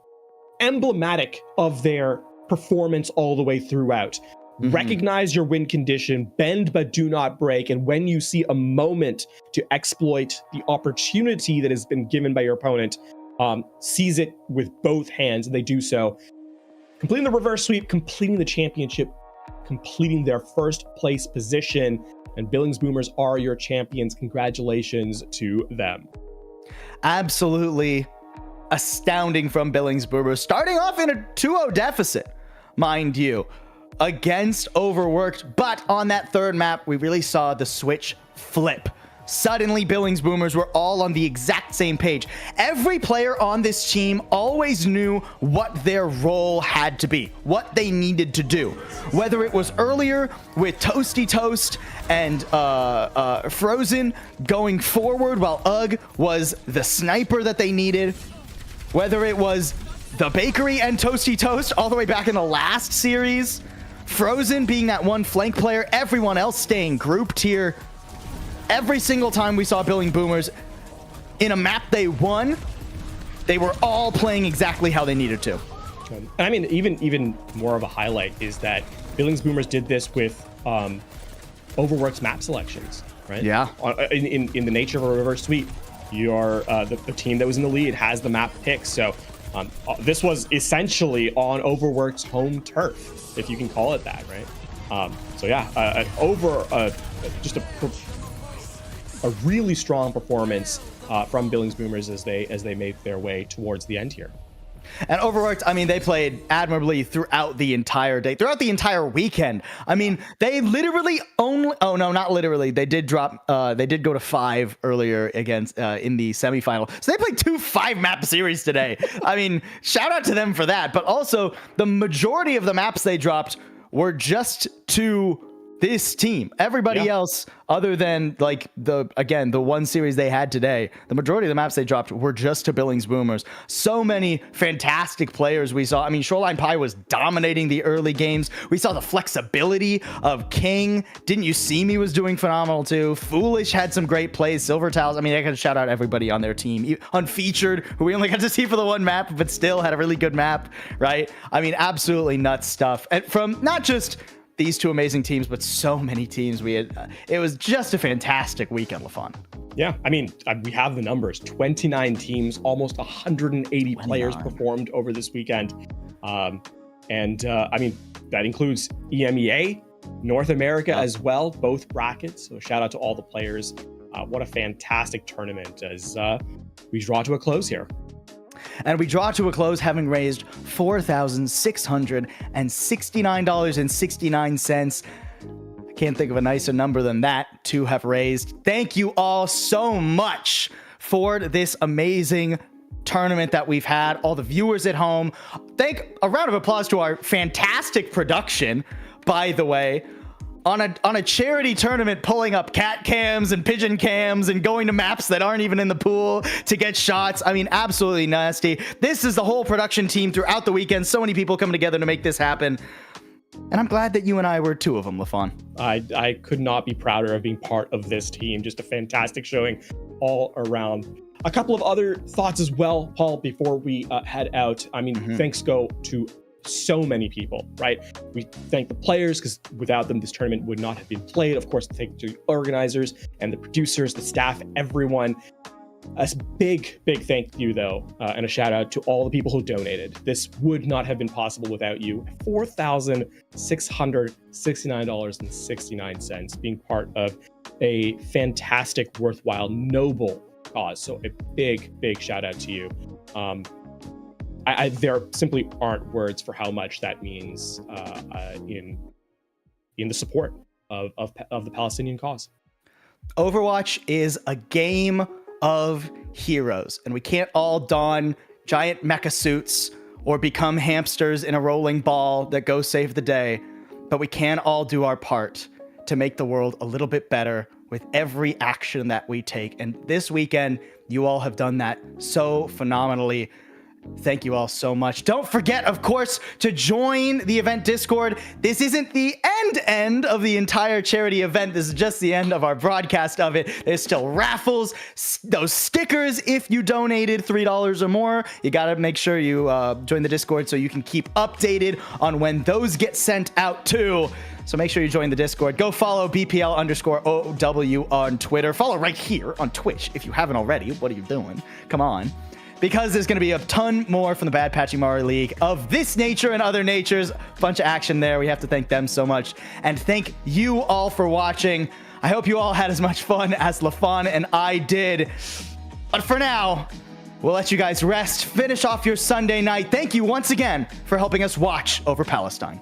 [SPEAKER 2] emblematic of their performance all the way throughout. Recognize your win condition, bend but do not break, and when you see a moment to exploit the opportunity that has been given by your opponent, seize it with both hands, and they do so. Completing the reverse sweep, completing the championship, completing their first place position, and Billings Boomers are your champions. Congratulations to them.
[SPEAKER 1] Absolutely astounding from Billings Boomers, starting off in a 2-0 deficit, mind you, against Overworked, but on that third map we really saw the switch flip. suddenly Billings Boomers were all on the exact same page. Every player on this team always knew what their role had to be, what they needed to do. Whether it was earlier with Toasty Toast and Frozen going forward while UG was the sniper that they needed, whether it was the Bakery and Toasty Toast all the way back in the last series, Frozen being that one flank player, everyone else staying grouped here. Every single time we saw Billings Boomers in a map they won, they were all playing exactly how they needed to.
[SPEAKER 2] And I mean, even more of a highlight is that Billings Boomers did this with Overworked's map selections, right?
[SPEAKER 1] Yeah.
[SPEAKER 2] In the nature of a reverse sweep, you're the team that was in the lead has the map pick. So this was essentially on Overworked's home turf, if you can call it that, right? So yeah, just a really strong performance from Billings Boomers as they made their way towards the end here.
[SPEAKER 1] And Overworked, I mean, they played admirably throughout the entire day, throughout the entire weekend. I mean, they literally only, oh no, not literally. They did drop, they did go to 5 earlier against, in the semifinal. So they played 2 5-map series today. I mean, shout out to them for that. But also, the majority of the maps they dropped were just to this team. Everybody else, other than like the one series they had today, the majority of the maps they dropped were just to Billings Boomers. So many fantastic players we saw. I mean, Shoreline Pie was dominating the early games. We saw the flexibility of King. Didn't You See Me was doing phenomenal too. Foolish had some great plays. Silver Towels. I mean, I can shout out everybody on their team. Unfeatured, who we only got to see for the one map, but still had a really good map, right? I mean, absolutely nuts stuff. And from not just these 2 amazing teams, but so many teams we had. It was just a fantastic weekend of fun.
[SPEAKER 2] Yeah, I mean, we have the numbers. 29 teams, almost 180 players performed over this weekend. I mean, that includes EMEA, North America as well, both brackets. So shout out to all the players. What a fantastic tournament as we draw to a close here.
[SPEAKER 1] And we draw to a close having raised $4,669.69. I can't think of a nicer number than that to have raised. Thank you all so much for this amazing tournament that we've had. All the viewers at home. A round of applause to our fantastic production, by the way. On a charity tournament, pulling up cat cams and pigeon cams and going to maps that aren't even in the pool to get shots. I mean, absolutely nasty. This is the whole production team throughout the weekend. So many people coming together to make this happen. And I'm glad that you and I were 2 of them, LaFon.
[SPEAKER 2] I could not be prouder of being part of this team. Just a fantastic showing all around. A couple of other thoughts as well, Paul, before we head out. I mean, thanks go to so many people, right? We thank the players because without them, this tournament would not have been played. Of course, thank to the organizers and the producers, the staff, everyone. A big thank you, though, and a shout out to all the people who donated. This would not have been possible without you. $4,669.69 being part of a fantastic, worthwhile, noble cause. So a big shout out to you. There simply aren't words for how much that means in the support of the Palestinian cause.
[SPEAKER 1] Overwatch is a game of heroes, and we can't all don giant mecha suits or become hamsters in a rolling ball that go save the day, but we can all do our part to make the world a little bit better with every action that we take. And this weekend, you all have done that so phenomenally. Thank you all so much. Don't forget, of course, to join the event Discord. This isn't the end of the entire charity event. This is just the end of our broadcast of it. There's still raffles, those stickers if you donated $3 or more. You got to make sure you join the Discord so you can keep updated on when those get sent out too. So make sure you join the Discord. Go follow BPL_OW on Twitter. Follow right here on Twitch if you haven't already. What are you doing? Come on. Because there's going to be a ton more from the Bad Patchy Mari League of this nature and other natures. Bunch of action there. We have to thank them so much. And thank you all for watching. I hope you all had as much fun as LaFon and I did. But for now, we'll let you guys rest. Finish off your Sunday night. Thank you once again for helping us watch Over Palestine.